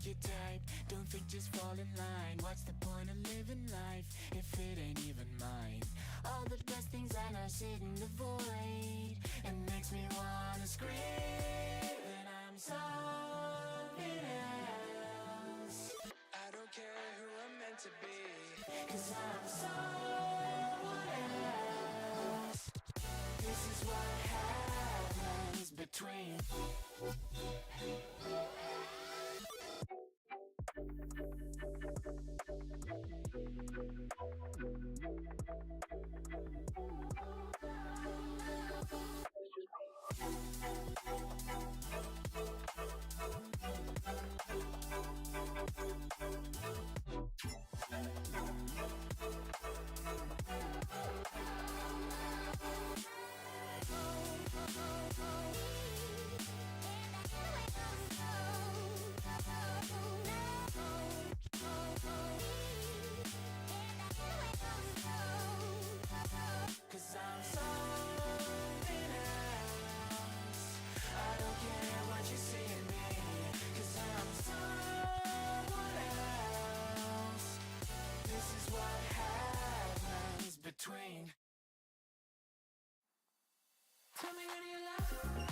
your type. Don't think, just fall in line. What's the point of living life if it ain't even mine? All the best things I know sit in the void, and makes me wanna scream that I'm something else. I don't care who I'm meant to be, 'cause I'm someone else. This is what happens between. Between. Tell me when you laugh.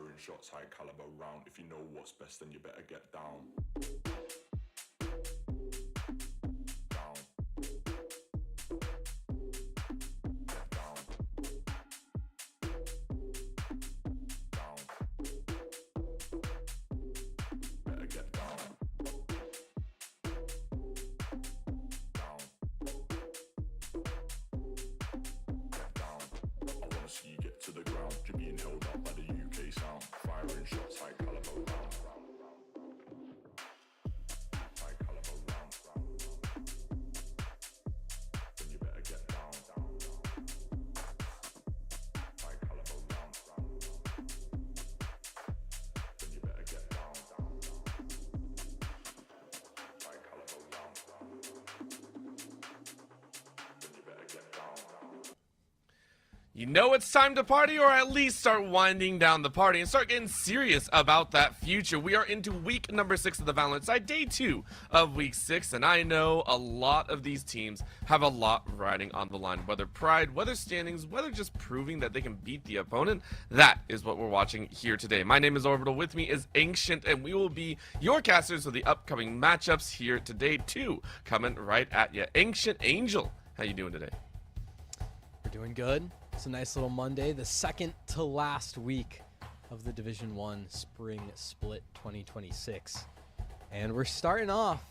Firing shots, high caliber round. If you know what's best, then you better get down. Down. Get down. Down. Better get down. Down. Get down. I wanna see you get to the ground. You're being held up by the UK sound. Firing shots, high caliber round. High caliber round. Then you better get down. High caliber round. Then you better get down. High caliber round. Then you better get down. You know it's time to party, or at least start winding down the party and start getting serious about that future. We are into week number 6 of the VAL side, day 2 of week 6, and I know a lot of these teams have a lot riding on the line. Whether pride, whether standings, whether just proving that they can beat the opponent, that is what we're watching here today. My name is Orbital, with me is Ancient, and we will be your casters of the upcoming matchups here today too, coming right at you. Ancient Angel, how you doing today? We're doing good. It's a nice little Monday, the second to last week of the Division 1 Spring Split 2026. And we're starting off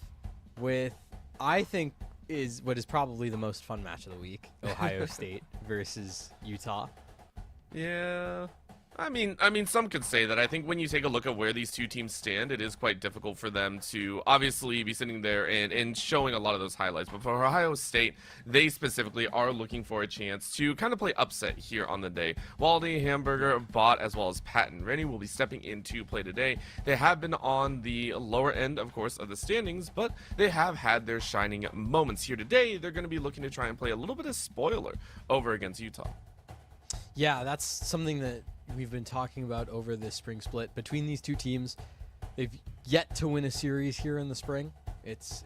with, I think, is what is probably the most fun match of the week, Ohio State versus Utah. Yeah. I mean, some could say that. I think when you take a look at where these two teams stand, it is quite difficult for them to obviously be sitting there and showing a lot of those highlights. But for Ohio State, they specifically are looking for a chance to kind of play upset here on the day. Waldy, Hamburger, Bot, as well as Pat and Rennie will be stepping into play today. They have been on the lower end, of course, of the standings, but they have had their shining moments here today. They're going to be looking to try and play a little bit of spoiler over against Utah. Yeah, that's something that we've been talking about over this spring split. Between these two teams, they've yet to win a series here in the spring. It's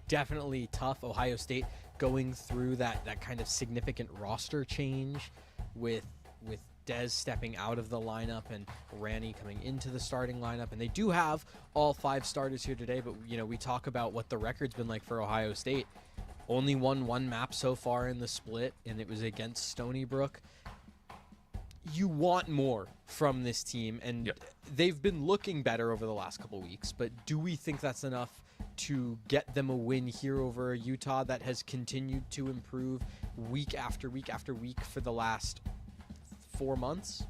definitely tough. Ohio State going through that kind of significant roster change with Dez stepping out of the lineup and Ranny coming into the starting lineup. And they do have all 5 starters here today, but we talk about what the record's been like for Ohio State. Only won 1 map so far in the split, and it was against Stony Brook. You want more from this team, and they've been looking better over the last couple weeks, but do we think that's enough to get them a win here over Utah that has continued to improve week after week after week for the last 4 months?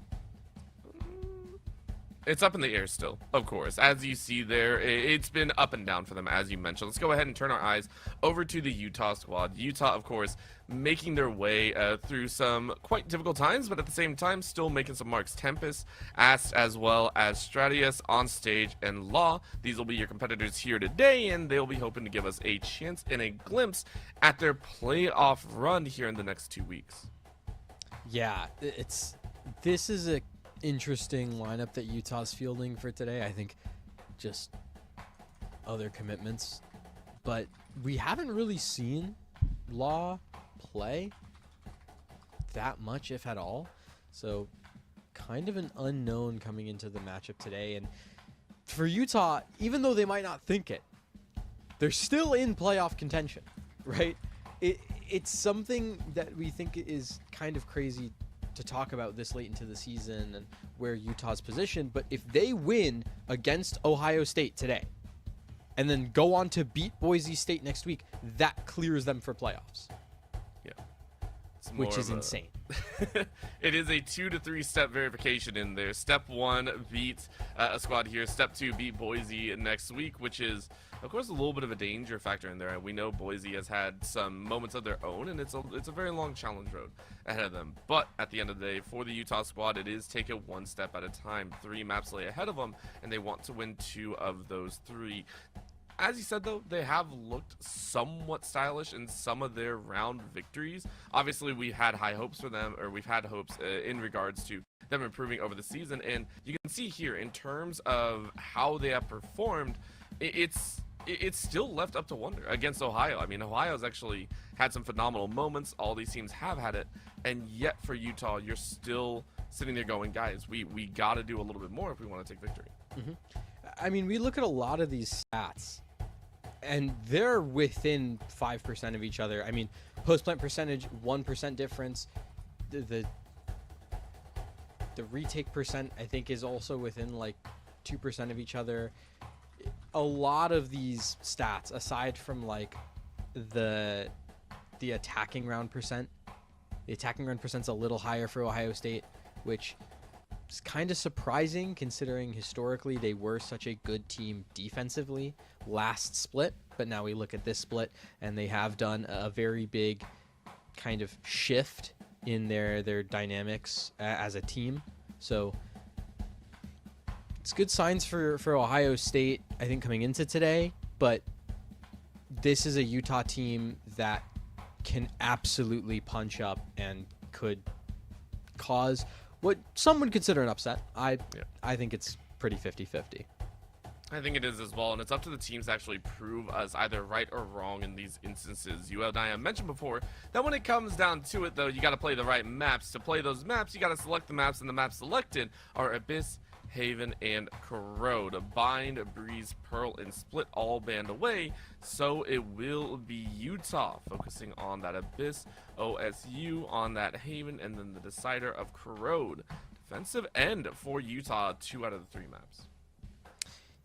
It's up in the air still, of course. As you see there, it's been up and down for them, as you mentioned. Let's go ahead and turn our eyes over to the Utah squad. Utah, of course, making their way through some quite difficult times, but at the same time, still making some marks. Tempest, Ast, as well as Stratius, On Stage, and Law. These will be your competitors here today, and they'll be hoping to give us a chance and a glimpse at their playoff run here in the next 2 weeks. Yeah, this is a interesting lineup that Utah's fielding for today. I think just other commitments, but we haven't really seen Law play that much, if at all, so kind of an unknown coming into the matchup today. And for Utah, even though they might not think it, they're still in playoff contention, right? It's something that we think is kind of crazy to talk about this late into the season and where Utah's positioned, but if they win against Ohio State today and then go on to beat Boise State next week, that clears them for playoffs. Yeah. Which is insane. It is a 2 to 3 step verification in there. Step 1, beat a squad here. Step 2, beat Boise next week, which is, of course, a little bit of a danger factor in there. We know Boise has had some moments of their own, and it's a very long challenge road ahead of them. But at the end of the day, for the Utah squad, it is take it 1 step at a time. 3 maps lay ahead of them, and they want to win 2 of those 3. As you said, though, they have looked somewhat stylish in some of their round victories. Obviously, we've had high hopes for them, or we've had hopes in regards to them improving over the season. And you can see here, in terms of how they have performed, it's still left up to wonder against Ohio. I mean, Ohio's actually had some phenomenal moments. All these teams have had it. And yet, for Utah, you're still sitting there going, guys, we got to do a little bit more if we want to take victory. I mean, we look at a lot of these stats, and they're within 5% of each other. I mean, post-plant percentage, 1% difference. The retake percent, I think, is also within like 2% of each other. A lot of these stats, aside from like the attacking round percent, the attacking round percent's a little higher for Ohio State, which is kind of surprising considering historically they were such a good team defensively last split. But now we look at this split, and they have done a very big kind of shift in their dynamics as a team. So it's good signs for Ohio State, I think, coming into today. But this is a Utah team that can absolutely punch up and could cause what some would consider an upset. I think it's pretty 50-50. I think it is as well, and it's up to the teams to actually prove us either right or wrong in these instances. You and I have mentioned before that when it comes down to it, though, you got to play the right maps. To play those maps, you got to select the maps, and the maps selected are Abyss, Haven, and Corrode. Bind, Breeze, Pearl, and Split all band away, so it will be Utah focusing on that Abyss, OSU on that Haven, and then the decider of Corrode. Defensive end for Utah, 2 out of the 3 maps.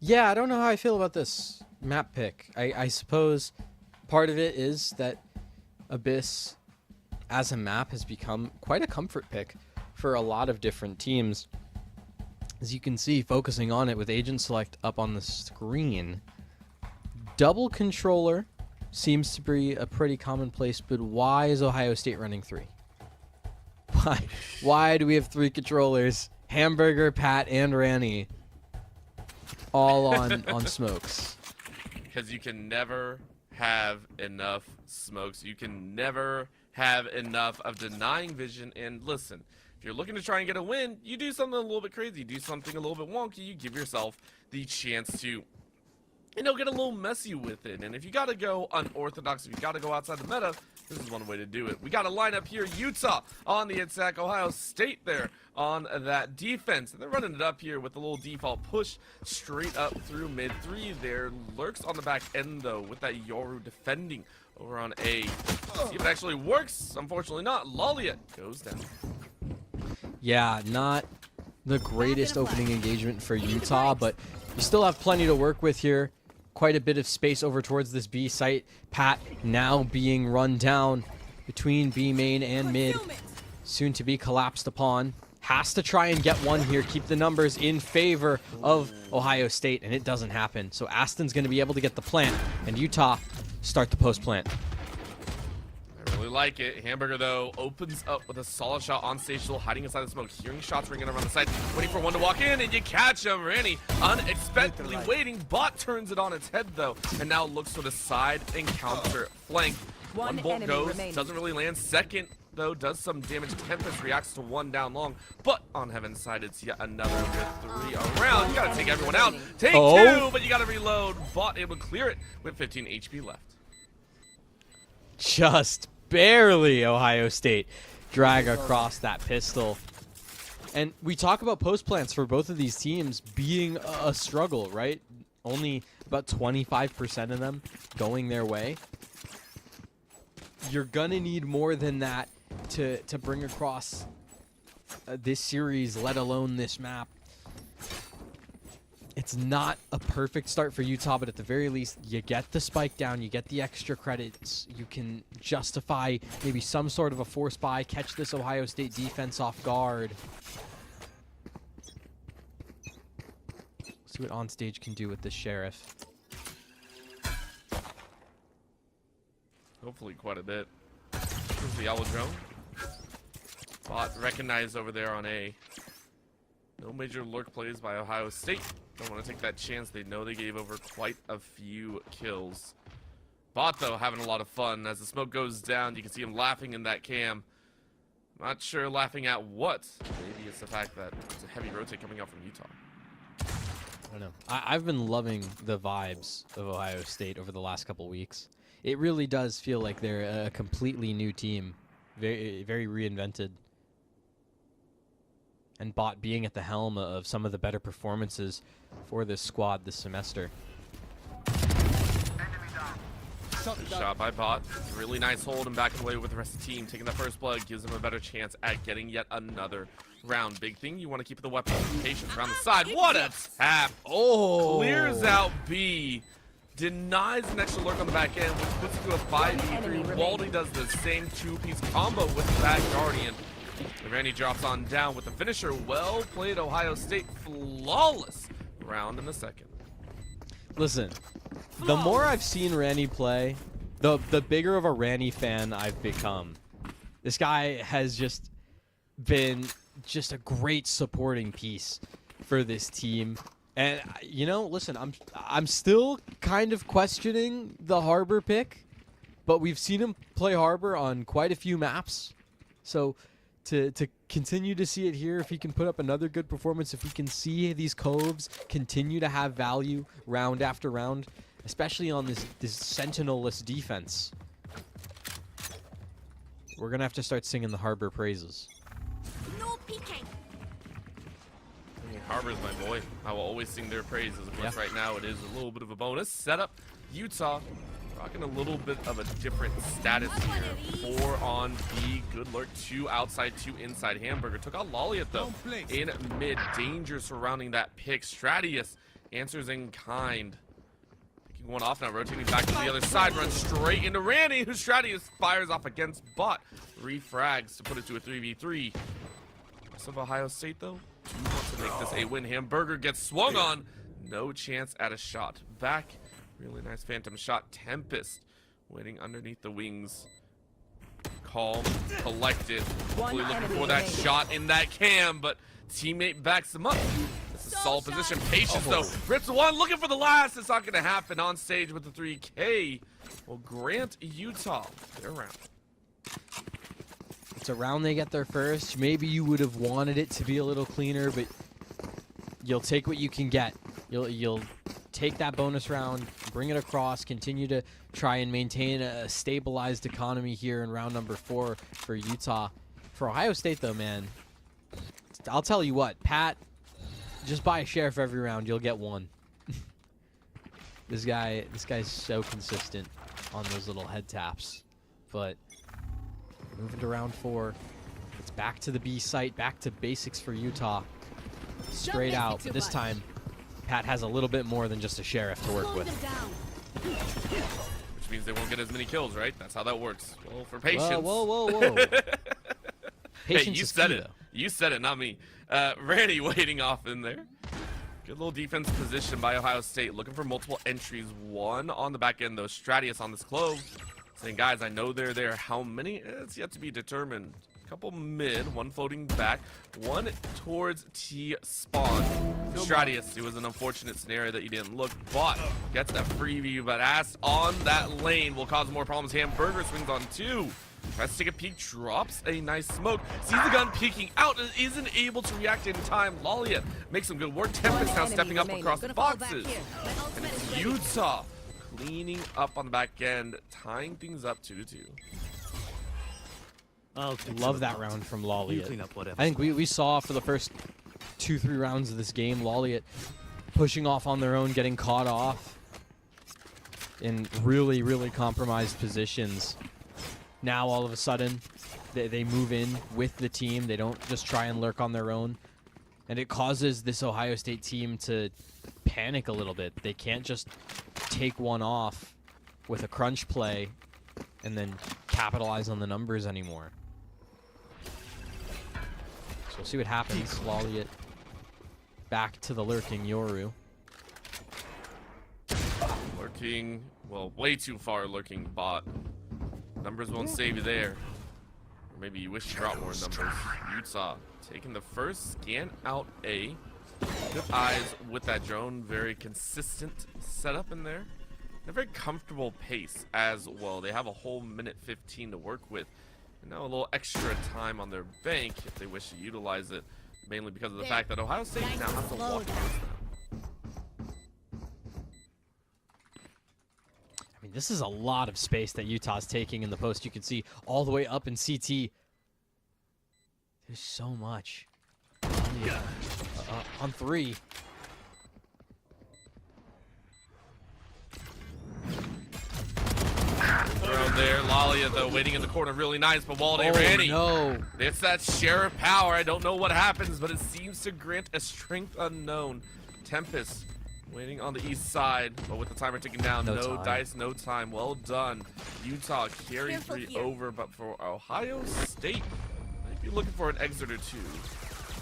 Yeah, I don't know how I feel about this map pick. I suppose part of it is that Abyss as a map has become quite a comfort pick for a lot of different teams. As you can see, focusing on it with Agent Select up on the screen, double controller seems to be a pretty commonplace, but why is Ohio State running 3? Why do we have 3 controllers? Hamburger, Pat, and Ranny all on smokes. Because you can never have enough smokes. You can never have enough of denying vision. And listen, if you're looking to try and get a win, you do something a little bit crazy. Do something a little bit wonky. You give yourself the chance to, get a little messy with it. And if you got to go unorthodox, if you got to go outside the meta, this is one way to do it. We got to line up here Utah on the attack, Ohio State there on that defense. And they're running it up here with a little default push straight up through mid 3 there. Lurks on the back end, though, with that Yoru defending over on A. See if it actually works. Unfortunately not. Lolliet goes down. Yeah, not the greatest opening engagement for Utah, but you still have plenty to work with here. Quite a bit of space over towards this B site. Pat now being run down between B main and mid. Soon to be collapsed upon. Has to try and get one here. Keep the numbers in favor of Ohio State, and it doesn't happen. So Aston's going to be able to get the plant, and Utah start the post plant. I really like it. Hamburger, though, opens up with a solid shot on stage, still hiding inside the smoke, hearing shots ringing around the side, waiting for one to walk in, and you catch him. Ranny unexpectedly waiting. Bot turns it on its head, though, and now looks for the side encounter flank. One bolt goes, doesn't really land. Second, though, does some damage. Tempest reacts to 1 down long, but on Heaven's side, it's yet another with 3 around. You gotta take everyone out. Take 2, but you gotta reload. Bot able to clear it with 15 HP left. Just barely Ohio State drag across that pistol. And we talk about post plants for both of these teams being a struggle, right? Only about 25% of them going their way. You're gonna need more than that to bring across this series, let alone this map. It's not a perfect start for Utah, but at the very least, you get the spike down, you get the extra credits, you can justify maybe some sort of a force buy, catch this Ohio State defense off guard. See what Onstage can do with this Sheriff. Hopefully quite a bit. Here's the Owl Drone. Bot recognized over there on A. No major lurk plays by Ohio State. Don't want to take that chance. They know they gave over quite a few kills. Bot, though, having a lot of fun. As the smoke goes down, you can see him laughing in that cam. Not sure laughing at what. Maybe it's the fact that it's a heavy rotate coming out from Utah. I don't know. I've been loving the vibes of Ohio State over the last couple weeks. It really does feel like they're a completely new team. Very, very reinvented. and Bot being at the helm of some of the better performances for this squad this semester. Good shot by Bot. Really nice hold and back away with the rest of the team. Taking the first blood gives him a better chance at getting yet another round. Big thing, you want to keep the weapon patience around the side. What a tap! Oh! Clears out B. Denies an extra lurk on the back end, which puts it to a 5v3. Waldy does the same two-piece combo with that Guardian. And Randy drops on down with the finisher. Well played, Ohio State. Flawless round in the second. Listen, the more I've seen Randy play, the bigger of a Randy fan I've become. This guy has just been just a great supporting piece for this team. And you know, listen, I'm still kind of questioning the Harbor pick, but we've seen him play Harbor on quite a few maps. So to continue to see it here, if he can put up another good performance, if we can see these coves continue to have value round after round, especially on this sentinel-less defense, we're gonna have to start singing the Harbor praises. No peeking. Harbor's my boy. I will always sing their praises. Of course, right now it is a little bit of a bonus. Setup, Utah, rocking a little bit of a different status here. 4 on B, good lurk, 2 outside, 2 inside. Hamburger took out Lolliot though in mid. Danger surrounding that pick. Stratius answers in kind. Picking one off now, rotating back to the other side, runs straight into Randy, who Stratius fires off against Bot. 3 frags to put it to a 3v3. Rest of Ohio State though, want to make this a win. Hamburger gets swung on. No chance at a shot. Back. Really nice phantom shot. Tempest waiting underneath the wings. Calm, collected. Hopefully looking for that shot in that cam, but teammate backs him up. This is solid position. Patience though. Rips one, looking for the last. It's not going to happen on stage with the 3K. Will grant Utah their round. It's a round they get their first. Maybe you would have wanted it to be a little cleaner, but you'll take what you can get. You'll take that bonus round, bring it across, continue to try and maintain a stabilized economy here in round number 4 for Utah. For Ohio State, though, man, I'll tell you what, Pat, just buy a sheriff every round, you'll get one. This guy's so consistent on those little head taps. But moving to round 4, it's back to the B site, back to basics for Utah. Straight out, but this time Pat has a little bit more than just a sheriff to work with. Which means they won't get as many kills, right? That's how that works. Well, for patience. Whoa. Hey, you said it. You said it, not me. Randy waiting off in there. Good little defense position by Ohio State. Looking for multiple entries. 1 on the back end, though. Stratius on this clove. Saying, guys, I know they're there. How many? It's yet to be determined. Couple mid, 1 floating back, 1 towards T spawn. Stratius, it was an unfortunate scenario that you didn't look. Bot gets that freebie, but ass on that lane will cause more problems. Hamburger swings on 2. Tries to take a peek, drops a nice smoke. Sees the gun peeking out and isn't able to react in time. Lolliot makes some good work. Tempest now stepping up across the boxes. And it's Utah cleaning up on the back end, tying things up 2-2. Love that round from Lolliot. I think we saw for the first 2-3 rounds of this game, Lolliot pushing off on their own, getting caught off in really, really compromised positions. Now all of a sudden, they move in with the team. They don't just try and lurk on their own. And it causes this Ohio State team to panic a little bit. They can't just take one off with a crunch play and then capitalize on the numbers anymore. So we'll see what happens. Lolliot back to the lurking Yoru. Lurking, well, way too far lurking Bot. Numbers won't save you there. Or maybe you wish you brought more numbers. Utah taking the first scan out A. Good eyes with that drone. Very consistent setup in there. A very comfortable pace as well. They have a whole minute 15 to work with. And now a little extra time on their bank if they wish to utilize it. Mainly because of the fact that Ohio State now has to walk towards them. I mean, this is a lot of space that Utah's taking in the post. You can see all the way up in CT. There's so much. on 3. Thrown there. Lalia, though, waiting in the corner. Really nice, but Walde Randy. No. It's that share of power. I don't know what happens, but it seems to grant a strength unknown. Tempest waiting on the east side, but with the timer ticking down, no time. dice, no time. Well done. Utah carry Careful 3 here. over, but for Ohio State, might be looking for an exit or 2.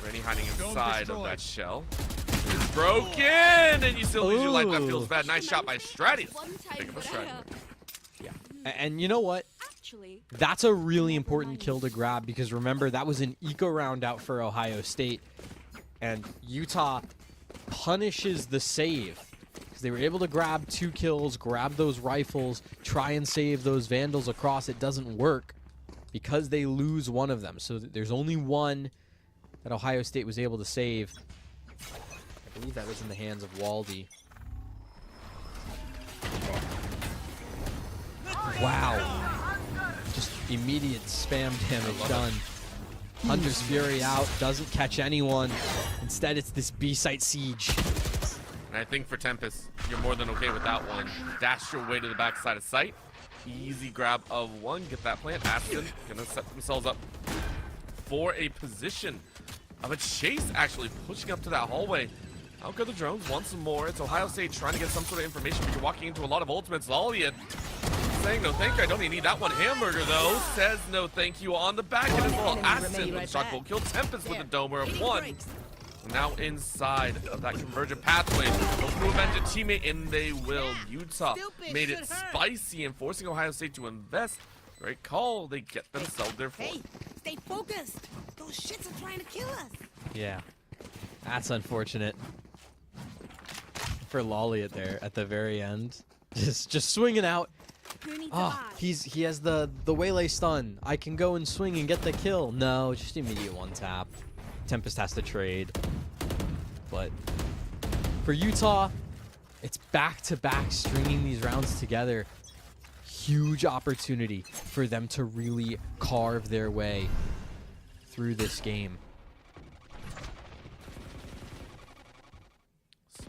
Randy hiding inside of that shell. It's broken, and you still lose your life. That feels bad. Nice shot by Stradius. Pick up a strike. And you know what? Actually, That's a really important kill to grab because remember, that was an eco round out for Ohio State. And Utah punishes the save because they were able to grab 2 kills, grab those rifles, try and save those Vandals across. It doesn't work because they lose one of them. So there's only one that Ohio State was able to save. I believe that was in the hands of Walde. Wow. Just immediate spam damage done. Hunter's Fury out, doesn't catch anyone. Instead, it's this B-site siege. And I think for Tempest, you're more than okay with that one. Dash your way to the backside of site. Easy grab of 1. Get that plant. Aston gonna set themselves up for a position of a chase, actually pushing up to that hallway. Out go the drones once more. It's Ohio State trying to get some sort of information, but you're walking into a lot of ultimates. Lalia saying no thank you. I don't even need that one. Hamburger, though, says no thank you on the back end as well. Aston with a shotgun kill. Tempest with a domer of 1. Now inside of that convergent pathway. Hoping to avenge a teammate, and they will. Utah made it spicy and forcing Ohio State to invest. Great call. They get themselves their 4th. hey, stay focused. Those shits are trying to kill us. Yeah. That's unfortunate. For Lalia there at the very end. Just swinging out. Who needs Oh, a he has the waylay stun. I can go and swing and get the kill. No, just immediate 1 tap. Tempest has to trade. But for Utah, it's back-to-back stringing these rounds together. Huge opportunity for them to really carve their way through this game.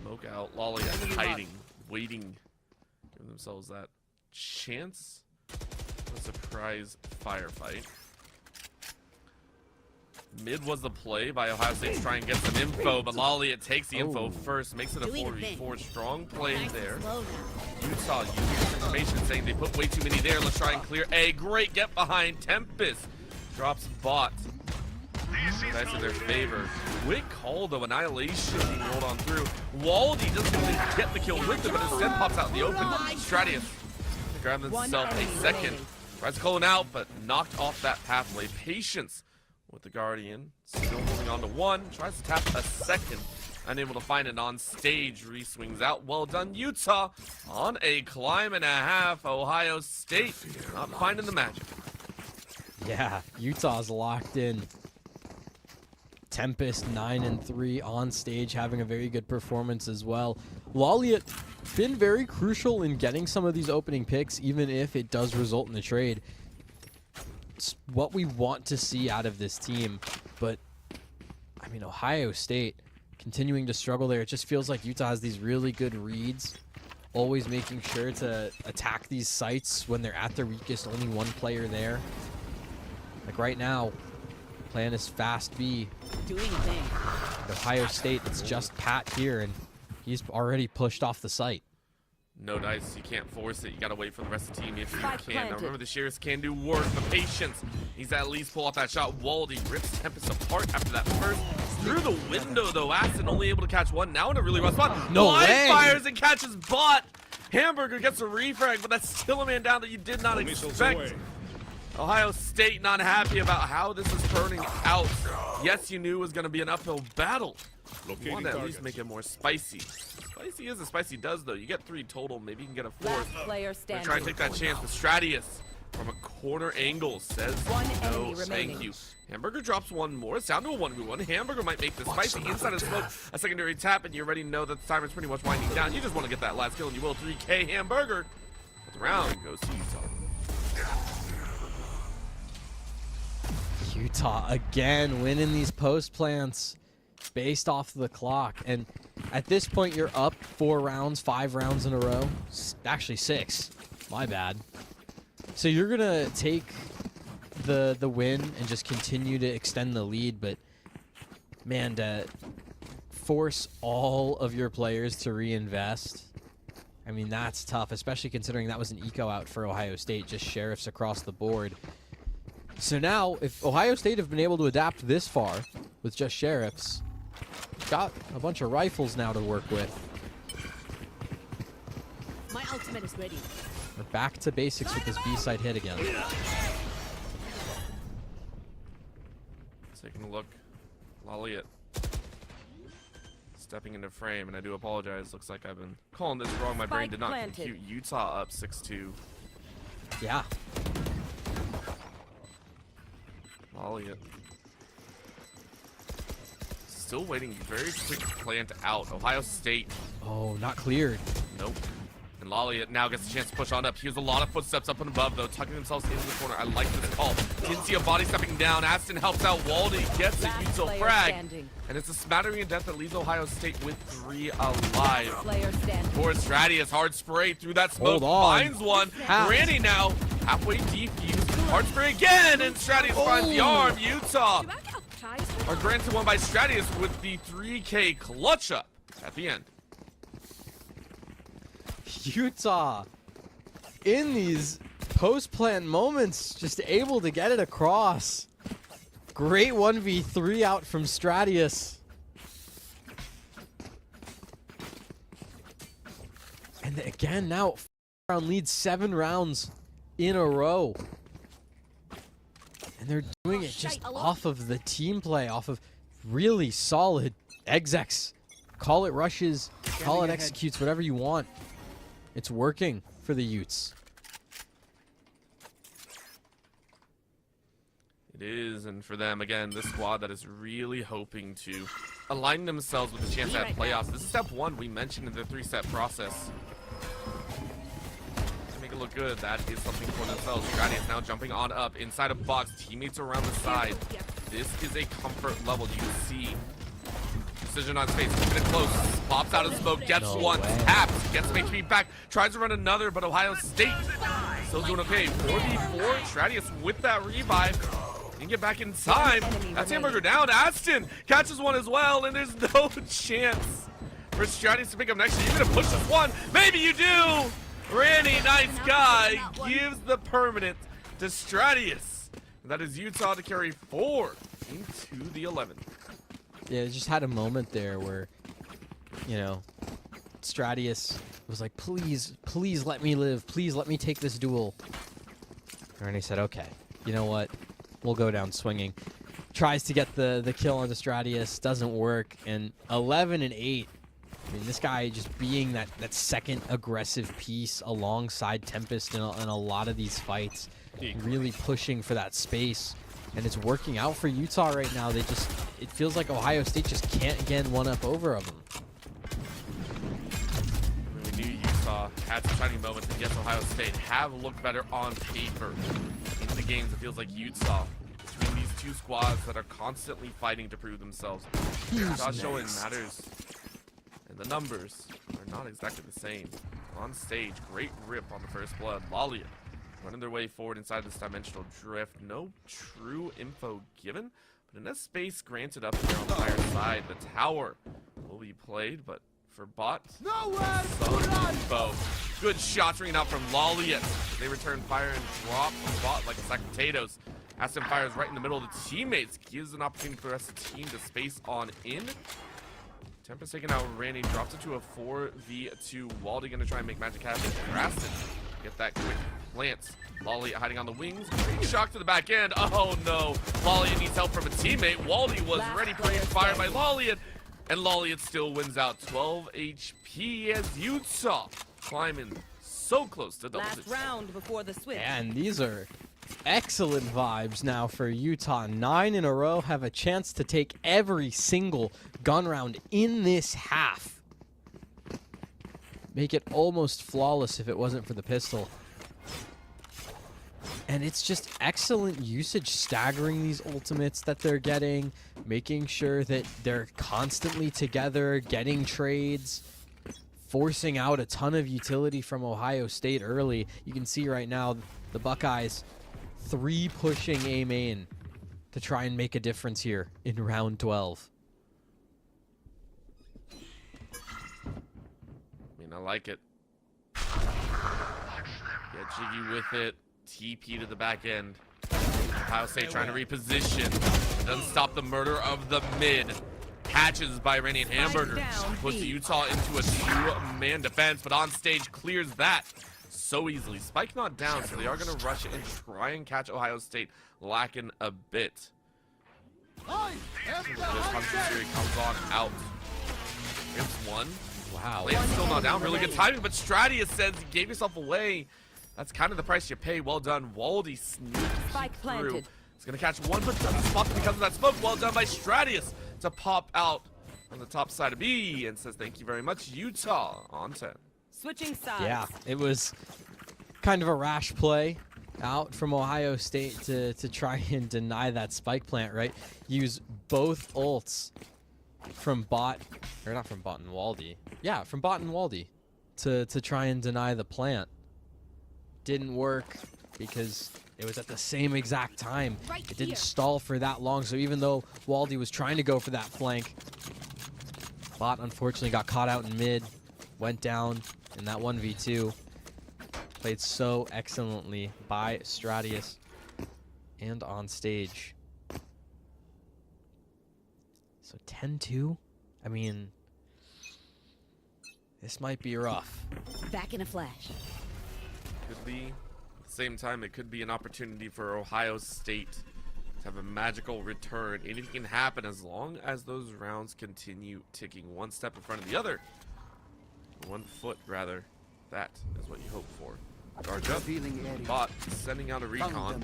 Smoke out. Lolly hiding, waiting, giving themselves that chance. A surprise firefight. Mid was the play by Ohio State to try and get some info, but Lolly takes the info first, makes it a 4v4. Strong play there. Utah using this information, saying they put way too many there. Let's try and clear A. Great get behind. Tempest drops bot. Nice in their favor. Quick call though. Annihilation being rolled on through. Walde doesn't even get the kill with it, but instead pops out in the open. Stradius to grab himself a second. Tries to call him out, but knocked off that pathway. Patience with the Guardian. Still holding on to 1. Tries to tap a second. Unable to find it on stage. Re-swings out. Well done, Utah. On a climb and a half. Ohio State not finding the magic. Yeah, Utah's locked in. Tempest 9-3 on stage, having a very good performance as well. Lalia been very crucial in getting some of these opening picks, even if it does result in the trade. It's what we want to see out of this team, but I mean, Ohio State continuing to struggle there. It just feels like Utah has these really good reads, always making sure to attack these sites when they're at their weakest, only 1 player there. Like right now, plan is fast B. Doing a thing. At Ohio State, it's just Pat here, and he's already pushed off the site. No dice, you can't force it. You gotta wait for the rest of the team if you Spike can. Now planted. remember, the Shears can do work, but patience. He's at least pull off that shot. Walde rips Tempest apart after that first. Through the window though, Aston only able to catch 1. Now in a really rough spot. No Blind way. fires and catches bot. Hamburger gets a refrag, but that's still a man down that you did not expect. Ohio State not happy about how this is turning out. Yes, you knew it was going to be an uphill battle. You want to at least make it more spicy. Spicy is as spicy does, though. You get 3 total. Maybe you can get a 4th. Last player Gonna standing. try and take that chance. But Stradius from a corner angle says One no, enemy remaining. thank you. Hamburger drops 1 more. It's down to a 1v1. Hamburger might make this spicy inside of smoke. A secondary tap, and you already know that the timer's pretty much winding down. You just want to get that last kill, and you will. 3K Hamburger. But the round goes to Utah. Utah again winning these post plants. based off the clock. And at this point, you're up 4 rounds, 5 rounds in a row. Actually, 6. My bad. So you're going to take the win and just continue to extend the lead. But, man, to force all of your players to reinvest, I mean, that's tough, especially considering that was an eco out for Ohio State, just sheriffs across the board. So now, if Ohio State have been able to adapt this far with just sheriffs, got a bunch of rifles now to work with. My ultimate is ready. We're back to basics with this B-side hit again. Taking a look. Lolliot stepping into frame, and I do apologize. Looks like I've been calling this wrong. My brain did not compute. Utah up 6-2. Yeah. Lolliot. Still waiting. Very quick plant out. Ohio State. Oh, not cleared. Nope. And Lolliot now gets a chance to push on up. Here's a lot of footsteps up and above, though, tucking themselves into the corner. I like this call. Didn't see a body stepping down. Aston helps out. Waldy gets a Utah frag. And it's a smattering of death that leaves Ohio State with 3 alive. For Stratius, hard spray through that smoke. Finds one. Randy now halfway defused. Hard spray again, and Stratius finds the arm. Utah are granted one by Stratius with the 3K clutch up at the end. Utah, in these post-plant moments, just able to get it across. Great 1v3 out from Stratius. And again, now round lead, 7 rounds in a row. And they're doing it just off of the team play, off of really solid execs. Call it rushes, call it executes, whatever you want. It's working for the Utes. It is, and for them, again, this squad that is really hoping to align themselves with the chance at playoffs. This is step 1 we mentioned in the 3-step process. To make it look good, that is something for themselves. Stratius now jumping on up, inside a box, teammates around the side. This is a comfort level. You can see precision on space, keeping it close. Pops out of smoke, gets one, taps, gets some HP back, tries to run another, but Ohio State still doing okay. 4v4, Stratius with that revive. Didn't get back in time. That's Hamburger down. Aston catches one as well, and there's no chance for Stratius to pick up next. You're gonna push this one. Maybe you do. Randy, nice guy, gives the permanent to Stratius. And that is Utah to carry 4 into the 11th. Yeah, it just had a moment there where, you know, Stratius was like, please, please let me live. Please let me take this duel. And he said, okay, you know what? We'll go down swinging. Tries to get the kill onto Stratius. Doesn't work. And 11 and 8. I mean, this guy just being that second aggressive piece alongside Tempest in a lot of these fights. Really pushing for that space. And it's working out for Utah right now. It feels like Ohio State just can't get one up over of them. We knew Utah had some shining moments, and yes, Ohio State have looked better on paper. In the games, it feels like Utah, between these two squads that are constantly fighting to prove themselves. Utah showing matters, and the numbers are not exactly the same. On stage, great rip on the first blood. Lolliot running their way forward inside this dimensional drift. No true info given, but enough space granted up here on the fire side. The tower will be played, but for bot, some info. Good shots ringing out from Lolliot. They return fire and drop from bot like a sack of potatoes. Aston fires right in the middle of the teammates. Gives an opportunity for the rest of the team to space on in. Tempest taking out Randy, drops it to a 4v2. Waldy gonna try and make magic happen. Raston get that quick glance. Lolliot hiding on the wings. Great shock to the back end. Oh no. Lolliot needs help from a teammate. Waldy was ready for it. Fired by Lolliot. And Lolliot still wins out 12 HP as Utah climbing so close to double digits. Last round before the switch. And these are excellent vibes now for Utah. 9 in a row, have a chance to take every single gun round in this half. Make it almost flawless if it wasn't for the pistol. And it's just excellent usage, staggering these ultimates that they're getting, making sure that they're constantly together, getting trades, forcing out a ton of utility from Ohio State early. You can see right now the Buckeyes 3 pushing A main to try and make a difference here in round 12. I mean, I like it. Get jiggy with it. TP to the back end. Ohio State trying to reposition. Doesn't stop the murder of the mid. Catches by Rennie and Hamburger. Puts Utah into a 2-man defense, but on stage clears that so easily. Spike not down, so they are going to rush it and try and catch Ohio State lacking a bit. This Hunter Fury comes on out. It's one. Wow. Lane's still not down. Really good timing, but Stratius says you gave yourself away. That's kind of the price you pay. Well done. Waldy sneaks through. He's going to catch one, but doesn't spot because of that smoke. Well done by Stratius to pop out on the top side of B and says thank you very much, Utah on 10. Switching sides. Yeah, it was kind of a rash play out from Ohio State to try and deny that spike plant, right? Use both ults from bot, or not from bot and Waldy. Yeah, from bot and Waldy to try and deny the plant. Didn't work because it was at the same exact time. It didn't stall for that long, so even though Waldy was trying to go for that flank, bot unfortunately got caught out in mid, went down in that 1v2. Played so excellently by Stratius and on stage. So 10-2? I mean, this might be rough. Back in a flash. Could be. At the same time, it could be an opportunity for Ohio State to have a magical return. Anything can happen as long as those rounds continue ticking one step in front of the other. 1 foot, rather. That is what you hope for. Charge up. Bot sending out a recon.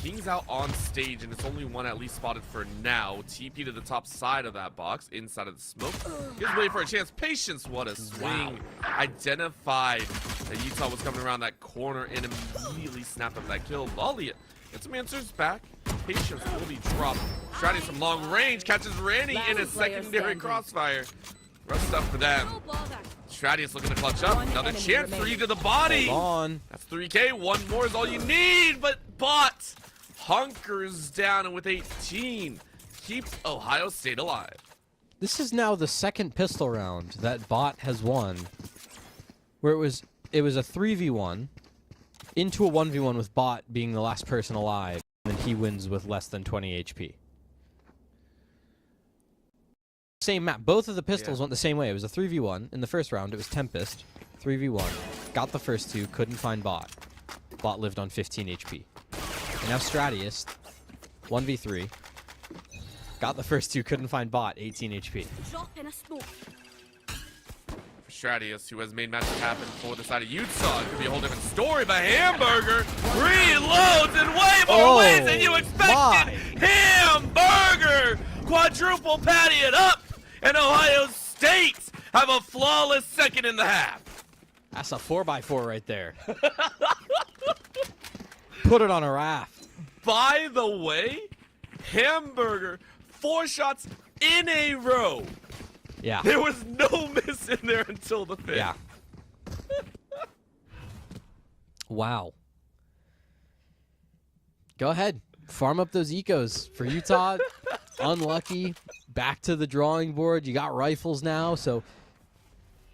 King's out on stage, and it's only one at least spotted for now. TP to the top side of that box, inside of the smoke. Gives way for a chance. Patience, what a swing. Identified that Utah was coming around that corner and immediately snapped up that kill. Lolly gets some answers back. Patience will be dropped. Stratius from long range catches Randy in a secondary crossfire. Rough stuff for them. Stratius looking to clutch up. Another chance. 3 to the body. Hold on. That's 3K. 1 more is all you need. But Bot hunkers down, and with 18, keeps Ohio State alive. This is now the second pistol round that Bot has won, where it was a 3v1 into a 1v1 with Bot being the last person alive, and he wins with less than 20 HP. Same map. Both of the pistols went the same way. It was a 3v1. In the first round, it was Tempest. 3v1. Got the first 2. Couldn't find Bot. Bot lived on 15 HP. And now Stratius. 1v3. Got the first 2. Couldn't find Bot. 18 HP. Drop in a smoke. For Stratius, who has made matches happen for the side of Utah, it could be a whole different story. But Hamburger reloads in way more ways than you expected. Hamburger quadruple patty it up. And Ohio State have a flawless second in the half. That's a 4x4 right there. Put it on a raft. By the way, Hamburger, 4 shots in a row. Yeah. There was no miss in there until the 5th. Yeah. Wow. Go ahead. Farm up those ecos for Utah. Unlucky. Back to the drawing board. You got rifles now, so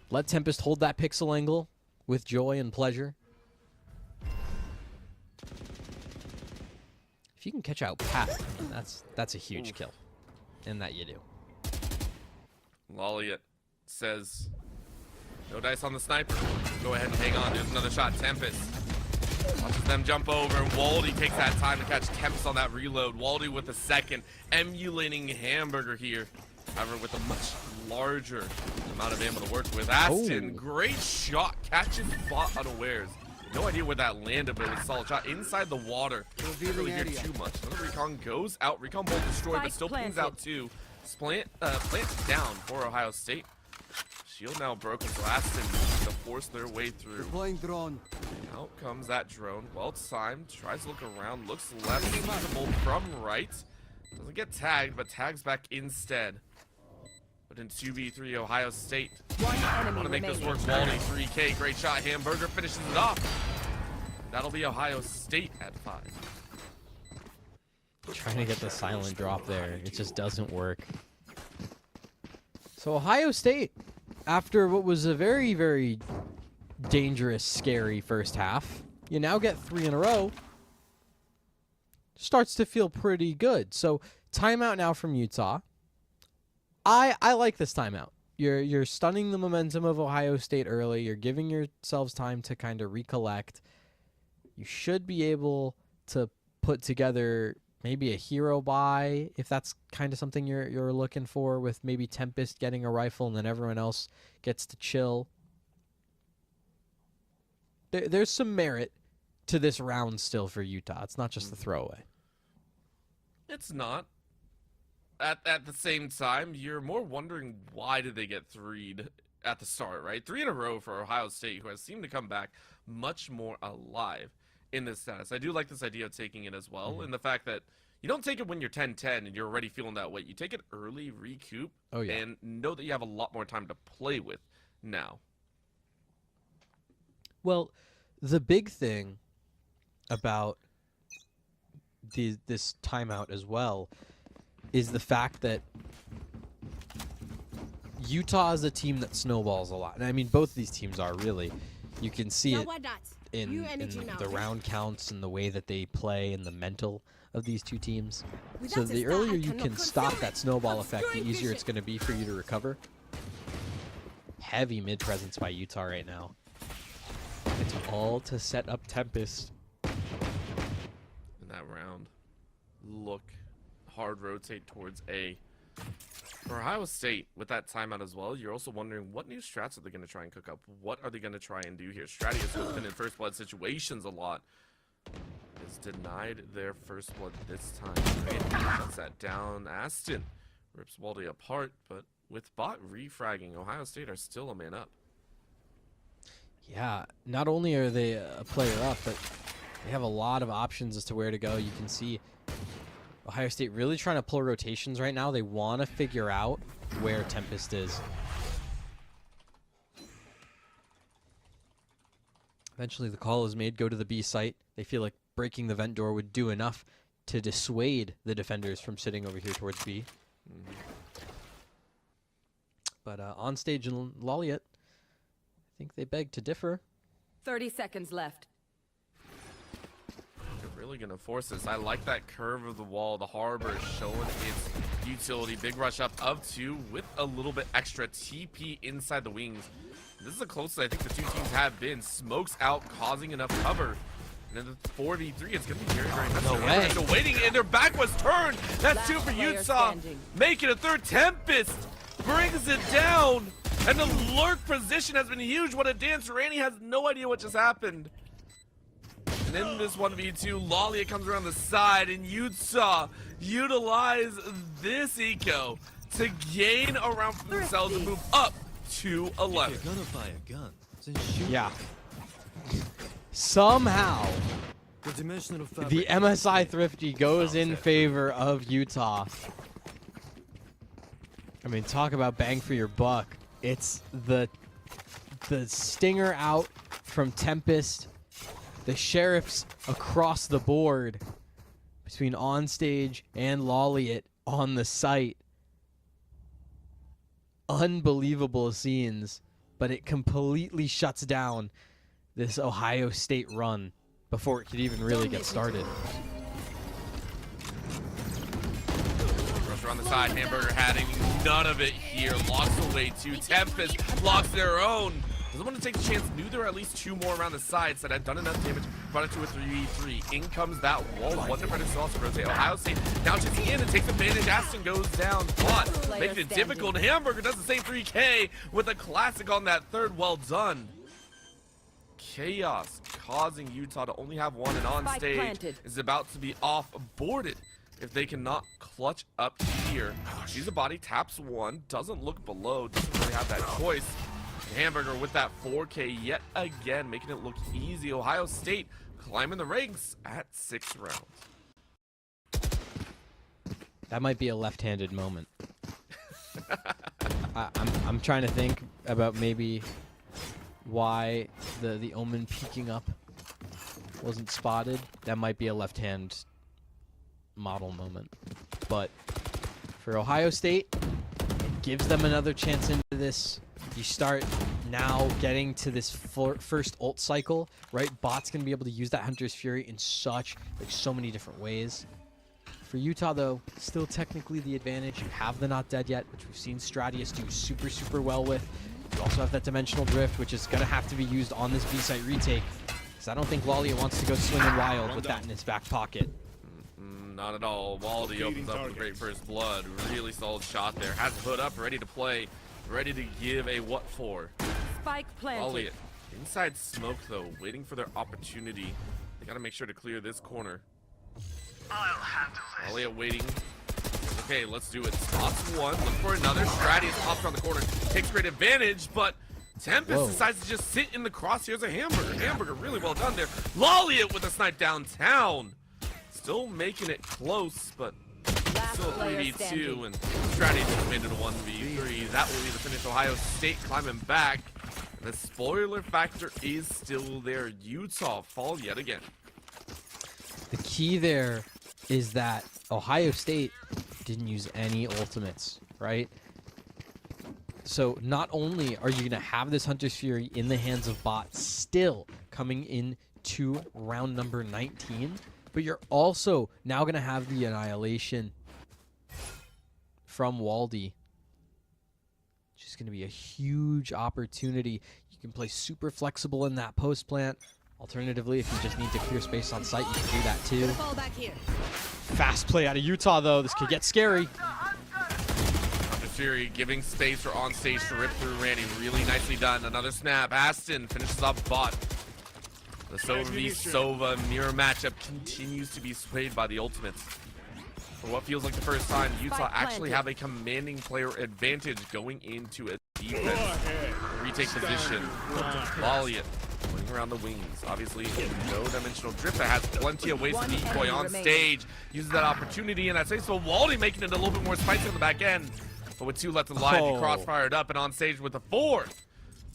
let Tempest hold that pixel angle with joy and pleasure. If you can catch out Pat, that's a huge kill. And that you do. Lolliot says, no dice on the sniper. Go ahead and hang on. There's another shot. Tempest watches them jump over, and Waldy takes that time to catch Tempest on that reload. Waldy with a second, emulating Hamburger here. However, with a much larger amount of ammo to work with. Aston, great shot. Catches Bot unawares. No idea where that landed, but it was a solid shot inside the water. Didn't really hear too much. Another recon goes out. Recon bolt destroyed, but still pings out too. Plant down for Ohio State. Shield now broken, so Aston to force their way through. Deploying drone. Out comes that drone. Well timed. Tries to look around. Looks left. Sees the bolt from right. Doesn't get tagged, but tags back instead. But in 2v3, Ohio State One enemy want to make this remaining. work. Baldy 3K, great shot. Hamburger finishes it off. That'll be Ohio State at 5. Trying to get the silent drop there. It just doesn't work. So Ohio State, after what was a very, very dangerous, scary first half, you now get 3 in a row. Starts to feel pretty good. So timeout now from Utah. I like this timeout. You're stunning the momentum of Ohio State early. You're giving yourselves time to kind of recollect. You should be able to put together maybe a hero buy if that's kind of something you're looking for, with maybe Tempest getting a rifle and then everyone else gets to chill. There's some merit to this round still for Utah. It's not just the throwaway. It's not. At the same time, you're more wondering why did they get 3'd at the start, right? 3 in a row for Ohio State, who has seemed to come back much more alive in this status. I do like this idea of taking it as well, and the fact that you don't take it when you're 10-10 and you're already feeling that way. You take it early, recoup, and know that you have a lot more time to play with now. Well, the big thing about this timeout as well is the fact that Utah is a team that snowballs a lot. And I mean, both of these teams are really. You can see No, it why not? in You energy now. the round counts and the way that they play and the mental of these two teams. Without So a the star, earlier I you cannot can stop conceal that it. snowball effect, the Obscuring easier it's vision. going to be for you to recover. Heavy mid presence by Utah right now. It's all to set up Tempest. In that round, look, hard rotate towards A. For Ohio State, with that timeout as well, you're also wondering what new strats are they going to try and cook up? What are they going to try and do here? Stratius, who's been in first blood situations a lot, is denied their first blood this time. Right? Shuts that down. Aston rips Waldy apart, but with bot refragging, Ohio State are still a man up. Yeah, not only are they a player up, but they have a lot of options as to where to go. You can see Ohio State really trying to pull rotations right now. They want to figure out where Tempest is. Eventually the call is made, go to the B site. They feel like breaking the vent door would do enough to dissuade the defenders from sitting over here towards B. But on stage in Lolliot, I think they beg to differ. 30 seconds left. They're really going to force this. I like that curve of the wall. The Harbor is showing its utility. Big rush up of 2 with a little bit extra TP inside the wings. This is the closest I think the two teams have been. Smokes out, causing enough cover. And then the 4v3, it's going to be very, very messy. No way. Still waiting, and their back was turned. That's Last 2 for player Utah. standing. Making a third. Tempest brings it down. And the lurk position has been huge. What a dance. Randy has no idea what just happened. And in this 1v2, Lolliot comes around the side, and Utah utilize this eco to gain around for themselves and move up to 11. If you're gonna buy a gun, then shoot. Yeah. Somehow, The dimensional the fabric. MSI Thrifty goes in favor of Utah. I mean, talk about bang for your buck. It's the stinger out from Tempest, the sheriffs across the board between Onstage and Lolliot on the site. Unbelievable scenes, but it completely shuts down this Ohio State run before it could even really get started. Rusher on the side, Hamburger having none of it here. Locks away to Tempest, blocks their own. Doesn't want to take the chance, knew there were at least 2 more around the side, said I'd done enough damage, brought it to a 3v3. In comes that wall, one defender still also rotate. Ohio State now to the end and takes advantage. Aston goes down, but making it difficult. Hamburger does the same 3K with a classic on that third. Well done. Chaos causing Utah to only have 1, and on Spike stage planted. is about to be off-boarded if they cannot clutch up here. Sees a body, taps 1, doesn't look below, doesn't really have that choice. Hamburger with that 4K yet again, making it look easy. Ohio State climbing the ranks at 6 rounds. That might be a left-handed moment. I'm trying to think about maybe why the Omen peeking up wasn't spotted. That might be a left-hand model moment. But for Ohio State, it gives them another chance into this. You start now getting to this first ult cycle, right? Bot's going to be able to use that Hunter's Fury in so many different ways. For Utah, though, still technically the advantage. You have the Not Dead Yet, which we've seen Stratius do super well with. You also have that Dimensional Drift, which is going to have to be used on this B-site retake. Because I don't think Lollia wants to go swinging wild with that in his back pocket. Not at all. Waldy opens up with great first blood. Really solid shot there. Has the hood up, ready to play. Ready to give a what for. Spike planted. Lollia inside smoke, though, waiting for their opportunity. They got to make sure to clear this corner. Lollia waiting. Okay, let's do it. Spots one. Look for another. Stratius pops around the corner. Takes great advantage, but Tempest decides to just sit in the crosshairs of Hamburger. Hamburger really well done there. Lollia with a snipe downtown. Still making it close, but still a 3v2, and Stratius just made it a 1v3. That will be the finish. Ohio State climbing back. And the spoiler factor is still there. Utah fall yet again. The key there is that Ohio State didn't use any ultimates, right? So not only are you going to have this Hunter's Fury in the hands of Bot still coming into round number 19, but you're also now going to have the Annihilation from Waldy, which is going to be a huge opportunity. You can play super flexible in that post plant. Alternatively, if you just need to clear space on site, you can do that too. Fall back here. Fast play out of Utah, though. This could get scary. Fury giving space for on stage to rip through Randy. Really nicely done. Another snap. Aston finishes off Bot. The Sova v Sova mirror matchup continues to be swayed by the ultimates. For what feels like the first time, Utah actually have a commanding player advantage going into a defense retake position. Lollia going around the wings. Obviously, no dimensional drift that has plenty of ways to decoy on stage. Uses that opportunity, and I'd say so. Waldy making it a little bit more spicy on the back end. But with 2 left alive, he crossfired up and on stage with the 4th.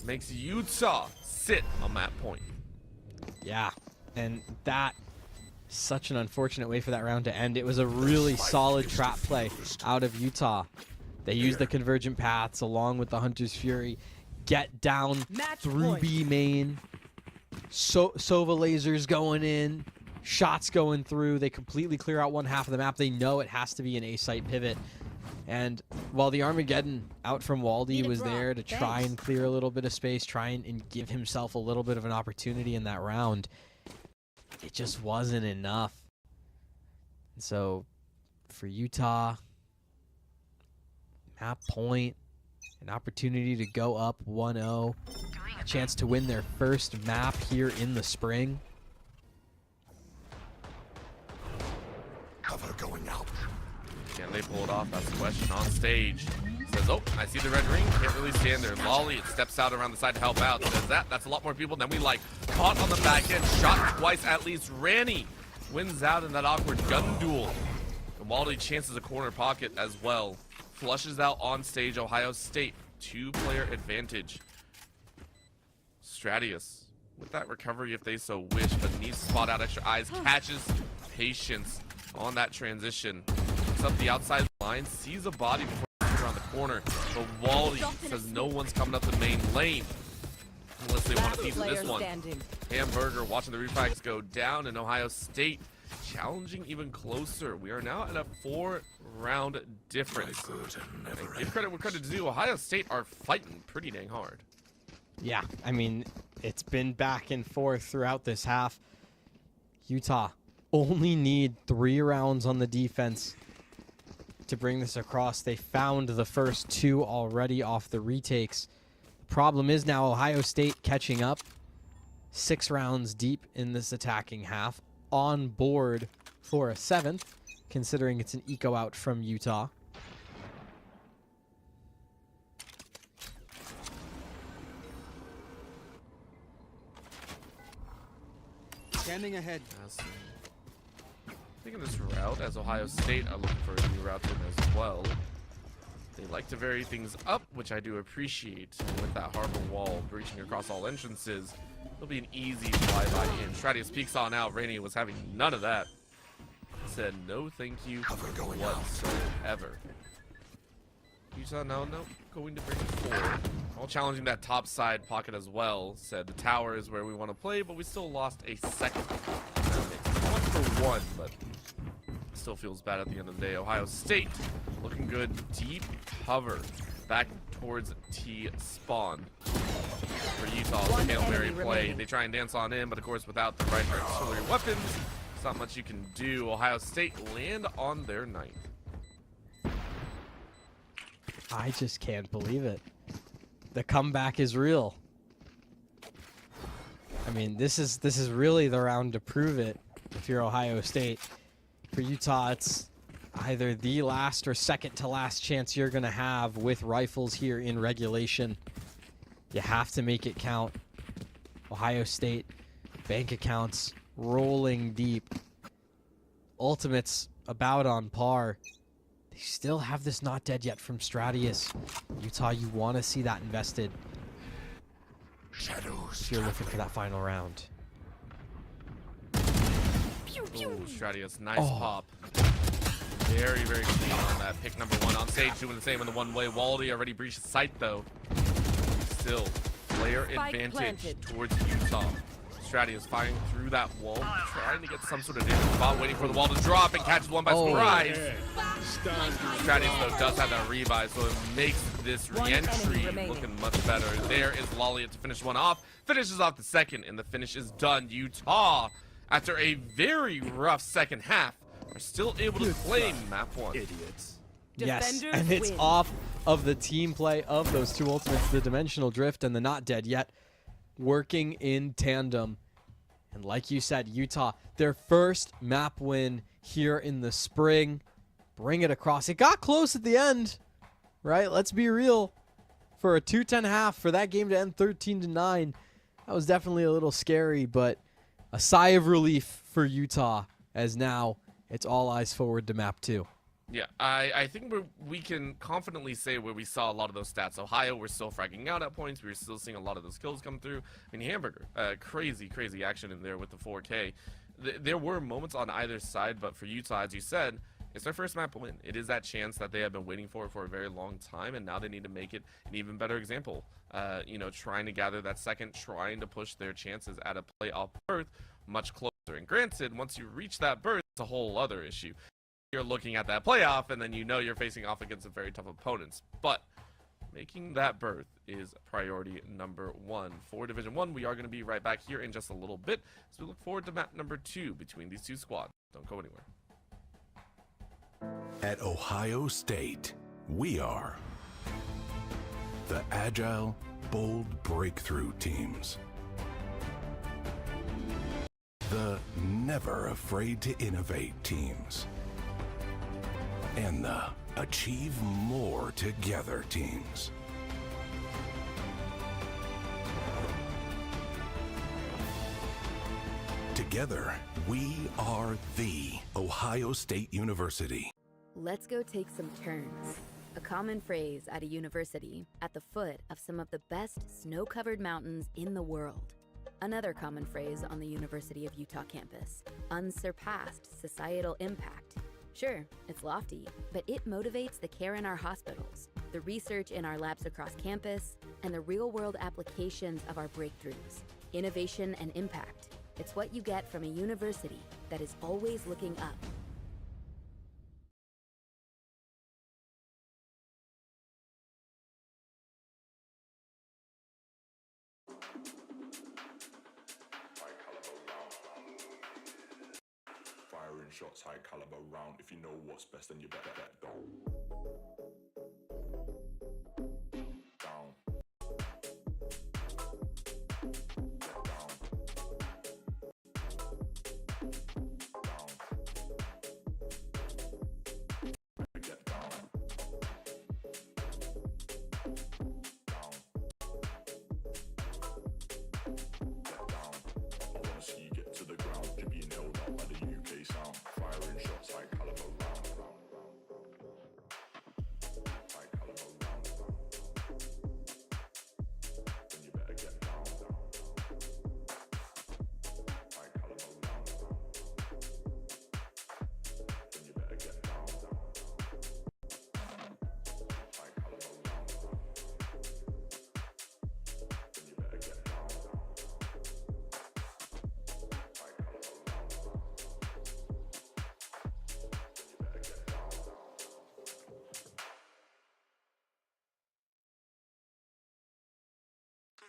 Makes Utah sit on that point. Yeah, and that such an unfortunate way for that round to end. It was a really solid trap play out of Utah. They used the convergent paths along with the Hunter's Fury. Get down through B main. Sova lasers going in. Shots going through. They completely clear out one half of the map. They know it has to be an A-site pivot. And while the Armageddon out from Waldy was there to try and clear a little bit of space, try and give himself a little bit of an opportunity in that round, it just wasn't enough. And so for Utah, map point, an opportunity to go up 1-0, a chance to win their first map here in the spring. Cover going out. Can they pull it off? That's the question. On stage. Says, oh, I see the red ring. Can't really stand there. Lolly, it steps out around the side to help out. Says that. That's a lot more people than we like. Caught on the back end. Shot twice at least. Ranny wins out in that awkward gun duel. And Waldy chances a corner pocket as well. Flushes out on stage. Ohio State. 2-player advantage. Stratius with that recovery if they so wish, but needs to spot out extra eyes. Catches Patience on that transition. Up the outside line, sees a body before around the corner, but Waldy says no one's coming up the main lane unless they want a piece of this one. Hamburger watching the refrags go down, and Ohio State challenging even closer. We are now at a 4-round difference. And give credit where credit is due. Ohio State are fighting pretty dang hard. Yeah, I mean, it's been back and forth throughout this half. Utah only need 3 rounds on the defense to bring this across. They found the first 2 already off the retakes. The problem is now Ohio State catching up. 6 rounds deep in this attacking half. On board for a 7th, considering it's an eco out from Utah. Scanning ahead. Taking this route as Ohio State are looking for a new route in as well. They like to vary things up, which I do appreciate. And with that harbor wall breaching across all entrances, it'll be an easy flyby in. Stratius peeks on out. Rainey was having none of that. Said no thank you whatsoever. Utah no going to bring it forward. While challenging that top side pocket as well. Said the tower is where we want to play, but we still lost a second. It's 1-for-1, but still feels bad at the end of the day. Ohio State looking good. Deep cover back towards T spawn. For Utah, the Hail Mary play. They try and dance on in, but of course without the right artillery weapons, there's not much you can do. Ohio State land on their ninth. I just can't believe it. The comeback is real. I mean, this is really the round to prove it if you're Ohio State. For Utah, it's either the last or second to last chance you're going to have with rifles here in regulation. You have to make it count. Ohio State, bank accounts rolling deep. Ultimates about on par. They still have this not dead yet from Stratius. Utah, you want to see that invested if you're looking for that final round. Ooh, Stratius, nice pop. Very, very clean on that. Pick number 1 on stage, doing the same in the one-way. Waldy already breached the site, though. Still, player advantage towards Utah. Stratius firing through that wall, trying to get some sort of different spot, waiting for the wall to drop and catches one by surprise. Stratius, though, does have that rebuy, so it makes this re-entry looking much better. There is Lolliot to finish one off. Finishes off the second, and the finish is done. Utah, after a very rough second half, are still able to claim map 1. Idiots. Yes, and it's off of the team play of those two ultimates, the Dimensional Drift and the Not Dead Yet, working in tandem. And like you said, Utah, their first map win here in the spring. Bring it across. It got close at the end, right? Let's be real. For a 2-10 half, for that game to end 13-9, that was definitely a little scary, but a sigh of relief for Utah, as now it's all eyes forward to map 2. Yeah, I think we can confidently say where we saw a lot of those stats. Ohio, we're still fragging out at points. We're still seeing a lot of those kills come through. I mean, Hamburger, crazy action in there with the 4K. There were moments on either side, but for Utah, as you said, it's their first map win. It is that chance that they have been waiting for a very long time, and now they need to make it an even better example. You know, trying to gather that second, trying to push their chances at a playoff berth much closer. And granted, once you reach that berth, it's a whole other issue. You're looking at that playoff, and then you know you're facing off against some very tough opponents. But making that berth is priority number 1 for Division 1. We are going to be right back here in just a little bit as we look forward to map number 2 between these two squads. Don't go anywhere. At Ohio State, we are the agile, bold breakthrough teams. The never afraid to innovate teams. And the achieve more together teams. Together, we are the Ohio State University. Let's go take some turns. A common phrase at a university at the foot of some of the best snow-covered mountains in the world. Another common phrase on the University of Utah campus, unsurpassed societal impact. Sure, it's lofty, but it motivates the care in our hospitals, the research in our labs across campus, and the real-world applications of our breakthroughs. Innovation and impact. It's what you get from a university that is always looking up. Firing shots, high caliber round. If you know what's best, then you better get down.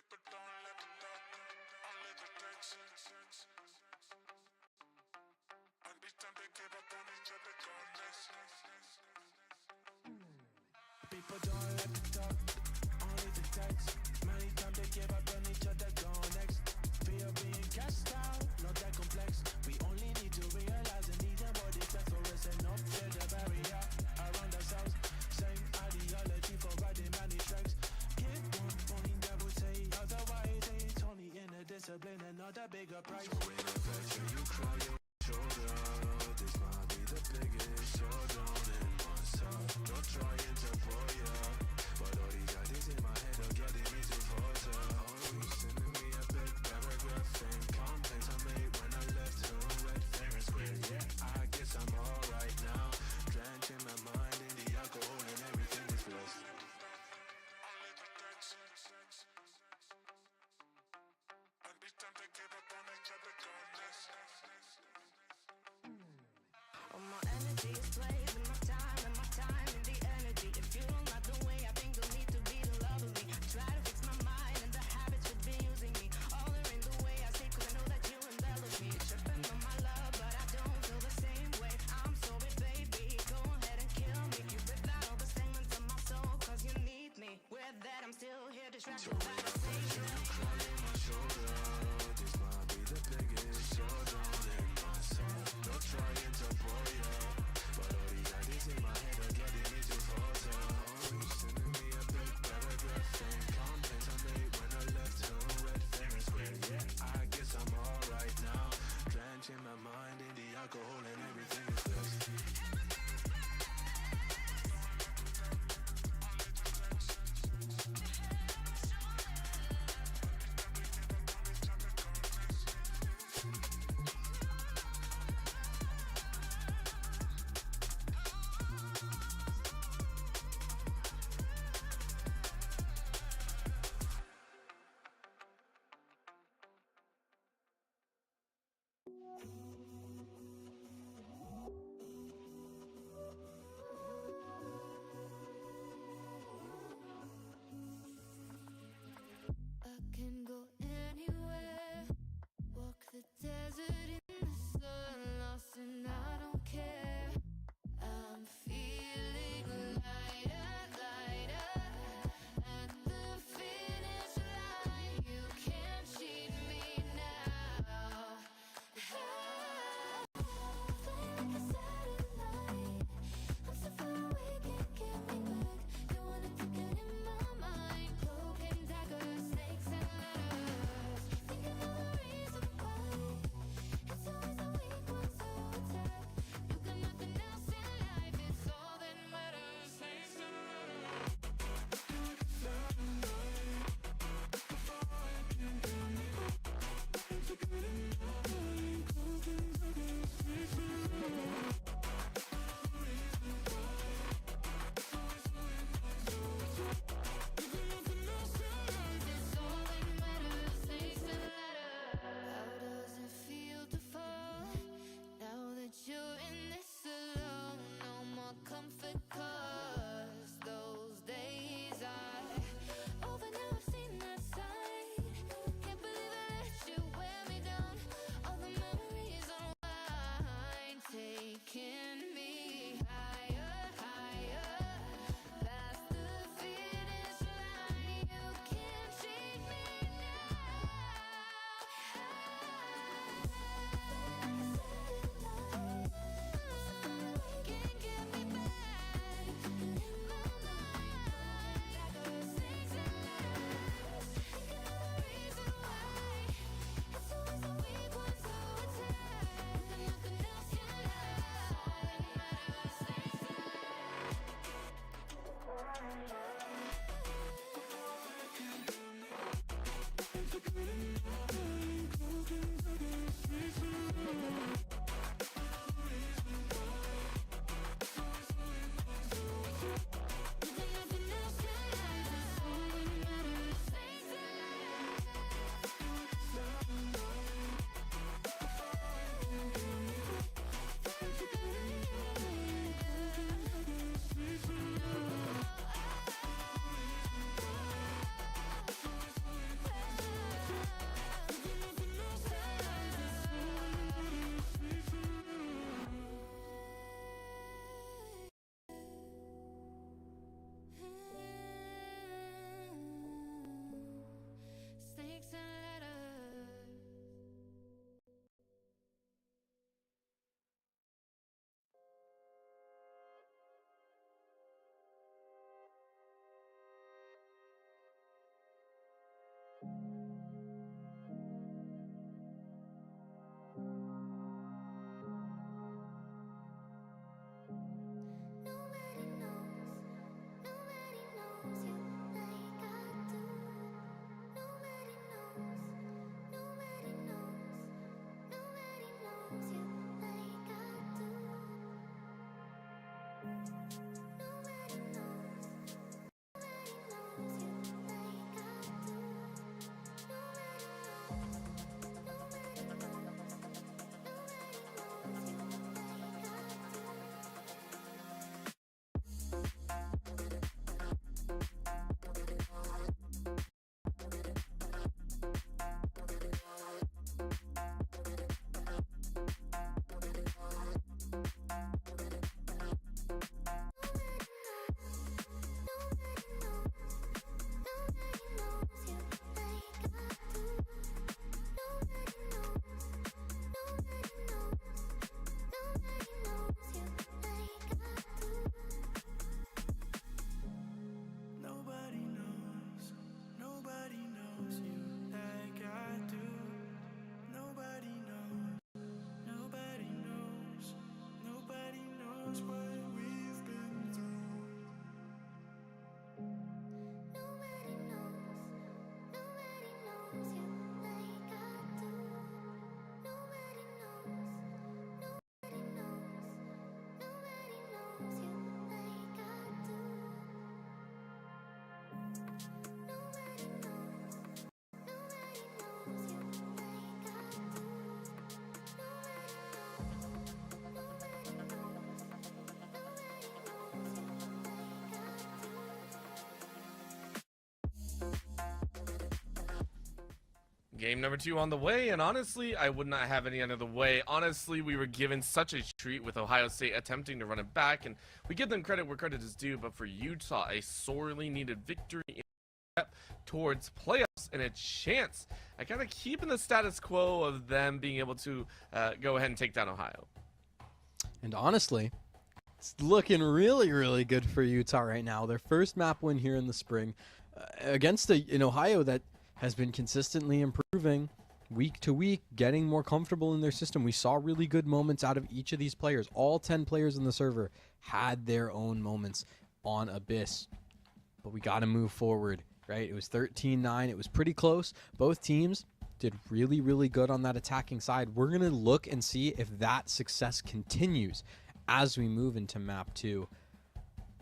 People don't let it up, only the texts. And each time they give up on each other, go next. People don't let it talk, only the text. Many times they give up on each other, go next. Fear being cast out, not that complex. We only need to realize the need and body preference and not build a barrier around ourselves. Same ideology for riding many tracks. Give one point that would say otherwise. It's only in a discipline and not a bigger price. So in affection you cry your shoulder. This might be the biggest showdown in myself. Not trying to pull ya, but all these ideas in my head are getting me to falter. Always sending me a big paragraph saying complaints I made when I left her red fair and square. Yeah, I guess I'm alright now. Drenching my mind in the alcohol and everything is blessed. And each time they give up on each other, go next. All my energy is played with my time and the energy. If you don't like the way I think, don't need to be in love with me. I try to fix my mind and the habits would be using me. All are in the way I say, cause I know that you embellish me. Tripping on my love, but I don't feel the same way. I'm sorry, baby, go ahead and kill me. You ripped out all the segments of my soul, cause you need me. With that, I'm still here distracted by the same You cry on my shoulder. This might be the biggest showdown in my soul. Not trying to pull ya, but all the ideas in my head are getting me to falter. Always sending me a big paragraph saying complaints I made when I left her red fair and square. Yeah, I guess I'm alright now. Drenching my mind in the alcohol and everything is blessed. Game number 2 on the way, and honestly, I would not have any other way. Honestly, we were given such a treat with Ohio State attempting to run it back, and we give them credit where credit is due, but for Utah, a sorely needed victory in step towards playoffs and a chance at kind of keeping the status quo of them being able to go ahead and take down Ohio. And honestly, it's looking really, really good for Utah right now. Their first map win here in the spring against an Ohio that has been consistently improving week to week, getting more comfortable in their system. We saw really good moments out of each of these players. All 10 players in the server had their own moments on Abyss. But we got to move forward, right? It was 13-9. It was pretty close. Both teams did really, really good on that attacking side. We're going to look and see if that success continues as we move into map 2.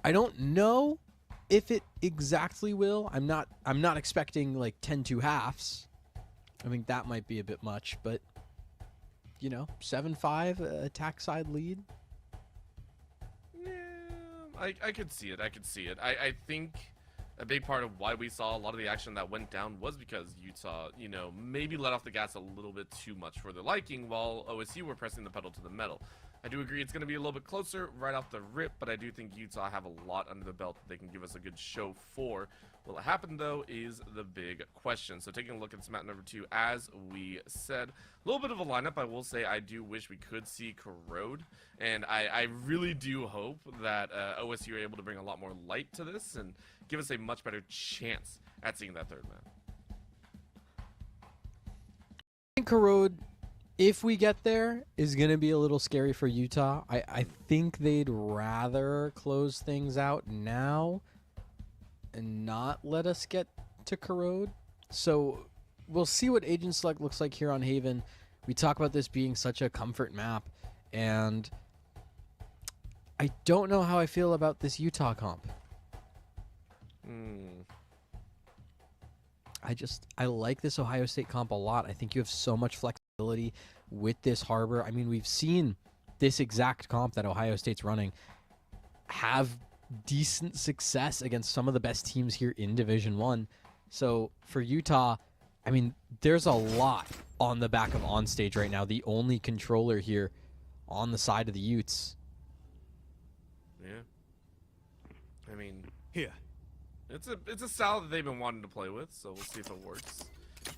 I don't know if it exactly will. I'm not expecting like 10-2 halves. I think that might be a bit much, but 7-5 attack side lead. Yeah, I could see it. I think a big part of why we saw a lot of the action that went down was because Utah, maybe let off the gas a little bit too much for their liking, while OSU were pressing the pedal to the metal. I do agree it's going to be a little bit closer right off the rip, but I do think Utah have a lot under the belt that they can give us a good show for. Will it happen, though, is the big question. So taking a look at this map number 2, as we said, a little bit of a lineup. I will say I do wish we could see Corrode, and I really do hope that OSU are able to bring a lot more light to this and give us a much better chance at seeing that third map. I think Corrode, if we get there, is going to be a little scary for Utah. I think they'd rather close things out now and not let us get to Corrode. So we'll see what Agent Select looks like here on Haven. We talk about this being such a comfort map, and I don't know how I feel about this Utah comp. I like this Ohio State comp a lot. I think you have so much flexibility with this harbor. I mean, we've seen this exact comp that Ohio State's running have decent success against some of the best teams here in Division 1. So for Utah, I mean, there's a lot on the back of OnStage right now. The only controller here on the side of the Utes. Yeah. I mean, Here. it's a style that they've been wanting to play with, so we'll see if it works.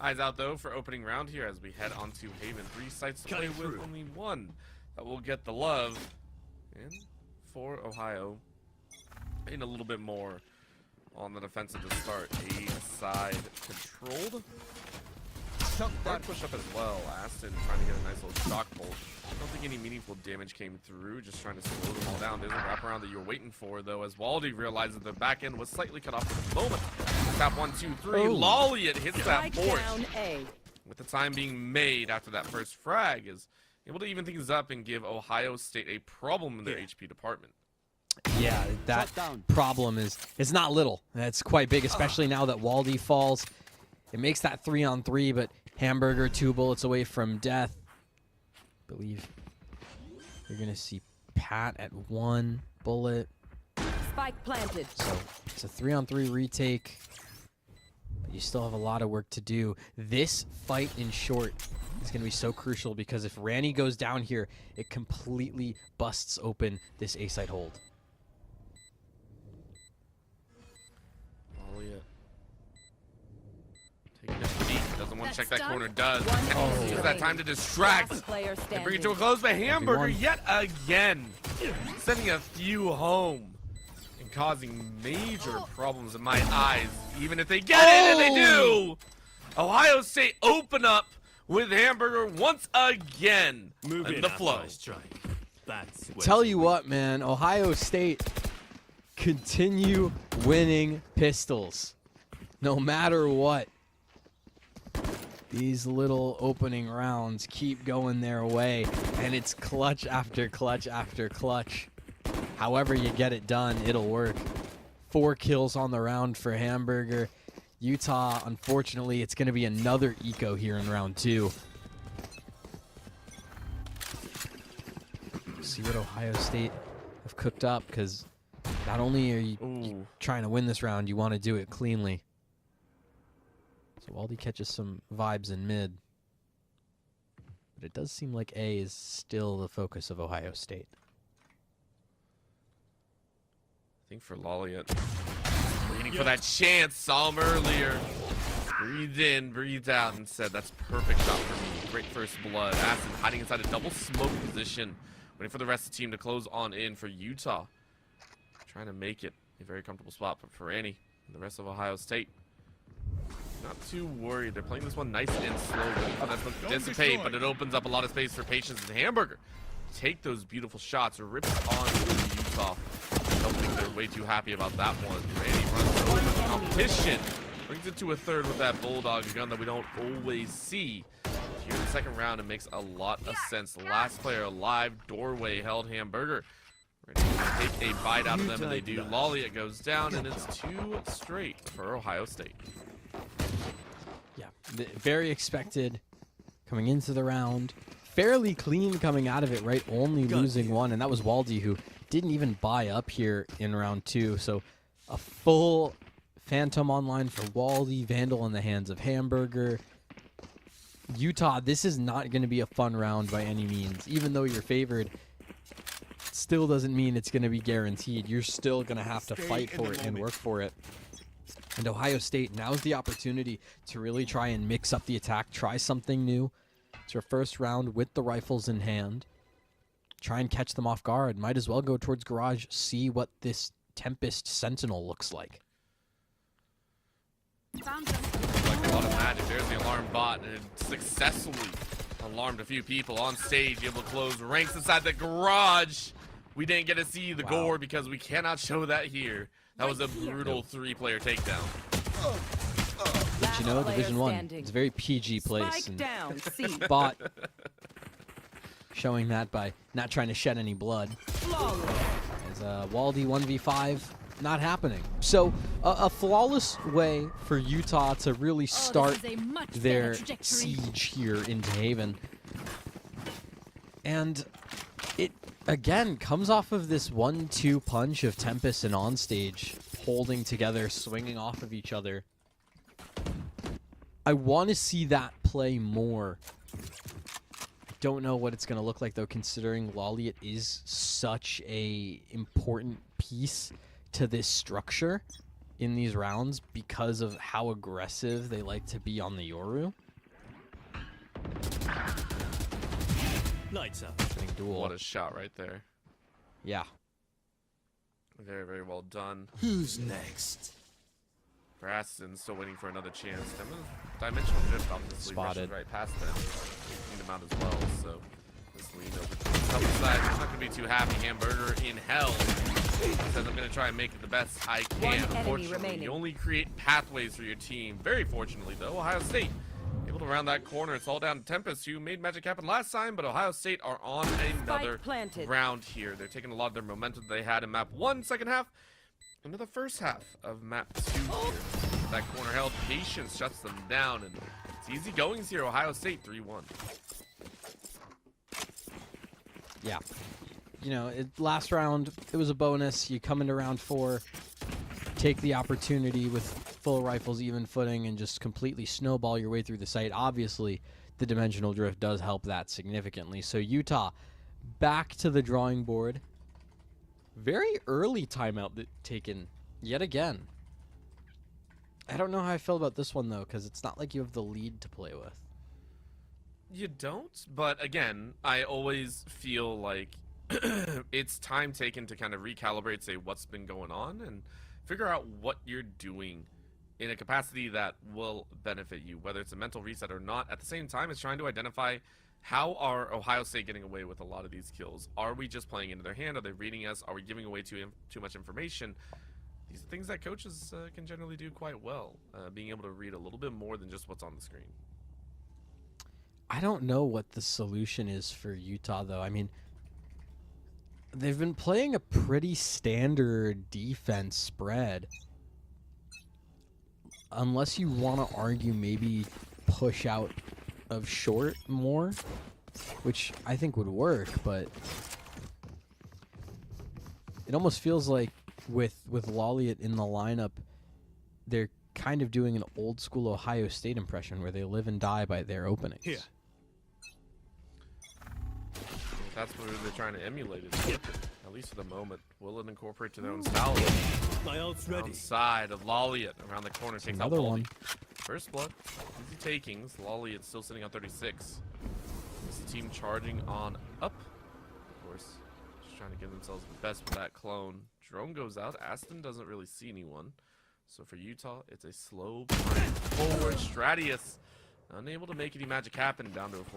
Eyes out, though, for opening round here as we head onto Haven. 3 sites to play with, only one that will get the love. And for Ohio, being a little bit more on the defensive to start. A side controlled. Hard push up as well. Aston trying to get a nice little shock bolt. I don't think any meaningful damage came through. Just trying to slow them all down. There's a wraparound that you're waiting for, though, as Waldy realizes the back end was slightly cut off for the moment. Tap 1, 2, 3. Oh. Lolly, it hits that Strike board. down A. With the time being made after that first frag, is able to even things up and give Ohio State a problem in their HP department. Yeah, that problem is not little. That's quite big, especially now that Waldy falls. It makes that 3-on-3, but Hamburger 2 bullets away from death. I believe you're going to see Pat at 1 bullet. Spike planted. So it's a 3-on-3 retake. But you still have a lot of work to do. This fight in short is going to be so crucial because if Ranny goes down here, it completely busts open this A-side hold. Doesn't want to check that That's corner. done. Does. Use that time to distract. Last player And bring it to a standing. close, but Hamburger 1v1. yet again sending a few home and causing major problems in my eyes. Even if they get it, and they do. Ohio State open up with Hamburger once again Move in in the after flow. I strike. That's where Tell it's you weak. what, man, Ohio State continue winning pistols. No matter what. These little opening rounds keep going their way, and it's clutch after clutch after clutch. However you get it done, it'll work. 4 kills on the round for Hamburger. Utah, unfortunately, it's going to be another eco here in round 2. See what Ohio State have cooked up, because not only are you trying to win this round, you want to do it cleanly. So Waldy catches some vibes in mid. But it does seem like A is still the focus of Ohio State. I think for Lolliot, waiting for that chance. Saw him earlier. Breathed in, breathed out, and said, that's perfect shot for me. Great first blood. Aston hiding inside a double smoke position. Waiting for the rest of the team to close on in for Utah. Trying to make it a very comfortable spot. But for Annie and the rest of Ohio State, not too worried. They're playing this one nice and slow. Waiting for that smoke to dissipate, but it opens up a lot of space for Patience and Hamburger. Take those beautiful shots. Rips on to Utah. I don't think they're way too happy about that one. Annie runs over the competition. Brings it to a third with that Bulldog, a gun that we don't always see. Here in the second round, it makes a lot of sense. The last player alive, doorway held Hamburger. Ready to take a bite out of them, and they do. Lolliot goes down, and it's 2 straight for Ohio State. Yeah, very expected coming into the round. Fairly clean coming out of it, right? Only losing one, and that was Waldy, who didn't even buy up here in round 2. So a full Phantom online for Waldy, Vandal in the hands of Hamburger. Utah, this is not going to be a fun round by any means. Even though you're favored, still doesn't mean it's going to be guaranteed. You're still going to have to fight for it and work for it. And Ohio State, now's the opportunity to really try and mix up the attack, try something new. It's your first round with the rifles in hand. Try and catch them off guard. Might as well go towards garage, see what this Tempest Sentinel looks like. Found them. Like a lot of magic. There's the alarm bot, and it successfully alarmed a few people on stage, able to close ranks inside the garage. We didn't get to see the gore because we cannot show that here. That was a brutal 3-player takedown. But you know, Division 1, it's a very PG place. Spike down, C. Bot showing that by not trying to shed any blood. As Waldy 1v5, not happening. So a flawless way for Utah to really start their siege here into Haven. And it, again, comes off of this 1-2 punch of Tempest and Onstage holding together, swinging off of each other. I want to see that play more. I don't know what it's going to look like, though, considering Lolliot is such a important piece to this structure in these rounds because of how aggressive they like to be on the Yoru. Lights up. Duel. What a shot right there. Yeah. Very, very well done. Who's next? Braston still waiting for another chance. Dimensional drift obviously Spotted. rushes right past them. Cleaned him out as well, so let's lean over to the other side. He's not going to be too happy. Hamburger in hell. Says, I'm going to try and make it the best I can. One enemy Unfortunately, remaining. you only create pathways for your team. Very fortunately, though, Ohio State able to round that corner. It's all down to Tempest, who made magic happen last time, but Ohio State are on another planted. round here. They're taking a lot of their momentum they had in map 1 second half into the first half of map 2 here. That corner held. Patience shuts them down, and it's easy goings here. Ohio State 3-1. Yeah. You know, last round, it was a bonus. You come into round 4, take the opportunity with full rifles, even footing, and just completely snowball your way through the site. Obviously, the dimensional drift does help that significantly. So Utah, back to the drawing board. Very early timeout taken yet again. I don't know how I feel about this one, though, because it's not like you have the lead to play with. You don't, but again, I always feel like it's time taken to kind of recalibrate, say what's been going on, and figure out what you're doing in a capacity that will benefit you, whether it's a mental reset or not. At the same time, it's trying to identify how are Ohio State getting away with a lot of these kills. Are we just playing into their hand? Are they reading us? Are we giving away too much information? These are things that coaches can generally do quite well, being able to read a little bit more than just what's on the screen. I don't know what the solution is for Utah, though. I mean, they've been playing a pretty standard defense spread. Unless you want to argue maybe push out of short more, which I think would work, but it almost feels like with Lolliot in the lineup, they're kind of doing an old school Ohio State impression where they live and die by their openings. Here. That's what they're trying to emulate, at least for the moment. Will it incorporate to their own style? My ult's ready. Outside of Lolliot around the corner takes Another out Baldy. one. First blood, easy takings. Lolliot still sitting on 36. This is the team charging on up. Of course, just trying to give themselves the best with that clone. Drone goes out. Aston doesn't really see anyone. So for Utah, it's a slow climb forward. Stratius unable to make any magic happen, down to a 4v4.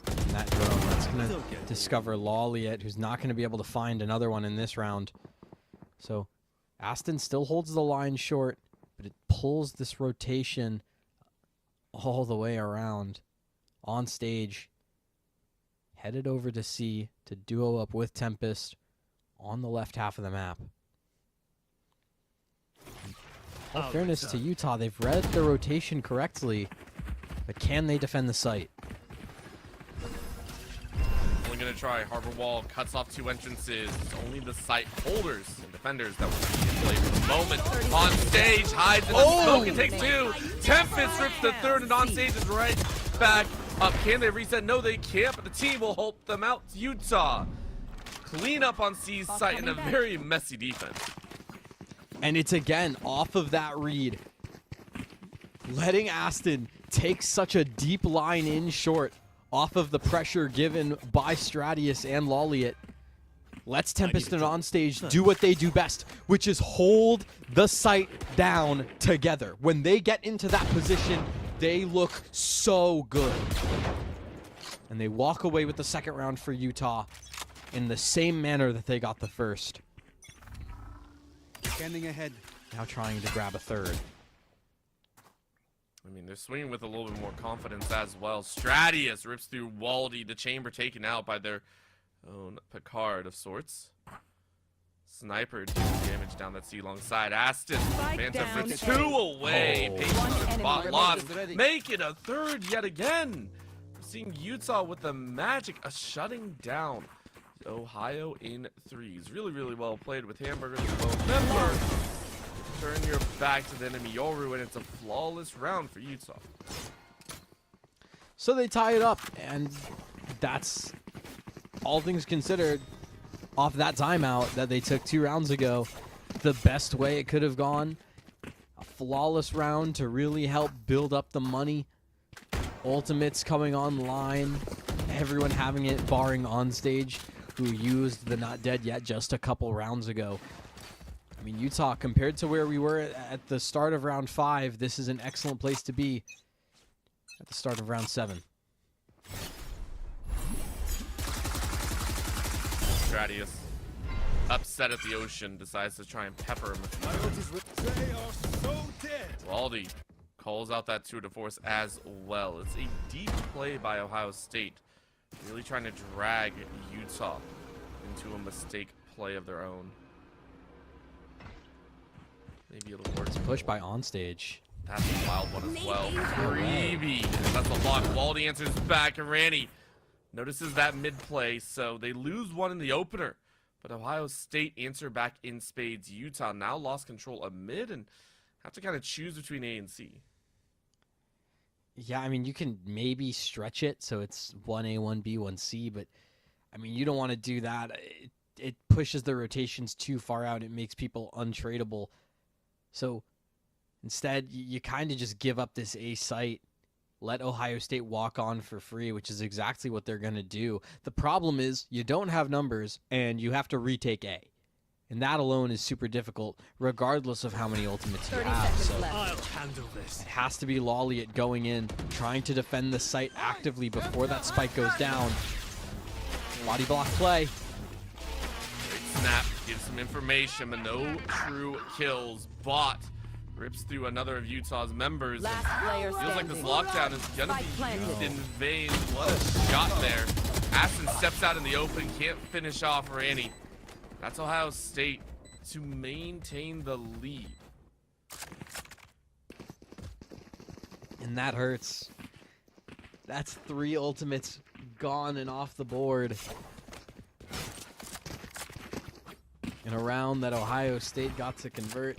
And that drone, that's going to discover Lolliet, who's not going to be able to find another one in this round. So Aston still holds the line short, but it pulls this rotation all the way around on stage. Headed over to C to duo up with Tempest on the left half of the map. In all fairness to Utah, they've read the rotation correctly, but can they defend the site? Only going to try. Harbor Wall cuts off 2 entrances. It's only the site holders and defenders that will be in play for the moment. On stage, hides in the smoke and takes 2. Tempest rips the 3rd, and on stage is right back up. Can they reset? No, they can't, but the team will help them out. Utah clean up on C's site in a very messy defense. And it's again off of that read. Letting Aston take such a deep line in short off of the pressure given by Stratius and Lolliot. Let's Tempest and Onstage do what they do best, which is hold the site down together. When they get into that position, they look so good. And they walk away with the second round for Utah in the same manner that they got the first. Scanning ahead. Now trying to grab a third. I mean, they're swinging with a little bit more confidence as well. Stratius rips through Waldy, the chamber taken out by their own Picard of sorts. Sniper deals damage down that C alongside Aston. Phantom rips 2 away. Patient bot lost. Make it a third yet again. We're seeing Utah with the magic of shutting down Ohio in 3s. Really, really well played with Hamburger. Remember, turn your back to the enemy Yoru, and it's a flawless round for Utah. So they tie it up, and that's, all things considered, off that timeout that they took 2 rounds ago, the best way it could have gone. A flawless round to really help build up the money. Ultimates coming online. Everyone having it, barring Onstage, who used the Not Dead Yet just a couple rounds ago. I mean, Utah, compared to where we were at the start of round 5, this is an excellent place to be at the start of round 7. Stratius, upset at the ocean, decides to try and pepper him. They are so dead. Waldy calls out that tour de force as well. It's a deep play by Ohio State, really trying to drag Utah into a mistake play of their own. Maybe it'll work. It's pushed by Onstage. That's a wild one as well. Creepy. That's a lock. Waldy answers back, and Randy notices that mid-play, so they lose one in the opener. But Ohio State answer back in spades. Utah now lost control of mid and have to kind of choose between A and C. Yeah, I mean, you can maybe stretch it so it's 1A, 1B, 1C, but, I mean, you don't want to do that. It pushes the rotations too far out. It makes people untradeable. So instead, you kind of just give up this A site, let Ohio State walk on for free, which is exactly what they're going to do. The problem is you don't have numbers, and you have to retake A. And that alone is super difficult, regardless of how many ultimates you have. So I'll handle this. it has to be Lolliot going in, trying to defend the site actively before that spike goes down. Body block play. Great snap, gives some information, but no true kills. Bot rips through another of Utah's members. Last player Feels like this standing. lockdown is gonna Spike be planted. used in vain. What a shot there. Aston steps out in the open, can't finish off Randy. That's Ohio State to maintain the lead. And that hurts. That's 3 ultimates gone and off the board. in a round that Ohio State got to convert.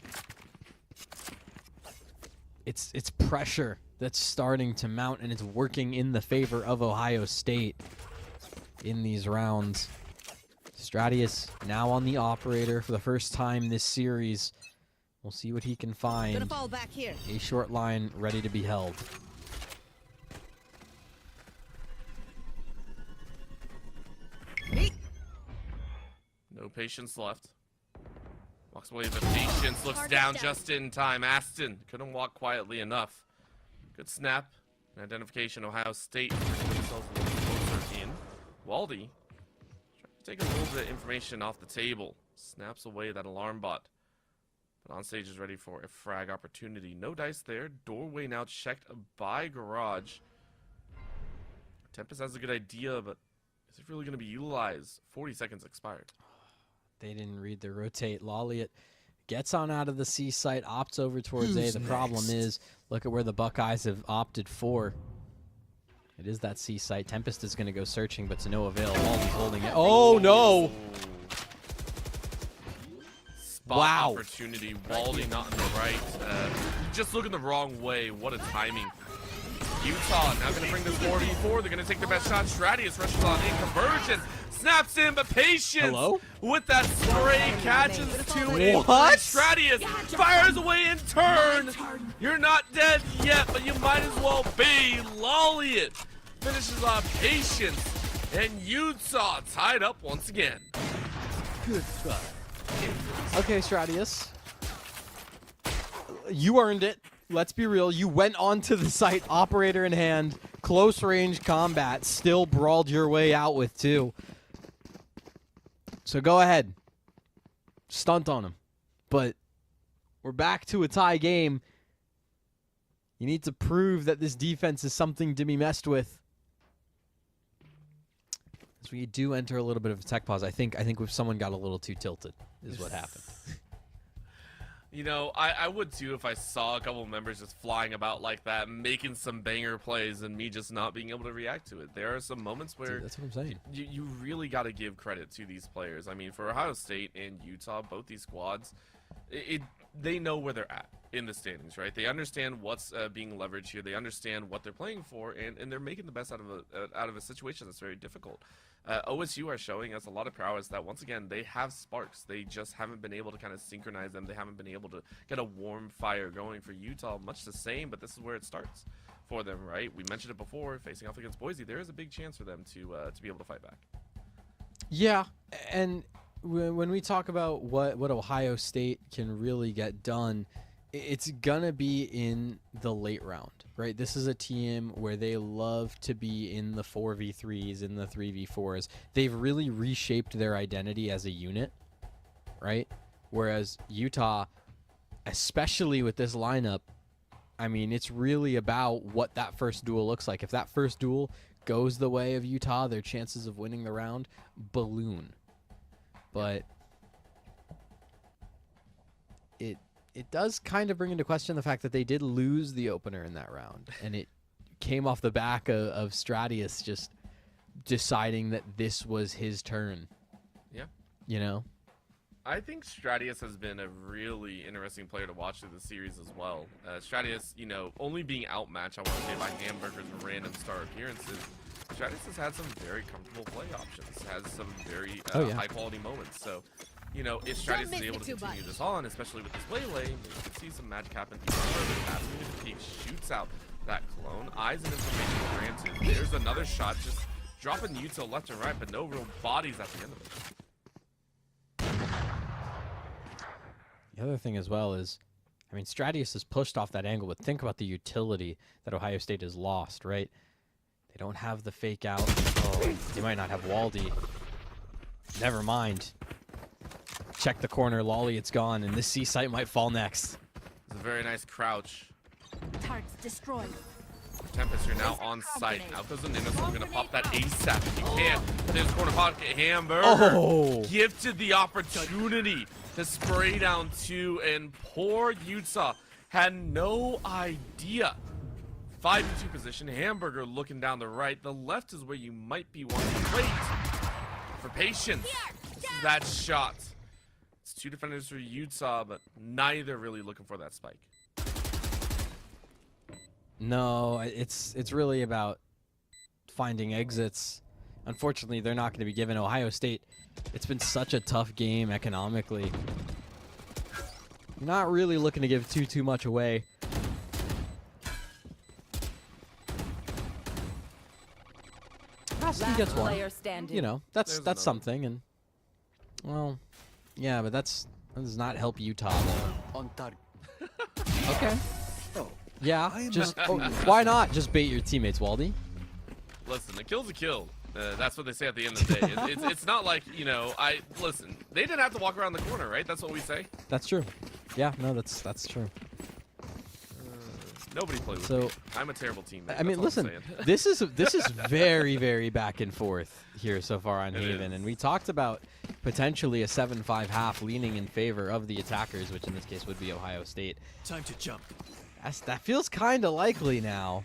It's pressure that's starting to mount, and it's working in the favor of Ohio State in these rounds. Stratius now on the operator for the first time this series. We'll see what he can find. Gonna fall back here. A short line ready to be held. No patience left. Walks away with patience, looks down just in time. Aston couldn't walk quietly enough. Good snap and identification. Ohio State bringing themselves a little closer in. Waldy trying to take a little bit of information off the table. Snaps away that alarm bot. But on stage is ready for a frag opportunity. No dice there. Doorway now checked by Garage. Tempest has a good idea, but is it really going to be utilized? 40 seconds expired. They didn't read the rotate. Lolliot gets on out of the C site, opts over towards A. The problem is, look at where the Buckeyes have opted for. It is that C site. Tempest is going to go searching, but to no avail. Waldy's holding it. Oh, no! Spot opportunity. Waldy not in the right. Just looking the wrong way. What a timing. Utah now going to bring this 4v4. They're going to take the best shot. Stratius rushes on in. Conversion. Snaps in, but patience with that spray catches two in. What? Stratius fires away in turn. You're not dead yet, but you might as well be. Lolliot finishes off patience, and Utah tied up once again. Good try. Okay, Stratius. You earned it. Let's be real. You went onto the site, operator in hand, close range combat, still brawled your way out with two. So go ahead. Stunt on him. But we're back to a tie game. You need to prove that this defense is something to be messed with. As we do enter a little bit of a tech pause, I think if someone got a little too tilted is what happened. You know, I would too if I saw a couple of members just flying about like that, making some banger plays, and me just not being able to react to it. There are some moments where Dude, that's what I'm saying. You really got to give credit to these players. I mean, for Ohio State and Utah, both these squads, they know where they're at in the standings, right? They understand what's being leveraged here. They understand what they're playing for, and they're making the best out of a situation that's very difficult. OSU are showing us a lot of prowess that, once again, they have sparks. They just haven't been able to kind of synchronize them. They haven't been able to get a warm fire going. For Utah, much the same, but this is where it starts for them, right? We mentioned it before, facing off against Boise, there is a big chance for them to be able to fight back. Yeah, and when we talk about what Ohio State can really get done, it's gonna be in the late round, right? This is a team where they love to be in the 4v3s, in the 3v4s. They've really reshaped their identity as a unit, right? Whereas Utah, especially with this lineup, I mean, it's really about what that first duel looks like. If that first duel goes the way of Utah, their chances of winning the round balloon. But it does kind of bring into question the fact that they did lose the opener in that round, and it came off the back of Stratius just deciding that this was his turn. Yeah. You know? I think Stratius has been a really interesting player to watch through the series as well. Stratius, you know, only being outmatched, I want to say, by Hamburger's random star appearances, Stratius has had some very comfortable play options, has some very high-quality moments. So, you know, if Stratius is able to continue this on, especially with this play lane, you can see some magic happen even further. Passing to the peak, shoots out that clone. Eyes and information granted. There's another shot, just dropping Utah left and right, but no real bodies at the end of it. The other thing as well is, I mean, Stratius is pushed off that angle, but think about the utility that Ohio State has lost, right? They don't have the fake out. Oh, they might not have Waldy. Never mind. Check the corner. Lolly, it's gone, and this C site might fall next. It's a very nice crouch. Targets destroyed. Tempest, you're now on site. Now goes an innocent. Going to pop that ASAP if you can. There's corner pocket. Hamburger. Oh! Gifted the opportunity to spray down two, and poor Utah had no idea. 5-2 position. Hamburger looking down the right. The left is where you might be wanting to wait for patience. This is that shot. two defenders for Utah, but neither really looking for that spike. No, it's really about finding exits. Unfortunately, they're not going to be given. Ohio State, it's been such a tough game economically. Not really looking to give too much away. Aston Last gets one. player standing. You know, There's another. that's something, and well, yeah, but that does not help Utah though. On target. Okay. Oh, Yeah, just why not just bait your teammates, Waldy? Listen, a kill's a kill. That's what they say at the end of the day. It's not like, you know, listen, they didn't have to walk around the corner, right? That's what we say. That's true. Yeah, no, that's true. Nobody played with So, me. I'm a terrible teammate. I mean, that's all listen, I'm saying. this is very back and forth here so far on It Haven, is. and we talked about potentially a 7-5 half leaning in favor of the attackers, which in this case would be Ohio State. time to jump. That feels kind of likely now.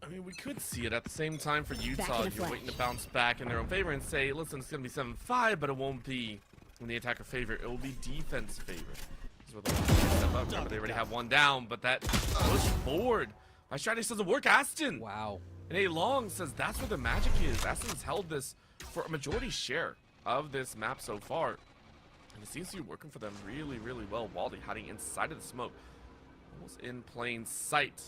I mean, we could see it at the same time for Utah. in a You're flash. waiting to bounce back in their own favor and say, listen, it's going to be 7-5, but it won't be in the attacker favor. It will be defense favor. This is where they step up. Remember, they already have one down, but that push forward by strategy doesn't work. Aston. Wow. And A Long says that's where the magic is. Aston's held this for a majority share of this map so far. And it seems to be working for them really well. Waldy hiding inside of the smoke. Almost in plain sight.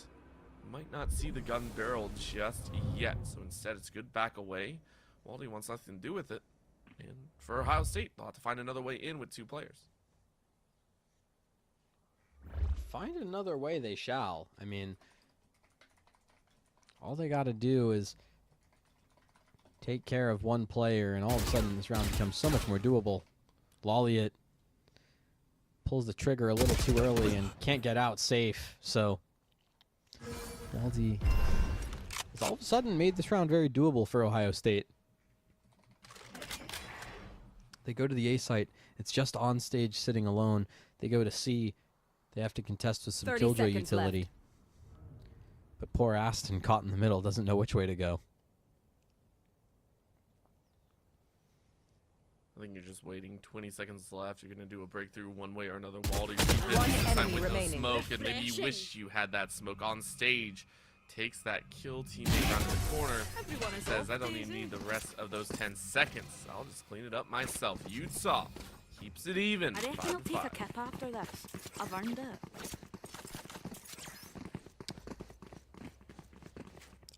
Might not see the gun barrel just yet. So instead it's good back away. Waldy wants nothing to do with it. And for Ohio State, they'll have to find another way in with two players. Find another way they shall. I mean, all they got to do is take care of one player, and all of a sudden this round becomes so much more doable. Lolliot pulls the trigger a little too early and can't get out safe, so Waldy has all of a sudden made this round very doable for Ohio State. They go to the A site. It's just on stage sitting alone. They go to C. They have to contest with some 30 killjoy seconds utility. left. But poor Aston, caught in the middle, doesn't know which way to go. I think you're just waiting 20 seconds left. You're going to do a breakthrough one way or another. Waldy, you're busy One this time enemy with no remaining. smoke, and maybe you wish you had that smoke on stage. Takes that kill teammate down to the corner. Says, I don't even need the rest of those 10 seconds. I'll just clean it up myself. Utah keeps it even. I reckon I'll take a 5-5. cap after this. I've earned it.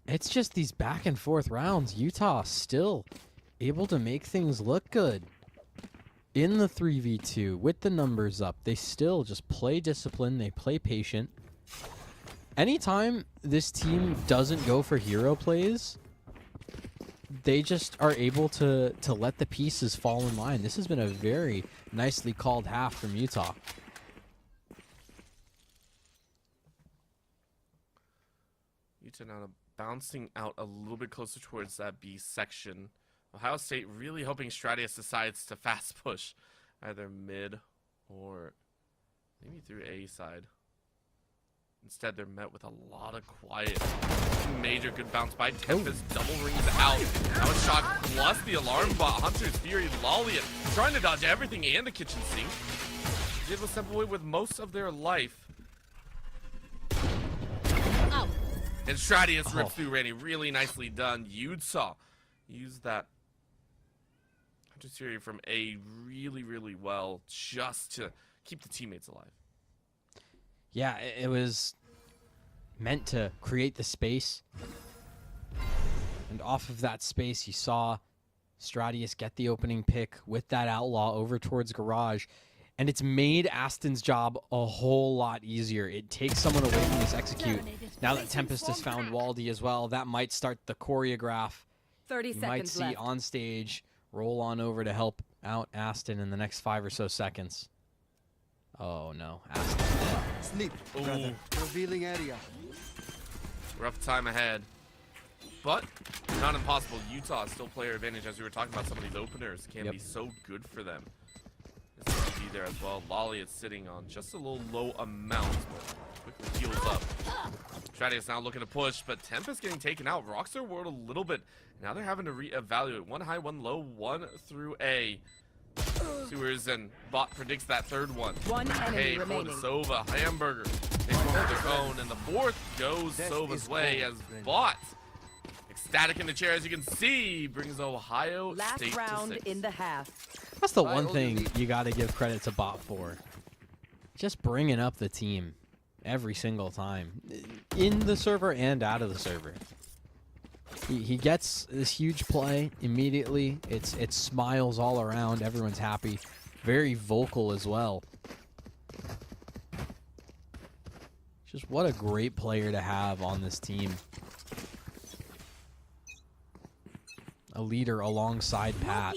It's just these back and forth rounds. Utah still able to make things look good. In the 3v2, with the numbers up, they still just play discipline, they play patient. Anytime this team doesn't go for hero plays, they just are able to let the pieces fall in line. This has been a very nicely called half from Utah. Utah now bouncing out a little bit closer towards that B section. Ohio State really hoping Stratius decides to fast push either mid or maybe through A side. Instead, they're met with a lot of quiet. Major good bounce by Tempest. Double rings out. Now a shot plus the alarm bot. Hunter's Fury, Lolliot trying to dodge everything and the kitchen sink. They will step away with most of their life. And Stratius rips through Randy. Really nicely done. Utah used that Hunter's Fury from A really well just to keep the teammates alive. Yeah, it was meant to create the space. And off of that space, you saw Stratius get the opening pick with that outlaw over towards Garage. And it's made Aston's job a whole lot easier. It takes someone away from this execute. Now that Tempest has found Waldy as well, that might start the choreograph. 30 You might seconds see left. on stage roll on over to help out Aston in the next 5 or so seconds. Oh no, Aston's dead. Sleep, Ooh. brother. Revealing area. Rough time ahead. But not impossible. Utah still player advantage, as we were talking about. Some of these openers can be so good for them. It's going to be there as well. Lolly is sitting on just a little low amount, but quickly heals up. Stratius now looking to push, but Tempest getting taken out. Rocks their world a little bit. Now they're having to reevaluate. One high, one low, one through A. Sewers and Bot predicts that third one. One enemy Hey, for remaining. the Sova, Hamburger. They go on their own, and the fourth goes Sova's way as Bot, ecstatic in the chair, as you can see, brings Ohio Last State round to 6. in the half. That's the one thing you got to give credit to Bot for. Just bringing up the team every single time, in the server and out of the server. He gets this huge play immediately. It smiles all around. Everyone's happy. Very vocal as well. Just what a great player to have on this team. A leader alongside Pat.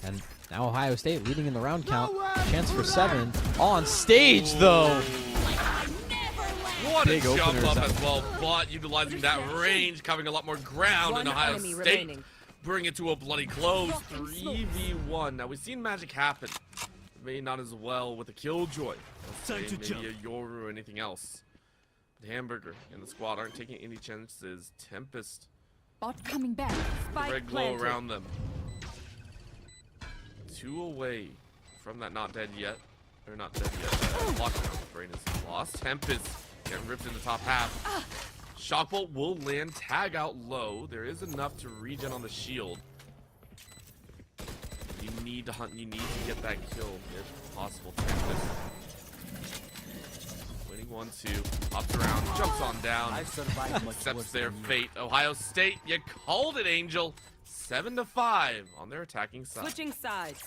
And now Ohio State leading in the round count. Chance for 7. On stage, though. What a Big jump openers up up. as well. Bot utilizing that range, covering a lot more ground in One Ohio enemy State. remaining. Bring it to a bloody close. 3v1. Now, we've seen magic happen. Maybe not as well with a Killjoy. Time to Maybe jump. a Yoru or anything else. But Hamburger and the squad aren't taking any chances. Tempest, Bot coming back. Spike red glow planted. around them. 2 away from that not dead yet. Or not dead yet. Lockdown. Brain is lost. Tempest getting ripped in the top half. Shockbolt will land. Tag out low. There is enough to regen on the shield. You need to hunt. You need to get that kill if possible. Tempest. Winning 1-2. Hops around. Jumps on down. I've survived much Accepts worse their than you. fate. Ohio State, you called it, Angel. 7-5 on their attacking side. Switching sides.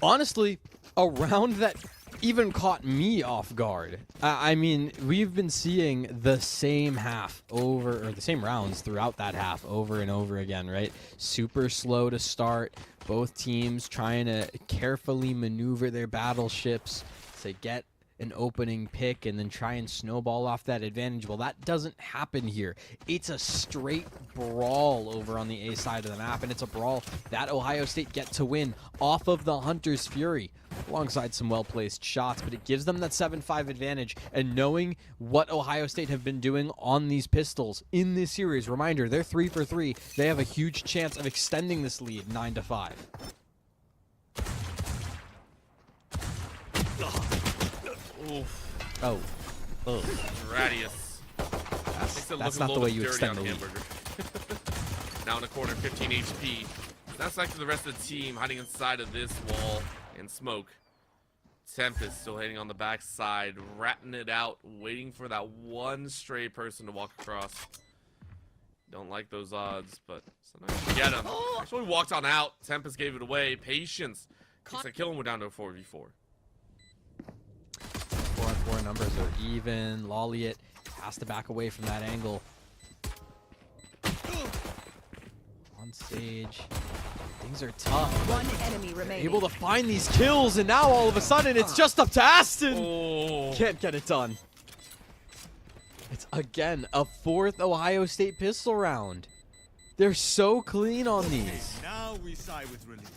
Honestly, a round that even caught me off guard. I mean, we've been seeing the same half over, or the same rounds throughout that half over and over again, right? Super slow to start. Both teams trying to carefully maneuver their battleships to get an opening pick and then try and snowball off that advantage. Well, that doesn't happen here. It's a straight brawl over on the A side of the map, and it's a brawl that Ohio State get to win off of the Hunter's Fury alongside some well-placed shots, but it gives them that 7-5 advantage. And knowing what Ohio State have been doing on these pistols in this series, reminder, they're 3 for 3. They have a huge chance of extending this lead 9-5. Oof. Oh. Radius. Makes it That's look not a the little way bit you dirty extend on the lead. Hamburger. Now in the corner, 15 HP. That's back to the rest of the team hiding inside of this wall and smoke. Tempest still hitting on the backside, ratting it out, waiting for that one stray person to walk across. Don't like those odds, but sometimes you get them. Actually walked on out. Tempest gave it away. Patience. Looks like killing went down to a 4v4. 4-on-4 numbers are even. Lolliot has to back away from that angle. On stage. Things are tough. One enemy remaining. Able to find these kills, and now all of a sudden it's just up to Aston. Oh. Can't get it done. It's again a 4th Ohio State pistol round. They're so clean on these. Now we sigh with relief.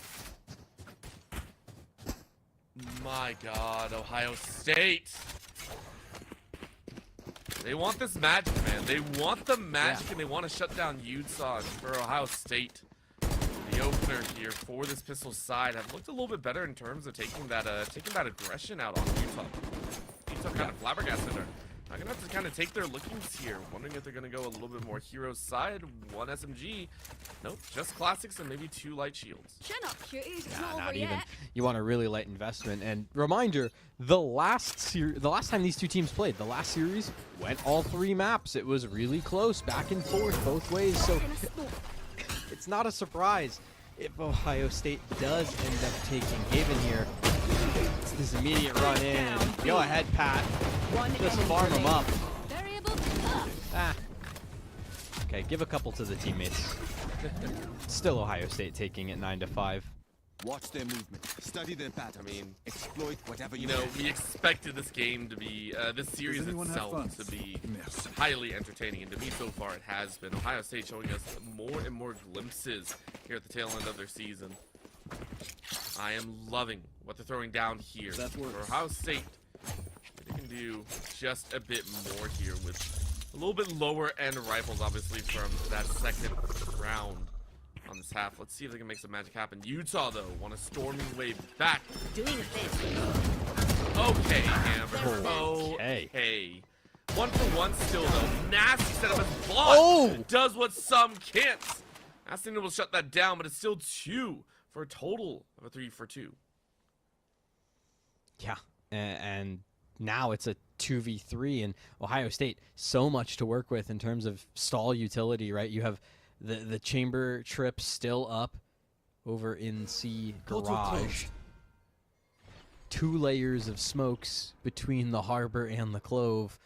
My God, Ohio State. They want this magic, man. They want the magic, and they want to shut down Utah. For Ohio State, the opener here for this pistol side have looked a little bit better in terms of taking that aggression out on Utah. Utah kind of flabbergasted her. I'm gonna have to kind of take their lookings here. Wondering if they're gonna go a little bit more hero side. 1 SMG. Nope, just classics and maybe 2 light shields. Chin up, cuties. It's Nah, not not over even. yet. You want a really light investment. And reminder, the last time these two teams played, the last series went all 3 maps. It was really close, back and forth, both ways. So it's not a surprise if Ohio State does end up taking Haven here. It's this immediate run in. And go ahead, Pat. One Just enemy farm them remaining. up. Variable. Ah. Okay, give a couple to the teammates. Still Ohio State taking it 9-5. Watch their movement. Study their patterns. I mean, exploit whatever You know, we expected this game to be, this series anyone have itself fun? to be Merci. highly entertaining, and to me so far it has been. Ohio State showing us more and more glimpses here at the tail end of their season. I am loving what they're throwing down here. That For works. Ohio State, they can do just a bit more here with a little bit lower end rifles, obviously, from that second round. on this half. Let's see if they can make some magic happen. Utah, though, want a storming wave back. Doing a thing. Okay, Amber. Okay. Okay. 1 for 1 still, though. Nasty setup as Bot Oh! does what some can't. Nasty will shut that down, but it's still 2 for a total of a 3 for 2. Yeah, and now it's a 2v3, and Ohio State, so much to work with in terms of stall utility, right? You have the chamber trip still up over in C garage. 2 layers of smokes between the harbor and the clove.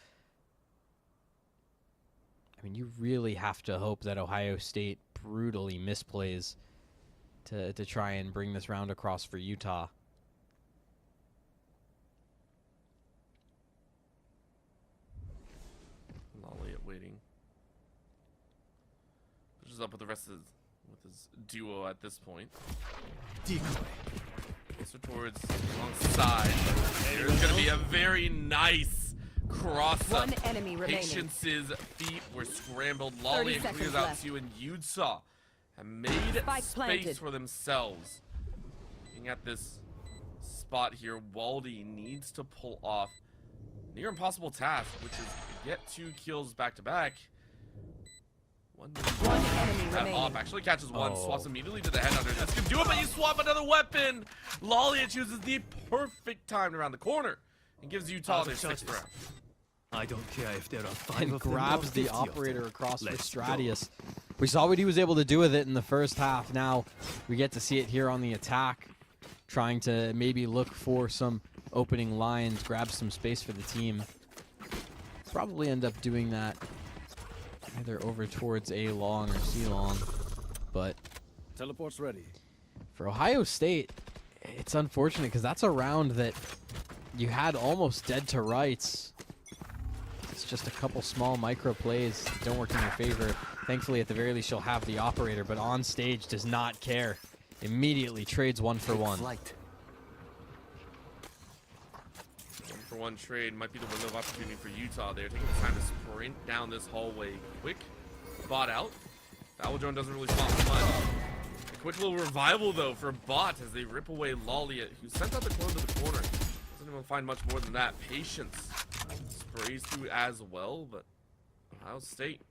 I mean, you really have to hope that Ohio State brutally misplays to try and bring this round across for Utah. Waiting. Pushes up with the rest of his duo at this point. Decoy. Closer towards alongside. There's gonna be a very nice cross up. One enemy remaining. Patience's feet were scrambled. Lolly 30 clears seconds out left. 2, and Utah have made Spike space planted. for themselves. Looking at this spot here, Waldy needs to pull off near impossible task, which is get 2 kills back to back. One enemy that remaining. off actually catches one, Oh. swaps immediately to the head under. This could do it, but you swap another weapon. Lolly chooses the perfect time around the corner and gives Utah their 6th round. I don't care if there are 5 And of them or grabs the 50 of them. operator across for Let's go. Stratius. We saw what he was able to do with it in the first half. Now we get to see it here on the attack, trying to maybe look for some opening lines, grab some space for the team. Probably end up doing that either over towards A long or C long, but Teleport's ready. for Ohio State, it's unfortunate because that's a round that you had almost dead to rights. It's just a couple small micro plays that don't work in your favor. Thankfully, at the very least, you'll have the operator, but on stage does not care. Immediately trades 1 for 1. Flight. 1 for 1 trade might be the window of opportunity for Utah. They're taking the time to sprint down this hallway quick. Bot out. Valodrone doesn't really spot much. A quick little revival, though, for Bot as they rip away Lolly, who sent out the clone to the corner. Doesn't even find much more than that. Patience sprays through as well, but Ohio State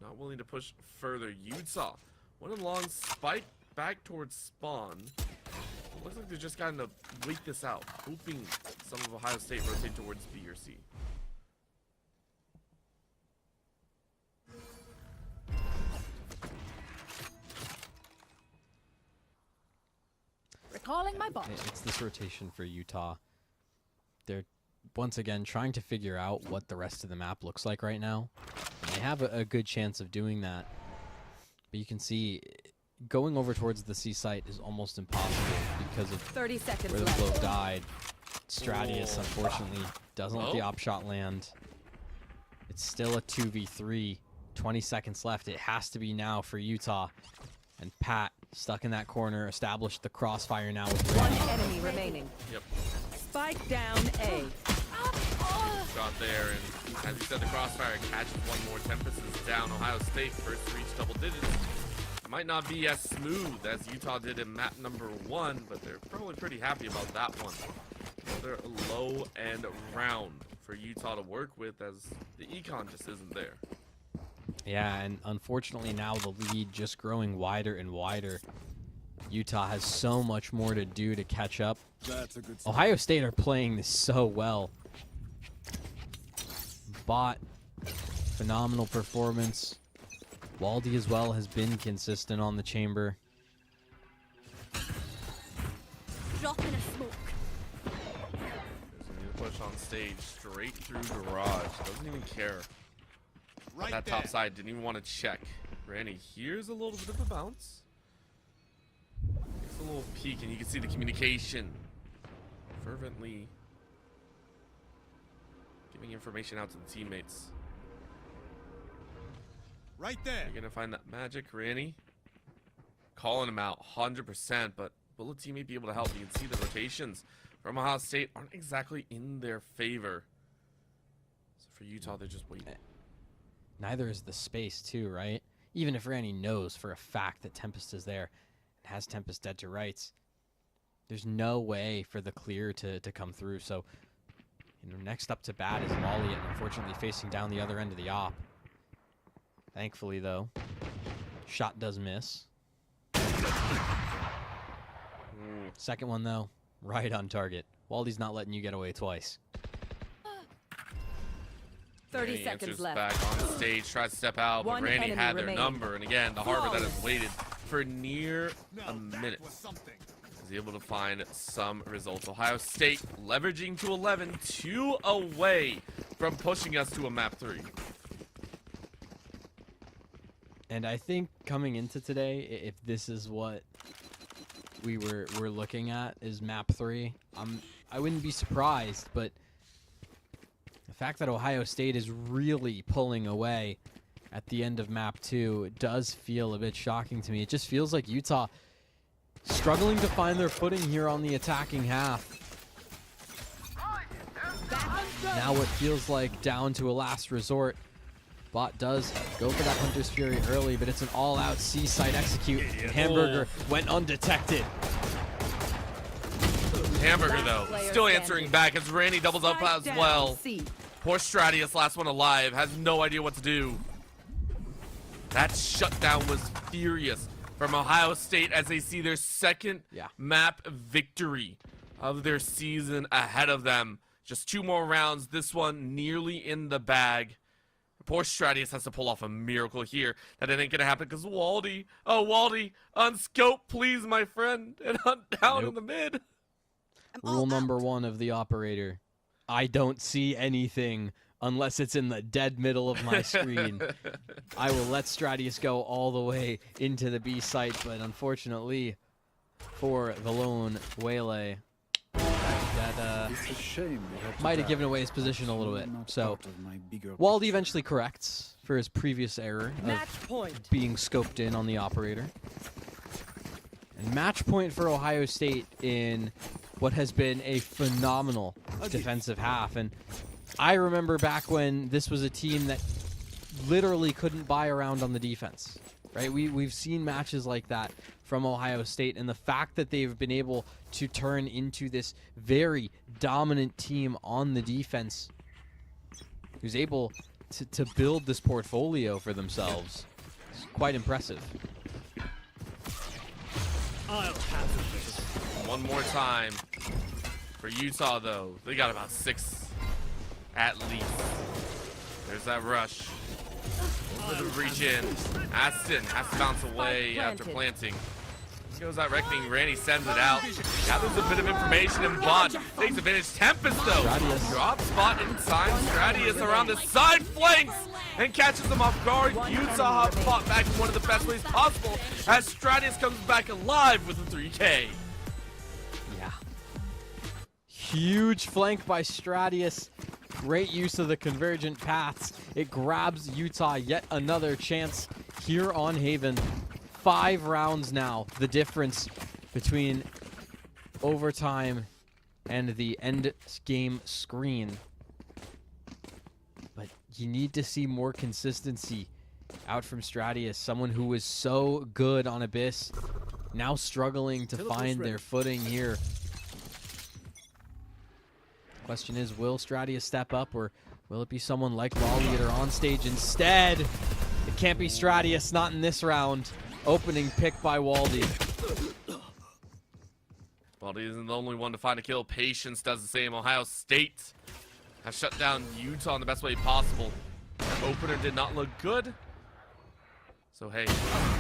not willing to push further. Utah went a long spike back towards spawn. Looks like they're just kind to wait this out, hoping some of Ohio State rotate towards B or C. Recalling my bot. It's this rotation for Utah. They're once again trying to figure out what the rest of the map looks like right now. And they have a good chance of doing that. But you can see going over towards the C site is almost impossible because of 30 seconds where the left. flow died. Stratius, unfortunately, doesn't let the Oh. op shot land. It's still a 2v3. 20 seconds left. It has to be now for Utah. And Pat, stuck in that corner, established the crossfire now with One Ray. enemy remaining. Yep, Spike down A. shot there, and as you said, the crossfire catches one more. Tempest is down. Ohio State first to reach double digits. It might not be as smooth as Utah did in map number 1, but they're probably pretty happy about that one. Another low-end round for Utah to work with, as the econ just isn't there. Yeah, and unfortunately now the lead just growing wider and wider. Utah has so much more to do to catch up. That's a good start. Ohio State are playing this so well. Bot, phenomenal performance. Waldy as well has been consistent on the chamber. Drop in a smoke. There's a new push on stage, straight through garage. Doesn't even care. Right That there. top side didn't even want to check. Randy, here's a little bit of a bounce. It's a little peek, and you can see the communication fervently giving information out to the teammates. Right there. You're gonna find that magic, Randy. Calling him out 100%, but will a teammate be able to help? You can see the rotations from Ohio State aren't exactly in their favor. So for Utah, they're just waiting. Neither is the space too, right? even if Randy knows for a fact that Tempest is there and has Tempest dead to rights, there's no way for the clear to come through. So, next up to bat is Molly, and unfortunately facing down the other end of the op. Thankfully, though, shot does miss. Second one, though, right on target. Waldy's not letting you get away twice. 30 Randy seconds answers left. back on stage, tries to step out, but One Randy enemy had their remaining. number. And again, the Harbor that has waited for near a Now minute that was something. is able to find some results. Ohio State leveraging to 11, 2 away from pushing us to a map 3. And I think coming into today, if this is what we're looking at is map 3, I wouldn't be surprised, but the fact that Ohio State is really pulling away at the end of map 2, it does feel a bit shocking to me. It just feels like Utah struggling to find their footing here on the attacking half. Now what feels like down to a last resort. Bot does go for that Hunter's Fury early, but it's an all-out C-side execute. Hamburger went undetected. Hamburger, though, player still standing. answering back as Randy doubles up Spike as down, well. C. Poor Stratius, last one alive, has no idea what to do. That shutdown was furious from Ohio State as they see their second map victory of their season ahead of them. Just 2 more rounds, this one nearly in the bag. Poor Stratius has to pull off a miracle here. That it ain't gonna happen because Waldy, unscope, please, my friend, and hunt down in the mid. Rule number 1 of the operator: I don't see anything unless it's in the dead middle of my screen. I will let Stratius go all the way into the B site, but unfortunately for the lone Waylay, that It's a shame we had to might have die. given away his position a little bit. Not So part of my bigger Waldy picture. eventually corrects for his previous error Match of point. being scoped in on the operator. And match point for Ohio State in what has been a phenomenal defensive half. And I remember back when this was a team that literally couldn't buy around on the defense. Right? We've seen matches like that from Ohio State, and the fact that they've been able to turn into this very dominant team on the defense who's able to build this portfolio for themselves is quite impressive. One more time for Utah, though. They got about 6 at least. There's that rush. Over the reach in. Aston has to bounce away after planting. Here goes that reckoning. Randy sends it out. Gathers a bit of information, and Bot takes advantage. Tempest, though, drop spot in time. Stratius around the side flanks and catches them off guard. Utah have fought back in one of the best ways possible as Stratius comes back alive with a 3K. Yeah. Huge flank by Stratius. Great use of the convergent paths. It grabs Utah yet another chance here on Haven. 5 rounds now, the difference between overtime and the end game screen. But you need to see more consistency out from Stratius, someone who was so good on Abyss, now struggling to find their footing here. Question is, will Stratius step up, or will it be someone like Raleigh or on stage instead? It can't be Stratius, not in this round. Opening pick by Waldy. Waldy isn't the only one to find a kill. Patience does the same. Ohio State has shut down Utah in the best way possible. That opener did not look good. So hey,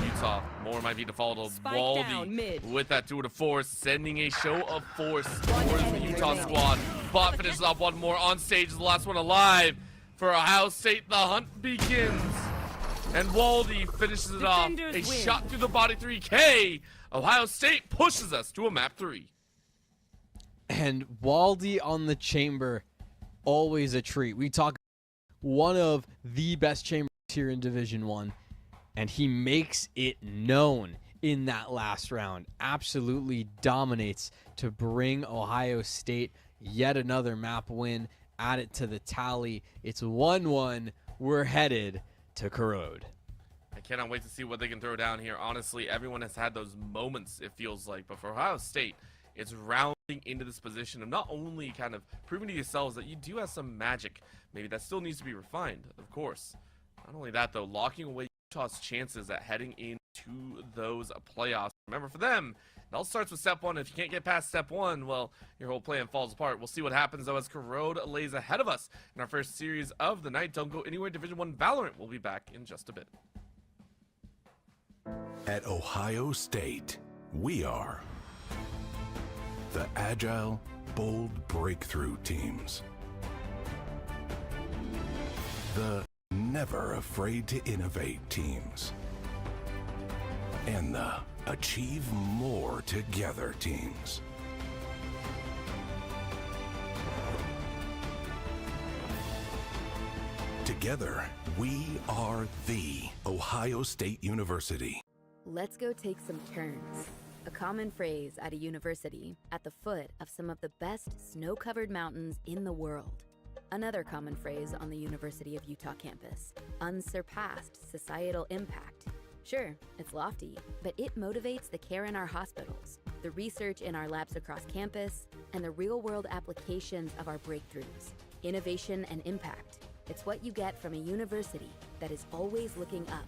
Utah, more might be default. Spike down, Waldy mid. with that 2 to 4, sending a show of force towards the Utah squad. Bot finishes off one more on stage, the last one alive. For Ohio State, the hunt begins. And Waldy finishes it off. Defenders A win. shot through the body 3K. Ohio State pushes us to a map 3. And Waldy on the chamber, always a treat. We talk one of the best chambers here in Division 1. And he makes it known in that last round. Absolutely dominates to bring Ohio State yet another map win. Add it to the tally. It's 1-1. We're headed to Corrode. I cannot wait to see what they can throw down here. Honestly, everyone has had those moments, it feels like. But for Ohio State, it's rounding into this position of not only kind of proving to yourselves that you do have some magic. Maybe that still needs to be refined, of course. Not only that, though, locking away Utah's chances at heading into those playoffs. Remember, for them, it all starts with step one. If you can't get past step one, well, your whole plan falls apart. We'll see what happens, though, as Corrode lays ahead of us in our first series of the night. Don't go anywhere. Division 1 Valorant will be back in just a bit. At Ohio State, we are the agile, bold breakthrough teams. The never afraid to innovate teams. And the achieve more together teams. Together, we are the Ohio State University. Let's go take some turns. A common phrase at a university at the foot of some of the best snow-covered mountains in the world. Another common phrase on the University of Utah campus, unsurpassed societal impact. Sure, it's lofty, but it motivates the care in our hospitals, the research in our labs across campus, and the real-world applications of our breakthroughs. Innovation and impact. It's what you get from a university that is always looking up.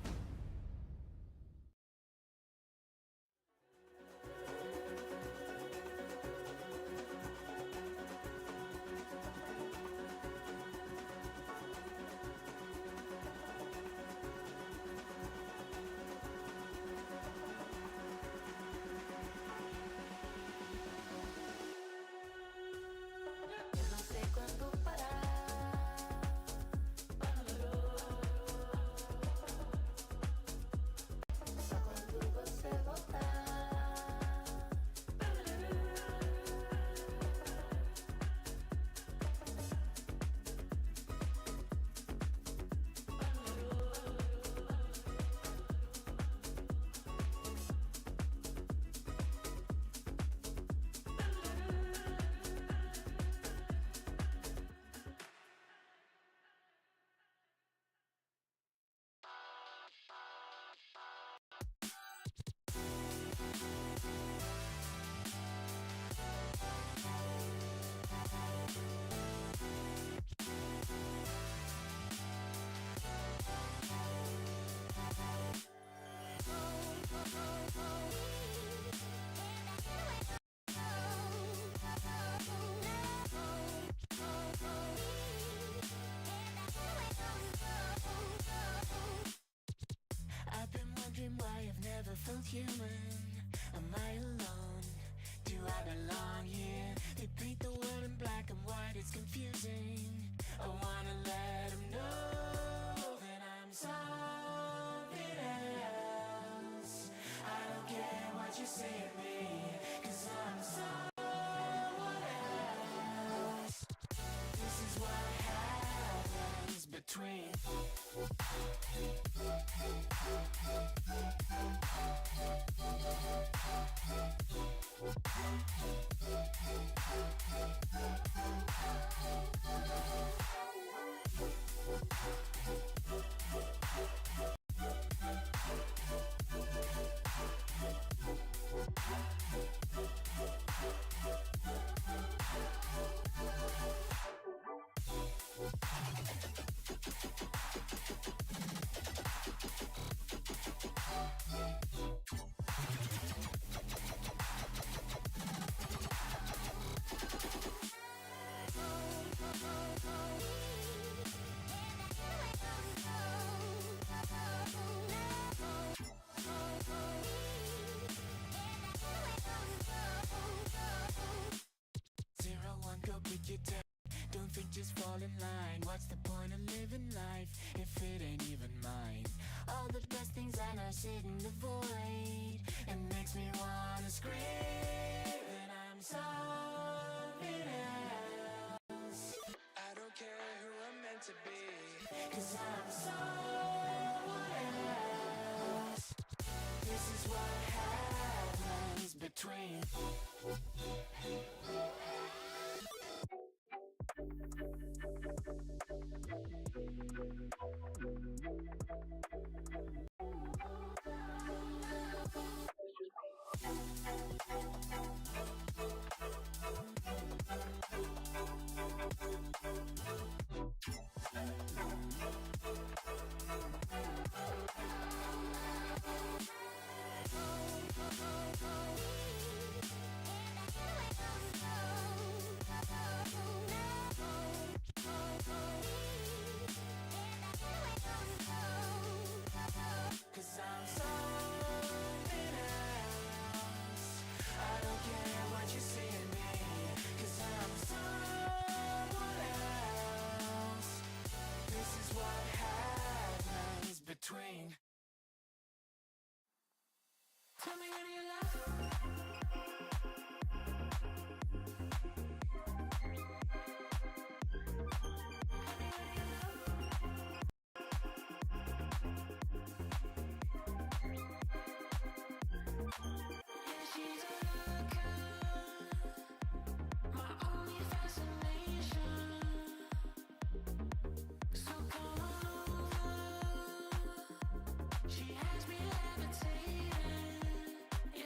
I've been wondering why I've never felt human. Am I alone? Do I belong here? They paint the world in black and white, it's confusing. I wanna let 'em know that I'm something else. I don't care what you say to me, 'cause I'm someone else. This is what happens between don't think, just fall in line. What's the point of living life if it ain't even mine? All the best things I know sit in the void. It makes me wanna scream that I'm something else. I don't care who I'm meant to be, 'Cause I'm someone else. This is what happens between what happens between. Tell me when you love. She's a looker, my only fascination. So come on over. She has me levitating, yeah.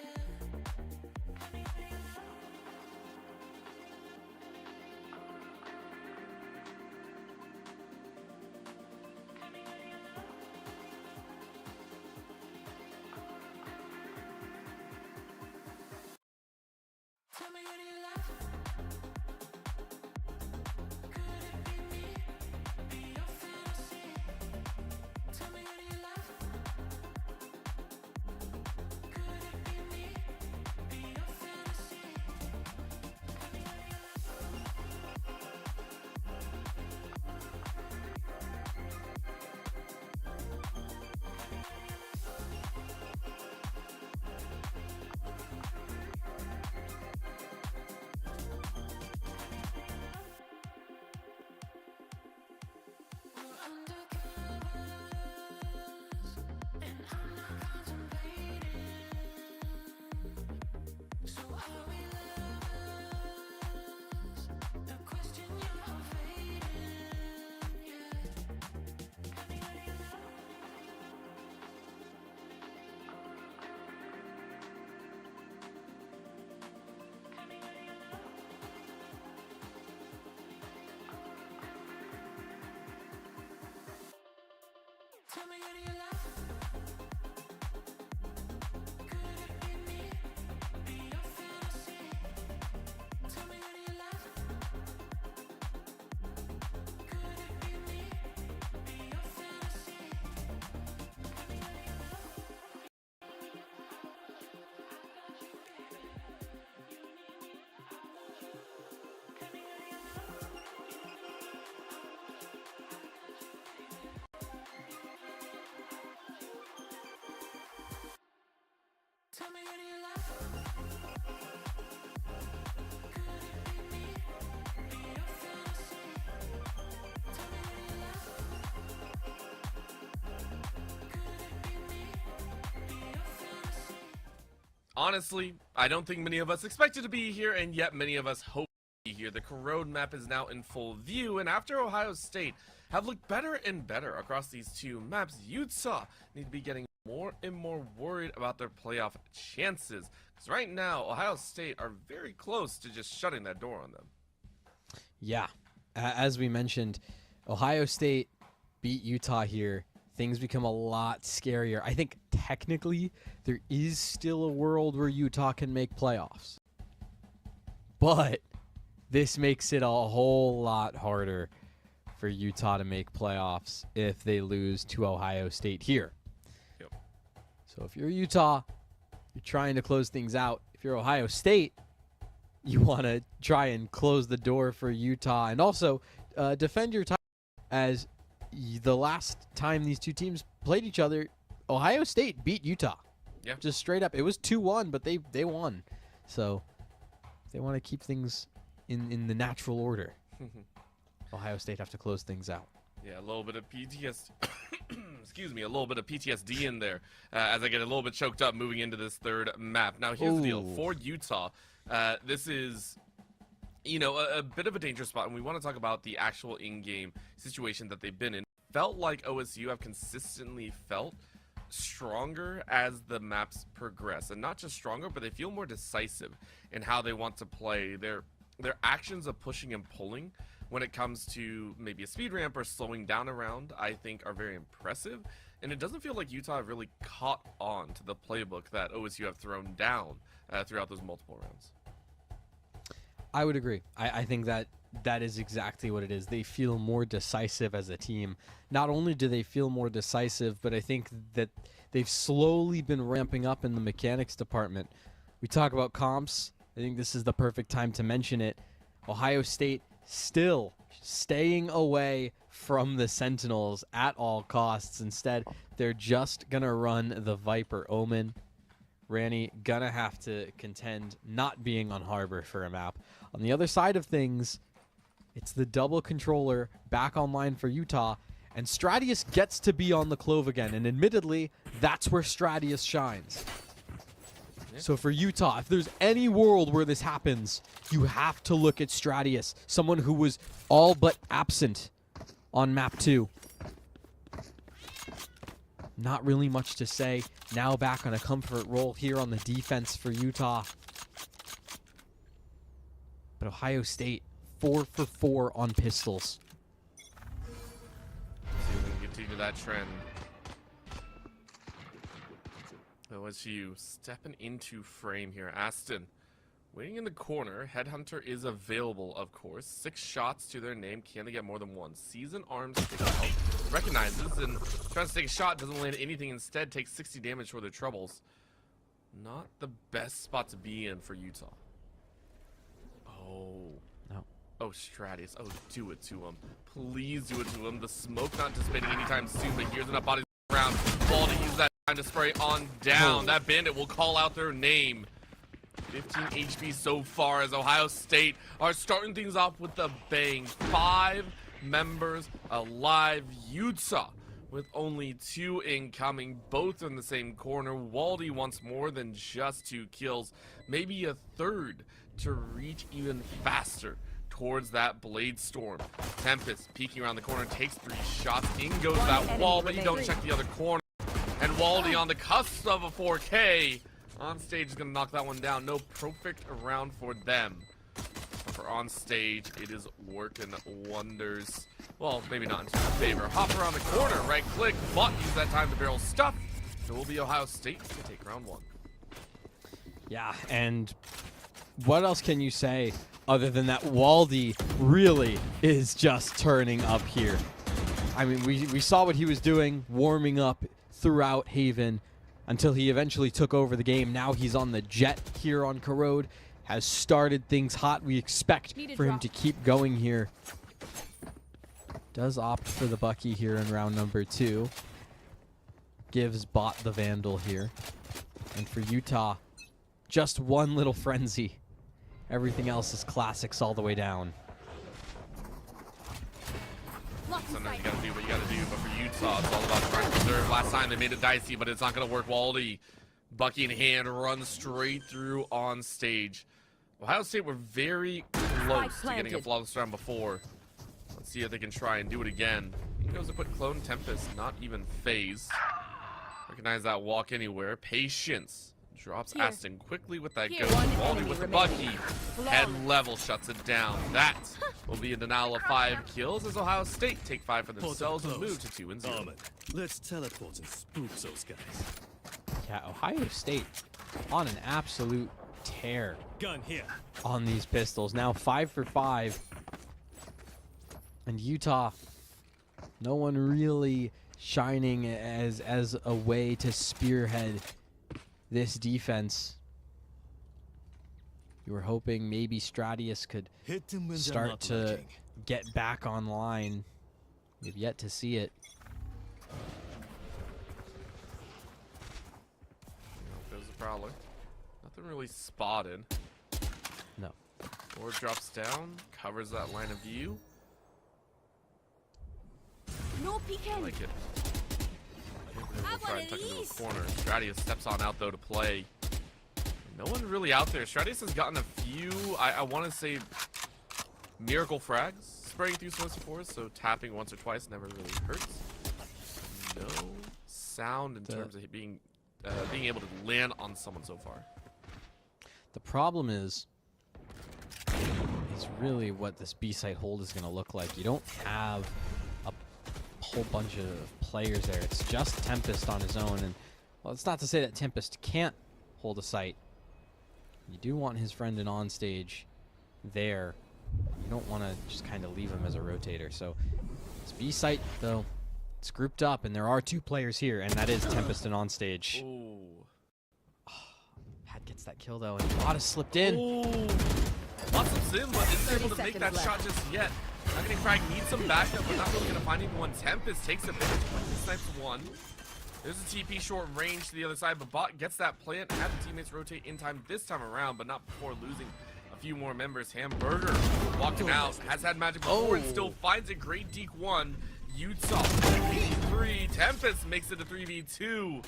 Tell me when you love. Could it be me? Be your fantasy. Tell me when you love. Could it be me? Be your fantasy. Tell me when you love. We're undercovers, and I'm not contemplating. So are we lovers? The question you're evading, yeah. Tell me when you love. Tell me when you love. Tell me when you love. Could it be me? Be your fantasy. Tell me when you love. Could it be me? Be your fantasy. Tell me when you love. Tell me when you love. Tell me when you love. Could it be me? Be your fantasy. Tell me when you love. Could it be me? Be your fantasy. Honestly, I don't think many of us expected to be here, and yet many of us hope to be here. The corrode map is now in full view, and after Ohio State have looked better and better across these two maps, Utah need to be getting more and more worried about their playoff chances. Because right now, Ohio State are very close to just shutting that door on them. Yeah, as we mentioned, Ohio State beat Utah here. Things become a lot scarier. I think technically there is still a world where Utah can make playoffs. But this makes it a whole lot harder for Utah to make playoffs if they lose to Ohio State here. Yep. So if you're Utah, you're trying to close things out. If you're Ohio State, you want to try and close the door for Utah and also defend your title, as the last time these two teams played each other, Ohio State beat Utah. Yeah. Just straight up. It was 2-1, but they won. So they want to keep things in the natural order. Ohio State have to close things out. Yeah, a little bit of PTSD. Excuse me, a little bit of PTSD in there as I get a little bit choked up moving into this third map. Now, here's the deal. For Utah, this is, you know, a bit of a dangerous spot, and we want to talk about the actual in-game situation that they've been in. Felt like OSU have consistently felt stronger as the maps progress, and not just stronger, but they feel more decisive in how they want to play. Their actions of pushing and pulling when it comes to maybe a speed ramp or slowing down a round, I think are very impressive. And it doesn't feel like Utah have really caught on to the playbook that OSU have thrown down throughout those multiple rounds. I would agree. I think that is exactly what it is. They feel more decisive as a team. Not only do they feel more decisive, but I think that they've slowly been ramping up in the mechanics department. We talk about comps. I think this is the perfect time to mention it. Ohio State still staying away from the Sentinels at all costs. Instead, they're just going to run the Viper Omen. Ranny gonna have to contend not being on Harbor for a map. On the other side of things, it's the double controller back online for Utah, and Stratius gets to be on the Clove again, and admittedly, that's where Stratius shines. So for Utah, if there's any world where this happens, you have to look at Stratius, someone who was all but absent on map 2. Not really much to say. Now back on a comfort role here on the defense for Utah. But Ohio State, 4 for 4 on pistols. See if we can continue that trend. OSU stepping into frame here. Aston waiting in the corner. Headhunter is available, of course. 6 shots to their name. Can they get more than one? Season Arms recognizes and tries to take a shot. Doesn't land anything. Instead, takes 60 damage for their troubles. Not the best spot to be in for Utah. Oh. No. Oh, Stratius. Oh, do it to him. Please do it to him. The smoke not dissipating anytime soon, but here's enough bodies around. Ball to use that time to spray on down. Oh. That bandit will call out their name. 15 HP so far as Ohio State are starting things off with a bang. 5 members alive. Utah with only 2 incoming, both in the same corner. Waldy wants more than just 2 kills, maybe a third to reach even faster towards that Blade Storm. Tempest peeking around the corner, takes 3 shots. In goes that wall, but you don't check the other corner. And Waldy on the cusp of a 4K. On stage is going to knock that one down. No perfect around for them. For on stage, it is working wonders. Well, maybe not in their favor. Hop around the corner, right click, but use that time to barrel stuff. It will be Ohio State to take round 1. Yeah, and what else can you say other than that Waldy really is just turning up here? I mean, we saw what he was doing, warming up throughout Haven, until he eventually took over the game. Now he's on the jet here on Corrode, has started things hot. We expect for him to keep going here. Does opt for the Bucky here in round number 2. Gives bot the Vandal here. And for Utah, just one little frenzy. Everything else is classics all the way down. Sometimes you gotta do what you gotta do, but for Utah, it's all about trying to preserve. Last time they made it dicey, but it's not gonna work. Waldy, Bucky in hand, runs straight through on stage. Ohio State were very close to getting a flawless round before. Let's see if they can try and do it again. He goes to put Clone Tempest, not even phased. Recognize that walk anywhere. Patience. Drops Aston quickly with that ghost. Waldy with the Bucky. Head level shuts it down. That will be a denial of 5 kills as Ohio State take 5 for themselves and move to 2-0. Let's teleport and spook those guys. Yeah, Ohio State on an absolute tear Gun here. on these pistols. Now 5 for 5. And Utah, no one really shining as a way to spearhead this defense. You were hoping maybe Stratius could Hit them when they're start not to looking. get back online. We've yet to see it. Goes the Prowler. Nothing really spotted. No. Or drops down, covers that line of view. No I peeking. like it. We'll try and tuck into a corner. Stratius steps on out though to play. No one really out there. Stratius has gotten a few, I want to say, miracle frags spraying through Source of Force, so tapping once or twice never really hurts. No sound in terms of being able to land on someone so far. The problem is really what this B-site hold is going to look like. You don't have a whole bunch of players there. It's just Tempest on his own, and well, it's not to say that Tempest can't hold a site. You do want his friend in on stage there. You don't want to just kind of leave him as a rotator. So this B-site, though, it's grouped up, and there are 2 players here, and that is Tempest and on stage. Ooh. Pat gets that kill, though, and Lotta slipped in. Ooh. Lots of Zim, but isn't able to make that shot just yet. Not getting fragged, needs some backup, but not really gonna find anyone. Tempest takes advantage, quickly snipes one. There's a TP short range to the other side, but Bot gets that plant, had the teammates rotate in time this time around, but not before losing a few more members. Hamburger walking out, has had magic before and still finds it. Great deke 1. Utah 3v3. Tempest makes it a 3v2.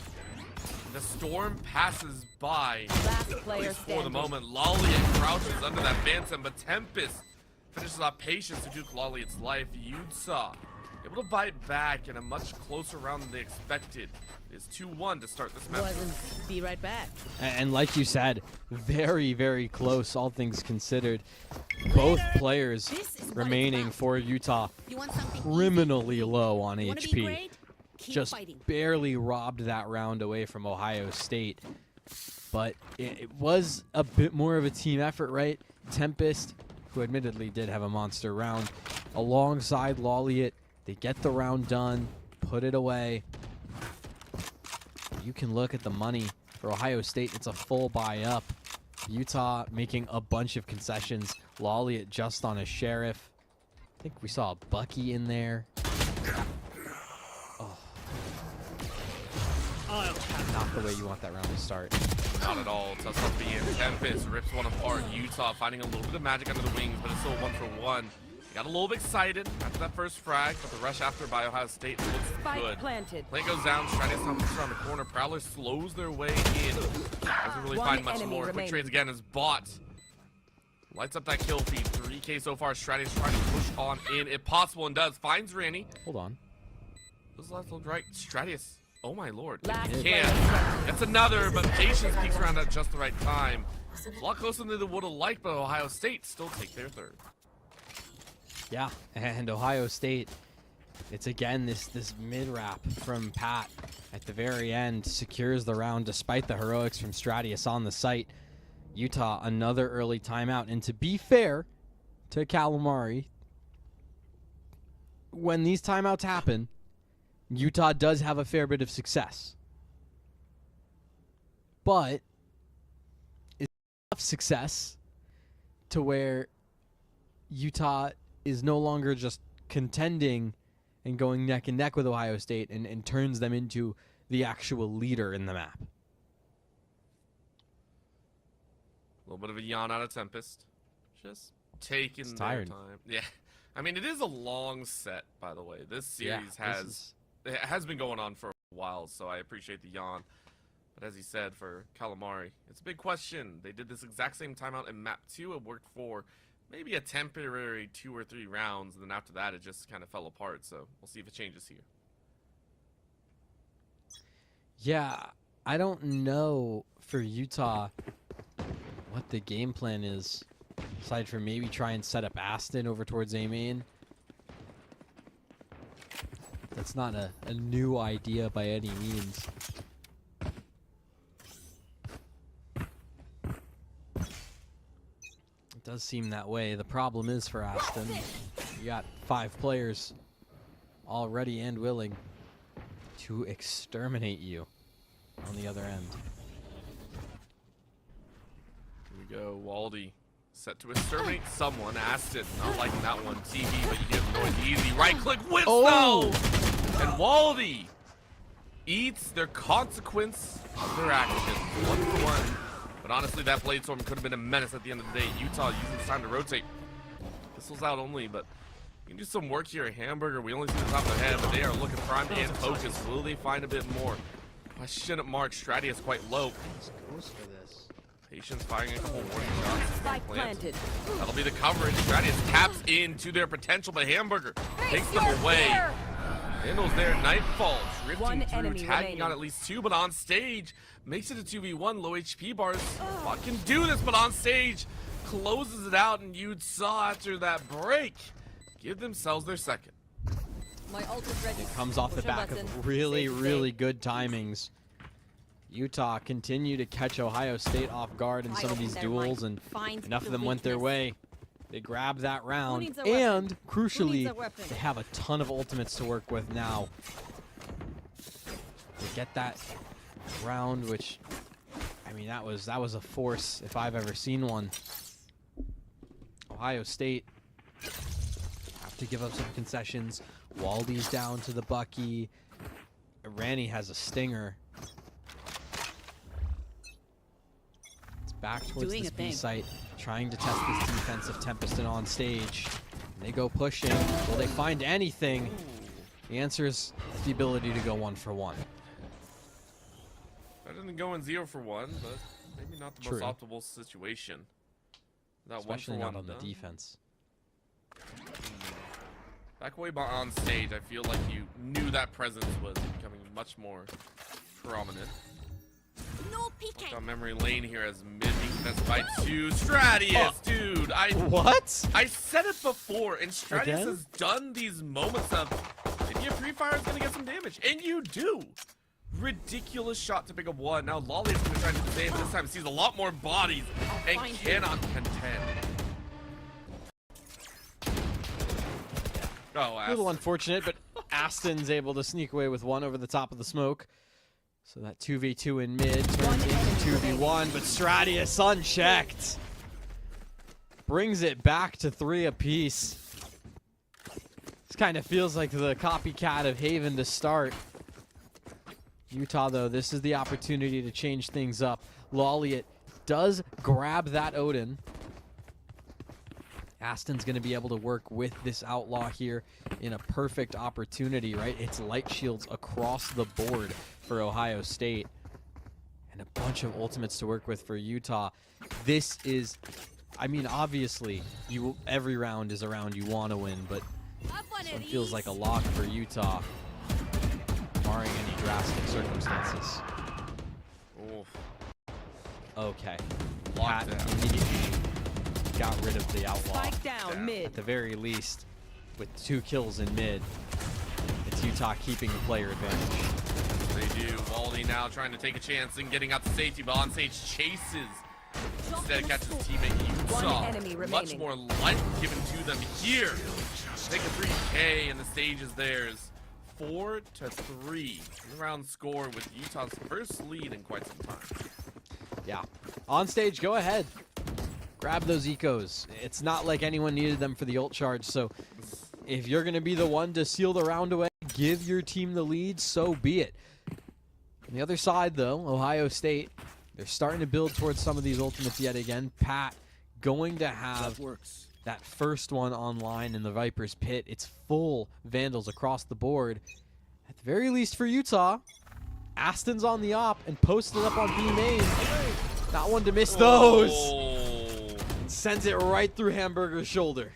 The storm passes by. Last player For the moment, Lolliot crouches under that Phantom, but Tempest finishes off Patience to Duke Lolliot's life. Utah able to bite back in a much closer round than they expected. It is 2-1 to start this match. Be right back. And like you said, very, very close, all things considered. Both players remaining for Utah criminally low on HP. Just barely robbed that round away from Ohio State. But it was a bit more of a team effort, right? Tempest, who admittedly did have a monster round, alongside Lolliot, they get the round done, put it away. You can look at the money for Ohio State. It's a full buy up. Utah making a bunch of concessions. Lolliot just on a sheriff. I think we saw a Bucky in there. Oh. Not the way you want that round to start. Not at all. Tough up being Tempest rips one apart. Utah finding a little bit of magic under the wings, but it's still 1-for-1. Got a little bit excited after that first frag, but the rush after by Ohio State looks good. Plant goes down, Stratus comes around the corner. Prowler slows their way in. Doesn't really find much more. Quick trades again as Bot lights up that kill feed. 3K so far. Stratus trying to push on in if possible and does. Finds Ranny. Hold on. This last look right. Stratus. Oh my lord. Last Can't. That's another, but Patience peeks around at just the right time. A lot closer than they would have liked, but Ohio State still take their third. Yeah, and Ohio State, it's again this mid-wrap from Pat at the very end, secures the round despite the heroics from Stratius on the site. Utah, another early timeout. And to be fair to Calamari, when these timeouts happen, Utah does have a fair bit of success. But it's enough success to where Utah is no longer just contending and going neck and neck with Ohio State and turns them into the actual leader in the map. A little bit of a yawn out of Tempest. Just taking their time. Yeah. I mean, it is a long set, by the way. This series has been going on for a while, so I appreciate the yawn. But as he said, for Calamari, it's a big question. They did this exact same timeout in map 2. It worked for maybe a temporary 2 or 3 rounds, and then after that it just kind of fell apart, so we'll see if it changes here. Yeah, I don't know for Utah what the game plan is, aside from maybe try and set up Aston over towards A main. That's not a new idea by any means. Does seem that way. The problem is for Aston, you got 5 players all ready and willing to exterminate you on the other end. Here we go. Waldy set to exterminate someone. Aston not liking that one. TV, but you get annoyed easy. Right click with snow! And Waldy eats their consequence of their actions. 1-for-1. But honestly, that Blade Storm could have been a menace at the end of the day. Utah using this time to rotate. Pistols out only, but you can do some work here. Hamburger, we only see the top of the head, but they are looking primed and focused. Will they find a bit more? Question mark. Stratius quite low. Goes for this. Patience firing a couple warning shots. Spike planted. That'll be the coverage. Stratius taps into their potential, but Hamburger takes them away. Handles there. Nightfall drifting through, tagging on at least 2, but on stage makes it a 2v1. Low HP bars. Bot can do this, but on stage closes it out, and Utah after that break give themselves their second. My ult is ready. It comes off the back of really good timings. Utah continue to catch Ohio State off guard in some of these duels, and enough of them went their way. They grab that round, and crucially, they have a ton of ultimates to work with now. They get that round, which, I mean, that was a force if I've ever seen one. Ohio State, to give up some concessions. Waldy's down to the Bucky. Rani has a stinger. It's back towards Doing this a B thing. site, trying to test this defense of Tempest and on stage. And they go pushing. Will they find anything? The answer is the ability to go 1 for 1. Better than going 0 for 1, but maybe not the True. most optimal situation. That Especially 1 for not 1 on the done. defense. Back away on stage, I feel like you knew that presence was becoming much more prominent. No peeking. On memory lane here as mid being contested by 2. Stratius, dude! What? I said it before, and Stratius Again? has done these moments of maybe a pre-fire is gonna get some damage, and you do! Ridiculous shot to pick up 1. Now Lolly is gonna try to do the same, but this time sees a lot more bodies and cannot contend. Oh, A little unfortunate, but Aston's able to sneak away with 1 over the top of the smoke. So that 2v2 in mid turns into 2v1, but Stratius unchecked. Brings it back to 3 apiece. This kind of feels like the copycat of Haven to start. Utah, though, this is the opportunity to change things up. Lolliot does grab that Odin. Aston's going to be able to work with this Outlaw here in a perfect opportunity, right? It's light shields across the board for Ohio State. And a bunch of ultimates to work with for Utah. This is, I mean, obviously, every round is a round you want to win, but this one feels like a lock for Utah, barring any drastic circumstances. Oof. Okay. Locked Pat down. immediately got rid of the Outlaw. Spike down mid. At the very least, with 2 kills in mid, it's Utah keeping the player advantage. They do. Waldy now trying to take a chance and getting out to safety, but on stage chases. Instead catches teammate Utah. One enemy Much remaining. more life given to them here. Take a 3K and the stage is theirs. 4-3. The round score with Utah's first lead in quite some time. Yeah. On stage, go ahead. Grab those ecos. It's not like anyone needed them for the ult charge, so if you're going to be the one to seal the round away, give your team the lead, so be it. On the other side, though, Ohio State, they're starting to build towards some of these ultimates yet again. Pat going to have that first one online in the Viper's pit. It's full Vandals across the board. At the very least for Utah, Aston's on the op and posted up on B main. Not one to miss those. Oh. Sends it right through Hamburger's shoulder.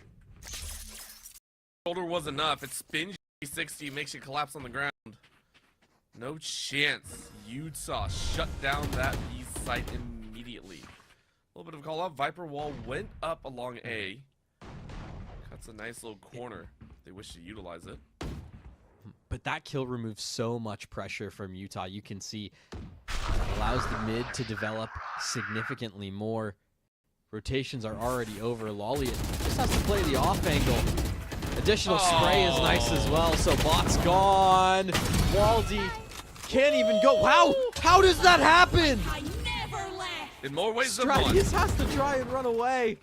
Shoulder was enough. It spins 360, makes you collapse on the ground. No chance. Utah shut down that B site immediately. A little bit of a call out. Viper wall went up along A. Cuts a nice little corner. They wish to utilize it. But that kill removes so much pressure from Utah. You can see allows the mid to develop significantly more. Rotations are already over. Lolliot just has to play the off angle. Additional spray is nice as well. So bot's gone. Waldy can't even go. How does that happen? I never left. In more ways than one. Stratius has to try and run away.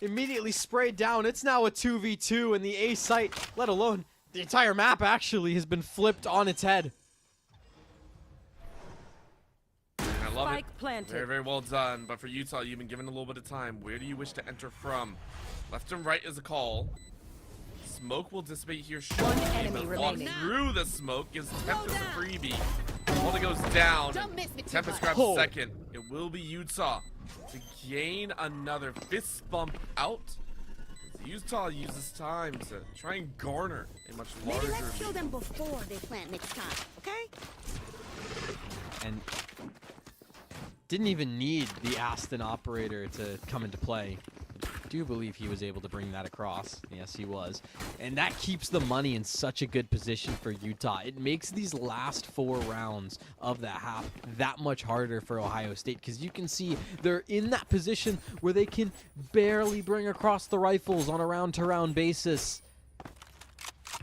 Immediately sprayed down. It's now a 2v2 and the A site, let alone the entire map actually, has been flipped on its head. I love Spike it. planted. Very, very well done. But for Utah, you've been given a little bit of time. Where do you wish to enter from? Left and right is a call. Smoke will dissipate here shortly. One enemy But walk remaining. through the smoke gives Tempest a freebie. Waldy goes down. Don't miss me too Tempest much. grabs second. It will be Utah to gain another fist bump out. As Utah uses time to try and garner a much Maybe larger let's kill lead. them before they plant next time, okay? And didn't even need the Aston operator to come into play. I do believe he was able to bring that across. Yes, he was. And that keeps the money in such a good position for Utah. It makes these last 4 rounds of that half that much harder for Ohio State, because you can see they're in that position where they can barely bring across the rifles on a round-to-round basis.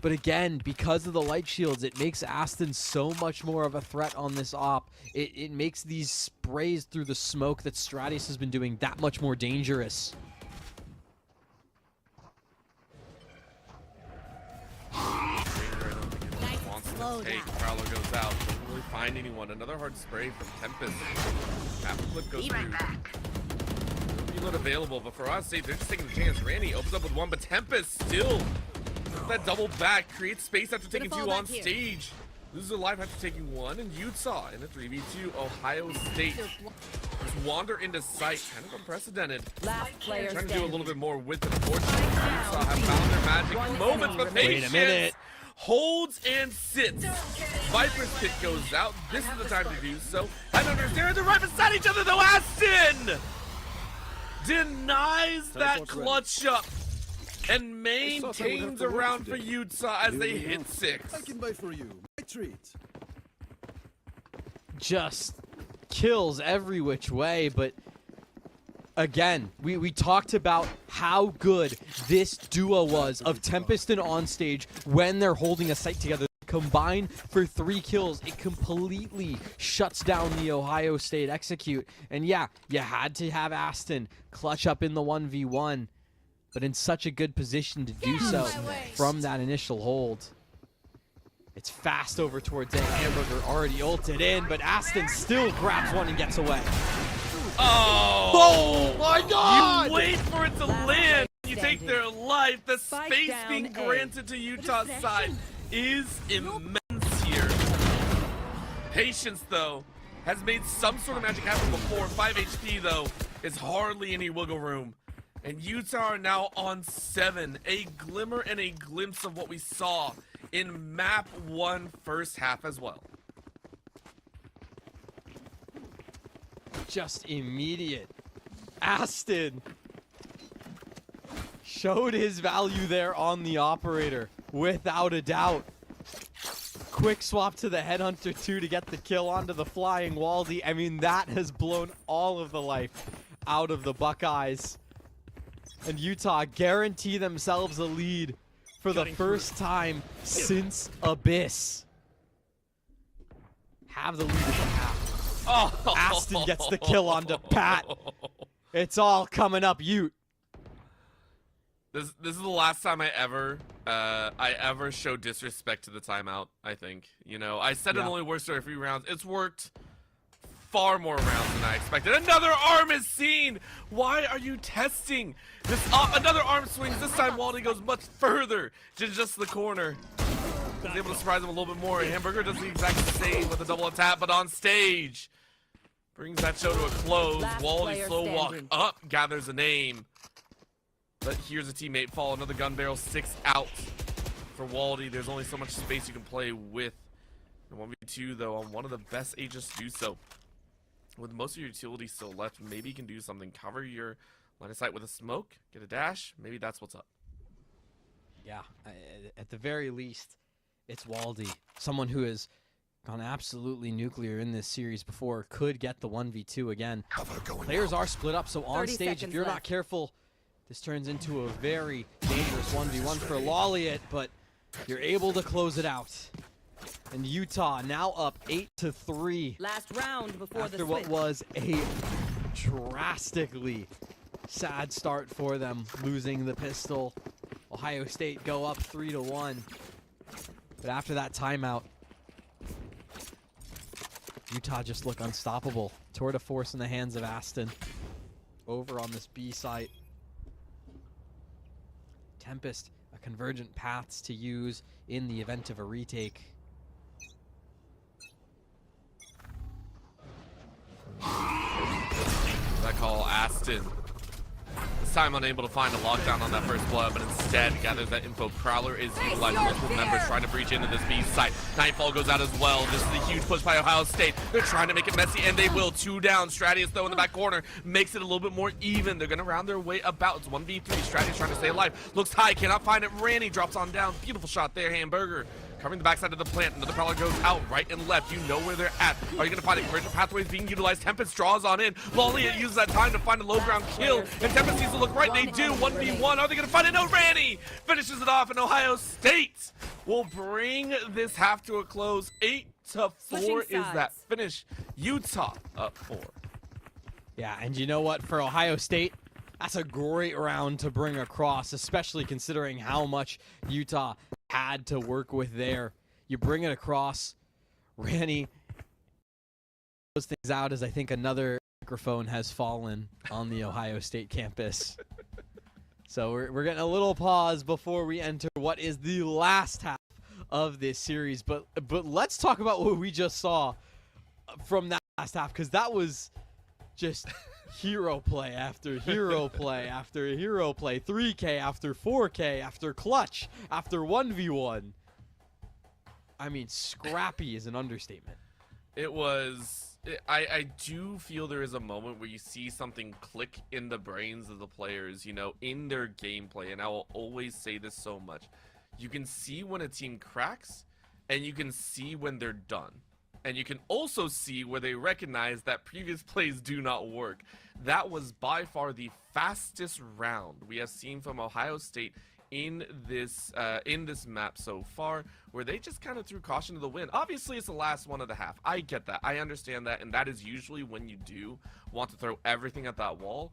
But again, because of the light shields, it makes Aston so much more of a threat on this op. It makes these sprays through the smoke that Stratius has been doing that much more dangerous. Slow take. down. Prowler goes out. Doesn't really find anyone. Another hard spray from Tempest. Half a clip goes through. No reload available, but for us, they're just taking the chance. Randy opens up with one, but Tempest still that double back creates space after taking two on stage. Loses a life after taking one, and Utah in a 3v2. Ohio State just wander into sight, kind of unprecedented. Last player Trying to do a standing. little bit more with it. Unfortunately, Utah have found their magic moments, but Wait a minute. holds and sits. Viper's pit goes out. This is the time to do so. And understand they're right beside each other though. Aston denies that clutch up and maintains around for Utah as they hit 6. I can buy for you. My treat. Just kills every which way, but again, we talked about how good this duo was of Tempest and Onstage when they're holding a site together. Combined for 3 kills, it completely shuts down the Ohio State execute. And yeah, you had to have Aston clutch up in the 1v1, but in such a good position to do so from that initial hold. It's fast over towards A. Hamburger already ulted in, but Aston still grabs one and gets away. Oh my God! You wait for it to land. You take standing. their life. The Spike space down being A. granted to Utah's side is immense here. Patience, though, has made some sort of magic happen before. 5 HP, though, is hardly any wiggle room. And Utah are now on 7. A glimmer and a glimpse of what we saw in map 1 first half as well. Just immediate. Aston showed his value there on the operator, without a doubt. Quick swap to the Headhunter 2 to get the kill onto the flying Waldy. I mean, that has blown all of the life out of the Buckeyes. And Utah guarantee themselves a lead for the first time since Abyss. Have the lead at the half. Oh. Aston gets the kill onto Pat. It's all coming up, Ute. This is the last time I ever showed disrespect to the timeout, I think. You know, I said it only works for a few rounds. It's worked far more rounds than I expected. Another arm is seen! Why are you testing this? Another arm swings. This time Waldy goes much further to just the corner. He's able to surprise him a little bit more. Hamburger does the exact same with a double tap, but on stage. Brings that show to a close. Last Waldy player slow walk standing. up, gathers a name. But here's a teammate fall. Another gun barrel, 6 out for Waldy. There's only so much space you can play with. And 1v2, though, on one of the best ages to do so. With most of your utilities still left, maybe you can do something. Cover your line of sight with a smoke, get a dash. Maybe that's what's up. Yeah, at the very least, it's Waldy. Someone who has gone absolutely nuclear in this series before, could get the 1v2 again. Players are split up, so on 30 stage, if seconds you're not left. careful, this turns into a very dangerous 1v1 for Lolliot, but you're able to close it out. And Utah now up 8-3 Last round before after the what switch. was a drastically sad start for them, losing the pistol. Ohio State go up 3-1. But after that timeout, Utah just look unstoppable. Tour de force in the hands of Aston. Over on this B site. Tempest, a convergent paths to use in the event of a retake. That call, Aston. This time unable to find a lockdown on that first blood, but instead gathers that info. Prowler is utilizing multiple members trying to breach into this B site. Nightfall goes out as well. This is a huge push by Ohio State. They're trying to make it messy, and they will. 2 down. Stratius, though, in the back corner makes it a little bit more even. They're going to round their way about. It's 1v3. Stratius trying to stay alive. Looks high, cannot find it. Ranny drops on down. Beautiful shot there, Hamburger. Covering the backside of the plant. Another Prowler goes out right and left. You know where they're at. Are you going to find it? Convergent pathways being utilized. Tempest draws on in. Lolliot uses that time to find a low ground kill. And Tempest needs to look right. They do. 1v1. Are they going to find it? No, Ranny finishes it off. And Ohio State will bring this half to a close. 8-4 is that finish. Utah up 4. Yeah, and you know what? For Ohio State, that's a great round to bring across, especially considering how much Utah had to work with there. You bring it across. Ranny those things out as I think another microphone has fallen on the Ohio State campus. So we're getting a little pause before we enter what is the last half of this series. But let's talk about what we just saw from that last half, because that was just hero play after hero play after hero play, 3K after 4K after clutch after 1v1. I mean, scrappy is an understatement. It was. I do feel there is a moment where you see something click in the brains of the players, in their gameplay. And I will always say this so much. You can see when a team cracks, and you can see when they're done. And you can also see where they recognize that previous plays do not work. That was by far the fastest round we have seen from Ohio State in this map so far, where they just kind of threw caution to the wind. Obviously, it's the last one of the half. I get that. I understand that, and that is usually when you do want to throw everything at that wall.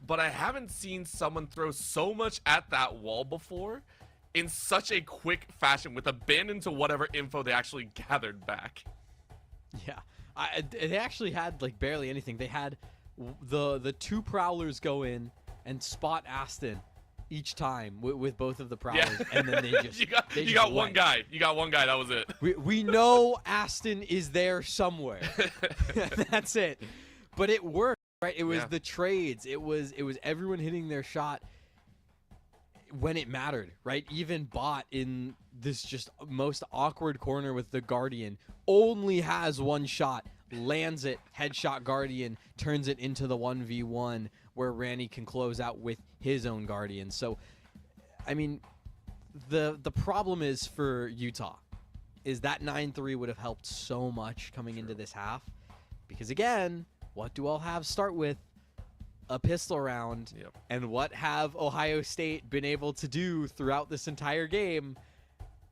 But I haven't seen someone throw so much at that wall before in such a quick fashion, with abandon to whatever info they actually gathered back. Yeah, they actually had like barely anything. They had the two prowlers go in and spot Aston each time with both of the prowlers, and then they just you got one guy. You got one guy. That was it. We know Aston is there somewhere. That's it. But it worked, right? It was the trades. It was everyone hitting their shot when it mattered, right? Even Bot in this just most awkward corner with the Guardian only has one shot, lands it, headshot Guardian, turns it into the 1v1 where Randy can close out with his own Guardian. So, I mean, the problem is for Utah is that 9-3 would have helped so much coming into this half, because again, what do all halves start with? A pistol round. Yep. And what have Ohio State been able to do throughout this entire game?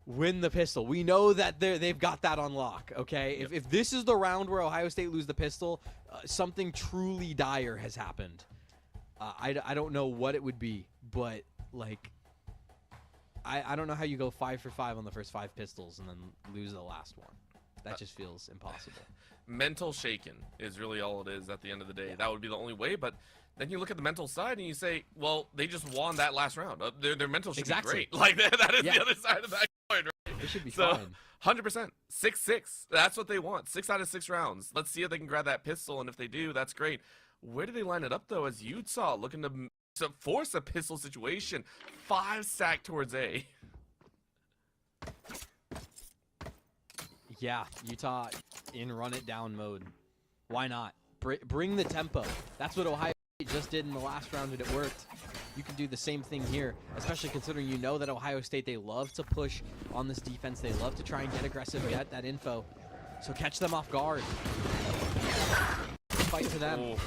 Win the pistol. We know that they've got that on lock, okay? Yep. If this is the round where Ohio State lose the pistol, something truly dire has happened. I don't know what it would be, but like I don't know how you go 5 for 5 on the first 5 pistols and then lose the last one. That just feels impossible. Mental shaken is really all it is at the end of the day. That would be the only way, but then you look at the mental side and you say, well, they just won that last round. Their mental should be great. Like that is the other side of that coin, right? It should be fine. 100%. 6-6. That's what they want. 6 out of 6 rounds. Let's see if they can grab that pistol, and if they do, that's great. Where do they line it up, though, as Utah looking to force a pistol situation? 5 stack towards A. Yeah, Utah in run it down mode. Why not? Bring the tempo. That's what Ohio State just did in the last round, and it worked. You can do the same thing here, especially considering you know that Ohio State, they love to push on this defense. They love to try and get aggressive, get that info. So catch them off guard. Fight for them. Oh.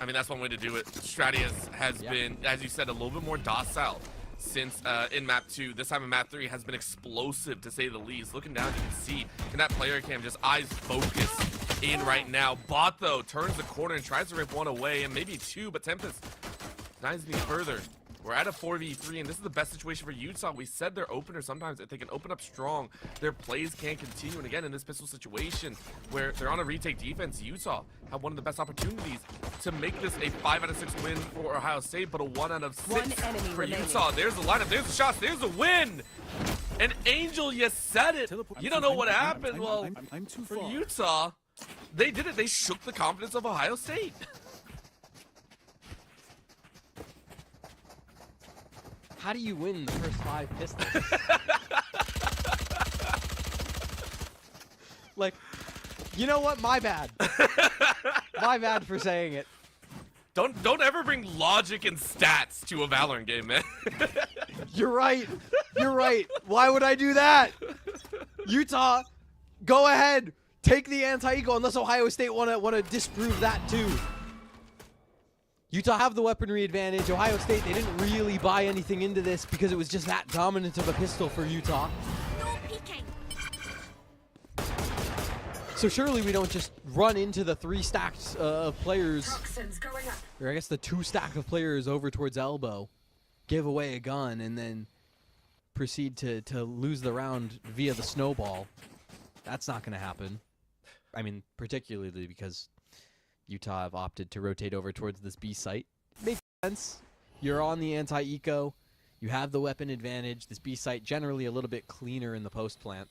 I mean, that's one way to do it. Stratius has been, as you said, a little bit more docile since in map 2. This time in map 3 has been explosive, to say the least. Looking down, you can see in that player cam, just eyes focused in right now. Bot, though, turns the corner and tries to rip one away, and maybe 2, but Tempest denies any further. We're at a 4v3, and this is the best situation for Utah. We said their opener sometimes, if they can open up strong, their plays can continue. And again, in this pistol situation where they're on a retake defense, Utah have one of the best opportunities to make this a 5 out of 6 win for Ohio State, but a 1 out of 6 for Utah. There's the lineup, there's the shots, there's the win. And Angel, you said it. You don't know what happened. Well, for Utah, they did it. They shook the confidence of Ohio State. How do you win the first 5 pistols? Like, you know what? My bad. My bad for saying it. Don't ever bring logic and stats to a Valorant game, man. You're right. You're right. Why would I do that? Utah, go ahead. Take the anti-eagle, unless Ohio State wanna disprove that too. Utah have the weaponry advantage. Ohio State, they didn't really buy anything into this because it was just that dominant of a pistol for Utah. No peeking. So surely we don't just run into the 3 stacks of players, or I guess the 2 stack of players over towards elbow, give away a gun, and then proceed to lose the round via the snowball. That's not going to happen. I mean, particularly because Utah have opted to rotate over towards this B site. Makes sense. You're on the anti-eco. You have the weapon advantage. This B site generally a little bit cleaner in the post plant.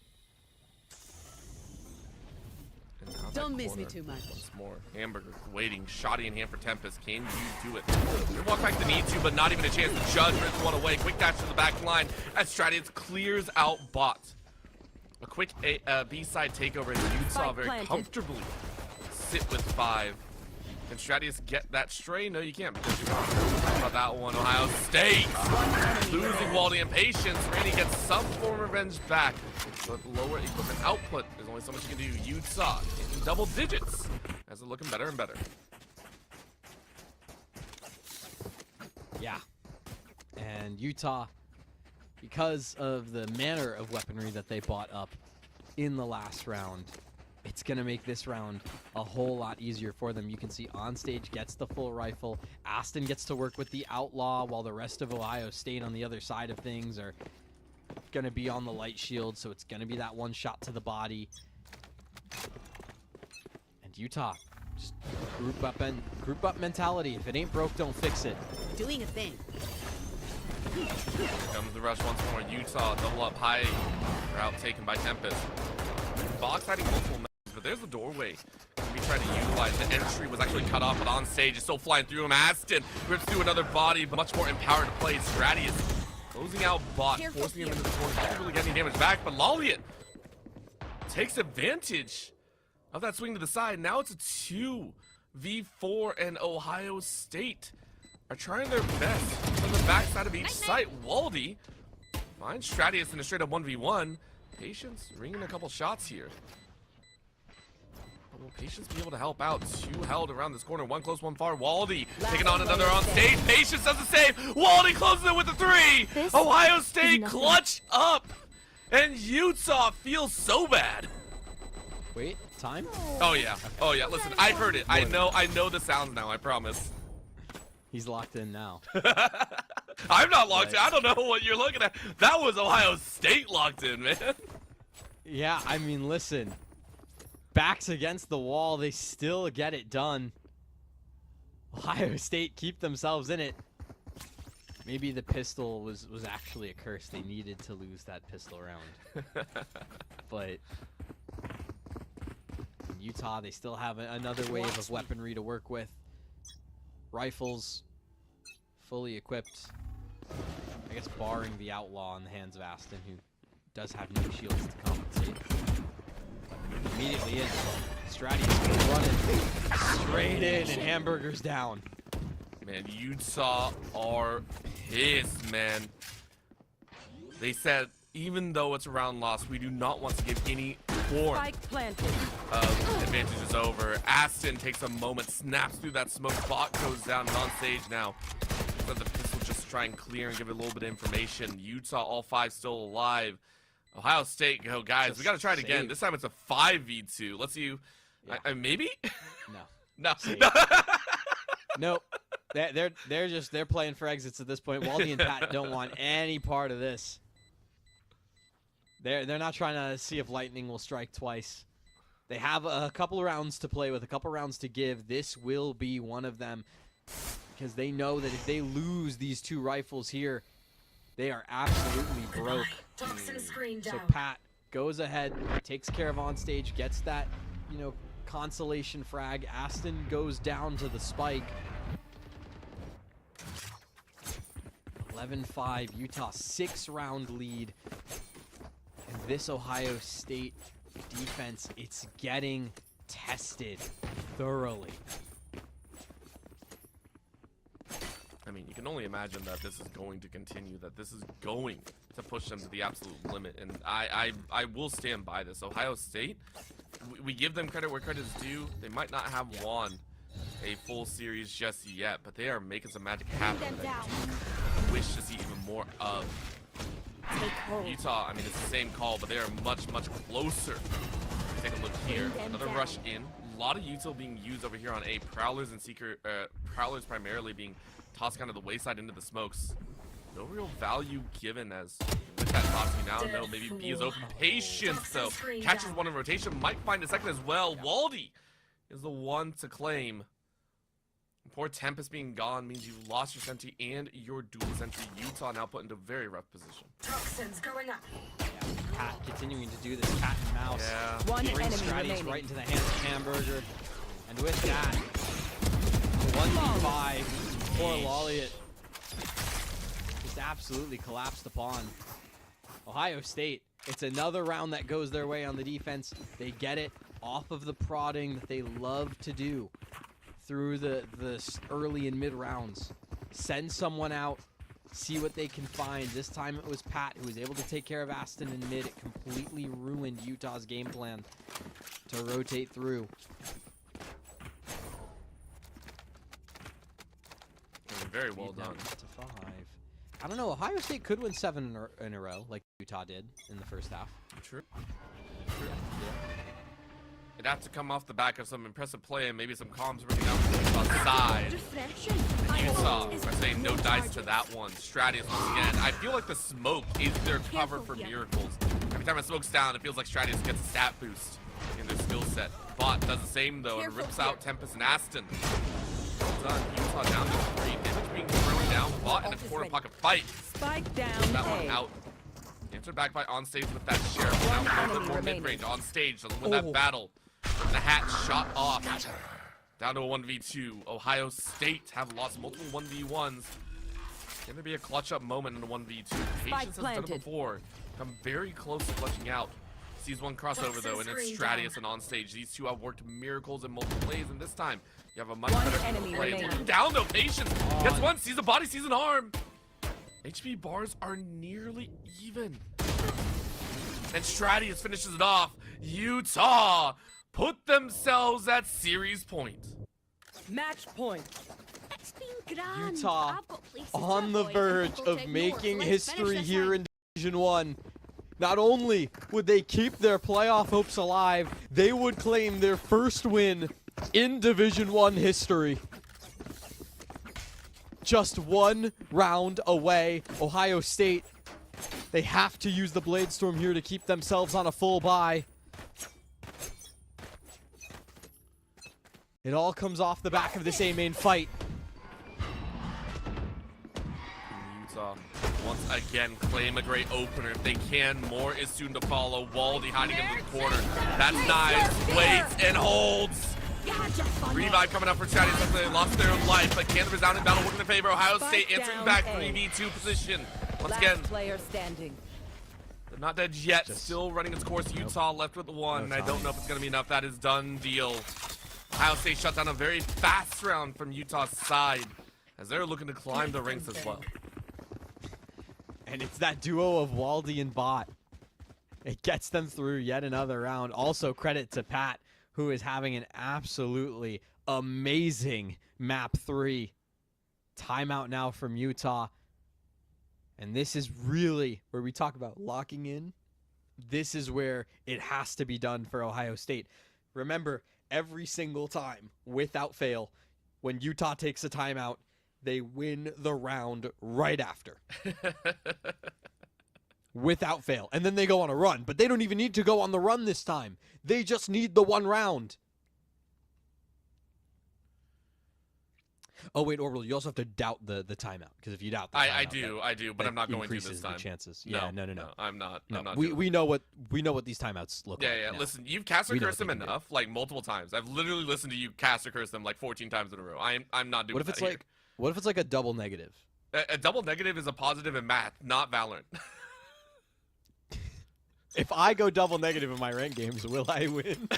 Don't miss me too much. Once more. Hamburger waiting. Shoddy in hand for Tempest. Can you do it? They walk back to need to, but not even a chance to judge. Rips one away. Quick dash to the back line as Stradius clears out bot. A quick B-side takeover as Utah very comfortably sit with 5. Can Stradius get that stray? No, you can't because you're talking about that one. Ohio State losing Waldy and Patience. Randy gets some form of revenge back, but lower equipment output. There's only so much you can do. Utah in double digits as they're looking better and better. Yeah. And Utah, because of the manner of weaponry that they bought up in the last round, it's going to make this round a whole lot easier for them. You can see Onstage gets the full rifle. Aston gets to work with the Outlaw while the rest of Ohio State on the other side of things are going to be on the light shield, so it's going to be that one shot to the body. And Utah, just group up mentality. If it ain't broke, don't fix it. Doing a thing. Here comes the rush once more. Utah double up high. Route taken by Tempest. Box hiding multiple members, but there's the doorway. We try to utilize the entry was actually cut off, but on stage is still flying through him. Aston rips through another body, but much more empowered to play. Stradius closing out bot, forcing him into the corner. Not really getting damage back, but Loliet takes advantage of that swing to the side. Now it's a 2v4, and Ohio State are trying their best from the backside of each site. Waldy finds Stradius in a straight up 1v1. Patience ringing a couple shots here. But will Patience be able to help out? 2 held around this corner, 1 close, 1 far. Waldy taking on another on stage. Patience does the save. Waldy closes it with a 3. Ohio State clutch up. And Utah feels so bad. Wait, time? Oh yeah. Oh yeah. Listen, I heard it. I know the sounds now, I promise. He's locked in now. I'm not locked in. I don't know what you're looking at. That was Ohio State locked in, man. Yeah, I mean, listen. Backs against the wall, they still get it done. Ohio State keep themselves in it. Maybe the pistol was actually a curse. They needed to lose that pistol round. But in Utah, they still have another wave of weaponry to work with. Rifles, fully equipped. I guess barring the Outlaw in the hands of Aston, who does have no shields to compensate. Immediately in. Stradius running straight in, and Hamburger's down. Man, Utah are pissed, man. They said, even though it's a round loss, we do not want to give any form of advantages over. Aston takes a moment, snaps through that smoke, bot goes down, and on stage now. Let the pistol just try and clear and give it a little bit of information. Utah, all 5 still alive. Ohio State, go guys, we got to try it again. This time it's a 5v2. Let's see you. Yeah. Maybe? No. No. Nope. They're playing for exits at this point. Waldy and Pat don't want any part of this. They're not trying to see if lightning will strike twice. They have a couple of rounds to play with, a couple rounds to give. This will be one of them, because they know that if they lose these 2 rifles here, they are absolutely broke. So Pat goes ahead, takes care of Onstage, gets that, consolation frag. Aston goes down to the spike. 11-5, Utah 6-round lead. And this Ohio State defense, it's getting tested thoroughly. I mean, you can only imagine that this is going to continue, that this is going to push them to the absolute limit, and I will stand by this. Ohio State, we give them credit where credit is due. They might not have won a full series just yet, but they are making some magic happen that I wish to see even more of. Utah, I mean, it's the same call, but they are much, much closer. Take a look here. Another rush in. A lot of Utah being used over here on A. Prowlers and Seeker, Prowlers primarily being tossed kind of the wayside into the smokes. no real value given as with that tossing now. No, maybe B is open. Patience, though. Catches one in rotation. Might find a second as well. Waldy is the one to claim. Poor Tempest being gone means you've lost your sentry and your dual sentry. Utah now put into a very rough position. Toxins going up. Cat continuing to do this cat and mouse. Yeah. One enemy Strategies remaining. right into the hands of Hamburger. And with that, 1v5. Poor Lolliot just absolutely collapsed upon. Ohio State, it's another round that goes their way on the defense. They get it off of the prodding that they love to do through the early and mid rounds. Send someone out, see what they can find. This time it was Pat who was able to take care of Aston in mid. It completely ruined Utah's game plan to rotate through. Very well done. To 5. I don't know. Ohio State could win 7 in a row, like Utah did in the first half. True. It'd have to come off the back of some impressive play and maybe some comms running out from Utah's side. Utah are saying no dice to that one. Stratius once again. I feel like the smoke is their cover for miracles. Every time it smokes down, it feels like Stratius gets a stat boost in their skill set. Bot does the same though and rips out Tempest and Aston. Well done. Utah down to 3. Damage being thrown down. Bot in a corner pocket fight. Spike down. That A. one out. Answered back by on stage with that sheriff. Now a little bit more mid range on stage. Doesn't win that battle. From the hat shot off. Down to a 1v2. Ohio State have lost multiple 1v1s. Can there be a clutch up moment in a 1v2? Patience has done it before. Come very close to clutching out. Sees one crossover though, and it's Stratius and on stage. These two have worked miracles in multiple plays, and this time you have a much better play. Looking down though, Patience gets one, sees a body, sees an arm. HP bars are nearly even. And Stratius finishes it off. Utah put themselves at series point. Match point. Utah on the verge of making history here in Division 1. Not only would they keep their playoff hopes alive, they would claim their first win in Division 1 history. Just one round away. Ohio State, they have to use the Blade Storm here to keep themselves on a full bye. It all comes off the back of this A-main fight. Utah once again claim a great opener. If they can, more is soon to follow. Waldy hiding in the corner. That's nice. Waits and holds. Revive coming up for Stratius. They lost their life, but can the resounding battle work in their favor? Ohio State answering back 3v2 position. Once again, player standing. they're not dead yet. Still running its course. Utah left with the one. I don't know if it's going to be enough. That is done deal. Ohio State shut down a very fast round from Utah's side as they're looking to climb the ranks as well. And it's that duo of Waldy and Bot. It gets them through yet another round. Also credit to Pat, who is having an absolutely amazing map 3. Timeout now from Utah. And this is really where we talk about locking in. This is where it has to be done for Ohio State. Remember, every single time, without fail, when Utah takes a timeout, they win the round right after. Without fail. And then they go on a run. But they don't even need to go on the run this time. They just need the one round. Oh, wait, Orbital, you also have to doubt the timeout. Because if you doubt the timeout... I do, but I'm not going to this time. The chances. No, Yeah, no. I'm not. No, I'm not we know what these timeouts look like. Yeah. now. Listen, you've cast or We know cursed what them they can enough, like multiple times. I've literally listened to you cast or curse them like 14 times in a row. I'm not doing What if that it's here. like... What if it's like a double negative? A double negative is a positive in math, not Valorant. If I go double negative in my rank games, will I win?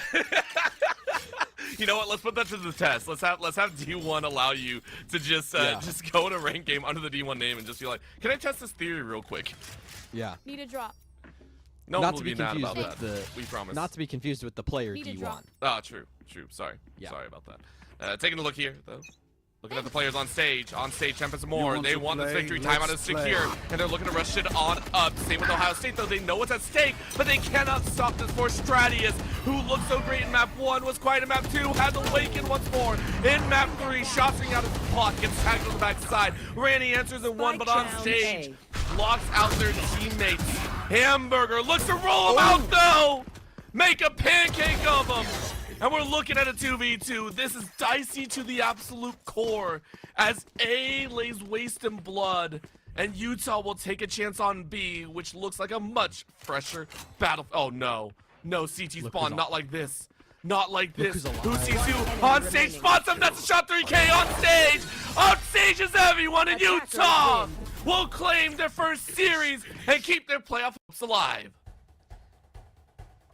You know what? Let's put that to the test. Let's have D1 allow you to just go in a rank game under the D1 name and just be like, can I test this theory real quick? Yeah. Need a drop. No Not one will to be be mad confused about with that. We promise. Not to be confused with the player Need a D1. drop. Oh, true. Sorry. Yeah. Sorry about that. Taking a look here, though. Looking at the players on stage. On stage, Tempest more. want They to want this play? victory. Timeout is Let's play. secure. And they're looking to rush it on up. Same with Ohio State, though. They know what's at stake, but they cannot stop this for Stratius, who looked so great in map 1, was quiet in map 2, had to awaken once more. In map 3, shotting out his block, gets tagged on the backside. Randy answers in 1, but on Spike stage, down blocks out their teammates. Hamburger looks to roll him out, though! Make a pancake of him! And we're looking at a 2v2. This is dicey to the absolute core as A lays waste in blood, and Utah will take a chance on B, which looks like a much fresher battle. Oh no. No, CT spawn, not like this. Not like this. Who sees who? On stage, spots him. That's a shot 3K on stage. On stage is everyone, and Utah will claim their first series and keep their playoff hopes alive.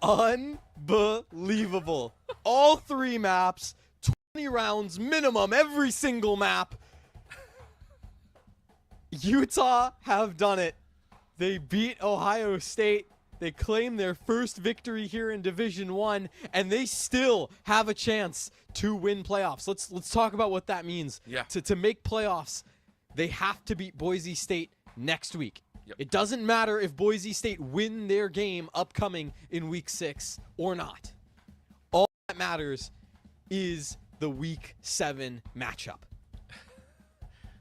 Unbelievable. All 3 maps, 20 rounds minimum every single map. Utah have done it. They beat Ohio State. They claim their first victory here in Division 1, and they still have a chance to win playoffs. Let's talk about what that means. Yeah. To make playoffs, they have to beat Boise State next week. Yep. It doesn't matter if Boise State win their game upcoming in week 6 or not. All that matters is the week 7 matchup.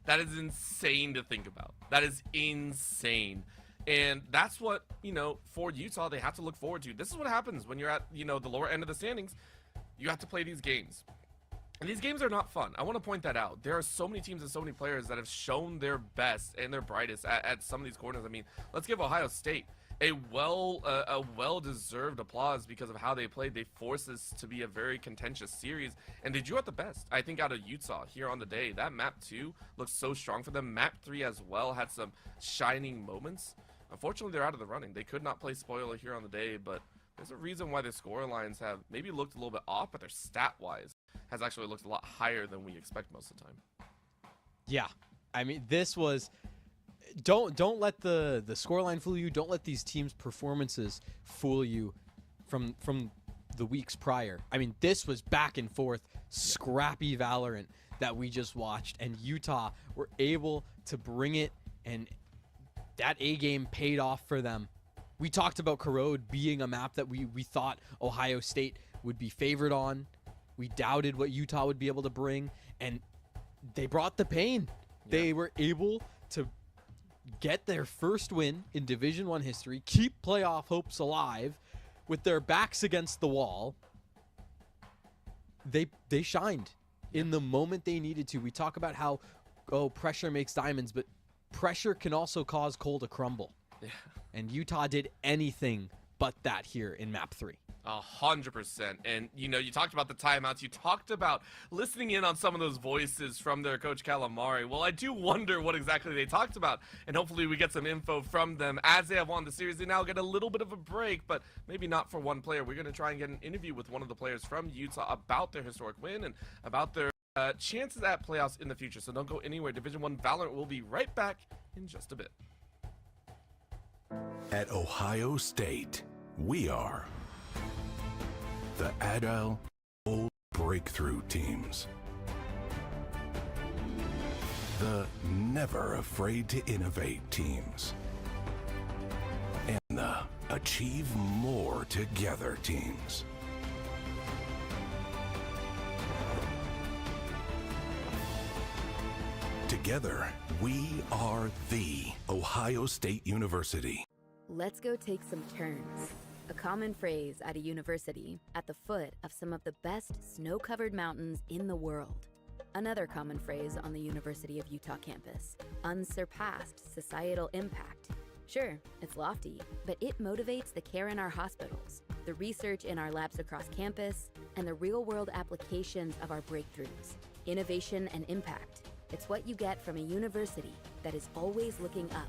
That is insane to think about. That is insane. And that's what, for Utah, they have to look forward to. This is what happens when you're at, the lower end of the standings. You have to play these games. And these games are not fun. I want to point that out. There are so many teams and so many players that have shown their best and their brightest at some of these corners. I mean, let's give Ohio State a well-deserved applause because of how they played. They forced this to be a very contentious series, and they drew out the best, I think, out of Utah here on the day. That map 2 looks so strong for them. Map 3 as well had some shining moments. Unfortunately, they're out of the running. They could not play spoiler here on the day, but there's a reason why their score lines have maybe looked a little bit off, but their stat-wise has actually looked a lot higher than we expect most of the time. Yeah. I mean, this was... Don't let the scoreline fool you. Don't let these teams' performances fool you from the weeks prior. I mean, this was back and forth, scrappy Valorant that we just watched, and Utah were able to bring it, and that A game paid off for them. We talked about Corrode being a map that we thought Ohio State would be favored on. We doubted what Utah would be able to bring, and they brought the pain. Yeah. They were able to get their first win in Division 1 history, keep playoff hopes alive with their backs against the wall. They shined in the moment they needed to. We talk about how pressure makes diamonds, but pressure can also cause coal to crumble. Yeah. And Utah did anything but that here in map 3. 100%. And, you talked about the timeouts. You talked about listening in on some of those voices from their coach Calamari. Well, I do wonder what exactly they talked about. And hopefully we get some info from them as they have won the series. They now get a little bit of a break, but maybe not for one player. We're going to try and get an interview with one of the players from Utah about their historic win and about their chances at playoffs in the future. So don't go anywhere. Division 1 Valorant will be right back in just a bit. At Ohio State, we are the agile, bold breakthrough teams. The never afraid to innovate teams. And the achieve more together teams. Together, we are the Ohio State University. Let's go take some turns. A common phrase at a university at the foot of some of the best snow-covered mountains in the world. Another common phrase on the University of Utah campus, unsurpassed societal impact. Sure, it's lofty, but it motivates the care in our hospitals, the research in our labs across campus, and the real-world applications of our breakthroughs. Innovation and impact. It's what you get from a university that is always looking up.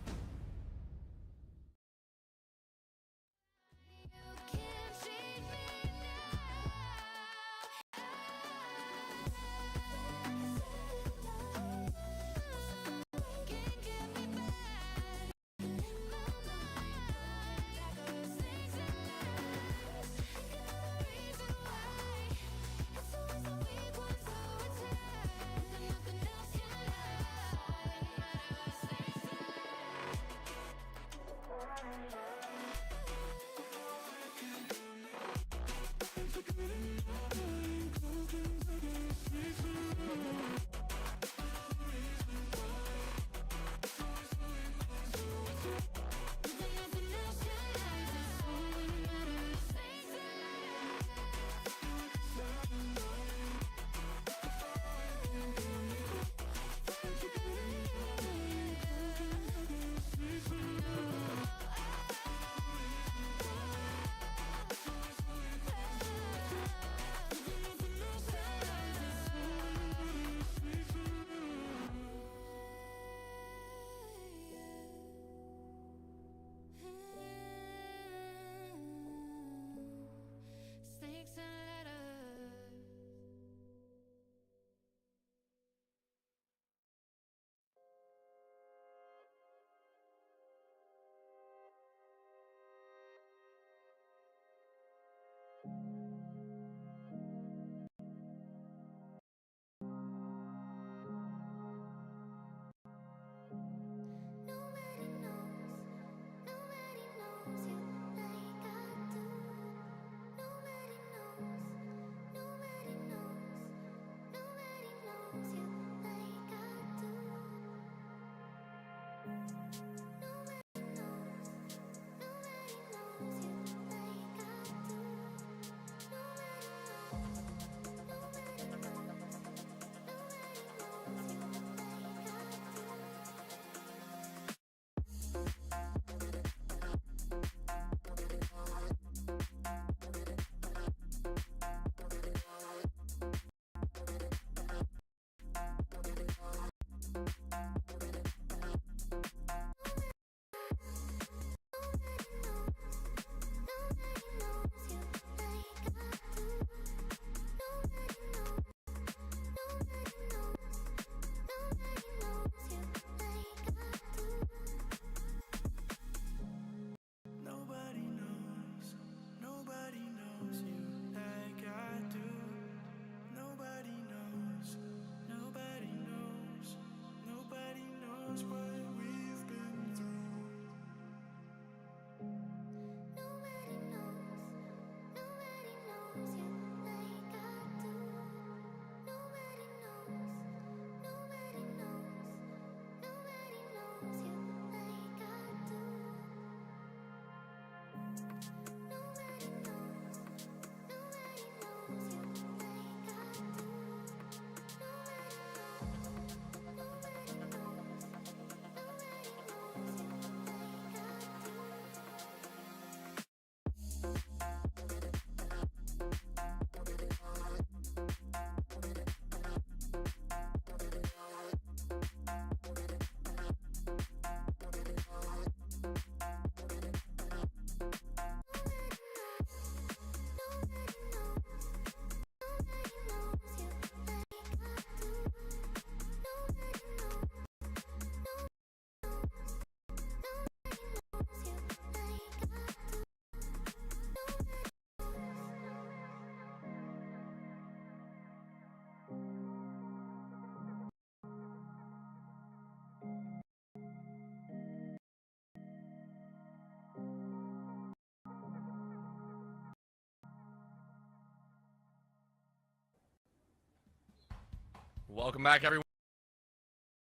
Welcome back, everyone.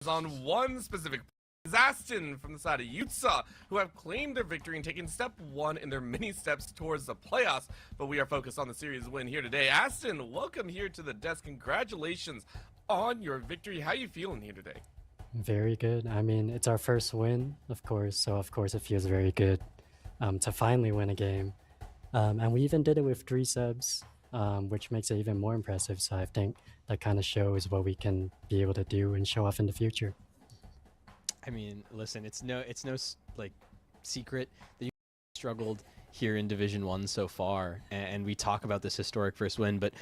On one specific is Aston from the side of Utah, who have claimed their victory and taken step one in their many steps towards the playoffs. But we are focused on the series win here today. Aston, welcome here to the desk. Congratulations on your victory. How you feeling here today? Very good. I mean, it's our first win, of course, so of course it feels very good to finally win a game. And we even did it with 3 subs, which makes it even more impressive. So I think that kind of shows what we can be able to do and show off in the future. I mean, listen, it's no like secret that you struggled here in Division 1 so far, and we talk about this historic first win, but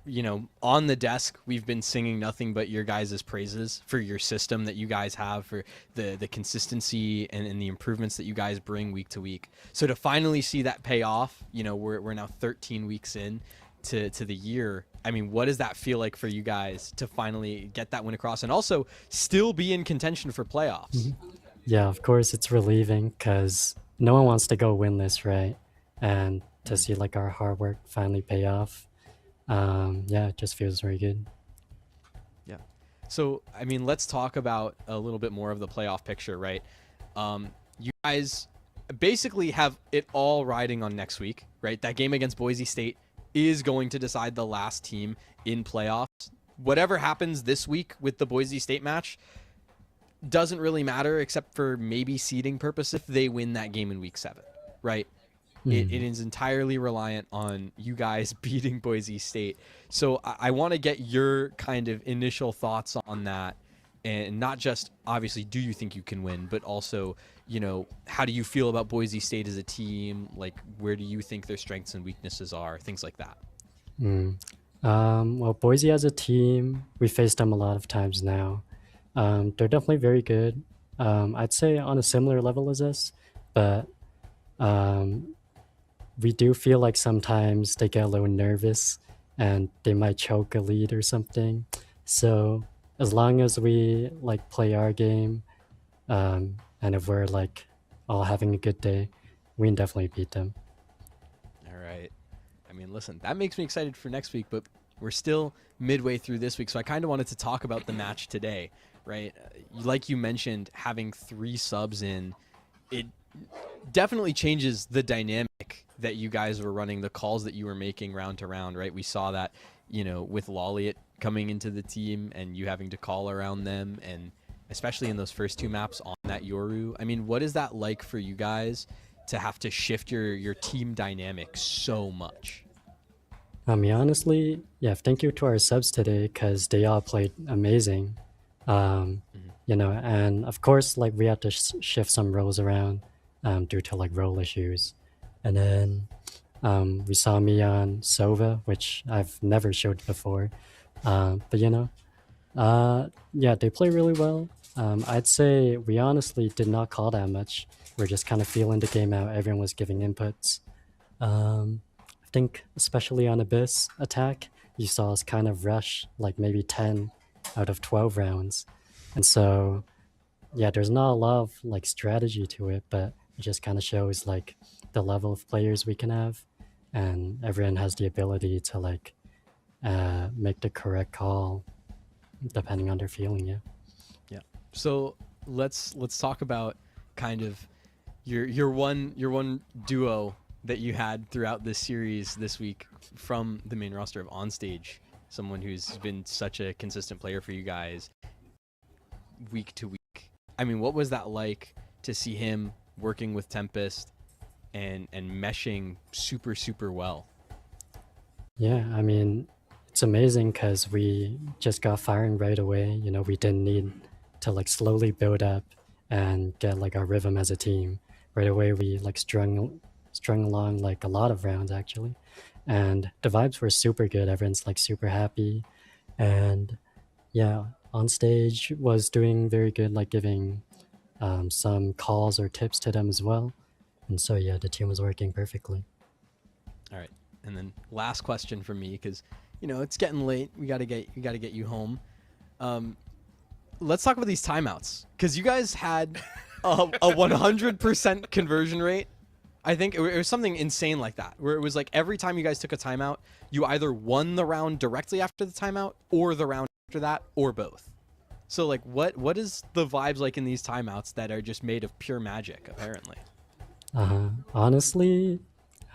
you know, on the desk we've been singing nothing but your guys' praises for your system that you guys have, for the consistency and the improvements that you guys bring week to week. So to finally see that pay off, you know, we're now 13 weeks in to the year. I mean, what does that feel like for you guys to finally get that win across and also still be in contention for playoffs? Yeah, of course it's relieving because no one wants to go winless, right? And to see like our hard work finally pay off, yeah, it just feels very good. Yeah. So, I mean, let's talk about a little bit more of the playoff picture, right? You guys basically have it all riding on next week, right? That game against Boise State is going to decide the last team in playoffs. Whatever happens this week with the Boise State match doesn't really matter, except for maybe seeding purpose if they win that game in week 7, right? It is entirely reliant on you guys beating Boise State. So I want to get your kind of initial thoughts on that, and not just obviously do you think you can win, but also, you know, how do you feel about Boise State as a team? Like, where do you think their strengths and weaknesses are? Things like that. Well, Boise as a team, we faced them a lot of times now. They're definitely very good. I'd say on a similar level as us, but we do feel like sometimes they get a little nervous and they might choke a lead or something. So as long as we like play our game, and if we're like all having a good day, we can definitely beat them. All right. I mean, listen, that makes me excited for next week, but we're still midway through this week, so I kind of wanted to talk about the match today, right? Like you mentioned, having 3 subs in, it definitely changes the dynamic that you guys were running, the calls that you were making round to round, right? We saw that, you know, with Lolliot coming into the team and you having to call around them, and especially in those first 2 maps on that Yoru. I mean, what is that like for you guys to have to shift your team dynamic so much? I mean, honestly, yeah, thank you to our subs today because they all played amazing. You know, and of course, like we had to shift some roles around due to like role issues. And then we saw me on Sova, which I've never showed before. But you know, yeah, they play really well. I'd say we honestly did not call that much. We're just kind of feeling the game out. Everyone was giving inputs. I think especially on Abyss attack, you saw us kind of rush like maybe 10 out of 12 rounds. And so, yeah, there's not a lot of like strategy to it, but it just kind of shows like the level of players we can have, and everyone has the ability to like make the correct call depending on their feeling. Yeah. So let's talk about kind of your one duo that you had throughout this series this week from the main roster of Onstage, someone who's been such a consistent player for you guys week to week. I mean, what was that like to see him working with Tempest and meshing super well? Yeah, I mean, it's amazing because we just got firing right away. You know, we didn't need to like slowly build up and get like our rhythm as a team. Right away, we like strung along like a lot of rounds actually, and the vibes were super good. Everyone's like super happy, and yeah, Onstage was doing very good, like giving some calls or tips to them as well. And so yeah, the team was working perfectly. All right, and then last question from me, because you know it's getting late. We gotta get you home. Let's talk about these timeouts, because you guys had a 100% conversion rate. I think it was something insane like that, where it was like every time you guys took a timeout, you either won the round directly after the timeout or the round after that, or both. So like, what is the vibes like in these timeouts that are just made of pure magic? Apparently. Honestly,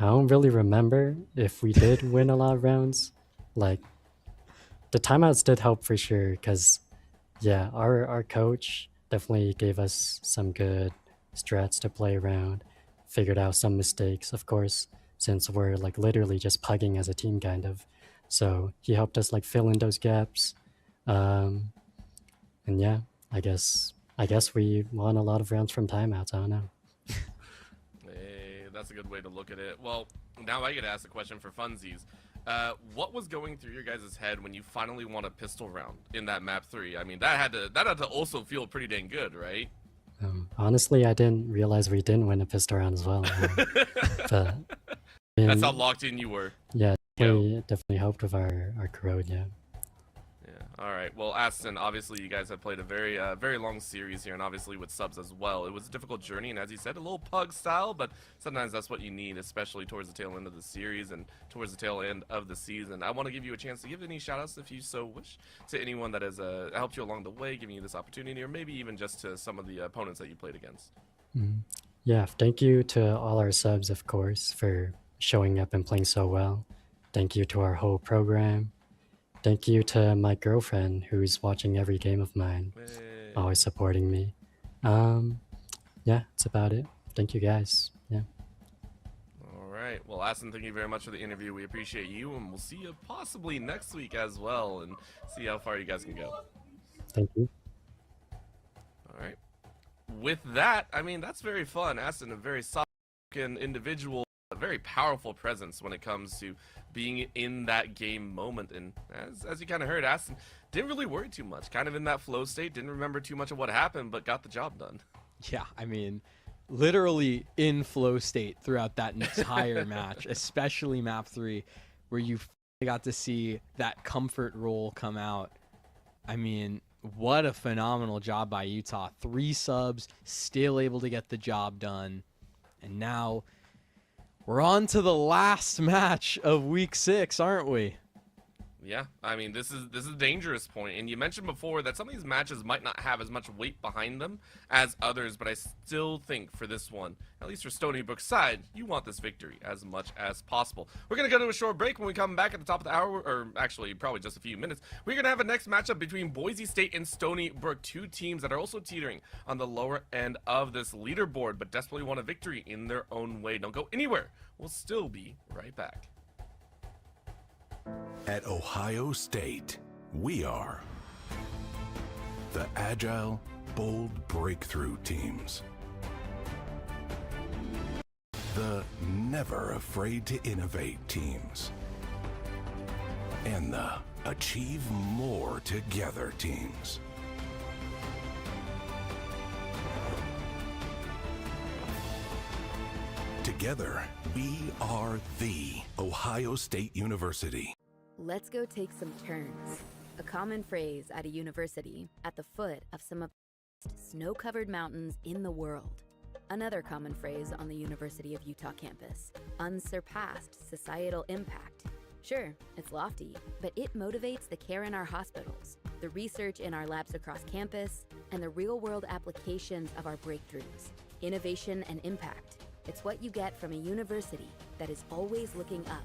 I don't really remember if we did win a lot of rounds. Like, the timeouts did help for sure, because yeah, our coach definitely gave us some good strats to play around, figured out some mistakes, of course, since we're like literally just pugging as a team kind of. So he helped us like fill in those gaps. And yeah, I guess we won a lot of rounds from timeouts. I don't know. Hey, that's a good way to look at it. Well, now I get to ask a question for funsies. What was going through your guys' head when you finally won a pistol round in that map 3? I mean, that had to also feel pretty dang good, right? Honestly, I didn't realize we didn't win a pistol round as well. But that's how locked in you were. Yeah, definitely helped with our corrode. Yeah. All right. Well, Aston, obviously you guys have played a very long series here, and obviously with subs as well. It was a difficult journey, and as you said, a little pug style, but sometimes that's what you need, especially towards the tail end of the series and towards the tail end of the season. I want to give you a chance to give any shout-outs, if you so wish, to anyone that has helped you along the way, giving you this opportunity, or maybe even just to some of the opponents that you played against. Yeah, thank you to all our subs, of course, for showing up and playing so well. Thank you to our whole program. Thank you to my girlfriend, who's watching every game of mine, always supporting me. Yeah, that's about it. Thank you guys. Yeah. All right. Well, Aston, thank you very much for the interview. We appreciate you, and we'll see you possibly next week as well, and see how far you guys can go. Thank you. All right. With that, I mean, that's very fun. Aston, a very soft-spoken individual, a very powerful presence when it comes to being in that game moment. And as you kind of heard, Aston didn't really worry too much, kind of in that flow state, didn't remember too much of what happened, but got the job done. Yeah, I mean, literally in flow state throughout that entire match, especially map 3, where you got to see that comfort roll come out. I mean, what a phenomenal job by Utah. 3 subs, still able to get the job done. And now we're on to the last match of week 6, aren't we? Yeah, I mean, this is a dangerous point, and you mentioned before that some of these matches might not have as much weight behind them as others, but I still think for this one, at least for Stony Brook's side, you want this victory as much as possible. We're going to go to a short break. When we come back at the top of the hour, or actually probably just a few minutes, we're going to have a next matchup between Boise State and Stony Brook, 2 teams that are also teetering on the lower end of this leaderboard, but desperately want a victory in their own way. Don't go anywhere. We'll still be right back. At Ohio State, we are the agile, bold breakthrough teams. The never afraid to innovate teams. And the achieve more together teams. Together, we are the Ohio State University. Let's go take some turns. A common phrase at a university at the foot of some of the snow-covered mountains in the world. Another common phrase on the University of Utah campus, unsurpassed societal impact. Sure, it's lofty, but it motivates the care in our hospitals, the research in our labs across campus, and the real-world applications of our breakthroughs. Innovation and impact. It's what you get from a university that is always looking up.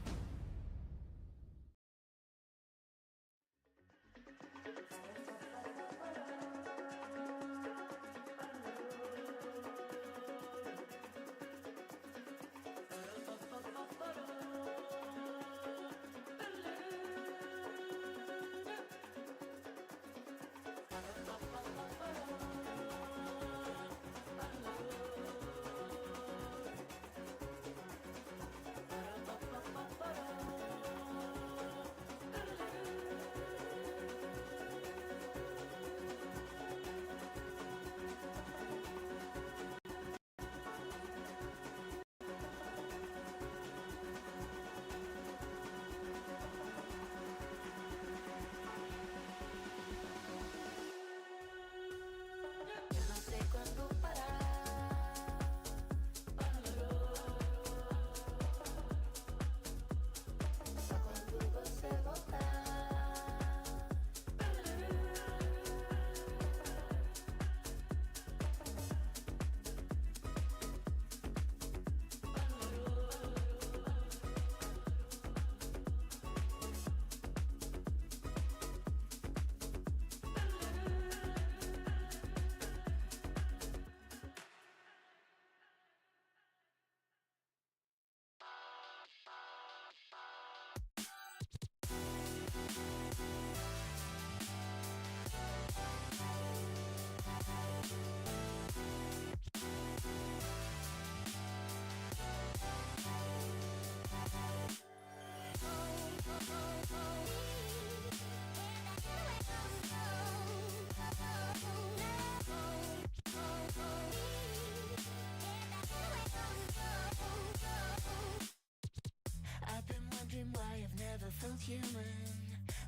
ever felt human?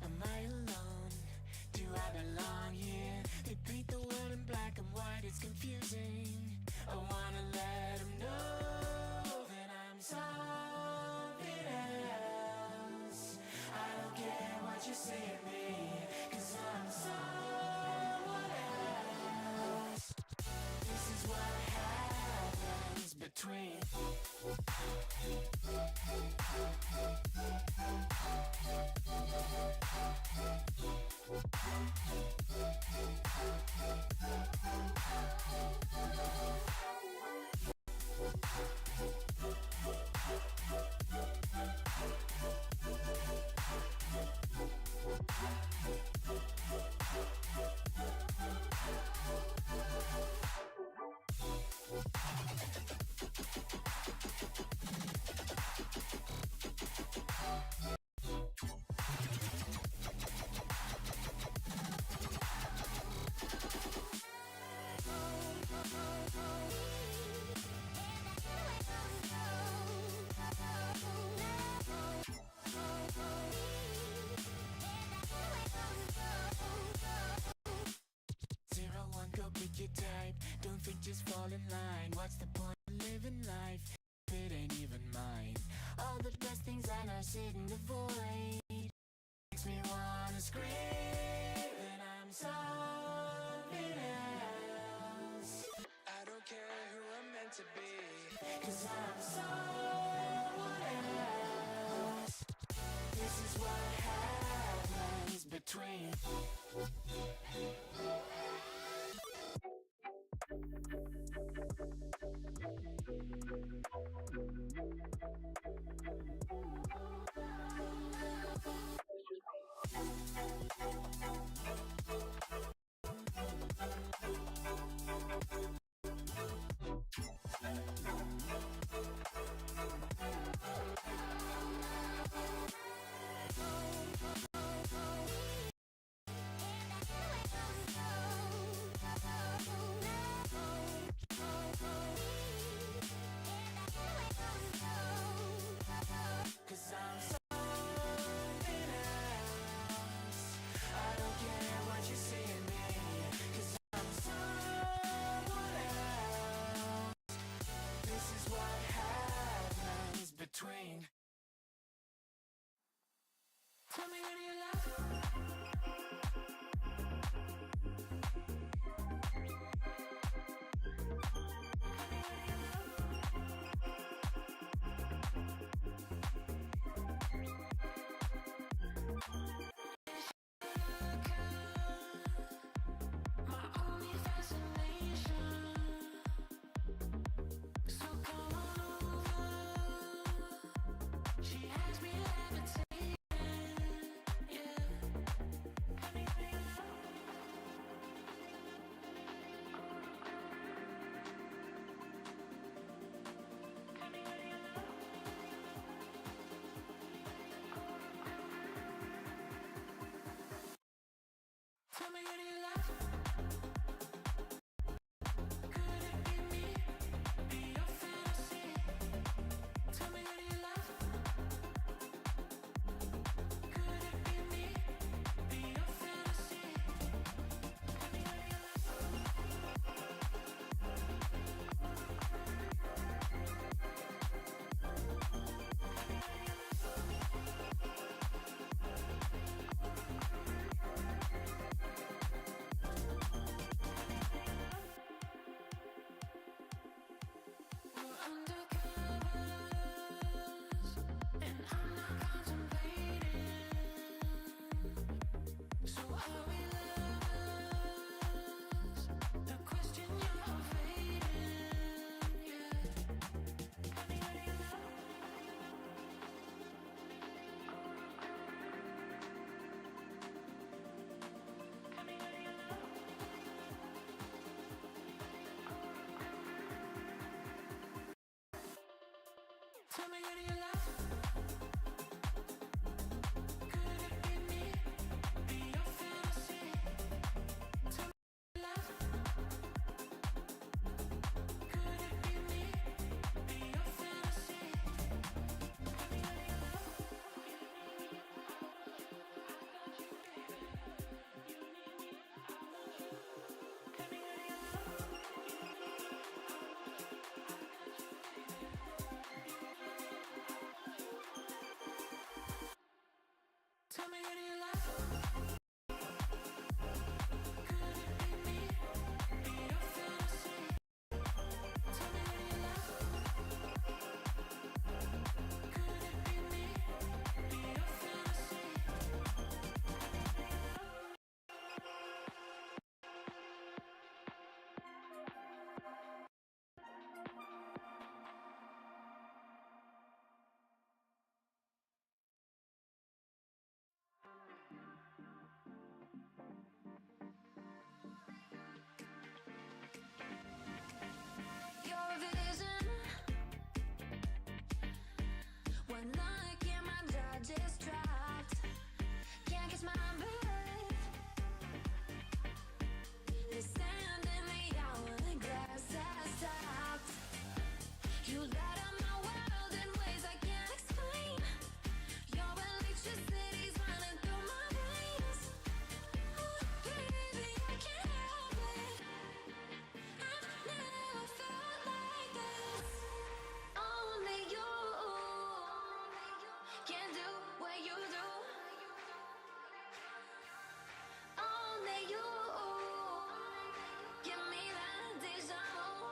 Am I alone? Do I belong here? They paint the world in black and white, it's confusing. I wanna let them know that I'm something else. I don't care what you say to me, 'cause I'm someone else. This is what happens between your type. Don't think, just fall in line. What's the point of living life if it ain't even mine? All the best things I know sit in the void. Makes me wanna scream that I'm something else. I don't care who I'm meant to be, 'cause I'm someone else. This is what happens between between. Tell me when you love. My only fascination. So come on over. She has me levitating, yeah. Let me know your love. Let me know your love. Tell me when you love. Could it be me? Be your fantasy. Tell me when you love. Could it be me? Be your fantasy. Tell me when you love. We're undercovers, and I'm not contemplating. So are we lovers? The question you're evading, yeah. Let me know your love. Let me know your love. Tell me when you love. Could it be me? Be your fantasy. Tell me when you love. Could it be me? Be your fantasy. Let me know your love. Your vision. When I get my jaw distract, can't catch my breath. The sand in the hourglass has stopped. You light up my world in ways I can't explain. Your electricity's running through my veins. Oh, baby, I can't help it. I've never felt like this. Only you can do what you do. Only you give me that deja vu.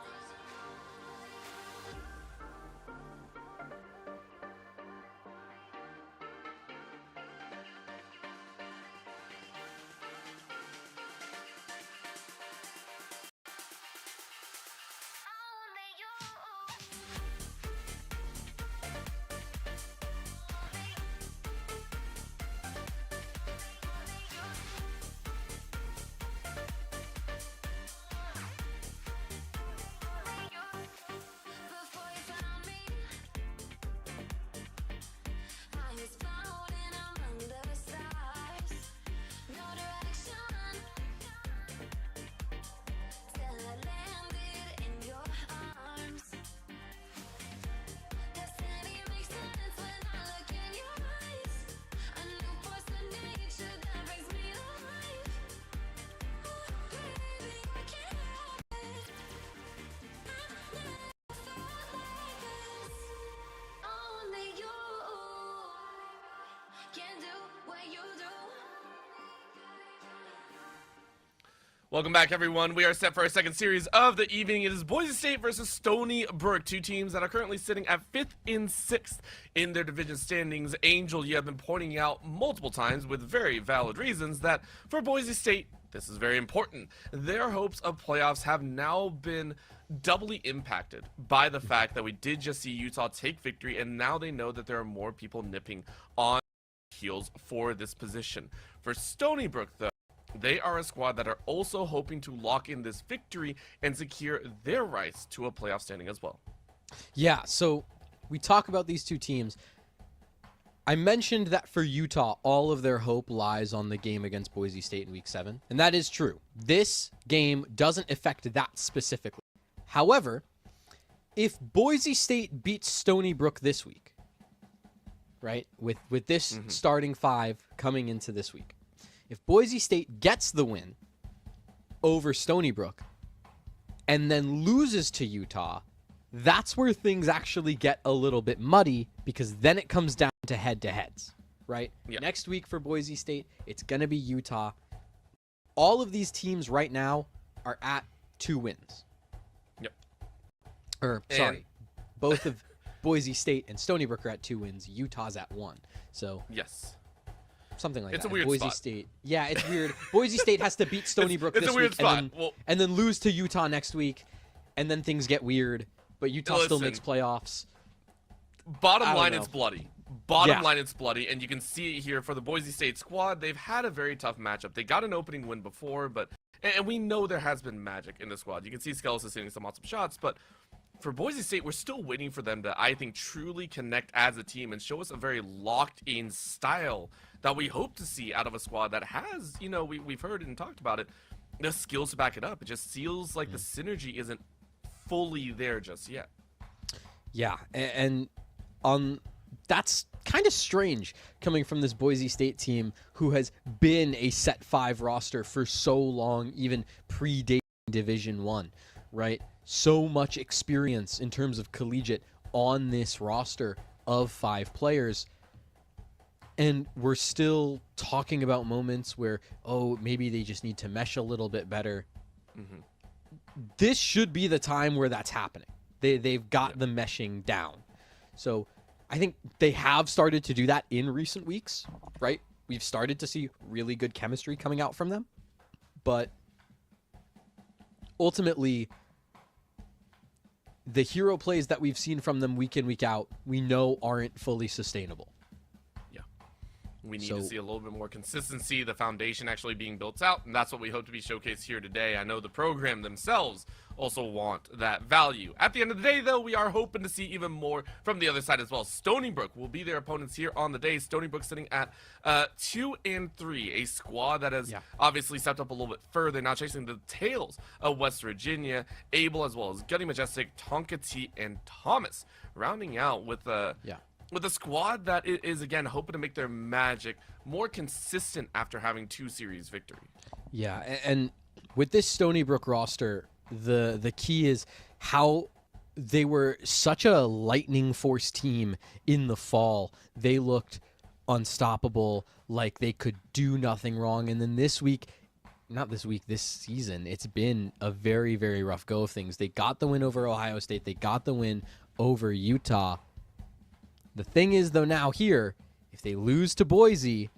Only you. Before you found me, I was floating among the stars. No direction till I landed in your arms. Destiny makes sense when I look in your eyes. A new force of nature that brings me to life. Oh, baby, I can't help it. I've never felt like this. Only you can do what you do. Welcome back, everyone. We are set for our second series of the evening. It is Boise State versus Stony Brook, two teams that are currently sitting at 5th and 6th in their division standings. Angel, you have been pointing out multiple times with very valid reasons that for Boise State, this is very important. Their hopes of playoffs have now been doubly impacted by the fact that we did just see Utah take victory, and now they know that there are more people nipping on heels for this position. For Stony Brook, though, they are a squad that are also hoping to lock in this victory and secure their rights to a playoff standing as well. Yeah, so we talk about these two teams. I mentioned that for Utah, all of their hope lies on the game against Boise State in Week 7, and that is true. This game doesn't affect that specifically. However, if Boise State beats Stony Brook this week, right, with this starting five coming into this week, if Boise State gets the win over Stony Brook and then loses to Utah, that's where things actually get a little bit muddy, because then it comes down to head-to-heads, right? Yeah. Next week for Boise State, it's going to be Utah. All of these teams right now are at 2 wins. Yep. Both of Boise State and Stony Brook are at 2 wins. Utah's at 1. So yes. Something like it's that. A weird Boise spot. State. Yeah, it's weird. Boise State has to beat Stony Brook it's this a weird week spot. and then lose to Utah next week, and then things get weird. But Utah still Listen. makes playoffs. Bottom I don't line, know. it's bloody. Bottom Yeah. line, it's bloody, and you can see it here for the Boise State squad. They've had a very tough matchup. They got an opening win before, but and we know there has been magic in the squad. You can see Skelos hitting some awesome shots, but for Boise State, we're still waiting for them to, I think, truly connect as a team and show us a very locked-in style that we hope to see out of a squad that has, you know, we've heard and talked about it, the skills to back it up. It just feels like the synergy isn't fully there just yet. Yeah, and that's kind of strange coming from this Boise State team who has been a set 5 roster for so long, even predating Division 1, right? So much experience in terms of collegiate on this roster of 5 players. And we're still talking about moments where, oh, maybe they just need to mesh a little bit better. This should be the time where that's happening. They've got the meshing down. So I think they have started to do that in recent weeks, right? We've started to see really good chemistry coming out from them. But ultimately, the hero plays that we've seen from them week in, week out, we know aren't fully sustainable. We need to see a little bit more consistency, the foundation actually being built out, and that's what we hope to be showcased here today. I know the program themselves also want that value. At the end of the day, though, we are hoping to see even more from the other side as well. Stony Brook will be their opponents here on the day. Stony Brook sitting at 2-3, a squad that has obviously stepped up a little bit further, now chasing the tails of West Virginia, Able as well as Gutty Majestic, Tonka T, and Thomas, rounding out with with a squad that is, again, hoping to make their magic more consistent after having 2 series victory. Yeah, and with this Stony Brook roster, the key is how they were such a lightning force team in the fall. They looked unstoppable, like they could do nothing wrong. And then this season, it's been a very, very rough go of things. They got the win over Ohio State. They got the win over Utah. The thing is, though, now here, if they lose to Boise,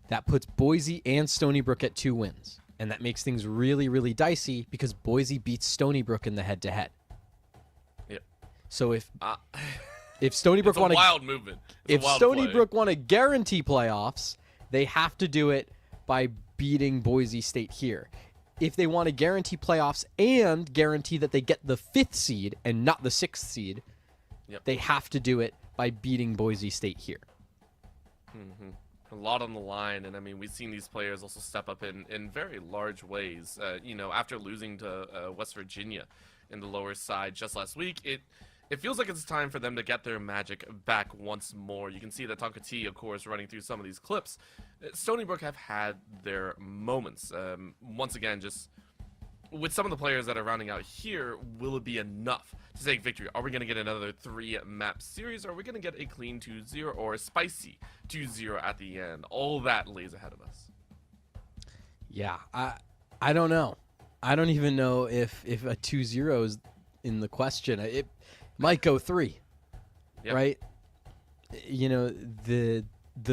that puts Boise and Stony Brook at 2 wins. And that makes things really, really dicey because Boise beats Stony Brook in the head-to-head. Yep. So if Stony Brook want to wild movement. If Stony Brook want to guarantee playoffs, they have to do it by beating Boise State here. If they want to guarantee playoffs and guarantee that they get the 5th seed and not the 6th seed, they have to do it by beating Boise State here. A lot on the line, and I mean, we've seen these players also step up in very large ways. After losing to West Virginia in the lower side just last week, it feels like it's time for them to get their magic back once more. You can see that Tonka T, of course, running through some of these clips. Stony Brook have had their moments. Once again, just with some of the players that are rounding out here, will it be enough to take victory? Are we going to get another 3-map series? Or are we going to get a clean 2-0 or a spicy 2-0 at the end? All that lays ahead of us. Yeah, I don't know. I don't even know if a 2-0 is in the question. It might go 3, right? The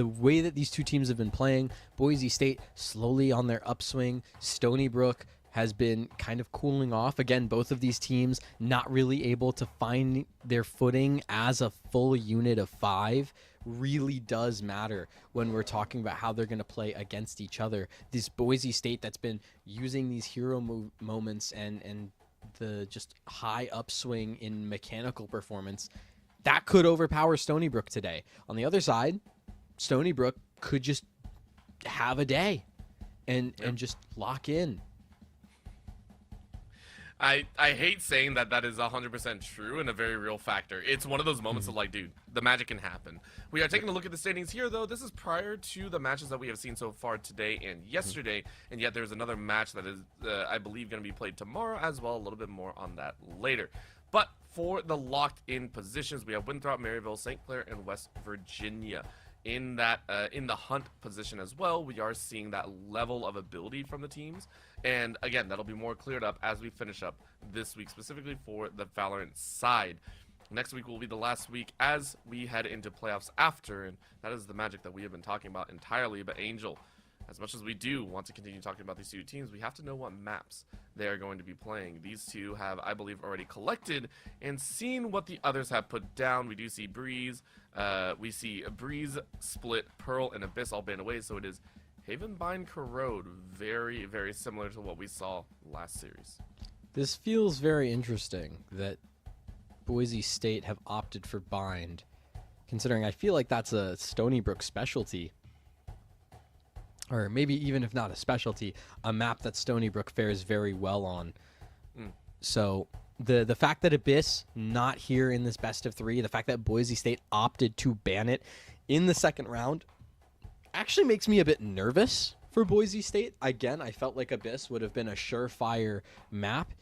way that these two teams have been playing, Boise State slowly on their upswing, Stony Brook has been kind of cooling off. Again, both of these teams not really able to find their footing as a full unit of 5 really does matter when we're talking about how they're going to play against each other. This Boise State that's been using these hero moments and the just high upswing in mechanical performance, that could overpower Stony Brook today. On the other side, Stony Brook could just have a day and just lock in. I hate saying that is 100% true and a very real factor. It's one of those moments of like, dude, the magic can happen. We are taking a look at the standings here, though. This is prior to the matches that we have seen so far today and yesterday, and yet there's another match that is, I believe, going to be played tomorrow as well. A little bit more on that later. But for the locked-in positions, we have Winthrop, Maryville, St. Clair, and West Virginia. In that in the hunt position as well, we are seeing that level of ability from the teams, and again, that'll be more cleared up as we finish up this week, specifically for the Valorant side. Next week will be the last week as we head into playoffs after, and that is the magic that we have been talking about entirely. But Angel, as much as we do want to continue talking about these two teams, we have to know what maps they are going to be playing. These two have, I believe, already collected and seen what the others have put down. We do see Breeze. We see Breeze, Split, Pearl, and Abyss all banned away. So it is Havenbind, Corrode. Very, very similar to what we saw last series. This feels very interesting that Boise State have opted for Bind, considering I feel like that's a Stony Brook specialty. Or maybe even if not a specialty, a map that Stony Brook fares very well on. So the fact that Abyss not here in this best of 3, the fact that Boise State opted to ban it in the second round actually makes me a bit nervous for Boise State. Again, I felt like Abyss would have been a surefire map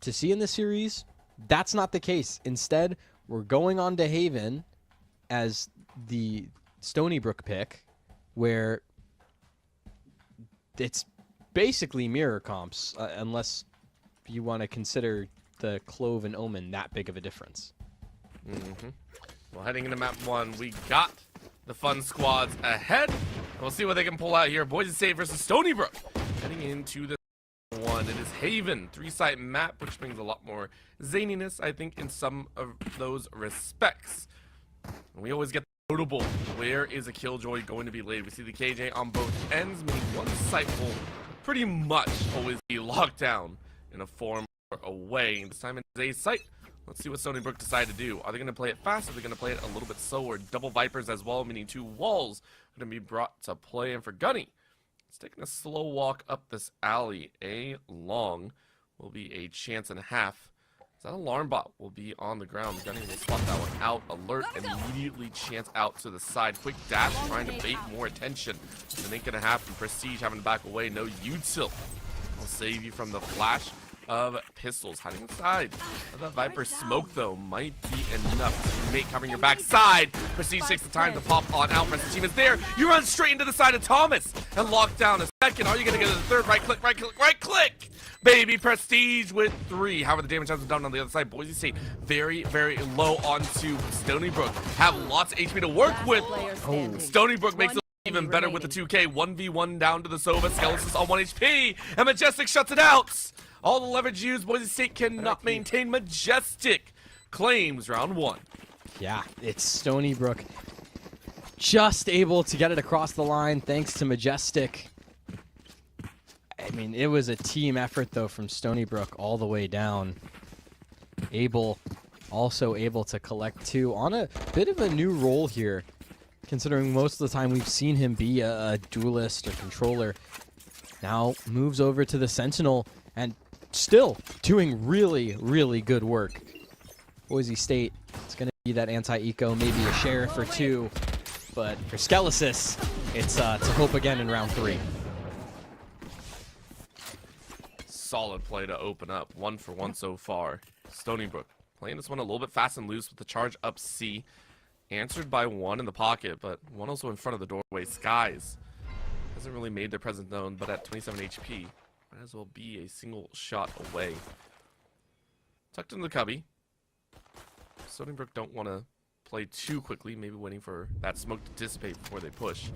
to see in the series. That's not the case. Instead, we're going on to Haven as the Stony Brook pick, where it's basically mirror comps, unless you want to consider the Clove and Omen that big of a difference. Well, heading into map 1, we got the fun squads ahead. We'll see what they can pull out here. Boise State versus Stony Brook. Heading into the 1, it is Haven, 3-site map, which brings a lot more zaniness, I think, in some of those respects. We always get the notable, where is a Killjoy going to be laid? We see the KJ on both ends, meaning one site will pretty much always be locked down in a form or a way. This time it is a site. Let's see what Stony Brook decide to do. Are they going to play it fast, or are they going to play it a little bit slower? Double Vipers as well, meaning 2 walls are going to be brought to play. And for Gunny, it's taking a slow walk up this alley. A long will be a chance and a half. That alarm bot will be on the ground. Gunny will spot that one out. Alert, immediately chance out to the side. Quick dash, trying to bait more attention. It ain't gonna happen. Prestige having to back away. No util. Will save you from the flash of pistols. Hiding inside of that Viper smoke, though, might be enough to make covering your backside. Prestige takes the time to pop on out. Prestige team is there. You run straight into the side of Thomas and lock down a second. Are you gonna get to the third? Right click, right click, right click. Baby, Prestige with 3. However, the damage has been done on the other side. Boise State very, very low onto Stony Brook. Have lots of HP to work with. Stony Brook makes it even better with the 2K. 1v1 down to the Sova. Skelesis on 1 HP. And Majestic shuts it out. All the leverage used. Boise State cannot maintain. Majestic claims round 1. Yeah, it's Stony Brook just able to get it across the line thanks to Majestic. I mean, it was a team effort, though, from Stony Brook all the way down. Also able to collect 2 on a bit of a new role here, considering most of the time we've seen him be a duelist or controller. Now moves over to the Sentinel and still doing really, really good work. Boise State, it's going to be that anti-eco, maybe a sheriff or 2, but for Skelesis, it's to hope again in round 3. Solid play to open up. 1 for 1 so far. Stony Brook playing this one a little bit fast and loose with the charge up C. Answered by 1 in the pocket, but 1 also in front of the doorway. Skies hasn't really made their presence known, but at 27 HP, might as well be a single shot away. Tucked into the cubby. Stony Brook don't want to play too quickly, maybe waiting for that smoke to dissipate before they push.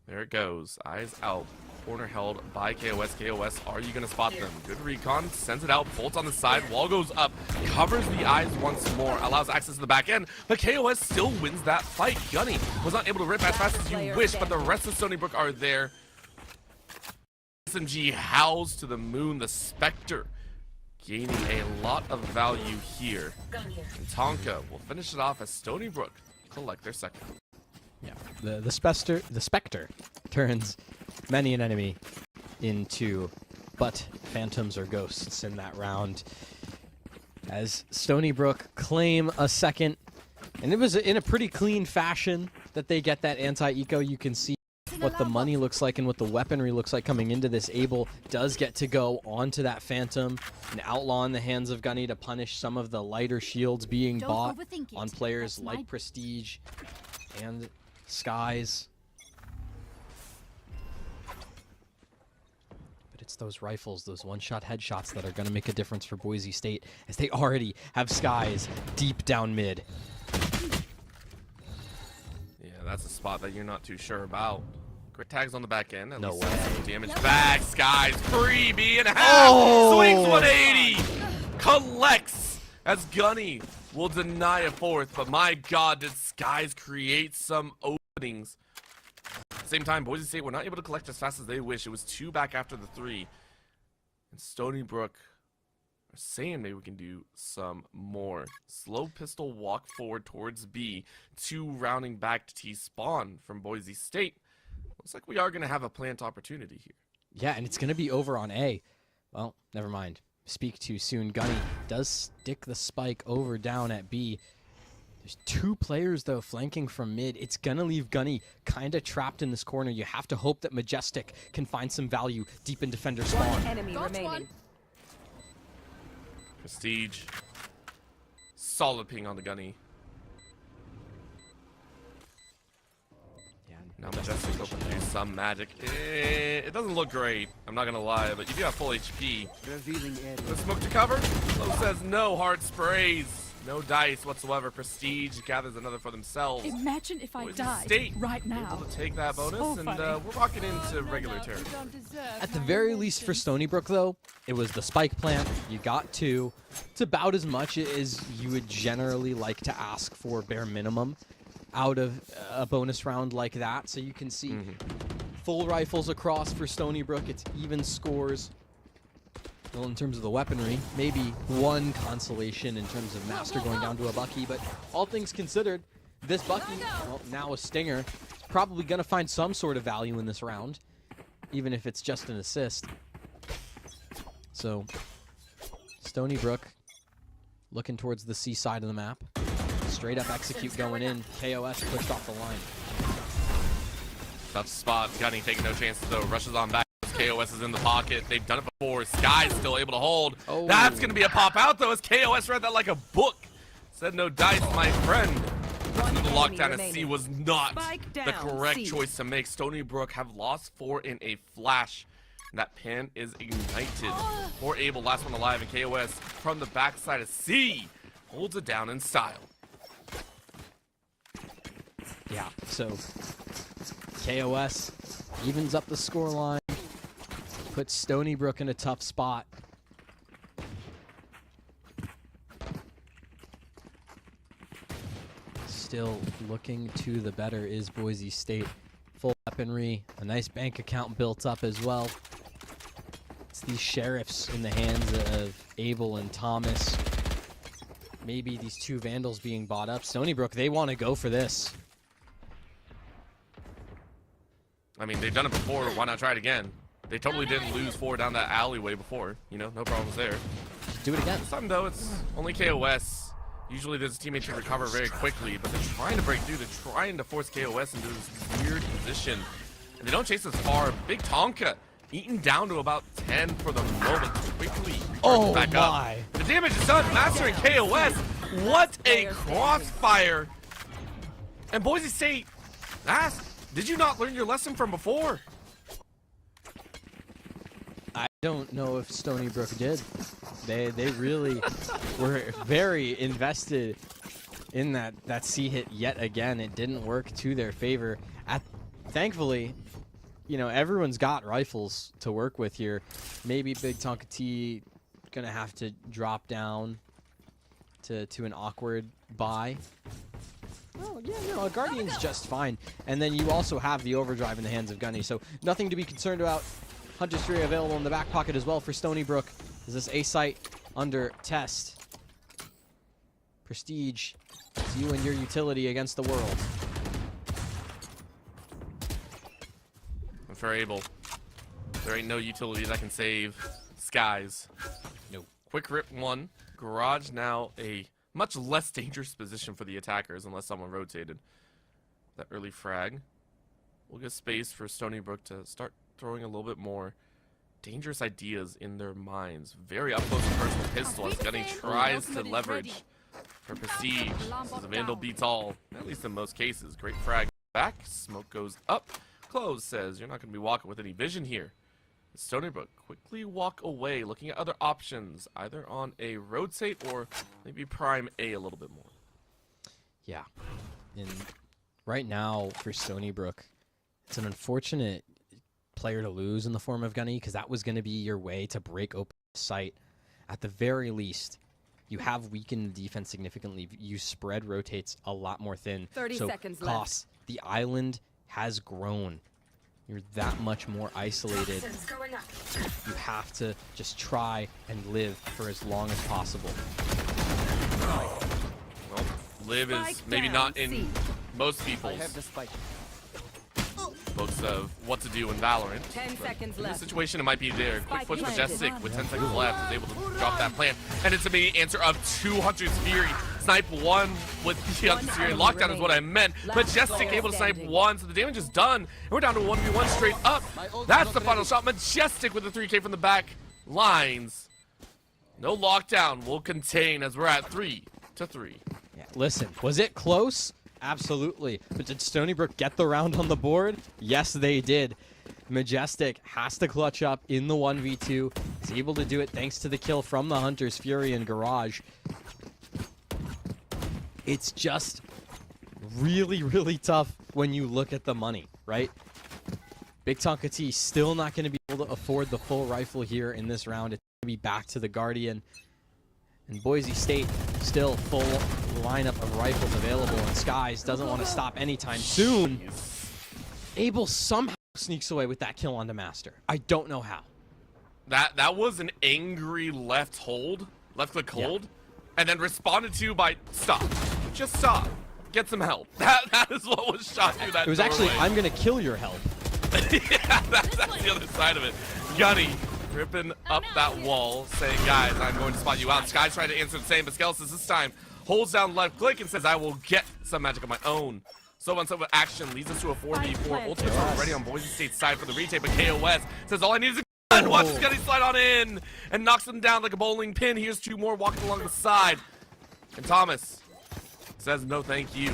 There it goes. Eyes out. Corner held by KOS. KOS, are you going to spot them? Good recon. Sends it out. Bolts on the side. Wall goes up. Covers the eyes once more. Allows access to the back end. But KOS still wins that fight. Gunny was not able to rip as fast as you wish, but the rest of Stony Brook are there. SMG howls to the moon. The Spectre gaining a lot of value here. And Tonka will finish it off as Stony Brook collect their second. Yeah, the Spectre turns many an enemy into but phantoms or ghosts in that round. As Stony Brook claim a second, and it was in a pretty clean fashion that they get that anti-eco. You can see what the money looks like and what the weaponry looks like coming into this. Abel does get to go onto that Phantom, an outlaw in the hands of Gunny to punish some of the lighter shields being bought on players like Prestige and Skies. But it's those rifles, those one-shot headshots that are going to make a difference for Boise State, as they already have Skies deep down mid. Yeah, that's a spot that you're not too sure about. Great tags on the back end. No way. Damage back. Skies freebie and a half. Swings 180. Collects as Gunny will deny a fourth. But my God, did Skies create some openings. At the same time, Boise State were not able to collect as fast as they wish. It was 2 back after the 3. And Stony Brook are saying maybe we can do some more. Slow pistol walk forward towards B. 2 rounding back to T spawn from Boise State. Looks like we are going to have a plant opportunity here. Yeah, and it's going to be over on A. Well, never mind. Speak too soon. Gunny does stick the spike over down at B. There's 2 players, though, flanking from mid. It's going to leave Gunny kind of trapped in this corner. You have to hope that Majestic can find some value deep in defender spawn. One enemy remaining. Prestige. Solid ping on the Gunny. Now Majestic hoping to do some magic. It doesn't look great, I'm not gonna lie, but you do have full HP. The smoke to cover? Flo says no, heart sprays. No dice whatsoever. Prestige gathers another for themselves. Imagine if I Boise died State right now. able to take that bonus, So and funny. we're rocking into regular territory. At the very least for Stony Brook, though, it was the spike plant. You got 2. It's about as much as you would generally like to ask for bare minimum out of a bonus round like that. So you can see full rifles across for Stony Brook. It's even scores. Well, in terms of the weaponry, maybe one consolation in terms of Master going down to a Bucky, but all things considered, this Bucky, well, now a Stinger, is probably going to find some sort of value in this round, even if it's just an assist. So, Stony Brook looking towards the C side of the map. Straight up execute going in. KOS pushed off the line. Tough spot. Gunny taking no chances though. Rushes on back. KOS is in the pocket. They've done it before. Sky's still able to hold. Oh. That's going to be a pop out though as KOS read that like a book. Said no dice, my friend. The lockdown at C was not the correct choice to make. Stony Brook have lost 4 in a flash. And that pin is ignited. For Abel, last one alive, and KOS from the backside of C holds it down in style. Yeah, so KOS evens up the scoreline, puts Stony Brook in a tough spot. Still looking to the better is Boise State. Full weaponry, a nice bank account built up as well. It's these sheriffs in the hands of Abel and Thomas. Maybe these 2 Vandals being bought up. Stony Brook, they want to go for this. I mean, they've done it before. Why not try it again? They totally didn't lose 4 down that alleyway before. You know, no problems there. Just do it again. This time, though, it's only KOS. Usually there's a teammate to recover very quickly, but they're trying to break through. They're trying to force KOS into this weird position. And they don't chase as far. Big Tonka eaten down to about 10 for the moment. Quickly returns back up. The damage is done. Mastering KOS. What a crossfire. And Boise State, did you not learn your lesson from before? I don't know if Stony Brook did. They really were very invested in that C hit yet again. It didn't work to their favor. Thankfully, you know, everyone's got rifles to work with here. Maybe Big Tonka T gonna have to drop down to an awkward buy. Oh, yeah, no, a Guardian's just fine. And then you also have the overdrive in the hands of Gunny, so nothing to be concerned about. Hunter's Fury available in the back pocket as well for Stony Brook. Is this A-Site under test? Prestige, it's you and your utility against the world. And for Abel, there ain't no utility that can save Skies. No. Quick rip 1. Garage now a much less dangerous position for the attackers unless someone rotated. That early frag will give space for Stony Brook to start throwing a little bit more dangerous ideas in their minds. Very up close and personal pistol as Gunny tries to leverage for Prestige. So the Vandal beats all, at least in most cases. Great frag back. Smoke goes up. Close says you're not going to be walking with any vision here. Stony Brook quickly walk away, looking at other options, either on a rotate or maybe prime A little bit more. Yeah. And right now for Stony Brook, it's an unfortunate player to lose in the form of Gunny, because that was going to be your way to break open the site. At the very least, you have weakened the defense significantly. You spread rotates a lot more thin. 30 so seconds costs, left. the island has grown. You're that much more isolated. You have to just try and live for as long as possible. Well, live is maybe not in most people's books of what to do in Valorant. 10 seconds In this left. situation, it might be there. Quick Spike push planted. Majestic with 10 seconds left is able to drop that plant. And it's a immediate answer of 2 Hunter's Fury. Snipe 1 with the Hunter's Fury. Lockdown is what I meant. Majestic able to snipe 1, so the damage is done. And we're down to 1v1 straight up. That's the final shot. Majestic with the 3K from the back lines. No lockdown will contain as we're at 3-3. Yeah, listen, was it close? Absolutely. But did Stony Brook get the round on the board? Yes, they did. Majestic has to clutch up in the 1v2. Is able to do it thanks to the kill from the Hunter's Fury and Garage. It's just really, really tough when you look at the money, right? Big Tonka T still not going to be able to afford the full rifle here in this round. It's going to be back to the Guardian. And Boise State still full lineup of rifles available. And Skies doesn't want to stop anytime soon. Abel somehow sneaks away with that kill on the Master. I don't know how. That was an angry left click hold, and then responded to by stop. Just stop. Get some help. That is what was shot through that It was doorway. actually, I'm going to kill your help. Yeah, that's the other side of it. Gunny ripping up that wall, saying, guys, I'm going to spot you out. Sky's trying to answer the same, but Skeletons this time holds down left click and says, I will get some magic of my own. So on with action leads us to a 4v4. Ultimate's already on Boise State's side for the retake, but KOS says, all I need is a gun. Watches Gunny slide on in and knocks him down like a bowling pin. Here's two more walking along the side. And Thomas says, no, thank you.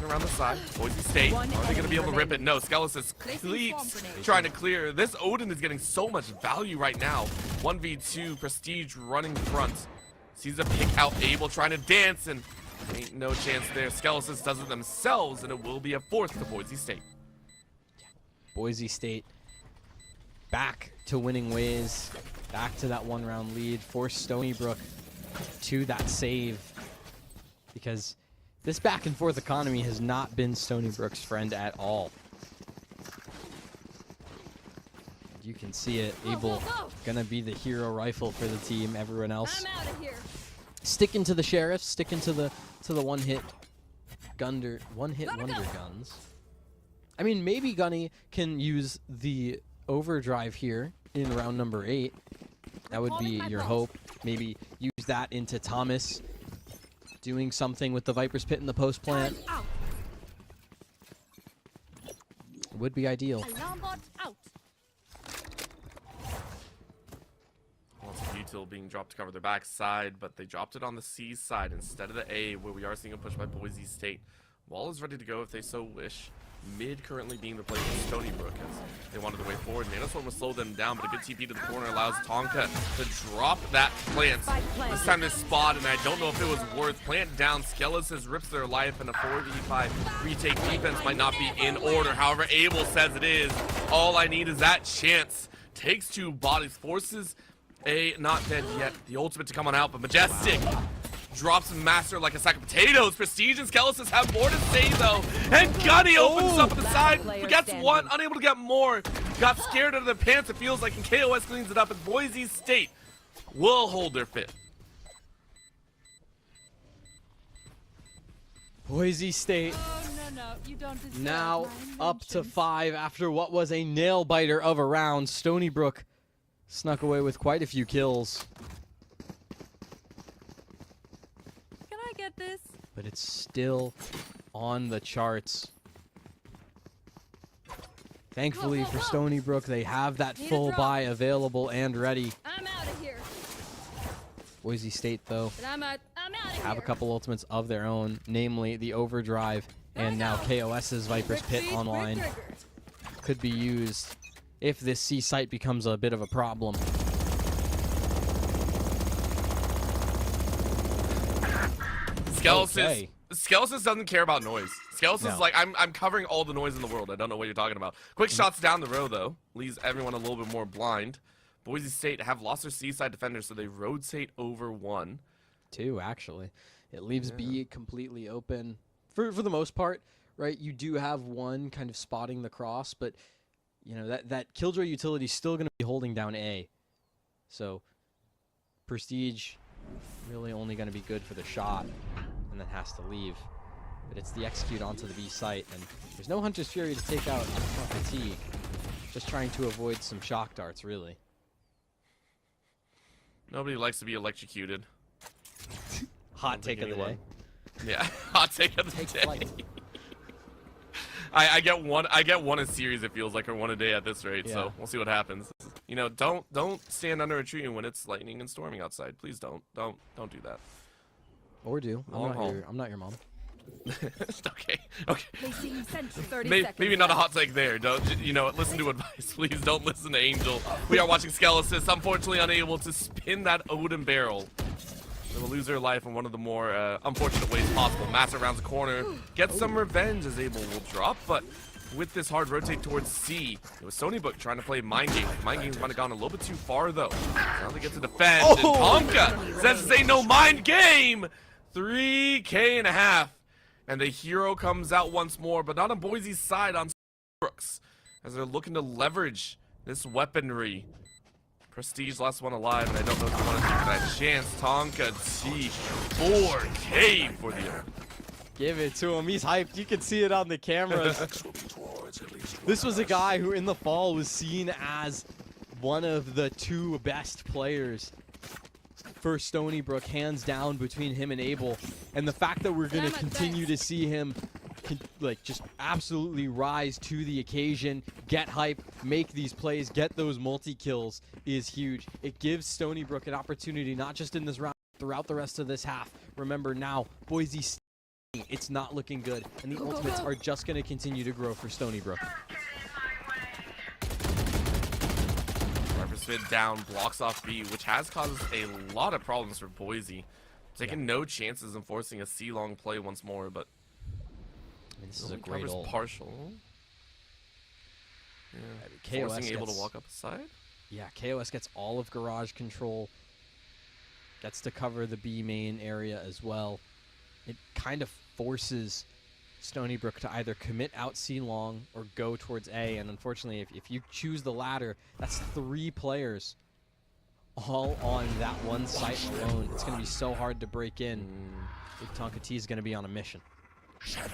Around the side, Boise State, are they going to be able to rip it? No, Skeletons sleeps trying to clear. This Odin is getting so much value right now. 1v2, Prestige running front. Sees a pick out Abel trying to dance, and ain't no chance there. Skeletons does it themselves, and it will be a fourth to Boise State. Boise State back to winning ways, back to that one-round lead, force Stony Brook to that save, because this back and forth economy has not been Stony Brook's friend at all. You can see it. Abel gonna be the hero rifle for the team. Everyone else sticking to the sheriff, sticking to the one-hit wonder guns. I mean, maybe Gunny can use the overdrive here in round number 8. That would be your hope. Maybe use that into Thomas doing something with the Viper's Pit in the post plant. Would be ideal. Lots of util being dropped to cover their backside, but they dropped it on the C side instead of the A, where we are seeing a push by Boise State. Wall is ready to go if they so wish. Mid currently being replaced with Stony Brook as they wanted to way forward. Nanoswarm will slow them down, but a good TP to the corner allows Tonka to drop that plant. This time this spot, and I don't know if it was worth. Plant down, Skeletons rips their life, and a 4v5 retake defense might not be in order. However, Abel says it is. All I need is that chance. Takes two bodies, forces a not dead yet the ultimate to come on out, but Majestic drops Master like a sack of potatoes. Prestige and Skeletons have more to say though. And Gunny opens up on the side, gets one, unable to get more. Got scared out of their pants, it feels like, and KOS cleans it up, and Boise State will hold their fifth. Boise State now up to 5 after what was a nail biter of a round. Stony Brook snuck away with quite a few kills. Get this. But it's still on the charts. Thankfully for Stony Brook, they have that full buy available and ready. I'm out of here. Boise State, though, I'm out have a couple ultimates of their own, namely the Overdrive and now KOS's Viper's Pit online. Could be used if this C site becomes a bit of a problem. Skeletons doesn't care about noise. Skeletons like, I'm covering all the noise in the world. I don't know what you're talking about. Quick shots down the row, though. Leaves everyone a little bit more blind. Boise State have lost their C-side defenders, so they rotate over 1. 2, actually. It leaves B completely open. For the most part, right? You do have one kind of spotting the cross, but, you know, that Killjoy utility is still going to be holding down A. So, Prestige really only going to be good for the shot, and then has to leave. But it's the execute onto the B site, and there's no Hunter's Fury to take out Fatigue. Just trying to avoid some shock darts, really. Nobody likes to be electrocuted. Hot take of the day. Yeah, hot take of the day. I get one a series, it feels like, or one a day at this rate, so we'll see what happens. You know, don't stand under a tree when it's lightning and storming outside. Please don't do that. Or do. I'm not your mom. Okay. Okay. Placing sentry. 30 Maybe, seconds maybe not a left. hot take there. Don't you know? Listen to advice, please. Don't listen to Angel. We are watching Skelesis, unfortunately unable to spin that Odin barrel. They will lose their life in one of the more unfortunate ways possible. Master rounds the corner, gets some revenge as Abel will drop, but with this hard rotate towards C, it was Sonybook trying to play Mind Games. Mind Games might have gone a little bit too far though. Now they get to defend, and Tonka says this ain't no mind game. 3K and a half. And the hero comes out once more, but not on Boise's side, on Brooks, as they're looking to leverage this weaponry. Prestige, last one alive, and I don't know if you want to take that chance. Tonka T, 4K for the... Give it to him. He's hyped. You can see it on the cameras. This was a guy who in the fall was seen as one of the 2 best players for Stony Brook, hands down, between him and Abel. And the fact that we're going to continue to see him like just absolutely rise to the occasion, get hype, make these plays, get those multi-kills is huge. It gives Stony Brook an opportunity, not just in this round, throughout the rest of this half. Remember now, Boise, it's not looking good, and the ultimates are just going to continue to grow for Stony Brook. Spin down, blocks off B, which has caused a lot of problems for Boise. Taking no chances and forcing a C-long play once more, but this is a great ult. Partial. Yeah. Forcing able to walk up the side. Yeah, KOS gets all of garage control. Gets to cover the B main area as well. It kind of forces Stony Brook to either commit out C long or go towards A, and unfortunately if you choose the latter, that's 3 players all on that one site alone. It's going to be so hard to break in. Big Tonka T is going to be on a mission. I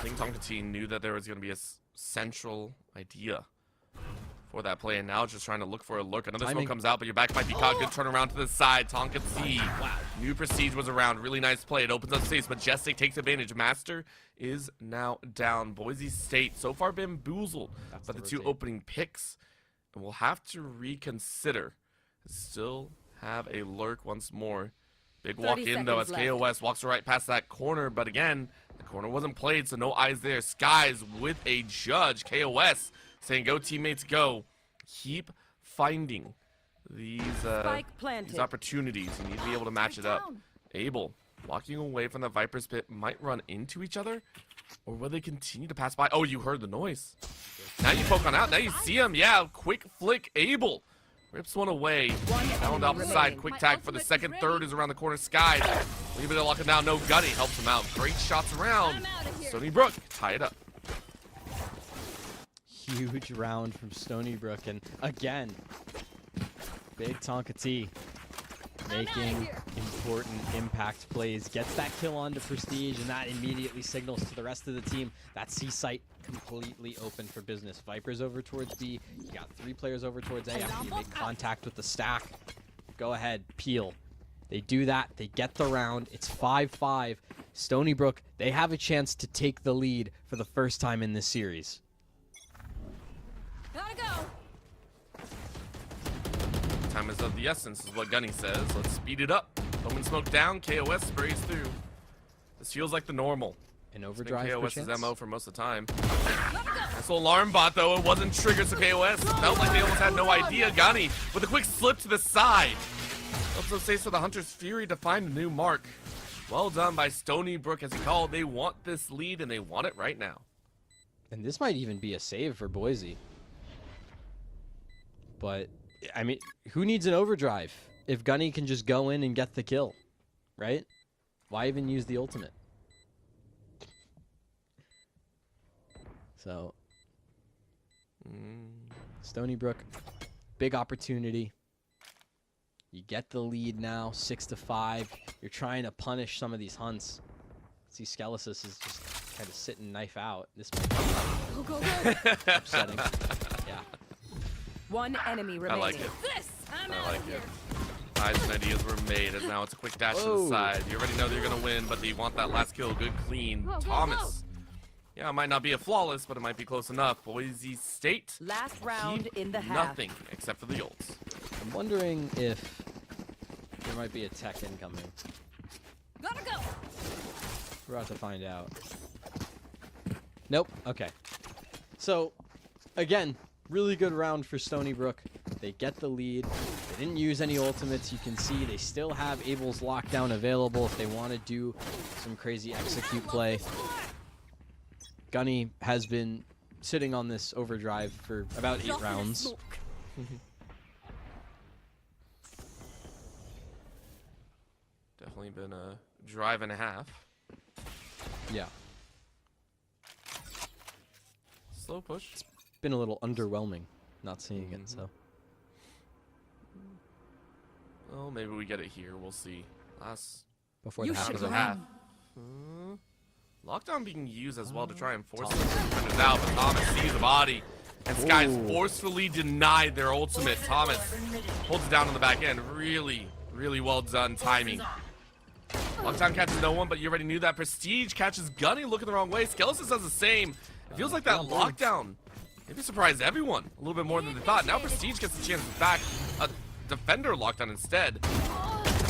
think Tonka T knew that there was going to be a central idea for that play, and now just trying to look for a lurk. Another smoke comes out, but your back might be caught. Good turnaround to the side. Tonka T. Wow. New Prestige was around. Really nice play. It opens up space. Majestic takes advantage. Master is now down. Boise State so far bamboozled by the 2 opening picks, and we'll have to reconsider. Still have a lurk once more. Big walk in though as KOS walks right past that corner, but again, the corner wasn't played, so no eyes there. Skies with a judge. KOS saying, go teammates, go. Keep finding these opportunities. You need to be able to match it up. Abel walking away from the Viper's pit, might run into each other, or will they continue to pass by? Oh, you heard the noise. Now you poke on out. Now you see him. Yeah, quick flick. Abel rips one away. Now on the opposite side. Quick tag for the second. Third is around the corner. Skies. Leave it to lock it down. No Gunny helps him out. Great shots around. Stony Brook tie it up. Huge round from Stony Brook, and again, Big Tonka T making important impact plays, gets that kill onto Prestige, and that immediately signals to the rest of the team that C site completely open for business. Vipers over towards B, you got 3 players over towards A after you make contact with the stack. Go ahead, peel. They do that, they get the round, it's 5-5. Stony Brook, they have a chance to take the lead for the first time in this series. Gotta go. Time is of the essence, is what Gunny says. Let's speed it up. Omen smoke down. KOS sprays through. This feels like the normal. An overdrive KOS's MO for most of the time. Nice little alarm bot though. It wasn't triggered, so KOS felt like they almost had no idea. Gunny with a quick slip to the side. Also saves for the Hunter's Fury to find a new mark. Well done by Stony Brook as he called. They want this lead and they want it right now. And this might even be a save for Boise. But, I mean, who needs an overdrive if Gunny can just go in and get the kill, right? Why even use the ultimate? So, Stony Brook, big opportunity. You get the lead now, 6-5. You're trying to punish some of these hunts. See, Skelesis is just kind of sitting knife out. This might be upsetting. Yeah. One enemy remaining. I like it. I like it. Eyes and ideas were made as now it's a quick dash to the side. You already know that you're going to win, but you want that last kill. Good clean. Thomas. Yeah, it might not be a flawless, but it might be close enough. Boise State. Last round in the half. Nothing except for the ults. I'm wondering if there might be a tech incoming. Gotta go. We're about to find out. Nope. Okay. So, again, really good round for Stony Brook. They get the lead. They didn't use any ultimates. You can see they still have Abel's lockdown available if they want to do some crazy execute play. Gunny has been sitting on this overdrive for about 8 rounds. Definitely been a drive and a half. Yeah. Slow push. It's been a little underwhelming not seeing it, so. Well, maybe we get it here. We'll see. Last Before the half is a over. half. Lockdown being used as well to try and force the defenders out, but Thomas sees the body. And Skies forcefully denied their ultimate. Thomas holds it down on the back end. Really, really well done timing. Lockdown catches no one, but you already knew that. Prestige catches Gunny looking the wrong way. Skelesis does the same. It feels like that lockdown maybe surprised everyone a little bit more than they thought. Now Prestige gets the chance to back a defender lockdown instead.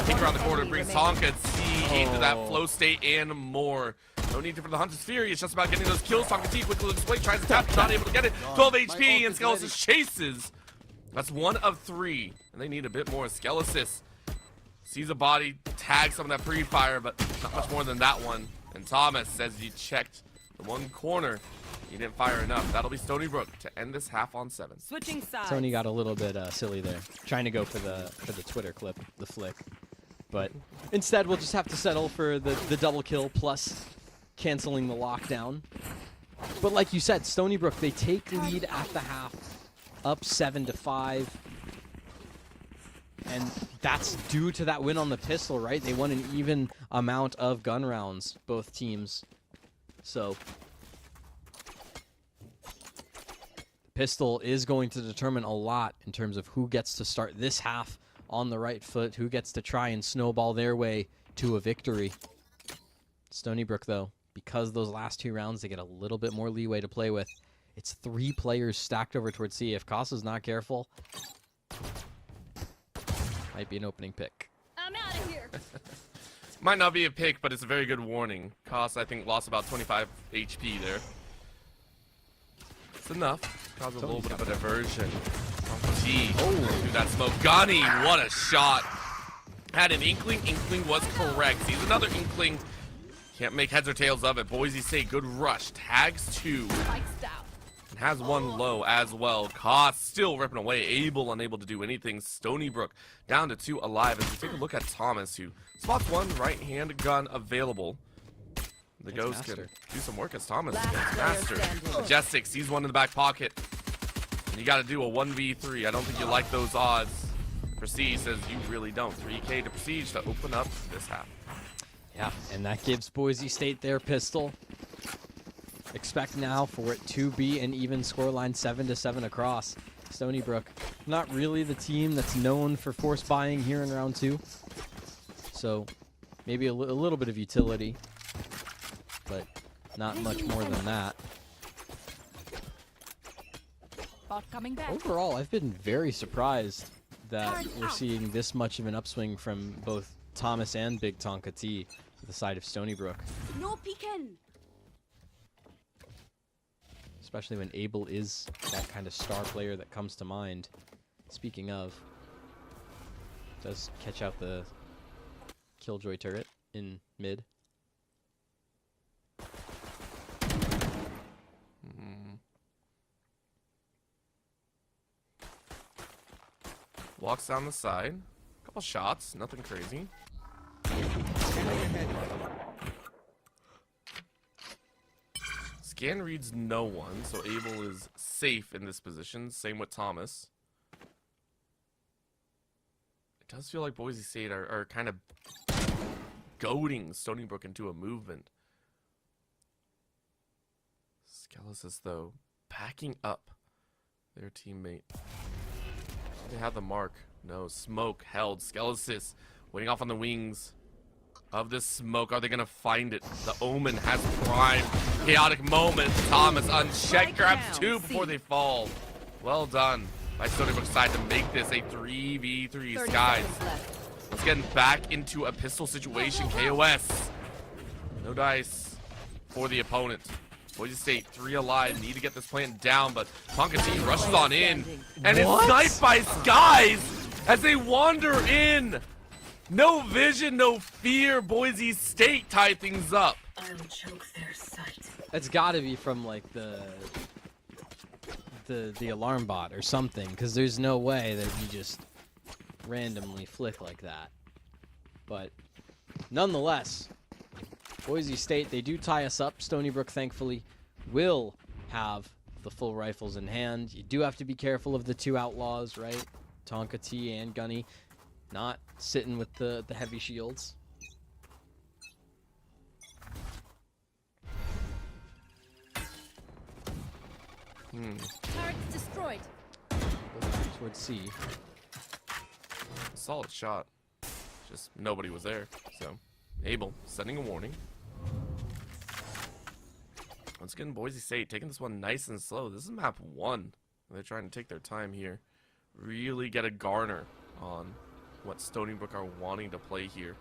Kick around the corner brings Tonka C into that flow state and more. No need for the Hunter's Fury. It's just about getting those kills. Tonka T quickly looks away, tries to tap, not able to get it. 12 HP, and Skelesis chases. That's 1 of 3, and they need a bit more. Skelesis sees a body, tags some of that pre-fire, but not much more than that one. And Thomas says he checked the one corner. He didn't fire enough. That'll be Stony Brook to end this half on 7. Switching sides. Tony got a little bit silly there, trying to go for the Twitter clip, the flick. But instead, we'll just have to settle for the double kill plus canceling the lockdown. But like you said, Stony Brook, they take lead at the half, up 7-5. And that's due to that win on the pistol, right? They won an even amount of gun rounds, both teams. So pistol is going to determine a lot in terms of who gets to start this half on the right foot, who gets to try and snowball their way to a victory. Stony Brook, though, because those last 2 rounds, they get a little bit more leeway to play with. It's 3 players stacked over towards C. If Kasa's not careful, might be an opening pick. I'm out of here. Might not be a pick, but it's a very good warning. Kasa, I think, lost about 25 HP there. It's enough. Cause a little bit of a diversion. Gee, through that smoke. Gunny, what a shot. Had an inkling. Inkling was correct. Sees another inkling. Can't make heads or tails of it. Boise State, good rush. Tags 2. And has 1 low as well. Koss still ripping away. Able, unable to do anything. Stony Brook down to 2 alive. As we take a look at Thomas, who spots 1 right-hand gun available. The Ghost can do some work as Thomas. Master. Majestic sees 1 in the back pocket. And you got to do a 1v3. I don't think you like those odds. Prestige says you really don't. 3K to Prestige to open up this half. Yeah, and that gives Boise State their pistol. Expect now for it to be an even scoreline, 7-7 across. Stony Brook, not really the team that's known for force buying here in round 2. So maybe a little bit of utility, but not much more than that. Coming back. Overall, I've been very surprised that we're seeing this much of an upswing from both Thomas and Big Tonka T to the side of Stony Brook. No peeking. Especially when Abel is that kind of star player that comes to mind. Speaking of, does catch out the Killjoy turret in mid. Walks down the side. Couple shots, nothing crazy. Scan reads no one, so Abel is safe in this position. Same with Thomas. It does feel like Boise State are kind of goading Stony Brook into a movement. Skelesis, though, backing up their teammate. They have the mark. No, smoke held. Skelesis waiting off on the wings of this smoke. Are they going to find it? The Omen has prime. Chaotic moment. Thomas unchecked. Grabs 2 before they fall. Well done by Stony Brook's side to make this a 3v3. Skies. Let's get back into a pistol situation. KOS. No dice for the opponent. Boise State 3 alive, need to get this plant down, but Tonka T rushes on in, and it's sniped by Skies as they wander in. No vision, no fear. Boise State tie things up. It's got to be from like the alarm bot or something, because there's no way that you just randomly flick like that. But nonetheless, Boise State, they do tie us up. Stony Brook, thankfully, will have the full rifles in hand. You do have to be careful of the two outlaws, right? Tonka T and Gunny not sitting with the heavy shields. Turret's destroyed. Go back towards C. Solid shot. Just nobody was there. So, Abel sending a warning. Once again, Boise State taking this one nice and slow. This is map 1. They're trying to take their time here. Really get a garner on what Stony Brook are wanting to play here.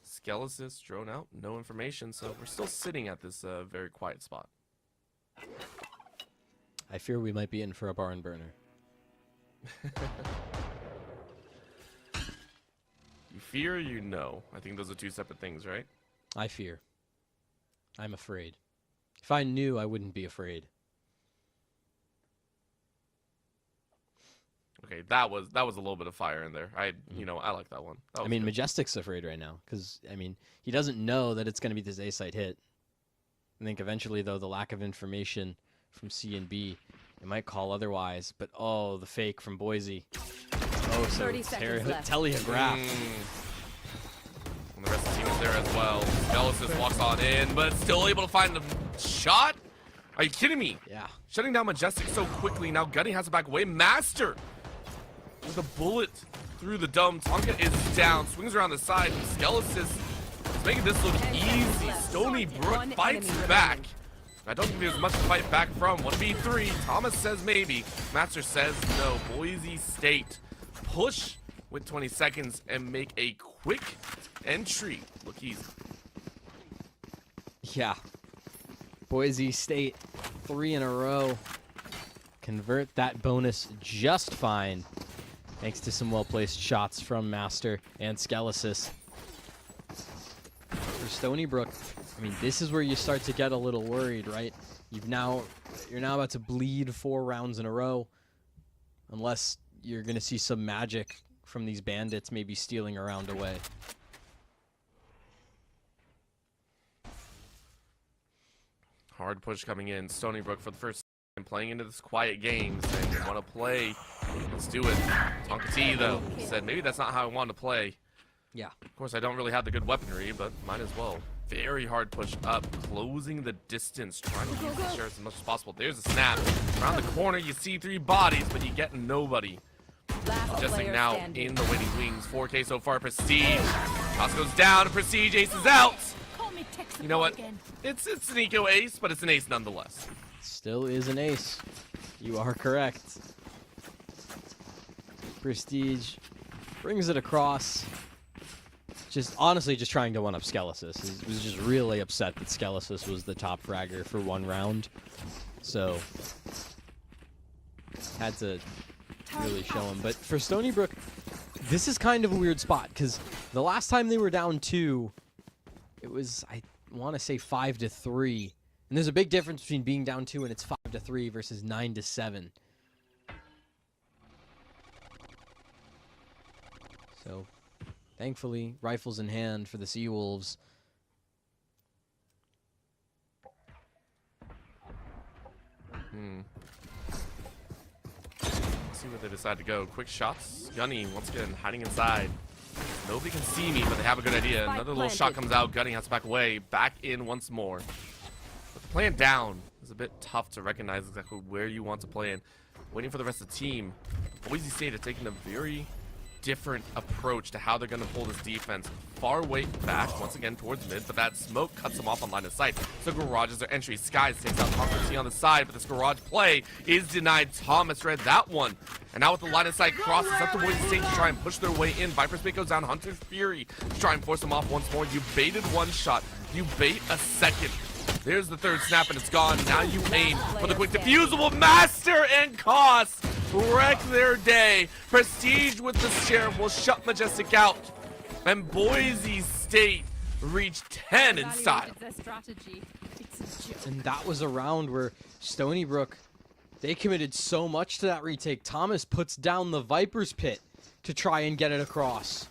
Skelesis drone out, no information, so we're still sitting at this very quiet spot. I fear we might be in for a barn burner. You fear or you know? I think those are two separate things, right? I fear. I'm afraid. If I knew, I wouldn't be afraid. Okay, that was a little bit of fire in there. I like that one. That I was mean, good. Majestic's afraid right now because, I mean, he doesn't know that it's going to be this A-site hit. I think eventually, though, the lack of information from C and B, it might call otherwise. But, oh, the fake from Boise. Oh, so 30 seconds left. telegraph. And the rest of the team is there as well. Skelesis walks on in, but still able to find the shot? Are you kidding me? Yeah. Shutting down Majestic so quickly. Now Gunny has to back away. Master with a bullet through the dome. Tonka is down. Swings around the side. Skelesis is making this look easy. Stony Brook fights back. I don't think there's much to fight back from. 1v3. Thomas says maybe. Master says no. Boise State push with 20 seconds and make a quick entry look easy. Yeah. Boise State, 3 in a row. Convert that bonus just fine. Thanks to some well-placed shots from Master and Skelesis. For Stony Brook, I mean, this is where you start to get a little worried, right? You're now about to bleed 4 rounds in a row. Unless you're going to see some magic from these bandits maybe stealing a round away. Hard push coming in. Stony Brook for the first time playing into this quiet game, saying they want to play. Let's do it. Tonka T, though, said maybe that's not how I want to play. Yeah. Of course, I don't really have the good weaponry, but might as well. Very hard push up, closing the distance, trying to use the shares as much as possible. There's a snap. Around the corner, you see 3 bodies, but you get nobody. Majestic now in the waiting wings. 4K so far. Prestige. Toss goes down. Prestige aces out. You know what? It's an eco ace, but it's an ace nonetheless. Still is an ace. You are correct. Prestige brings it across. Just honestly just trying to one-up Skelesis. He was just really upset that Skelesis was the top fragger for 1 round. So had to really show him. But for Stony Brook, this is kind of a weird spot because the last time they were down 2, it was, I want to say 5-3. And there's a big difference between being down 2 and it's 5-3 versus 9-7. So, thankfully, rifles in hand for the Seawolves. Let's see where they decide to go. Quick shots. Gunny, once again, hiding inside. Nobody can see me, but they have a good idea. Another little shot comes out. Gunny has to back away. Back in once more. But the plan down is a bit tough to recognize exactly where you want to play in. Waiting for the rest of the team. Boise State are taking a very different approach to how they're going to pull this defense. Far way back, once again, towards mid, but that smoke cuts them off on line of sight. So garages their entry. Skies takes out Tonka T on the side, but this garage play is denied. Thomas read that one. And now with the line of sight cross, it's up to Boise State to try and push their way in. Viper's Bait goes down. Hunter's Fury to try and force them off once more. You baited one shot. You bait a second. There's the third snap and it's gone. Now you aim for the quick defusal. Will Master and Cost wreck their day. Prestige with the sheriff will shut Majestic out. And Boise State reach 10 in style. And that was a round where Stony Brook, they committed so much to that retake. Thomas puts down the Viper's Pit to try and get it across.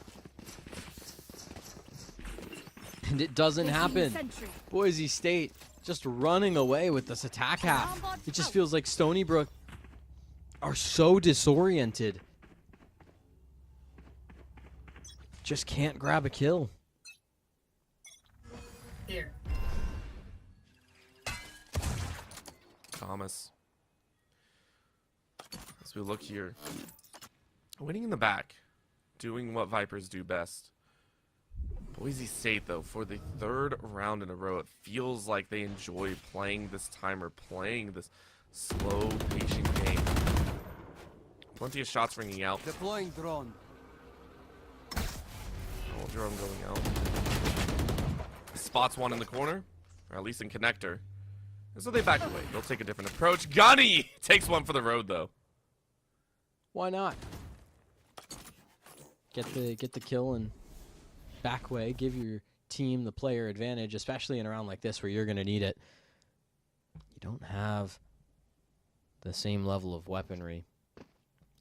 And it doesn't happen. Boise State just running away with this attack half. It just feels like Stony Brook are so disoriented. Just can't grab a kill. Here. Thomas. As we look here. Winning in the back. Doing what Vipers do best. Boise State, though, for the third round in a row, it feels like they enjoy playing this timer, playing this slow, patient game. Plenty of shots ringing out. Deploying drone. Oh, drone going out. Spots one in the corner, or at least in connector. And so they back away. They'll take a different approach. Gunny takes one for the road, though. Why not? Get the kill and back way. Give your team the player advantage, especially in a round like this where you're going to need it. You don't have the same level of weaponry,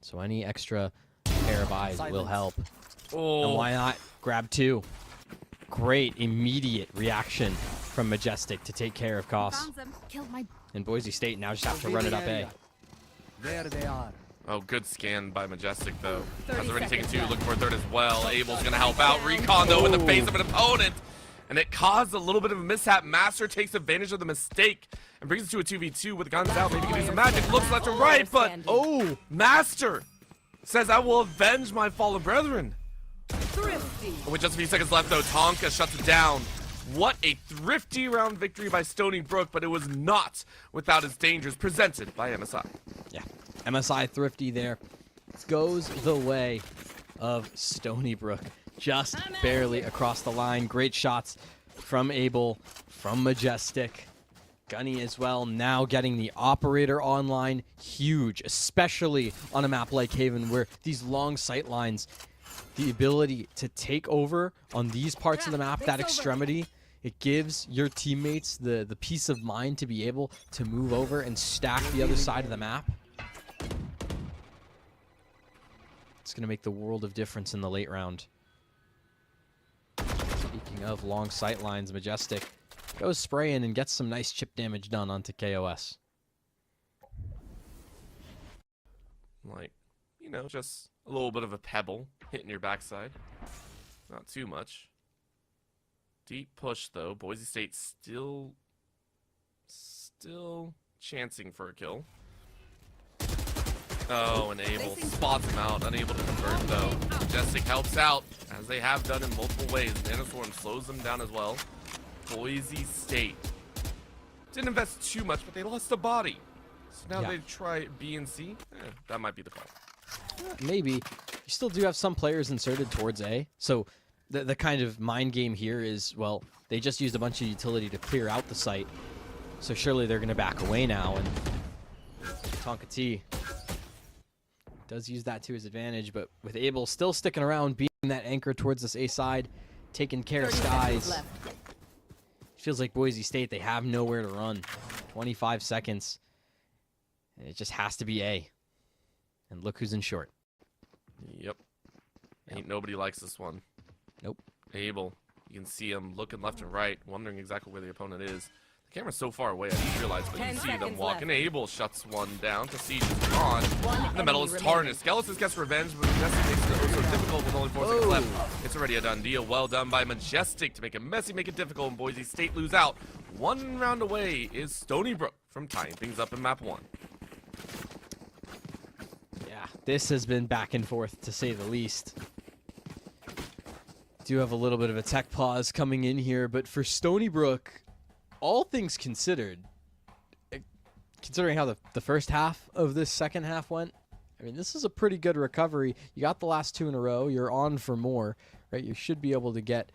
so any extra pair of eyes will help. Oh. And why not grab two? Great immediate reaction from Majestic to take care of Koss. And Boise State now just have to run it up A. There they are. Oh, good scan by Majestic, though. Has already taken two, looking for a third as well. Abel's going to help out. Recon, though, in the face of an opponent. And it caused a little bit of a mishap. Master takes advantage of the mistake and brings it to a 2v2 with guns out. Maybe he can do some magic. Looks left and right, but oh, Master says, I will avenge my fallen brethren. With just a few seconds left, though, Tonka shuts it down. What a thrifty round victory by Stony Brook, but it was not without its dangers, presented by MSI. Yeah, MSI thrifty there. Goes the way of Stony Brook. Just barely across the line. Great shots from Abel, from Majestic. Gunny as well, now getting the operator online. Huge, especially on a map like Haven, where these long sight lines, the ability to take over on these parts of the map, that extremity, it gives your teammates the peace of mind to be able to move over and stack the other side of the map. It's going to make the world of difference in the late round. Speaking of long sight lines, Majestic goes spraying and gets some nice chip damage done onto KOS. Like, you know, just a little bit of a pebble hitting your backside. Not too much. Deep push, though. Boise State still chancing for a kill. Oh, and Abel spots him out, unable to convert, though. Majestic helps out, as they have done in multiple ways. Nanoswarm slows them down as well. Boise State didn't invest too much, but they lost a body. So now they try B and C. That might be the call. Maybe. You still do have some players inserted towards A. So the kind of mind game here is, well, they just used a bunch of utility to clear out the site. So surely they're going to back away now. And Tonka T does use that to his advantage. But with Abel still sticking around, being that anchor towards this A side, taking care of Skies. Feels like Boise State, they have nowhere to run. 25 seconds. And it just has to be A. And look who's in short. Yep. Ain't nobody likes this one. Nope. Abel. You can see him looking left and right, wondering exactly where the opponent is. The camera's so far away, I didn't realize, but you can see them walking. Abel shuts one down. Prestige is gone. The medal is tarnished. Skeletons gets revenge, but Majestic makes it so difficult with only 4 seconds left. It's already a done deal. Well done by Majestic to make it messy, make it difficult, and Boise State lose out. One round away is Stony Brook from tying things up in map 1. Yeah, this has been back and forth, to say the least. Do have a little bit of a tech pause coming in here, but for Stony Brook, all things considered, considering how the first half of this second half went, I mean, this is a pretty good recovery. You got the last 2 in a row. You're on for more, right? You should be able to get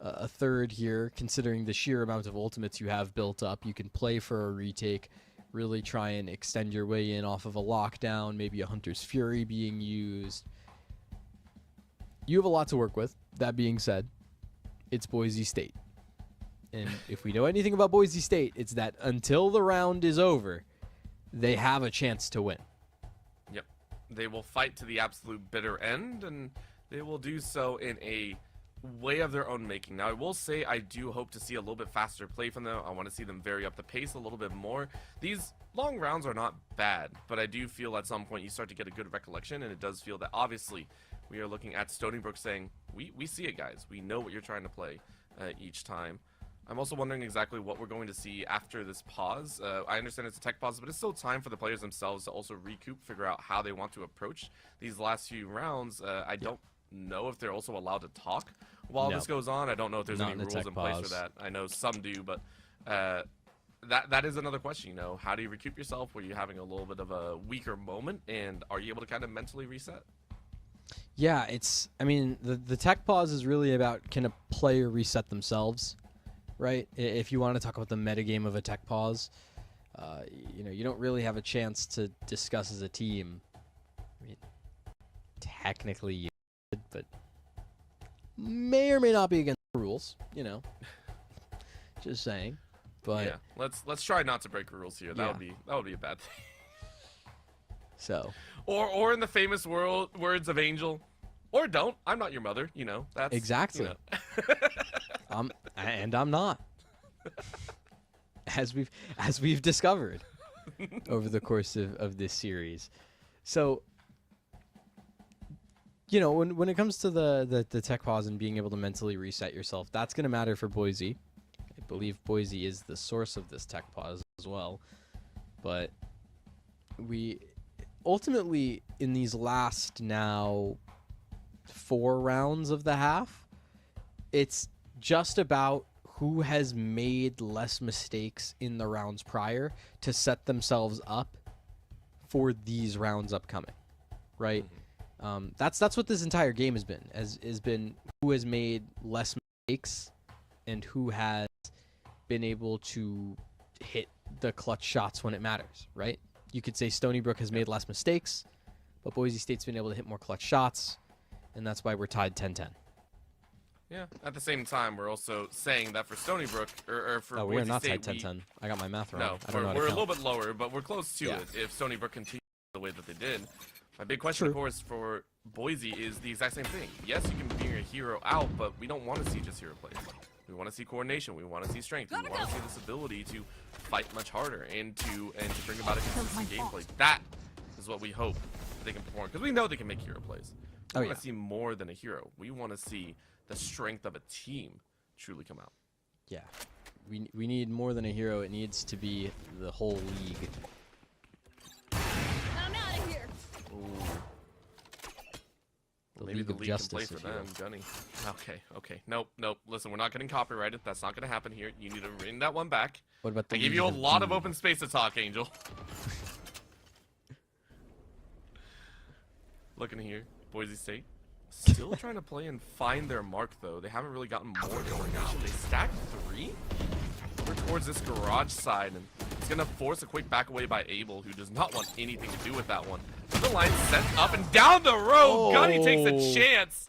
a third here, considering the sheer amount of ultimates you have built up. You can play for a retake, really try and extend your way in off of a lockdown, maybe a Hunter's Fury being used. You have a lot to work with. That being said, it's Boise State. And if we know anything about Boise State, it's that until the round is over, they have a chance to win. Yep. They will fight to the absolute bitter end, and they will do so in a way of their own making. Now, I will say I do hope to see a little bit faster play from them. I want to see them vary up the pace a little bit more. These long rounds are not bad, but I do feel at some point you start to get a good recollection, and it does feel that obviously we are looking at Stony Brook saying, we see it, guys. We know what you're trying to play each time. I'm also wondering exactly what we're going to see after this pause. I understand it's a tech pause, but it's still time for the players themselves to also recoup, figure out how they want to approach these last few rounds. I don't know if they're also allowed to talk while this goes on. I don't know if there's any rules in place for that. I know some do, but that is another question. You know, how do you recoup yourself where you're having a little bit of a weaker moment, and are you able to kind of mentally reset? Yeah, I mean, the tech pause is really about, can a player reset themselves? Right? If you want to talk about the metagame of a tech pause, you know, you don't really have a chance to discuss as a team. I mean, technically you could, but may or may not be against the rules, you know. Just saying. But yeah, let's try not to break rules here. That would be a bad thing. So, or in the famous words of Angel, or don't. I'm not your mother, you know. That's exactly. You know. And I'm not. As we've discovered over the course of this series. So, you know, when it comes to the tech pause and being able to mentally reset yourself, that's going to matter for Boise. I believe Boise is the source of this tech pause as well. But we ultimately, in these last now 4 rounds of the half, it's just about who has made less mistakes in the rounds prior to set themselves up for these rounds upcoming, right? That's what this entire game has been who has made less mistakes and who has been able to hit the clutch shots when it matters, right? You could say Stony Brook has made less mistakes, but Boise State's been able to hit more clutch shots, and that's why we're tied 10-10. Yeah. At the same time, we're also saying that for Stony Brook, or for we are Boise not State, tied 10-10. I got my math wrong. No, I don't know how to we're a count. little bit lower, but we're close to it if Stony Brook continues the way that they did. My big question, of course, for Boise is the exact same thing. Yes, you can bring your hero out, but we don't want to see just hero plays. We want to see coordination. We want to see strength. We want to see this ability to fight much harder and to bring about a consistent gameplay. That is what we hope they can perform, because we know they can make hero plays. We want to see more than a hero. We want to see the strength of a team truly come out. Yeah, we need more than a hero. It needs to be the whole league. I'm out of here. Ooh. The Maybe League the of league Justice, can if play you for them, Gunny. Okay. Nope. Listen, we're not getting copyrighted. That's not going to happen here. You need to bring that one back. What about the I gave League you a of lot of Doom? open space to talk, Angel. Looking here, Boise State. Still trying to play and find their mark, though. They haven't really gotten more information. They stacked 3 over towards this garage side, and it's going to force a quick back away by Abel, who does not want anything to do with that one. The line sent up and down the road. Gunny takes a chance.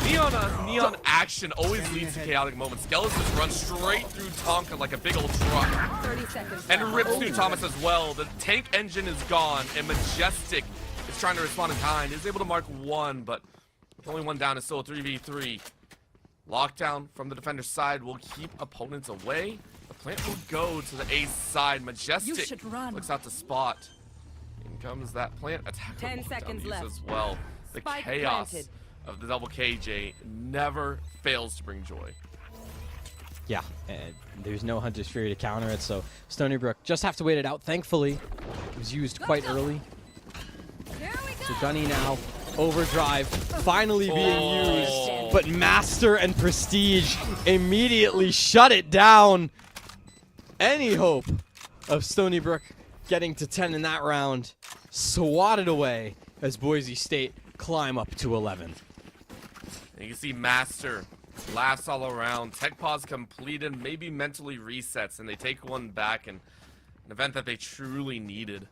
Neon action always leads to chaotic moments. Skeletons run straight through Tonka like a big old truck. 30 seconds And left. rips through Thomas as well. The tank engine is gone, and Majestic is trying to respond in kind. Is able to mark 1, but with only 1 down, it's still a 3v3. Lockdown from the defender's side will keep opponents away. The plant will go to the ace side. Majestic should run. looks out to spot. In comes that plant attack. 10 seconds left. As well. The Spike chaos planted. of the double KJ never fails to bring joy. Yeah, and there's no Hunter's Fury to counter it, so Stony Brook just have to wait it out. Thankfully, it was used quite early. Here we go. So Gunny now, overdrive, finally being used, Oh. but Master and Prestige immediately shut it down. Any hope of Stony Brook getting to 10 in that round swatted away as Boise State climb up to 11. And you can see Master Laughs all around. Tech pause completed. Maybe mentally resets, and they take one back in an event that they truly needed.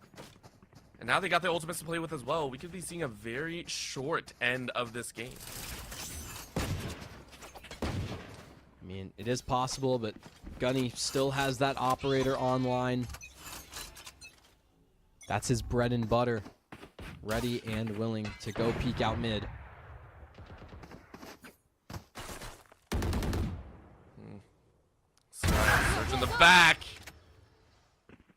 And now they got their ultimates to play with as well. We could be seeing a very short end of this game. I mean, it is possible, but Gunny still has that operator online. That's his bread and butter. Ready and willing to go peek out mid. Surge in the back.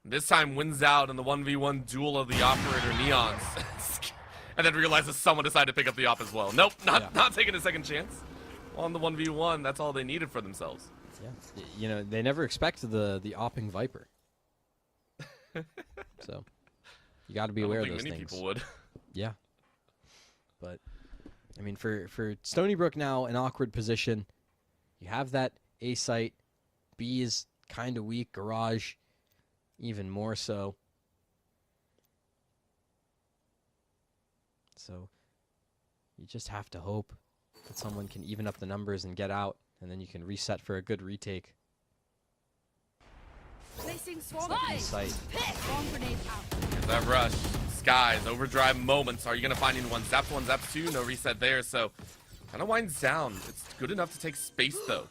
This time wins out in the 1v1 duel of the operator Neons. And then realizes someone decided to pick up the op as well. Nope, not taking a second chance. On the 1v1, that's all they needed for themselves. Yeah. You know, they never expected the opping Viper. So, you got to be aware of those things. Many people would. Yeah. But, I mean, for Stony Brook now, an awkward position. You have that A site. B is kind of weak. Garage, even more so. So, you just have to hope that someone can even up the numbers and get out, and then you can reset for a good retake. Placing swarm Site. Swarm grenade out. Here's that rush. Skies, overdrive moments. Are you going to find anyone? Zapped one, zapped two. No reset there, so kind of winds down. It's good enough to take space, though.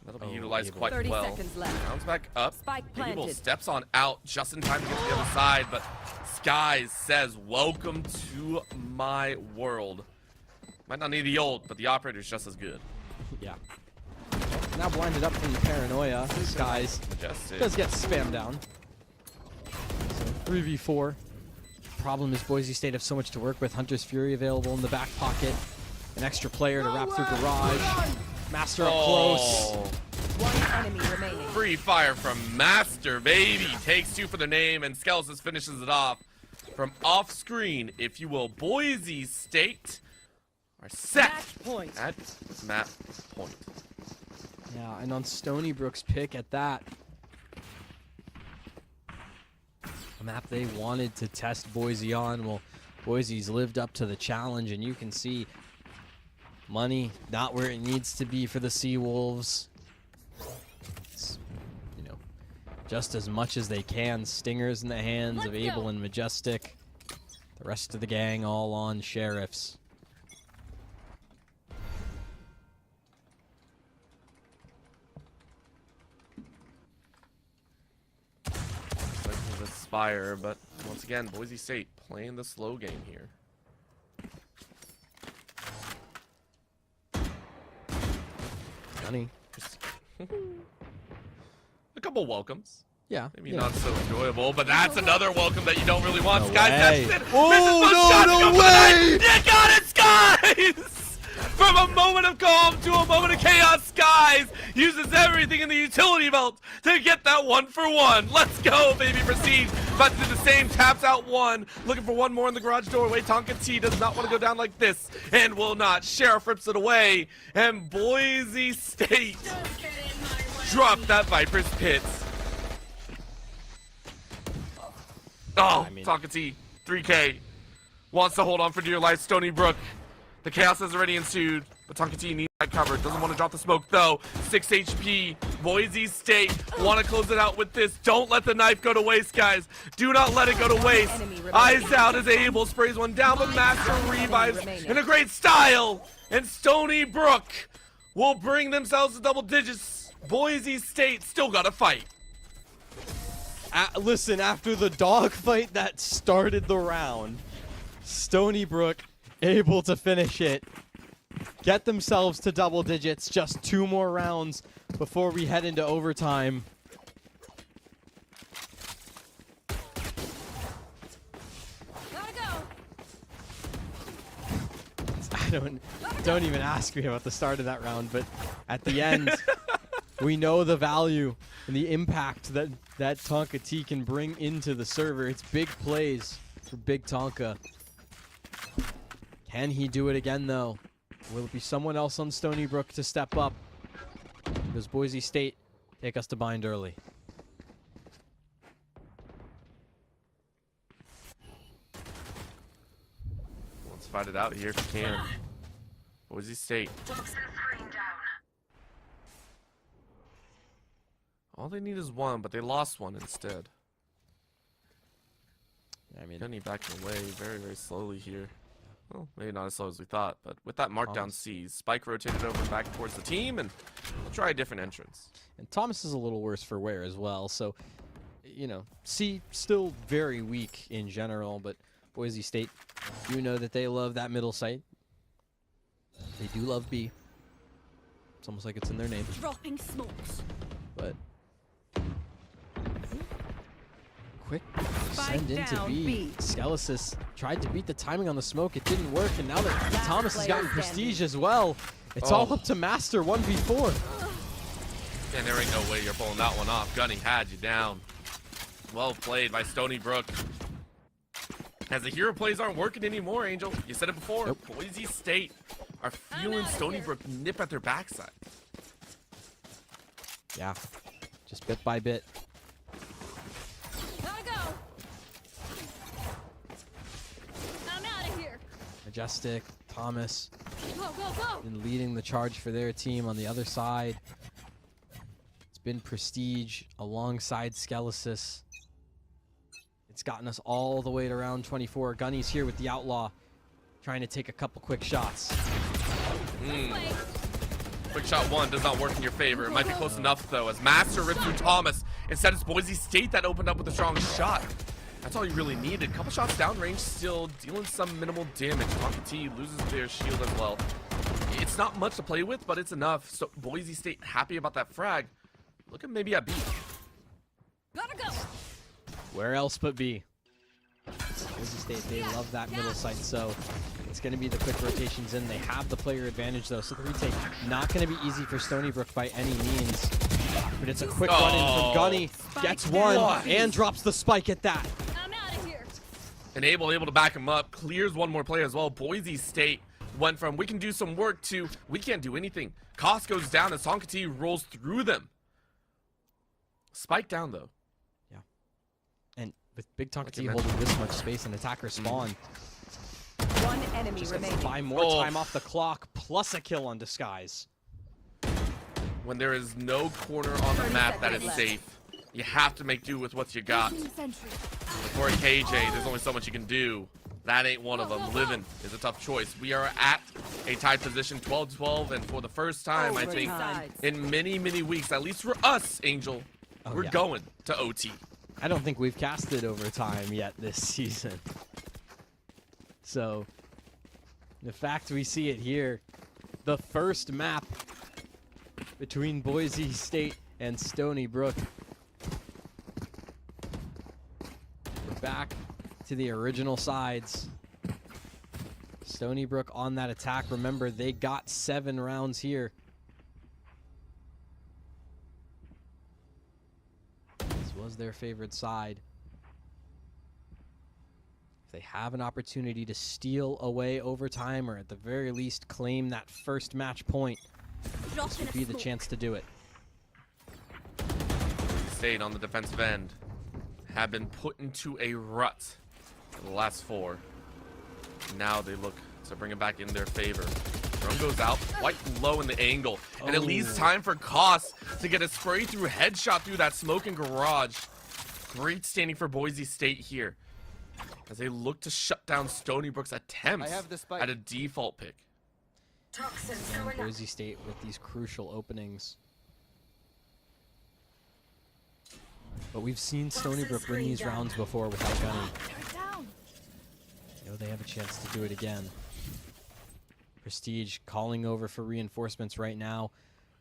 That'll be utilized quite 30 well. seconds left. Bounce back up. Spike Able planted. steps on out just in time to get to the other side, but Skies says, welcome to my world. Might not need the ult, but the operator's just as good. Yeah. Now blinded up from the paranoia. Skies Majestic. does get spammed down. So 3v4. Problem is Boise State have so much to work with. Hunter's Fury available in the back pocket. An extra player to wrap through Garage. Master up close. One enemy remaining. Free fire from Master, baby. Takes two for the name, and Skelos finishes it off from off screen, if you will. Boise State are set Match point. at map point. Yeah, and on Stony Brook's pick at that. A map they wanted to test Boise on. Well, Boise's lived up to the challenge, and you can see money not where it needs to be for the Seawolves. It's, you know, just as much as they can. Stingers in the hands of Abel and Majestic. The rest of the gang all on Sheriffs. Aspire, but once again, Boise State playing the slow game here. Honey. A couple welcomes. Yeah. Maybe not so enjoyable, but that's another welcome that you don't really want. No Skies way. tested. Oh, no way! You got it, Skies! From a moment of calm to a moment of chaos, Skies uses everything in the utility belt to get that 1-for-1. Let's go, baby, proceed. About to do the same, taps out one. Looking for one more in the garage doorway. Tonka T does not want to go down like this and will not. Sheriff rips it away, and Boise State drop that Viper's Pits. Oh, I mean, Tonka T, 3K. Wants to hold on for dear life. Stony Brook. The chaos has already ensued, but Tonka T needs that cover. Doesn't want to drop the smoke, though. 6 HP. Boise State want to close it out with this. Don't let the knife go to waste, guys. Do not let it go to waste. Eyes out as Abel sprays one down, but Master revives in a great style. And Stony Brook will bring themselves to double digits. Boise State still got to fight. Listen, after the dogfight that started the round, Stony Brook able to finish it, get themselves to double digits. Just 2 more rounds before we head into overtime. Gotta go. Don't even ask me about the start of that round, but at the end, we know the value and the impact that Tonka T can bring into the server. It's big plays for Big Tonka. Can he do it again, though? Will it be someone else on Stony Brook to step up? Does Boise State take us to bind early? Let's fight it out here if we can. Boise State All they need is one, but they lost one instead. I mean, Gunny backing away very, very slowly here. Well, maybe not as slow as we thought, but with that markdown C, Spike rotated over back towards the team, and we'll try a different entrance. and Thomas is a little worse for wear as well. So, you know, C still very weak in general, but Boise State, you know that they love that middle site. They do love B. It's almost like it's in their name. Dropping smokes. But quick Spike send into down, B. B. Skelesis tried to beat the timing on the smoke. It didn't work, and now that Last Thomas has player gotten standing. prestige as well, it's all up to Master 1v4. And there ain't no way you're pulling that one off. Gunny had you down. Well played by Stony Brook. As the hero plays aren't working anymore, Angel. You said it before. Nope. Boise State are feeling Stony Brook nip at their backside. Yeah, just bit by bit. Gotta go. I'm out of here. Majestic, Thomas, Go, go, go. been leading the charge for their team on the other side. It's been Prestige alongside Skelesis. It's gotten us all the way to round 24. Gunny's here with the Outlaw, trying to take a couple quick shots. Play. Quick shot one does not work in your favor. It might be close enough, though, as Master ripped through Thomas. Instead, it's Boise State that opened up with a strong shot. That's all you really needed. Couple shots downrange, still dealing some minimal damage. Tonka T loses their shield as well. It's not much to play with, but it's enough. So Boise State happy about that frag. Looking maybe at B. Gotta go. Where else but B? Boise State, they love that middle site, so it's going to be the quick rotations in. They have the player advantage, though, so the retake not going to be easy for Stony Brook by any means. But it's a quick run in from Gunny. Gets one and drops the spike at that. I'm out of here. And able to back him up. Clears one more player as well. Boise State went from we can do some work to we can't do anything. Cost goes down as Tonka T rolls through them. Spike down, though. And with Big Tonka T holding this much space and attacker spawn, One enemy just gets to remaining. buy more time off the clock, plus a kill on Disguise. When there is no corner on the 30 map that is seconds left. safe, you have to make do with what you got. For a KJ, there's only so much you can do. That ain't one of them. Living is a tough choice. We are at a tied position, 12-12, and for the first time, I think, in many, many weeks, at least for us, Angel, we're going to OT. I don't think we've casted overtime yet this season. So, the fact we see it here, the first map between Boise State and Stony Brook. We're back to the original sides. Stony Brook on that attack. Remember, they got 7 rounds here. This was their favored side. If they have an opportunity to steal away overtime, or at the very least claim that first match point, this would be the chance to do it. State on the defensive end have been put into a rut for the last 4. Now they look to bring it back in their favor. Drone goes out quite low in the angle, and it leaves time for Koss to get a spray through headshot through that smoking garage. Great standing for Boise State here as they look to shut down Stony Brook's attempts at a default pick. And Boise State with these crucial openings. But we've seen Stony Brook win these rounds before without Gunny. You know they have a chance to do it again. Prestige calling over for reinforcements right now.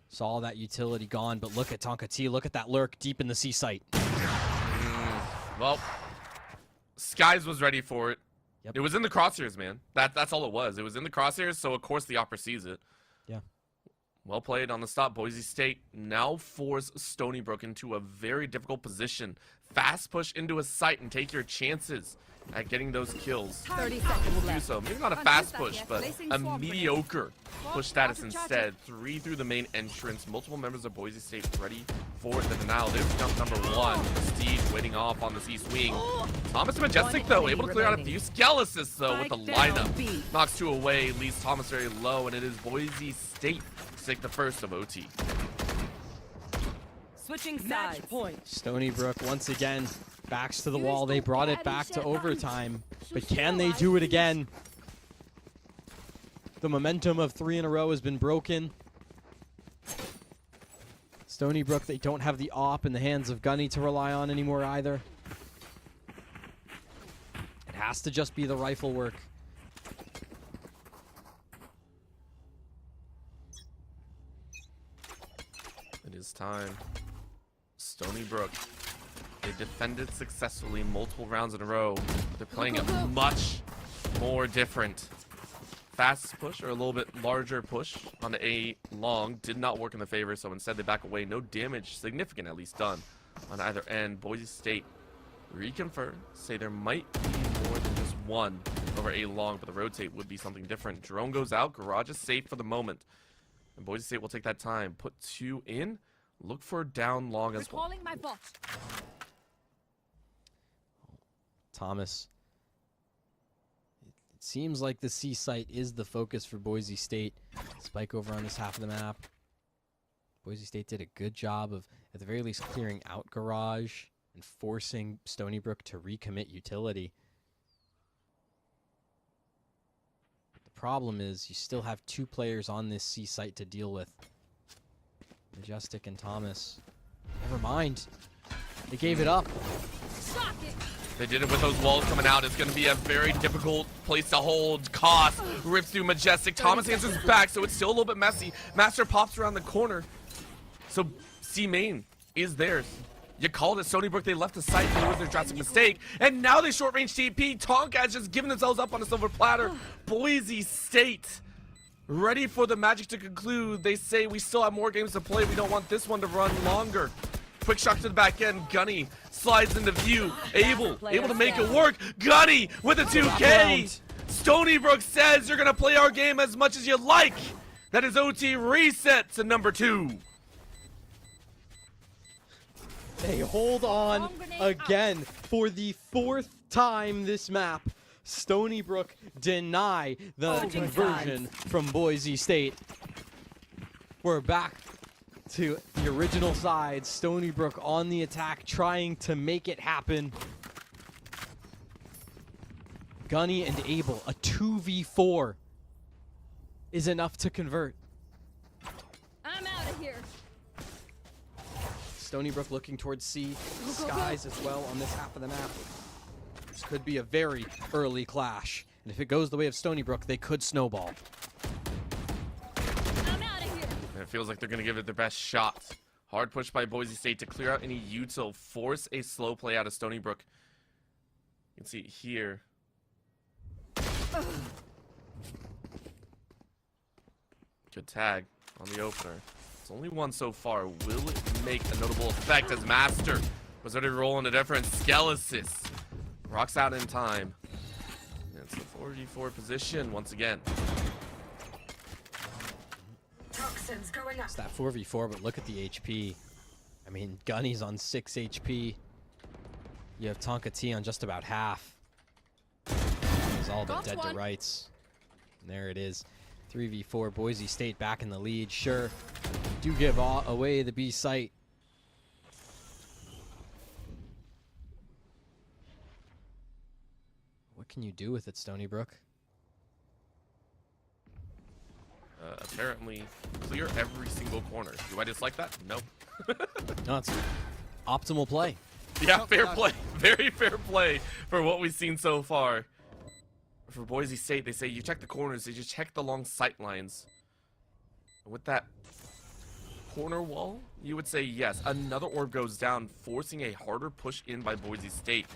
Saw that utility gone, but look at Tonka T. Look at that lurk deep in the C site. Well, Skies was ready for it. Yep. It was in the crosshairs, man. That's all it was. It was in the crosshairs, so of course the Opera sees it. Yeah. Well played on the stop. Boise State now force Stony Brook into a very difficult position. Fast push into a site and take your chances at getting those kills. 30 seconds Do left. so. Maybe not a fast push, but a mediocre push status instead. 3 through the main entrance. Multiple members of Boise State ready for the denial. There's jump number 1. Prestige waiting off on the C swing. Thomas and Majestic, though, able to clear out a few. Skelesis, though, with the lineup. Knocks 2 away, leaves Thomas very low, and it is Boise State to take the first of OT. Switching Match sides. point. Stony Brook once again backs to the You wall. They still brought it bad back and to shit, overtime, but So can they shall I do it please? again? The momentum of 3 in a row has been broken. Stony Brook, they don't have the op in the hands of Gunny to rely on anymore either. It has to just be the rifle work. It is time. Stony Brook. They defended successfully multiple rounds in a row. They're playing it much more different. Fast push or a little bit larger push on the A long did not work in the favor, so instead they back away. No damage, significant at least, done on either end. Boise State reconfirm, say there might be more than just one over A long, but the rotate would be something different. Drone goes out, garage is safe for the moment. And Boise State will take that time, put 2 in, look for down long as well. Recalling my bot. Thomas. It seems like the C site is the focus for Boise State. Spike over on this half of the map. Boise State did a good job of, at the very least, clearing out garage and forcing Stony Brook to recommit utility. The problem is you still have 2 players on this C site to deal with. Majestic and Thomas. Never mind. They gave it up. Shock it. They did it with those walls coming out. It's going to be a very difficult place to hold. Koss rips through Majestic. Thomas answers back, so it's still a little bit messy. Master pops around the corner. So C main is theirs. You called it. Stony Brook, they left the site. It was their drastic mistake. And now they short range TP. Tonka has just given themselves up on a silver platter. Boise State ready for the magic to conclude. They say we still have more games to play. We don't want this one to run longer. Quick shot to the back end. Gunny slides into view. Able to make it work. Gunny with a 2K. Stony Brook says you're going to play our game as much as you like. That is OT reset to number 2. They hold on again for the 4th time this map. Stony Brook deny the conversion from Boise State. We're back to the original side. Stony Brook on the attack, trying to make it happen. Gunny and Abel, a 2v4 is enough to convert. I'm out of here. Stony Brook looking towards C, skies as well on this half of the map. This could be a very early clash. And if it goes the way of Stony Brook, they could snowball. I'm out of here. And it feels like they're going to give it their best shot. Hard push by Boise State to clear out any util, force a slow play out of Stony Brook. You can see it here. Good tag on the opener. It's only one so far. Will it make a notable effect as Master was already rolling a different Skelesis? Rocks out in time. And it's a 4v4 position once again. It's that 4v4, but look at the HP. I mean, Gunny's on 6 HP. You have Tonka T on just about half. He's all but dead to rights. And there it is. 3v4, Boise State back in the lead. Sure, do give away the B site. What can you do with it, Stony Brook? Apparently clear every single corner. Do I dislike that? No. No, it's optimal play. Yeah, fair play. Very fair play for what we've seen so far. For Boise State, they say you check the corners, you just check the long sight lines. With that corner wall, you would say yes. Another orb goes down, forcing a harder push in by Boise State.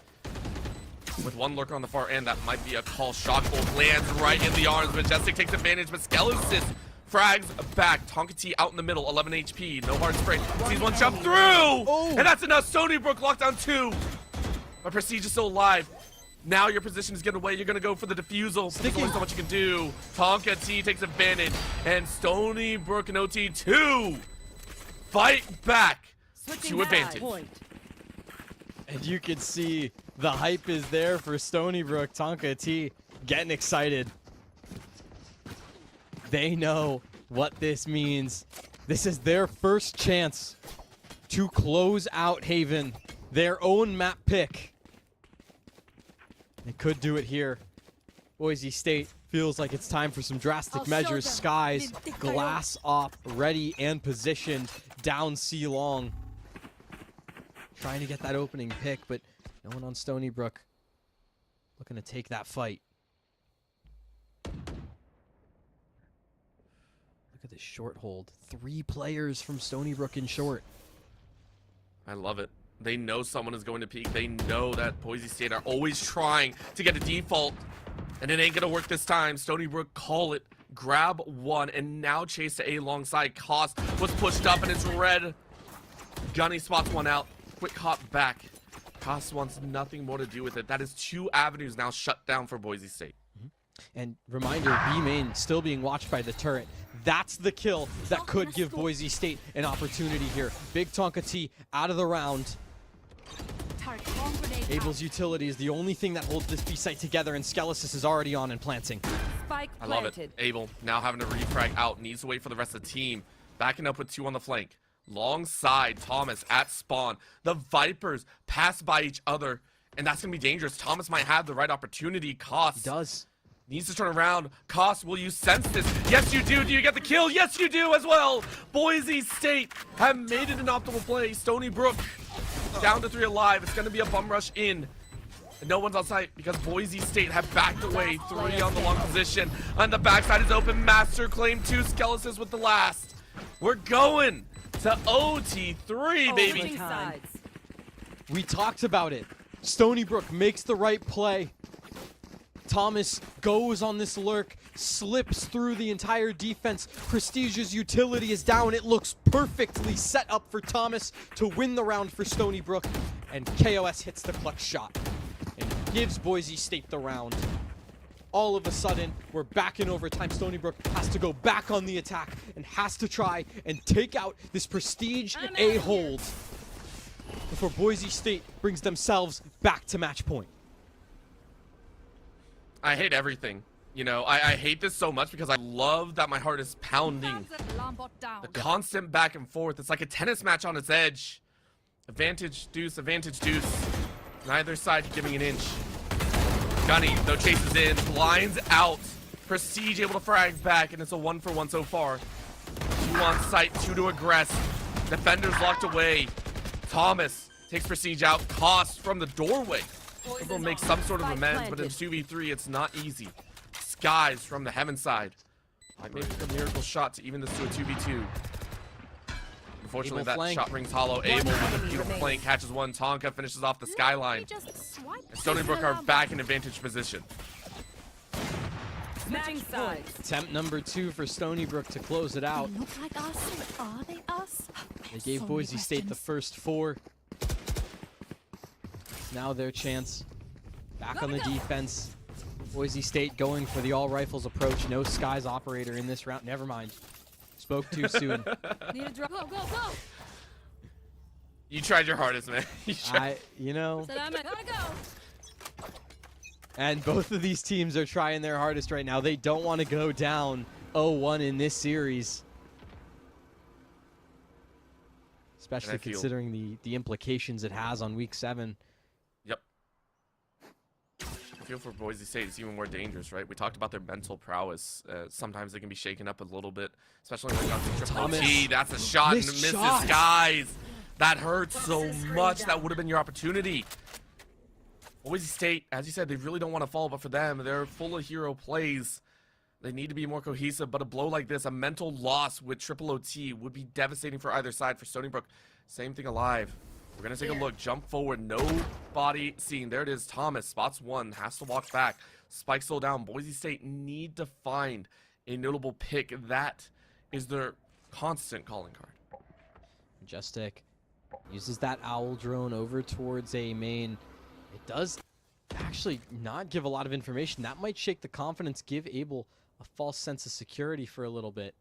With one lurker on the far end, that might be a call. Shockbolt lands right in the arms. Majestic takes advantage, but Skelesis frags back. Tonka T out in the middle, 11 HP. No hard spray. Sees one jump through! And that's enough. Stony Brook locked down 2. But Prestige is still alive. Now your position is getting away. You're going to go for the defusal. There's only so much you can do. Tonka T takes advantage. And Stony Brook and OT2 fight back to advantage. And you can see the hype is there for Stony Brook. Tonka T getting excited. They know what this means. This is their first chance to close out Haven. Their own map pick. They could do it here. Boise State feels like it's time for some drastic measures. Skies, glass op, ready and positioned. Down C long. Trying to get that opening pick, but no one on Stony Brook looking to take that fight. Look at this short hold. 3 players from Stony Brook in short. I love it. They know someone is going to peek. They know that Boise State are always trying to get a default, and it ain't gonna work this time. Stony Brook call it, grab one, and now chase to A alongside. Cost was pushed up, and it's red. Gunny spots one out. Quick hop back. Cost wants nothing more to do with it. That is 2 avenues now shut down for Boise State. And reminder, B main still being watched by the turret. That's the kill that could give Boise State an opportunity here. Big Tonka T out of the round. Abel's utility is the only thing that holds this B site together, and Skelesis is already on and planting. Spike I love it. Abel now having to refrag out. Needs to wait for the rest of the team. Backing up with 2 on the flank. Long side, Thomas at spawn. The Vipers pass by each other, and that's going to be dangerous. Thomas might have the right opportunity. Cost. He does. Needs to turn around. Cost, will you sense this? Yes, you do. Do you get the kill? Yes, you do as well. Boise State have made it an optimal play. Stony Brook down to 3 alive. It's going to be a bum rush in. And no one's on site because Boise State have backed away. 3 on the long position. On the backside is open. Master claim 2. Skelesis with the last. We're going to OT3, baby. We talked about it. Stony Brook makes the right play. Thomas goes on this lurk, slips through the entire defense. Prestige's utility is down. It looks perfectly set up for Thomas to win the round for Stony Brook. And KOS hits the clutch shot and gives Boise State the round. All of a sudden, we're back in overtime. Stony Brook has to go back on the attack and has to try and take out this Prestige A hold before Boise State brings themselves back to match point. I hate everything. You know, I hate this so much because I love that my heart is pounding. The constant back and forth. It's like a tennis match on its edge. Advantage deuce, advantage deuce. Neither side giving an inch. Gunny, though, chases in, blinds out. Prestige able to frag back, and it's a 1-for-1 so far. 2 on site, 2 to aggress. Defenders locked away. Thomas takes Prestige out. Cost from the doorway. Able to make some sort of amends, but in 2v3, it's not easy. Skies from the heaven side. Like maybe a miracle shot to even this to a 2v2. Unfortunately, Able that flank. shot rings hollow. Abel with a beautiful flank catches one. Tonka finishes off the skyline. And Stony Brook are back in advantage position. Attempt number 2 for Stony Brook to close it out. They look like us, but are they us? They gave So Boise many State the questions. first 4. Now their chance. Back on the defense. Boise State going for the all rifles approach. No Skies operator in this round. Never mind. Spoke too soon. Need a drop. Go, go, go. You tried your hardest, man. You tried. You know, Said I'm gotta go. and both of these teams are trying their hardest right now. They don't want to go down 0-1 in this series. Especially feel- considering the implications it has on week 7. Yep. I feel for Boise State, it's even more dangerous, right? We talked about their mental prowess. Sometimes they can be shaken up a little bit, especially when it comes to triple Thomas. T. That's a shot and Missed misses. shot. Guys, that hurts so much. That would have been your opportunity. Boise State, as you said, they really don't want to fall, but for them, they're full of hero plays. They need to be more cohesive, but a blow like this, a mental loss with triple OT would be devastating for either side. For Stony Brook, same thing alive. We're going to take a look. Jump forward. Nobody seen. There it is. Thomas spots 1. Has to walk back. Spike still down. Boise State need to find a notable pick. That is their constant calling card. Majestic uses that owl drone over towards A main. It does actually not give a lot of information. That might shake the confidence, give Abel a false sense of security for a little bit.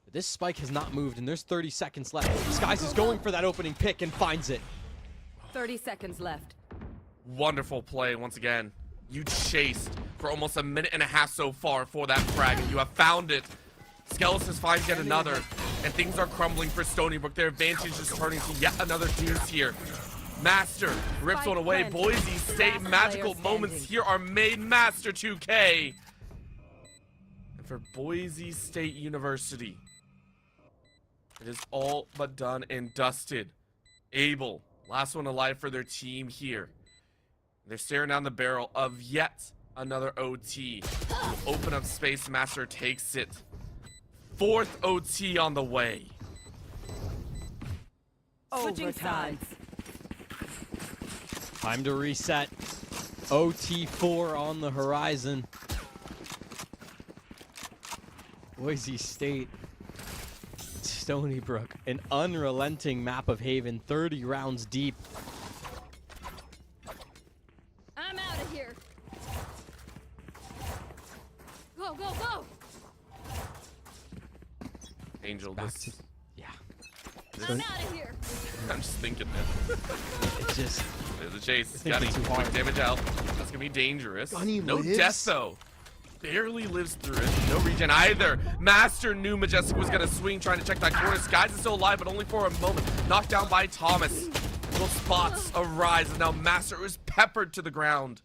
But this spike has not moved, and there's 30 seconds left. Skies is going for that opening pick and finds it. 30 seconds left. Wonderful play once again. You chased for almost a minute and a half so far for that frag, and you have found it. Skeletons finds yet another, and things are crumbling for Stony Brook. Their advantage is turning to yet another deuce here. Master rips one away. Boise State magical moments here are made. Master 2K. And for Boise State University, it is all but done and dusted. Abel, last one alive for their team here. They're staring down the barrel of yet another OT. Open up space, Master takes it. Fourth OT on the way. Switching sides. Time to reset. OT4 on the horizon. Boise State. Stony Brook. An unrelenting map of Haven. 30 rounds deep. I'm out of here. Go, go, go. Angel, Back this... to- yeah. I'm out of here. I'm just thinking, man. It just... There's a chase. thinking Gunny, too quick hard. damage out. That's gonna be dangerous. Gunny No lives? death though. Barely lives through it. No regen either. Master knew Majestic was gonna swing, trying to check that corner. Skies is still alive, but only for a moment. Knocked down by Thomas. Little spots arise, and now Master is peppered to the ground.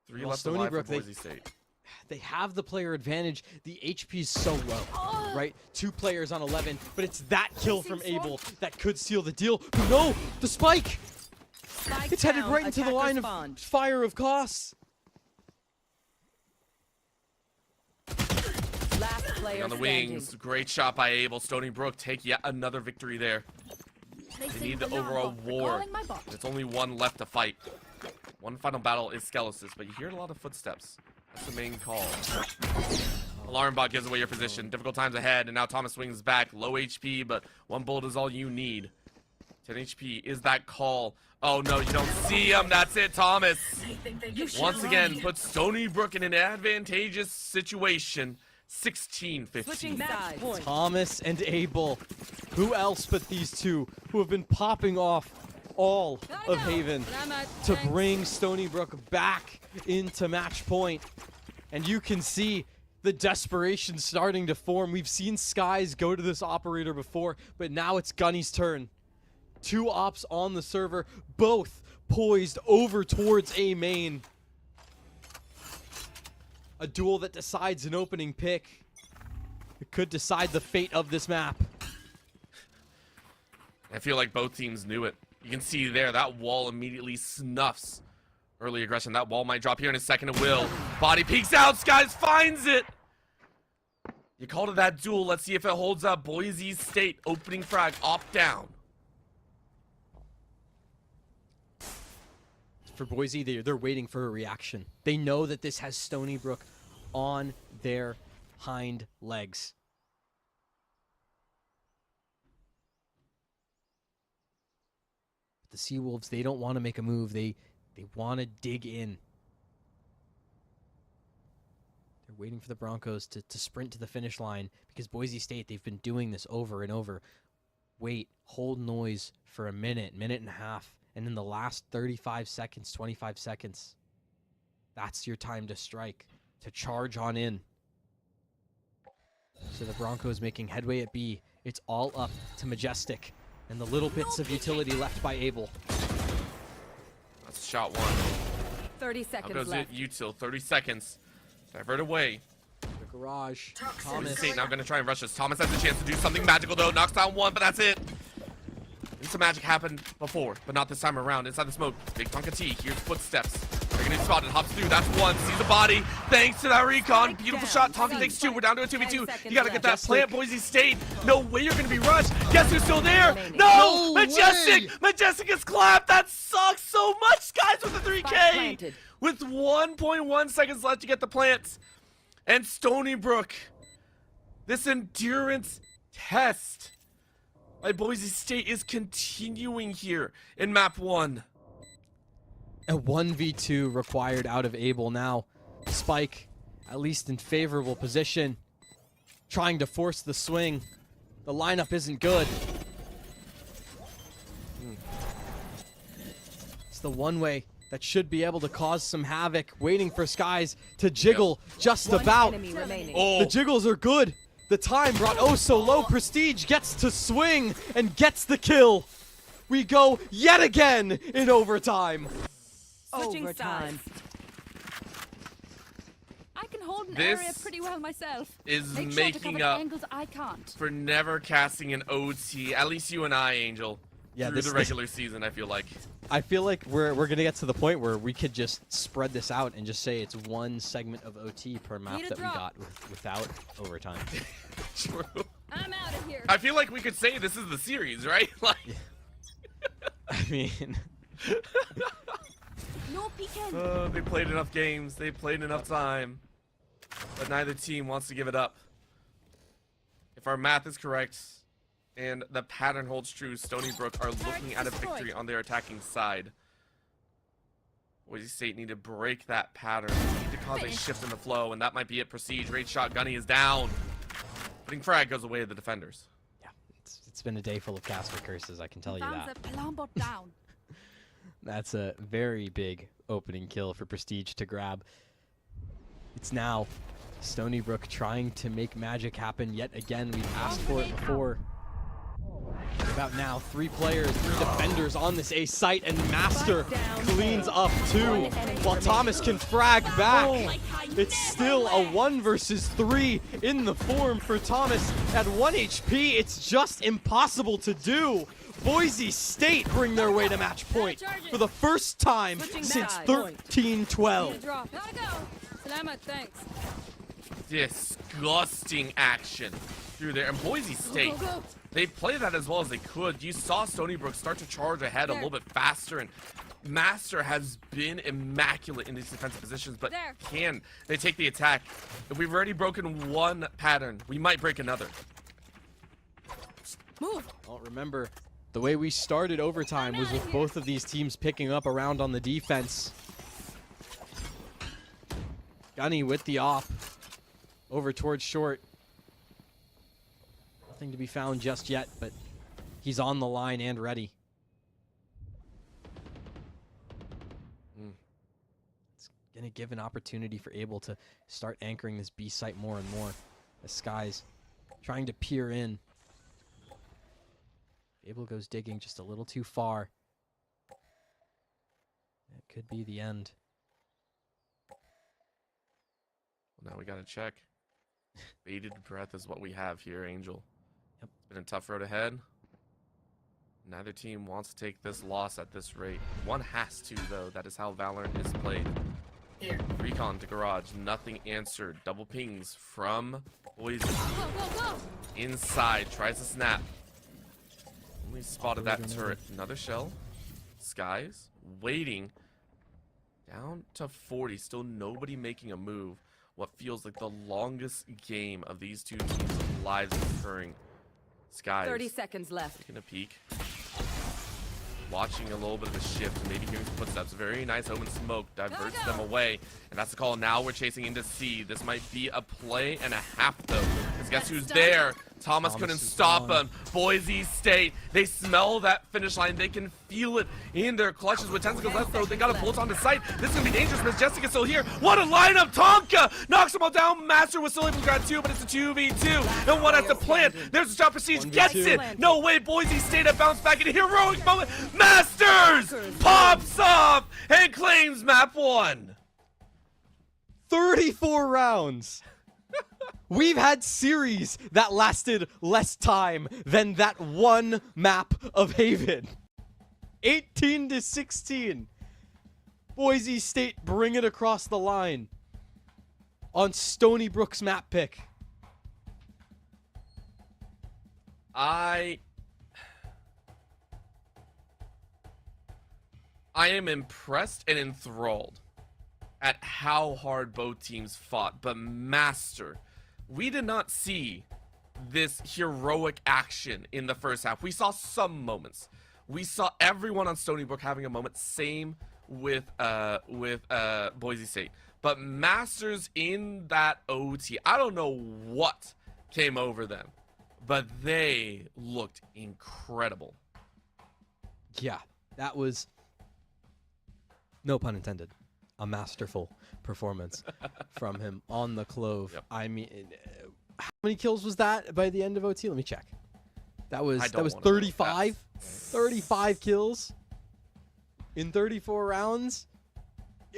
3 Well, left Stony alive Brook, for Boise State. They have the player advantage. The HP is so low, right? 2 players on 11, but it's that kill from Abel that could seal the deal. No, the spike! Spike It's headed down. right into the Attacker line spawned. of fire of costs. Last player On the standing. wings, great shot by Abel. Stony Brook take yet another victory there. They need the overall war. There's only one left to fight. One final battle is Skelesis, but you hear a lot of footsteps. That's the main call. Alarm bot gives away your position. Difficult times ahead, and now Thomas swings back. Low HP, but 1 bullet is all you need. 10 HP is that call. Oh no, you don't see him. That's it, Thomas. Once again, puts Stony Brook in an advantageous situation. 16-15. Switching sides. Thomas and Abel. Who else but these two who have been popping off all of Haven to bring Stony Brook back into match point. And you can see the desperation starting to form. We've seen Skies go to this operator before, but now it's Gunny's turn. 2 ops on the server, both poised over towards A main. A duel that decides an opening pick. It could decide the fate of this map. I feel like both teams knew it. You can see there, that wall immediately snuffs early aggression. That wall might drop here in a second. It will. Body peeks out. Skies finds it. You called it that duel. Let's see if it holds up. Boise State opening frag. Op down. For Boise, they're waiting for a reaction. They know that this has Stony Brook on their hind legs. But the Seawolves, they don't want to make a move. They want to dig in. They're waiting for the Broncos to sprint to the finish line because Boise State, they've been doing this over and over. Wait, hold noise for a minute, minute and a half. And in the last 35 seconds, 25 seconds, that's your time to strike, to charge on in. So the Broncos making headway at B. It's all up to Majestic and the little bits of utility left by Abel. That's shot 1. 30 How seconds goes left. it? Util. 30 seconds. Divert away. The garage. Boise Thomas. State now going to try and rush this. Thomas has a chance to do something magical though. Knocks down 1, but that's it. Some magic happened before, but not this time around. Inside the smoke, big Tonka T. Here's footsteps. They're gonna be spotted. Hops through. That's 1. Sees the body. Thanks to that recon. Beautiful shot. Tonka takes 2. We're down to a 2v2. You gotta get that plant, Boise State. No way you're gonna be rushed. Guess who's still there? No! Majestic! Majestic is clapped. That sucks so much. Skies with the 3K. With 1.1 seconds left to get the plants. And Stony Brook. This endurance test by Boise State is continuing here in map 1. A 1v2 required out of Abel now. Spike, at least in favorable position, trying to force the swing. The lineup isn't good. It's the one way that should be able to cause some havoc. Waiting for Skies to jiggle just about. Oh, The jiggles are good. The time brought oh so low. Prestige gets to swing and gets the kill. We go yet again in overtime. Switching sides. I can hold an area pretty well myself. Is Make sure to making cover the up angles I can't. for never casting an OT. At least you and I, Angel. Yeah, through the regular season, I feel like. I feel like we're gonna get to the point where we could just spread this out and just say it's one segment of OT per map Need a that we drop. got without overtime. True. I'm out of here. I feel like we could say this is the series, right? Like, I mean, No peeking. they played enough games. They played enough time. But neither team wants to give it up. If our math is correct, and the pattern holds true, Stony Brook are looking at a victory on their attacking side. Boise State need to break that pattern. They need to cause a shift in the flow, and that might be it. Prestige, Raid Shot, Gunny is down. Putting frag goes away to the defenders. yeah, it's been a day full of caster curses, I can tell you that. Down. That's a very big opening kill for Prestige to grab. It's now Stony Brook trying to make magic happen yet again. We've asked for it before. About now, 3 players, 3 defenders on this A site, and Master cleans up 2, while Thomas can frag back. It's still a 1 versus 3 in the form for Thomas. At 1 HP, it's just impossible to do. Boise State bring their way to match point for the first time since 13-12. Drop. Gotta go. Salamat, thanks. Disgusting action through there. And Boise State, Go. they played that as well as they could. You saw Stony Brook start to charge ahead a little bit faster, and Master has been immaculate in these defensive positions, but can they take the attack? If we've already broken one pattern, we might break another. Move. Well, remember, the way we started overtime was with both of these teams picking up around on the defense. Gunny with the op. Over towards short. Nothing to be found just yet, but he's on the line and ready. It's going to give an opportunity for Abel to start anchoring this B site more and more. As Sky's trying to peer in. Abel goes digging just a little too far. It could be the end. Well, now we got to check. Bated breath is what we have here, Angel. Yep. It's been a tough road ahead. Neither team wants to take this loss at this rate. One has to, though. That is how Valorant is played. Here. Recon to garage. Nothing answered. Double pings from Boise. Go. Inside. Tries to snap. Only spotted that turret. Another shell. Skies. Waiting. Down to 40. Still nobody making a move. What feels like the longest game of these two teams' lives occurring. Skies. 30 seconds left. Taking a peek. Watching a little bit of a shift. Maybe hearing some footsteps. Very nice open smoke. Diverts them away. And that's the call. Now we're chasing into C. This might be a play and a half, though. Because guess who's there? Thomas couldn't stop him. Boise State. They smell that finish line. They can feel it in their clutches. With 10 seconds left, though, they got to bolt on the site. This is going to be dangerous. Miss Jessica still here. What a lineup. Tonka knocks them all down. Master was still able to grab 2, but it's a 2v2. And one has to plant. There's a shot. Prestige gets it. No way. Boise State have bounced back in a heroic moment. Masters pops off and claims map 1. 34 rounds. We've had series that lasted less time than that one map of Haven. 18-16. Boise State bring it across the line on Stony Brook's map pick. I am impressed and enthralled at how hard both teams fought, but Master, we did not see this heroic action in the first half. We saw some moments. We saw everyone on Stony Brook having a moment. Same with Boise State. But Masters in that OT, I don't know what came over them, but they looked incredible. Yeah, that was No pun intended. A masterful performance from him on the Clove. Yep. I mean, how many kills was that by the end of OT? Let me check. That was I don't wanna know. 35. 35 kills in 34 rounds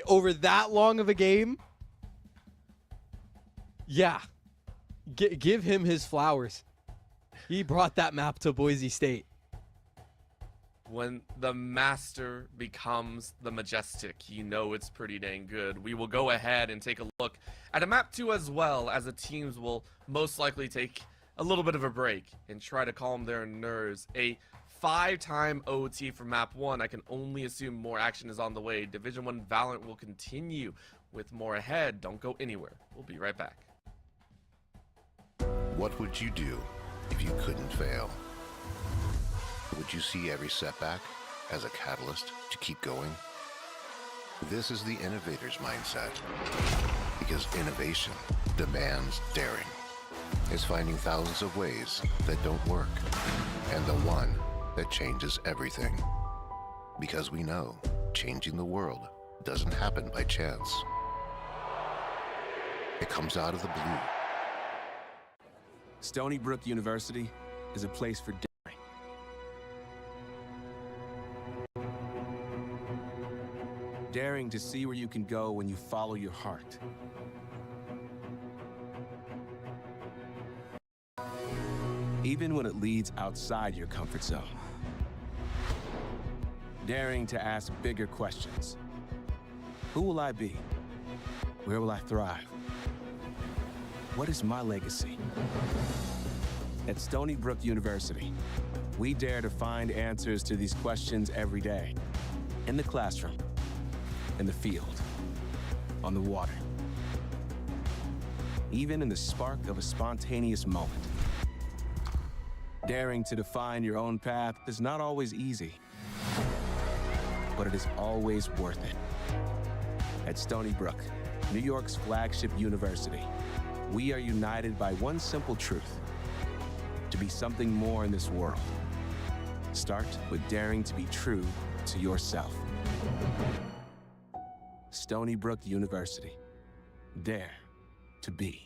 over that long of a game. Yeah. Give him his flowers. He brought that map to Boise State. When the master becomes the majestic, you know it's pretty dang good. We will go ahead and take a look at a map 2 as well, as the teams will most likely take a little bit of a break and try to calm their nerves. A 5-time OT for map 1. I can only assume more action is on the way. Division 1 Valorant will continue with more ahead. Don't go anywhere. We'll be right back. What would you do if you couldn't fail? Would you see every setback as a catalyst to keep going? This is the innovator's mindset, because innovation demands daring. It's finding thousands of ways that don't work, and the one that changes everything. Because we know changing the world doesn't happen by chance. It comes out of the blue. Stony Brook University is a place for daring. Daring to see where you can go when you follow your heart. Even when it leads outside your comfort zone. Daring to ask bigger questions. Who will I be? Where will I thrive? What is my legacy? At Stony Brook University, we dare to find answers to these questions every day. In the classroom, in the field, on the water. Even in the spark of a spontaneous moment. Daring to define your own path is not always easy, but it is always worth it. At Stony Brook, New York's flagship university, we are united by one simple truth: to be something more in this world. Start with daring to be true to yourself. Stony Brook University. Dare to be.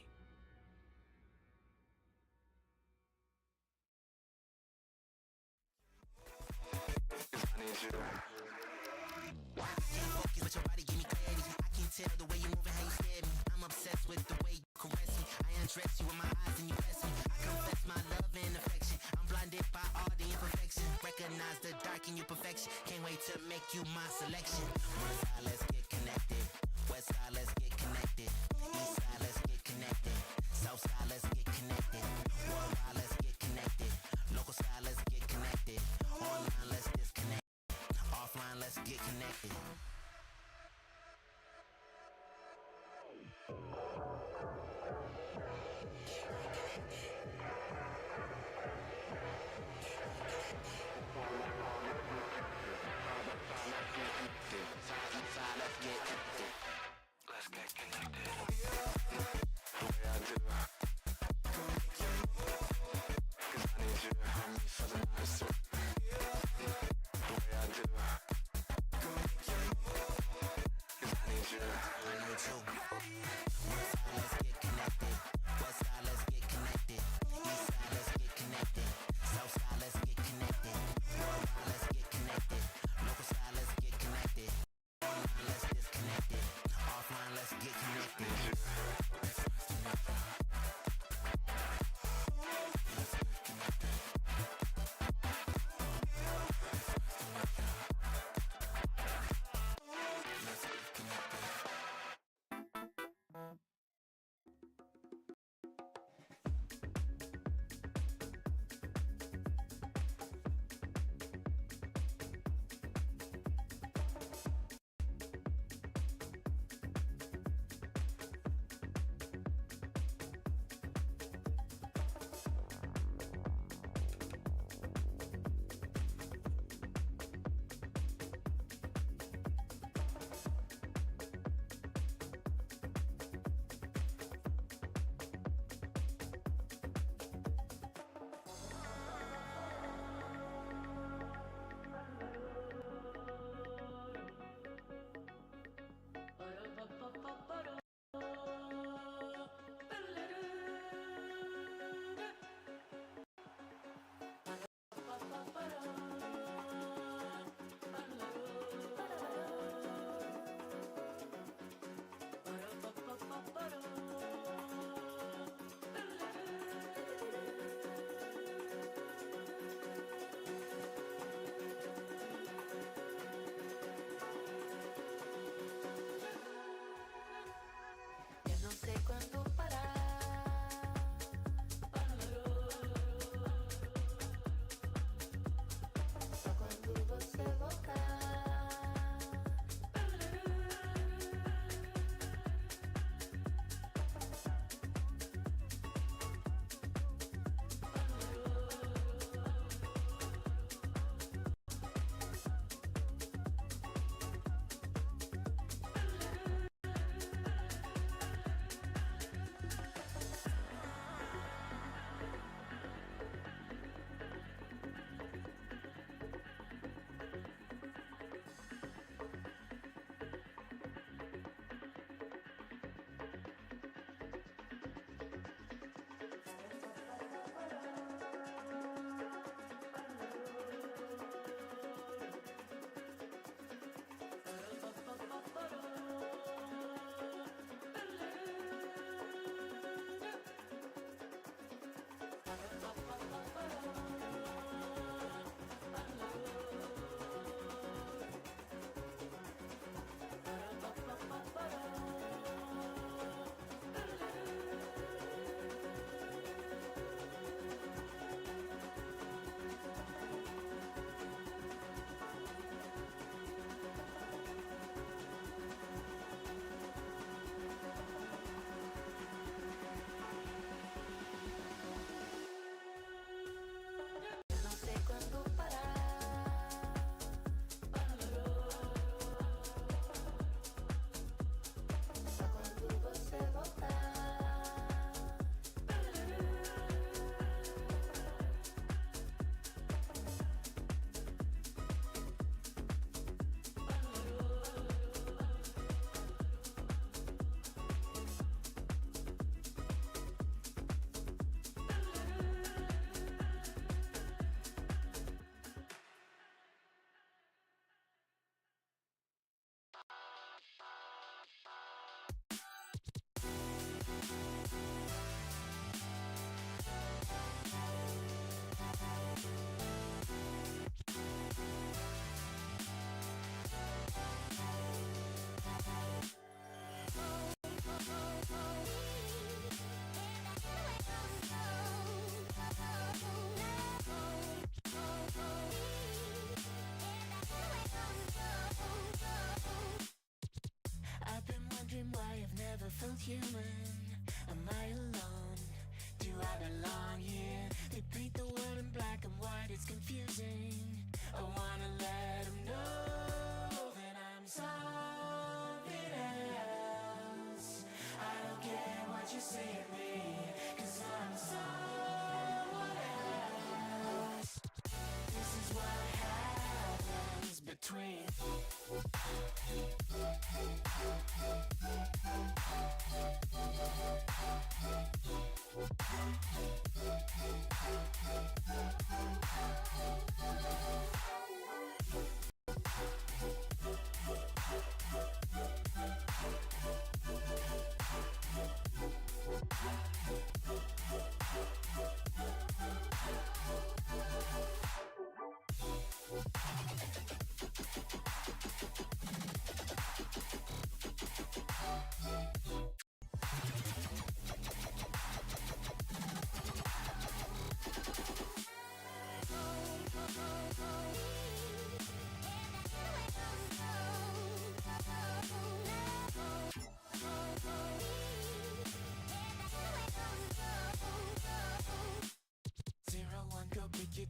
Tell the way you move and how you scared me. I'm obsessed with the way you caress me. I undress you with my eyes and you bless me. I confess my love and affection. I'm blinded by all the imperfection. Recognize the dark in your perfection. Can't wait to make you my selection. North side, let's get connected. West side, let's get connected. East side, let's get connected. South side, let's get connected. Worldwide, let's get connected. Local side, let's get connected. Online, let's disconnect. Offline, let's get connected.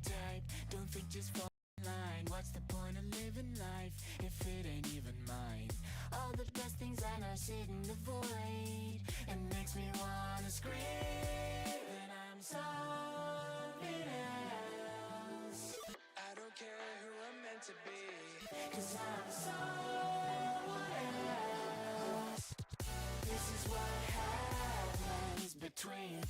type. Don't think, just fall in line. What's the point of living life if it ain't even mine? All the best things I know sit in the void. It makes me wanna scream. And I'm something else. I don't care who I'm meant to be. 'Cause I'm someone else. This is what happens between.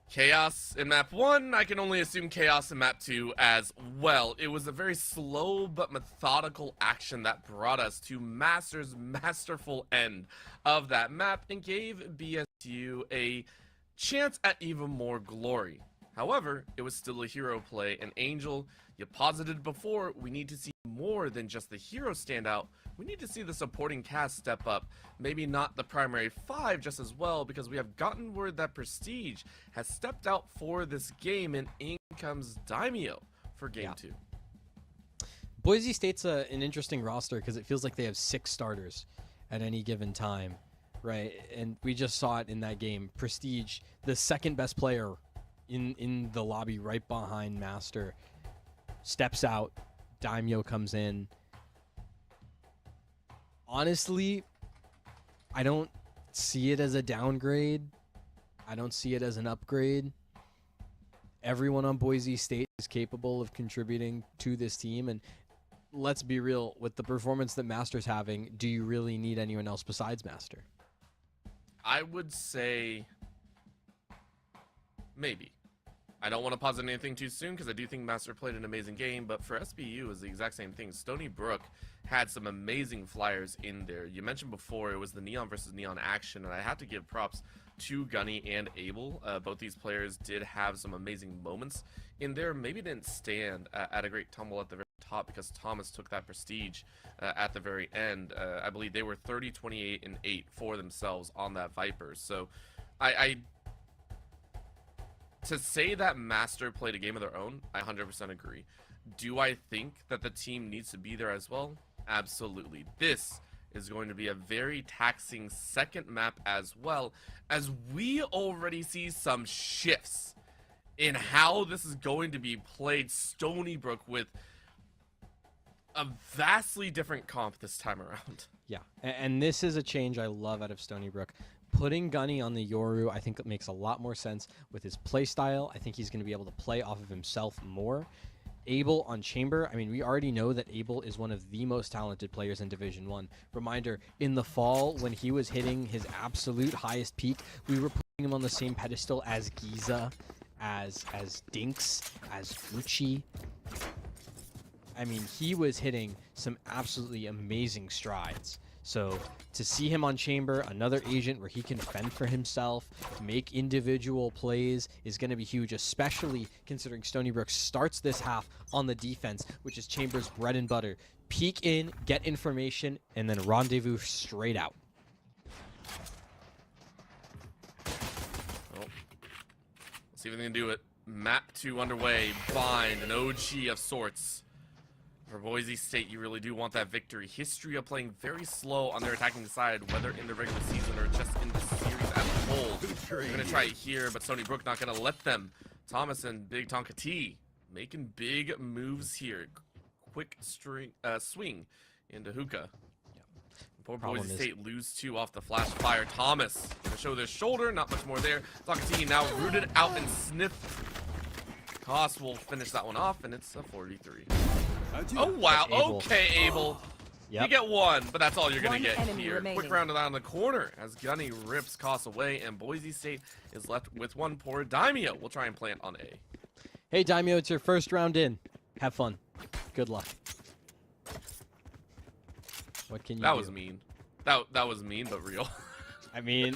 Chaos in map 1, I can only assume chaos in map 2 as well. It was a very slow but methodical action that brought us to Master's masterful end of that map and gave BSU a chance at even more glory. However, it was still a hero play, and Angel, you posited before, we need to see more than just the hero stand out. We need to see the supporting cast step up. Maybe not the primary 5 just as well, because we have gotten word that Prestige has stepped out for this game, and in comes Daimyo for game 2. Boise State's an interesting roster because it feels like they have 6 starters at any given time, right? And we just saw it in that game. Prestige, the second best player in the lobby right behind Master, steps out. Daimyo comes in. Honestly, I don't see it as a downgrade. I don't see it as an upgrade. Everyone on Boise State is capable of contributing to this team, and let's be real, with the performance that Master's having, do you really need anyone else besides Master? I would say maybe. I don't want to posit anything too soon because I do think Master played an amazing game, but for SBU, it was the exact same thing. Stony Brook had some amazing flyers in there. You mentioned before it was the Neon versus Neon action, and I have to give props to Gunny and Abel. Both these players did have some amazing moments in there. Maybe didn't stand at a great tumble at the very top because Thomas took that Prestige at the very end. I believe they were 30, 28, and 8 for themselves on that Viper. So to say that Master played a game of their own, I 100% agree. Do I think that the team needs to be there as well? Absolutely. This is going to be a very taxing second map as well, as we already see some shifts in how this is going to be played. Stony Brook with a vastly different comp this time around. Yeah, and this is a change I love out of Stony Brook. Putting Gunny on the Yoru, I think it makes a lot more sense with his play style. I think he's going to be able to play off of himself more. Abel on Chamber, I mean, we already know that Abel is one of the most talented players in Division 1. Reminder, in the fall, when he was hitting his absolute highest peak, we were putting him on the same pedestal as Giza, as Dinks, as Fuchi. I mean, he was hitting some absolutely amazing strides. So to see him on Chamber, another agent where he can fend for himself, make individual plays, is going to be huge, especially considering Stony Brook starts this half on the defense, which is Chamber's bread and butter. Peek in, get information, and then rendezvous straight out. Well, let's see if they can do it. Map 2 underway. Bind, an OG of sorts. For Boise State, you really do want that victory. History of playing very slow on their attacking side, whether in the regular season or just in the series as a whole. They're going to try it here, but Stony Brook not going to let them. Thomas and Big Tonka T making big moves here. Quick swing into Hookah. Poor Boise State lose 2 off the flash fire. Thomas going to show their shoulder, not much more there. Tonka T now rooted out and sniffed. Koss will finish that one off, and it's a 43. Oh, wow. Abel. Okay, Abel. Yep. You get one, but that's all you're going One to get enemy here. remaining. Quick round around the corner as Gunny rips Koss away, and Boise State is left with one poor Daimyo. We'll try and plant on A. Hey, Daimyo, it's your first round in. Have fun. Good luck. What can you That do? was mean. That was mean, but real. I mean,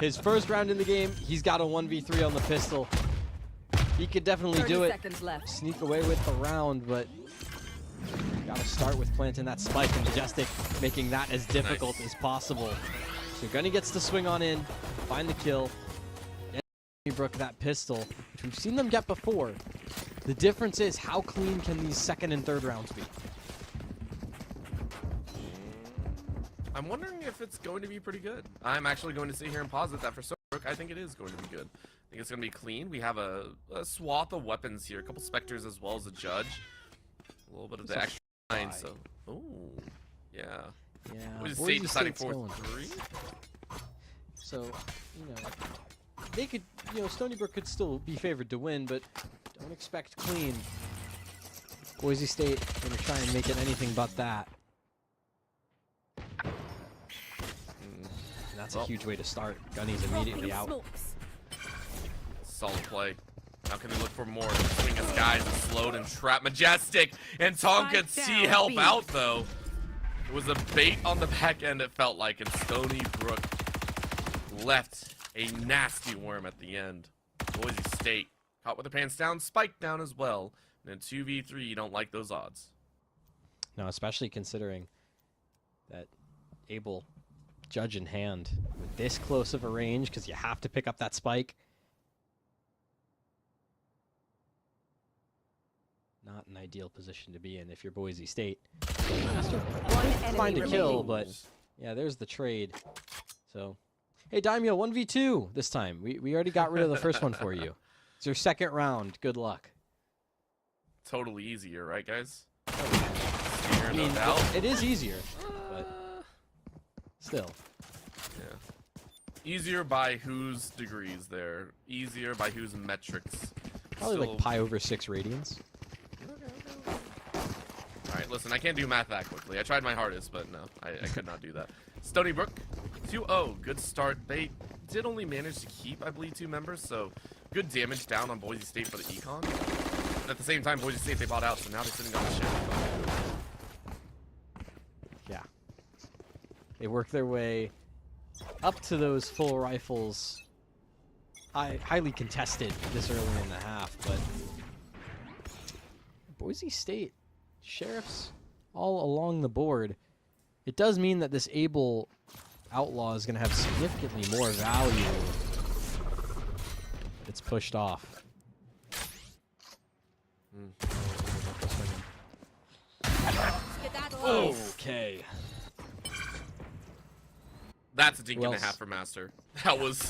his first round in the game, he's got a 1v3 on the pistol. He could definitely 30 do it. seconds left. Sneak away with the round, but gotta start with planting that spike, and Majestic making that as difficult as possible. So Gunny gets to swing on in, find the kill, and Brook that pistol, which we've seen them get before. The difference is how clean can these second and third rounds be? I'm wondering if it's going to be pretty good. I'm actually going to sit here and posit that for Stoneybrook, I think it is going to be good. I think it's going to be clean. We have a swath of weapons here, a couple Spectres as well as a Judge. A little bit of the extra line, so... Oh, yeah. Yeah. Boise Boise State deciding State's for going. 3? So, you know, they could, you know, Stony Brook could still be favored to win, but don't expect clean. Boise State going to try and make it anything but that. And that's a huge way to start. Gunny's immediately out. Solid play. Now can they look for more? Swing of Skies is slowed and trapped. Majestic and Tonka T help out, though. It was a bait on the back end, it felt like, and Stony Brook left a nasty worm at the end. Boise State caught with their pants down, spiked down as well. And in 2v3, you don't like those odds. No, especially considering that Abel, Judge in hand, with this close of a range, because you have to pick up that spike. Not an ideal position to be in if you're Boise State. Find a kill, but yeah, there's the trade. So, hey, Daimyo, 1v2 this time. We already got rid of the first one for you. It's your second round. Good luck. Totally easier, right, guys? I mean, it is easier, but still. Yeah. Easier by whose degrees there? Easier by whose metrics? Probably like pi over 6 radians. Alright, listen, I can't do math that quickly. I tried my hardest, but no, I could not do that. Stony Brook, 2-0. Good start. They did only manage to keep, I believe, 2 members, so good damage down on Boise State for the econ. At the same time, Boise State, they bought out, so now they're sitting on the ship. Yeah. They work their way up to those full rifles. Highly contested this early in the half, but Boise State, Sheriffs all along the board. It does mean that this Abel Outlaw is going to have significantly more value. It's pushed off. Okay. That's a dink and a half for Master. That was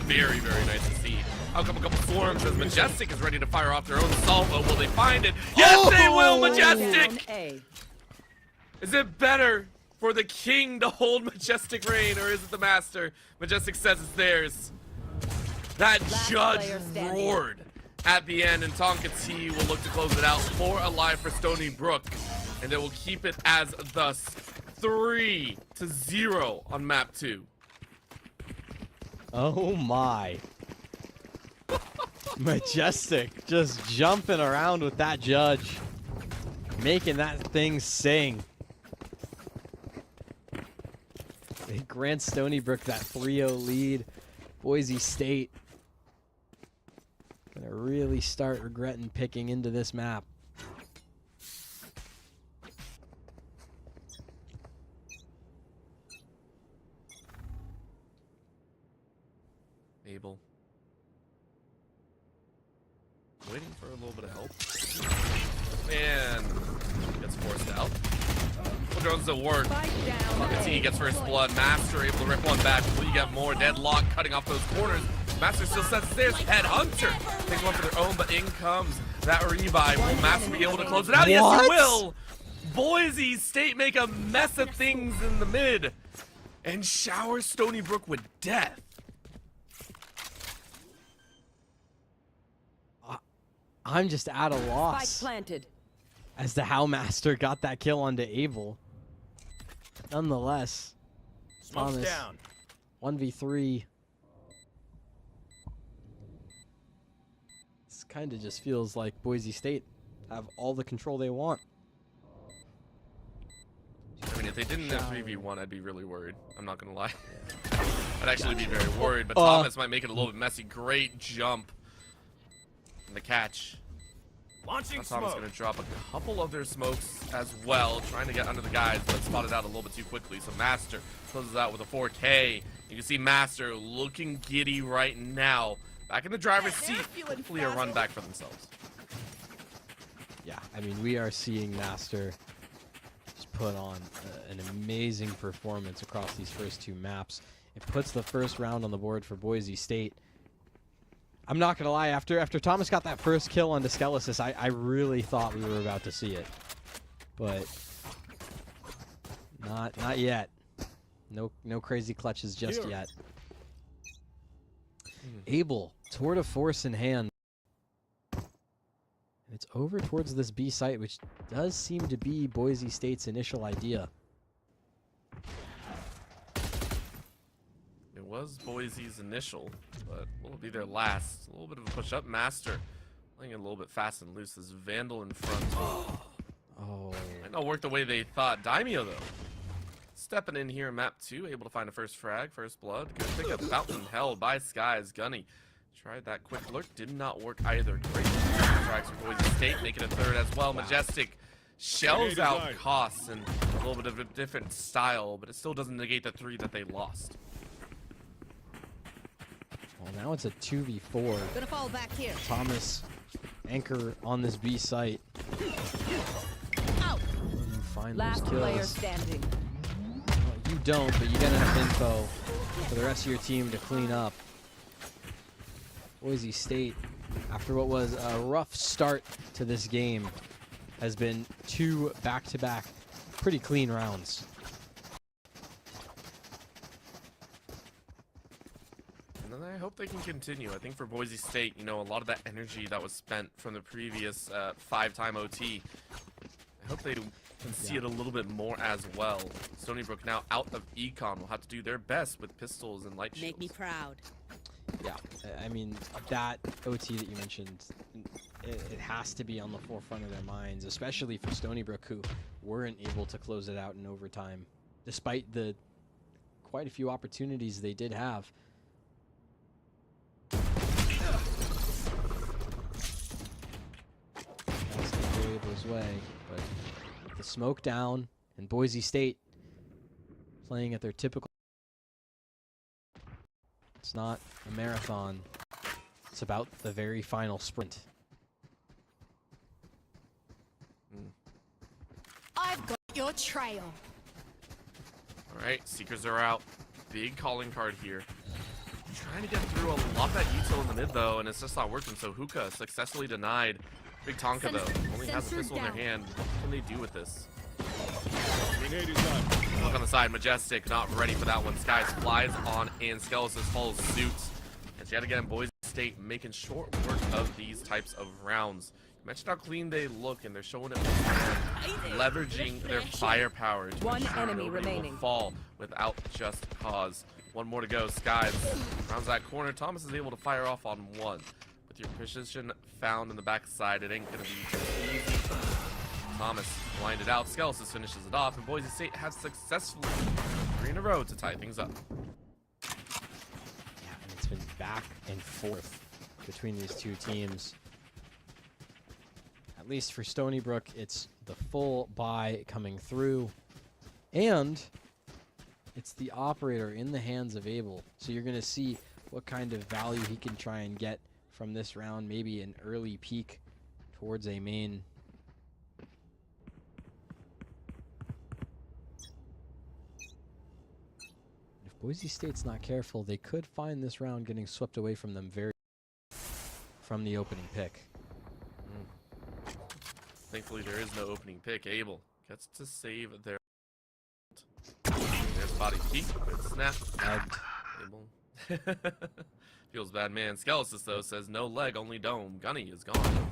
very, very nice to see. Out come a couple swarms as Majestic is ready to fire off their own salvo. Will they find it? Yes, they will, Majestic! Is it better for the King to hold Majestic reign, or is it the Master? Majestic says it's theirs. That Judge roared at the end, and Tonka T will look to close it out. 4 alive for Stony Brook, and they will keep it as thus 3-0 on map 2. Oh my. Majestic just jumping around with that Judge. Making that thing sing. They grant Stony Brook that 3-0 lead. Boise State gonna really start regretting picking into this map. Abel. Waiting for a little bit of help. And gets forced out. The drones don't work. Tonka T gets first blood. Master able to rip one back. Will you get more? Deadlock cutting off those corners. Master still sets theirs. Headhunter takes one for their own, but in comes that revive. Will Master be able to close it out? Yes, he will! Boise State make a mess of things in the mid and shower Stony Brook with death. I'm just at a loss. Spike planted. as the How Master got that kill onto Abel. Nonetheless, Smoke's Thomas, down. 1v3. This kind of just feels like Boise State have all the control they want. I mean, if they didn't have 3v1, I'd be really worried. I'm not going to lie. I'd actually be very worried, but Thomas might make it a little bit messy. Great jump. And the catch. Launching Thomas smoke. going to drop a couple of their smokes as well, trying to get under the guys, but spotted out a little bit too quickly. So Master closes out with a 4K. You can see Master looking giddy right now. Back in the driver's seat. Hopefully a run back for themselves. Yeah, I mean, we are seeing Master just put on an amazing performance across these first two maps. It puts the first round on the board for Boise State. I'm not gonna lie, after Thomas got that first kill on Skelesis, I really thought we were about to see it, but not yet. No crazy clutches just yet. Abel, tour de force in hand. It's over towards this B site, which does seem to be Boise State's initial idea. It was Boise's initial, but will it be their last? A little bit of a push-up. Master playing it a little bit fast and loose. This Vandal in front. Oh. Might not work the way they thought. Daimyo, though, stepping in here in map 2, able to find a first frag, first blood. Good pick up. Fountain held by Skies. Gunny tried that quick look. Did not work either. Great frags for Boise State. Making a third as well. Majestic shells out costs and a little bit of a different style, but it still doesn't negate the 3 that they lost. Well, now it's a 2v4. Gonna fall back here. Thomas, anchor on this B site. Out. Find Last those player kills. standing. Well, you don't, but you get enough info for the rest of your team to clean up. Boise State, after what was a rough start to this game, has been 2 back-to-back pretty clean rounds. And I hope they can continue. I think for Boise State, you know, a lot of that energy that was spent from the previous 5-time OT, I hope they can see it a little bit more as well. Stony Brook now out of Econ will have to do their best with pistols and light shields. Make me proud. Yeah, I mean, that OT that you mentioned, it has to be on the forefront of their minds, especially for Stony Brook, who weren't able to close it out in overtime, despite the quite a few opportunities they did have. That's the Abel's way, but with the smoke down, and Boise State playing at their typical. It's not a marathon. It's about the very final sprint. I've got your trail. Alright, Seekers are out. Big calling card here. Trying to get through a lot of that util in the mid, though, and it's just not working. So Hookah successfully denied. Big Tonka, though, only has a pistol in their hand. What can they do with this? Look on the side. Majestic not ready for that one. Skies flies on, and Skelesis follows suit. And yet again, Boise State making short work of these types of rounds. You mentioned how clean they look, and they're showing it, leveraging their firepower to One ensure enemy nobody remaining. will fall without just cause. One more to go. Skies rounds that corner. Thomas is able to fire off on one. With your position found in the backside, it ain't gonna be too easy. Thomas blinded out. Skelesis finishes it off, and Boise State has successfully 3 in a row to tie things up. Yeah, and it's been back and forth between these two teams. At least for Stony Brook, it's the full buy coming through, and it's the operator in the hands of Abel. So you're going to see what kind of value he can try and get from this round, maybe an early peek towards a main. If Boise State's not careful, they could find this round getting swept away from them from the opening pick. Thankfully, there is no opening pick. Abel gets to save their. There's body peek. Good snap. Abel. Feels bad, man. Skelesis, though, says no leg, only dome. Gunny is gone.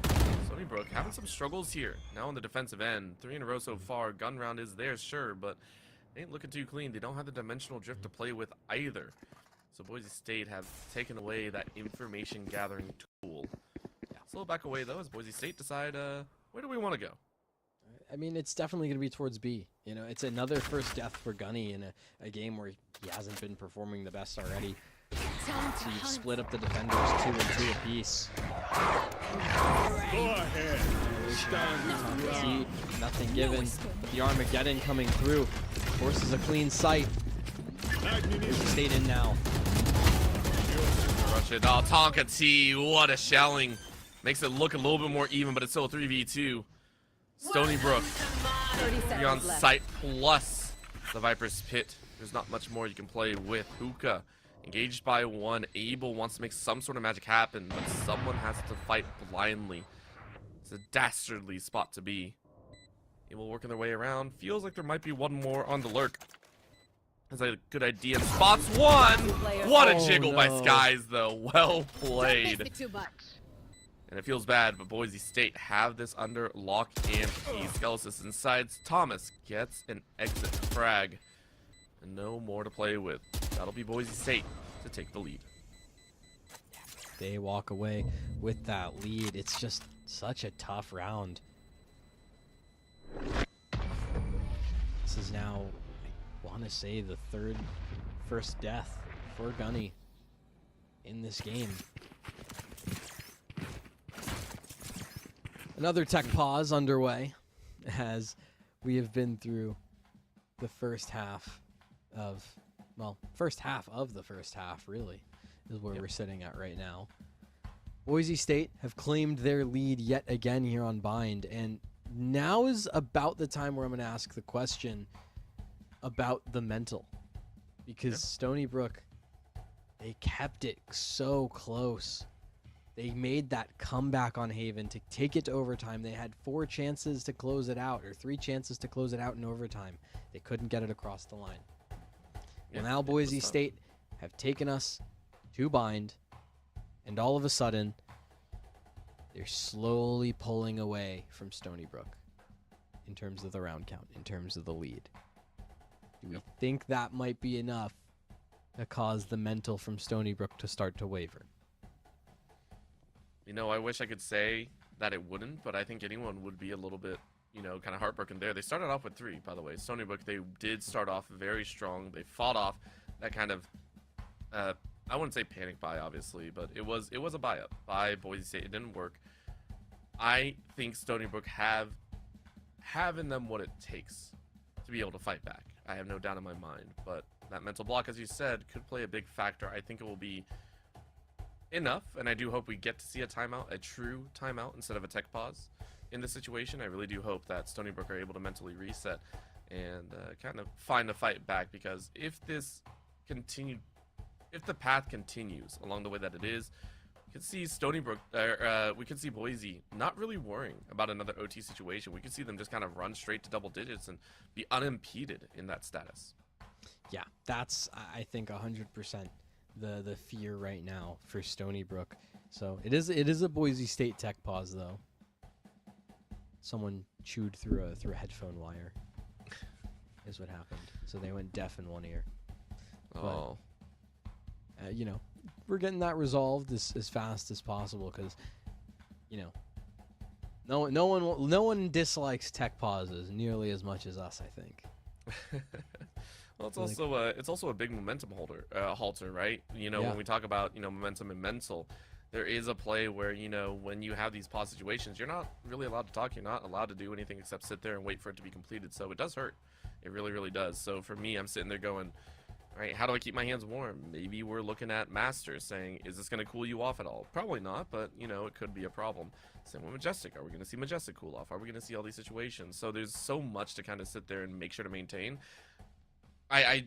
So Stony Brook having some struggles here. Now on the defensive end, 3 in a row so far. Gun round is theirs, sure, but they ain't looking too clean. They don't have the dimensional drift to play with either. So Boise State have taken away that information gathering tool. Yeah, it's a little back away though as Boise State decide where do we want to go? I mean, it's definitely going to be towards B. You know, it's another first death for Gunny in a game where he hasn't been performing the best already. So you've split up the defenders 2 and 2 apiece. Go ahead. See, nothing given. The Armageddon coming through. Forces a clean sight. Stayed in now. Rush it. Oh, Tonka T, what a shelling. Makes it look a little bit more even, but it's still a 3v2. Stony Brook, 3 on site plus the Viper's Pit. There's not much more you can play with. Hookah engaged by 1. Abel wants to make some sort of magic happen, but someone has to fight blindly. It's a dastardly spot to be. Abel working their way around. Feels like there might be one more on the lurk. That's a good idea. Spots 1! What a jiggle by Skies, though. Well played. And it feels bad, but Boise State have this under lock and key. Skelosis inside. Thomas gets an exit frag. And no more to play with. That'll be Boise State to take the lead. They walk away with that lead. It's just such a tough round. This is now, I want to say, the first death for Gunny in this game. Another tech pause underway as we have been through the first half of, well, first half of the first half, really, is where we're sitting at right now. Boise State have claimed their lead yet again here on Bind, and now is about the time where I'm going to ask the question about the mental. Because Stony Brook, they kept it so close. They made that comeback on Haven to take it to overtime. They had 4 chances to close it out, or 3 chances to close it out in overtime. They couldn't get it across the line. Well, now Boise State have taken us to Bind, and all of a sudden, they're slowly pulling away from Stony Brook in terms of the round count, in terms of the lead. Do we think that might be enough to cause the mental from Stony Brook to start to waver? You know, I wish I could say that it wouldn't, but I think anyone would be a little bit, you know, kind of heartbroken there. They started off with 3, by the way. Stony Brook, they did start off very strong. They fought off that kind of, I wouldn't say panic buy, obviously, but it was a buy up by Boise State. It didn't work. I think Stony Brook have in them what it takes to be able to fight back. I have no doubt in my mind, but that mental block, as you said, could play a big factor. I think it will be enough, and I do hope we get to see a timeout, a true timeout, instead of a tech pause in this situation. I really do hope that Stony Brook are able to mentally reset and kind of find a fight back, because if the path continues along the way that it is, we could see Stony Brook, we could see Boise not really worrying about another OT situation. We could see them just kind of run straight to double digits and be unimpeded in that status. Yeah, that's, I think, 100% the fear right now for Stony Brook. So it is a Boise State tech pause, though. Someone chewed through a headphone wire is what happened. So they went deaf in one ear. Oh. But, you know, we're getting that resolved as fast as possible, because, you know, no one dislikes tech pauses nearly as much as us, I think. Well, it's also a big momentum halter, right? You know, when we talk about, you know, momentum and mental, there is a play where, you know, when you have these pause situations, you're not really allowed to talk. You're not allowed to do anything except sit there and wait for it to be completed. So it does hurt. It really, really does. So for me, I'm sitting there going, all right, how do I keep my hands warm? Maybe we're looking at Masters saying, is this going to cool you off at all? Probably not, but, you know, it could be a problem. Same with Majestic. Are we going to see Majestic cool off? Are we going to see all these situations? So there's so much to kind of sit there and make sure to maintain. I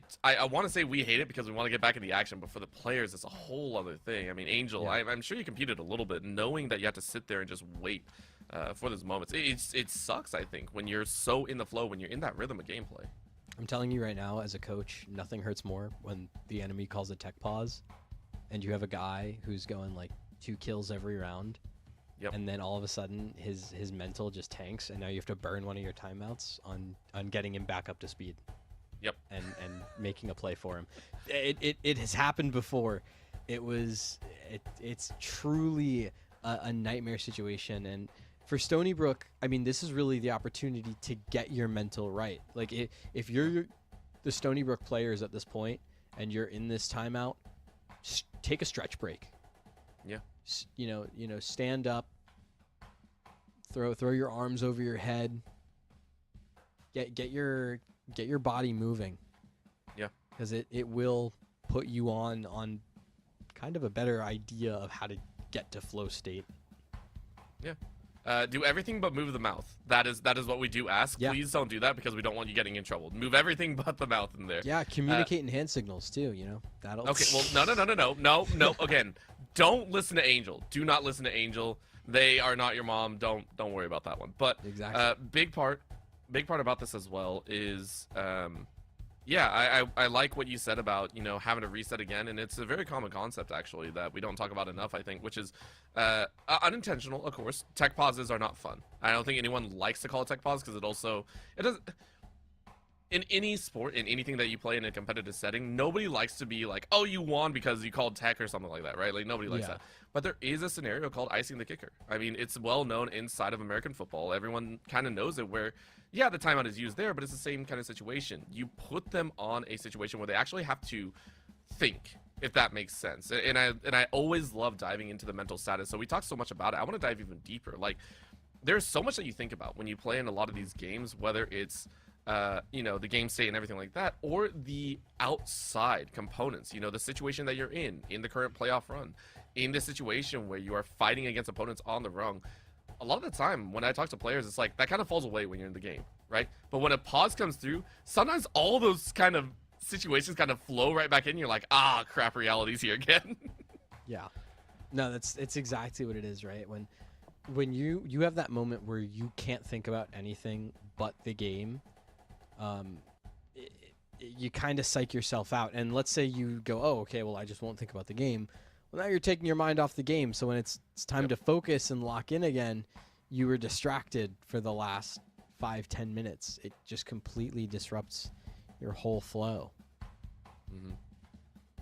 want to say we hate it because we want to get back in the action, but for the players, it's a whole other thing. I mean, Angel, I'm sure you competed a little bit, knowing that you have to sit there and just wait for those moments. It sucks, I think, when you're so in the flow, when you're in that rhythm of gameplay. I'm telling you right now, as a coach, nothing hurts more when the enemy calls a tech pause, and you have a guy who's going like 2 kills every round, Yep. And then all of a sudden his mental just tanks, and now you have to burn one of your timeouts on getting him back up to speed. Yep. And making a play for him. It has happened before. It's truly a nightmare situation. And for Stony Brook, I mean, this is really the opportunity to get your mental right. Like if you're the Stony Brook players at this point and you're in this timeout, take a stretch break. Yeah. You know, stand up, throw your arms over your head, get your body moving. Yeah. Because it will put you on kind of a better idea of how to get to flow state. Yeah. Do everything but move the mouth. That is what we do ask. Yeah. Please don't do that because we don't want you getting in trouble. Move everything but the mouth in there. Yeah, communicate in hand signals too, you know. That'll Okay, well, no. Again, don't listen to Angel. Do not listen to Angel. They are not your mom. Don't worry about that one. But exactly. Big part about this as well is yeah, I like what you said about, you know, having to reset again, and it's a very common concept actually that we don't talk about enough, I think, which is unintentional, of course. Tech pauses are not fun. I don't think anyone likes to call it tech pause because it does in any sport, in anything that you play in a competitive setting, nobody likes to be like, oh, you won because you called tech or something like that, right? Like nobody likes that. But there is a scenario called icing the kicker. I mean, it's well known inside of American football. Everyone kind of knows it where, yeah, the timeout is used there, but it's the same kind of situation. You put them on a situation where they actually have to think, if that makes sense. And I always love diving into the mental status. So we talk so much about it. I want to dive even deeper. Like, there's so much that you think about when you play in a lot of these games, whether it's you know, the game state and everything like that, or the outside components, you know, the situation that you're in the current playoff run, in the situation where you are fighting against opponents on the rung. A lot of the time when I talk to players, it's like that kind of falls away when you're in the game, right? But when a pause comes through, sometimes all those kind of situations kind of flow right back in. You're like, ah, crap, reality's here again. Yeah. No, it's exactly what it is, right? When you have that moment where you can't think about anything but the game, you kind of psych yourself out. And let's say you go, oh, okay, well, I just won't think about the game. Well, now you're taking your mind off the game. So when it's time to focus and lock in again, you were distracted for the last 5-10 minutes. It just completely disrupts your whole flow. Mm-hmm.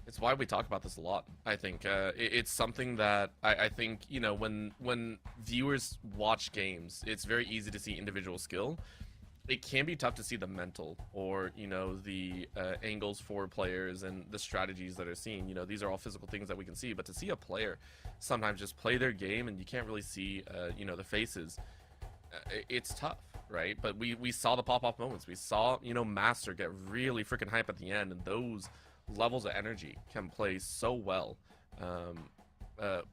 It's why we talk about this a lot. I think it's something that I think, you know, when viewers watch games, it's very easy to see individual skill. It can be tough to see the mental or, you know, the angles for players and the strategies that are seen. You know, these are all physical things that we can see, but to see a player sometimes just play their game and you can't really see, you know, the faces, it's tough, right? But we saw the pop-off moments. We saw, you know, Master get really freaking hype at the end, and those levels of energy can play so well.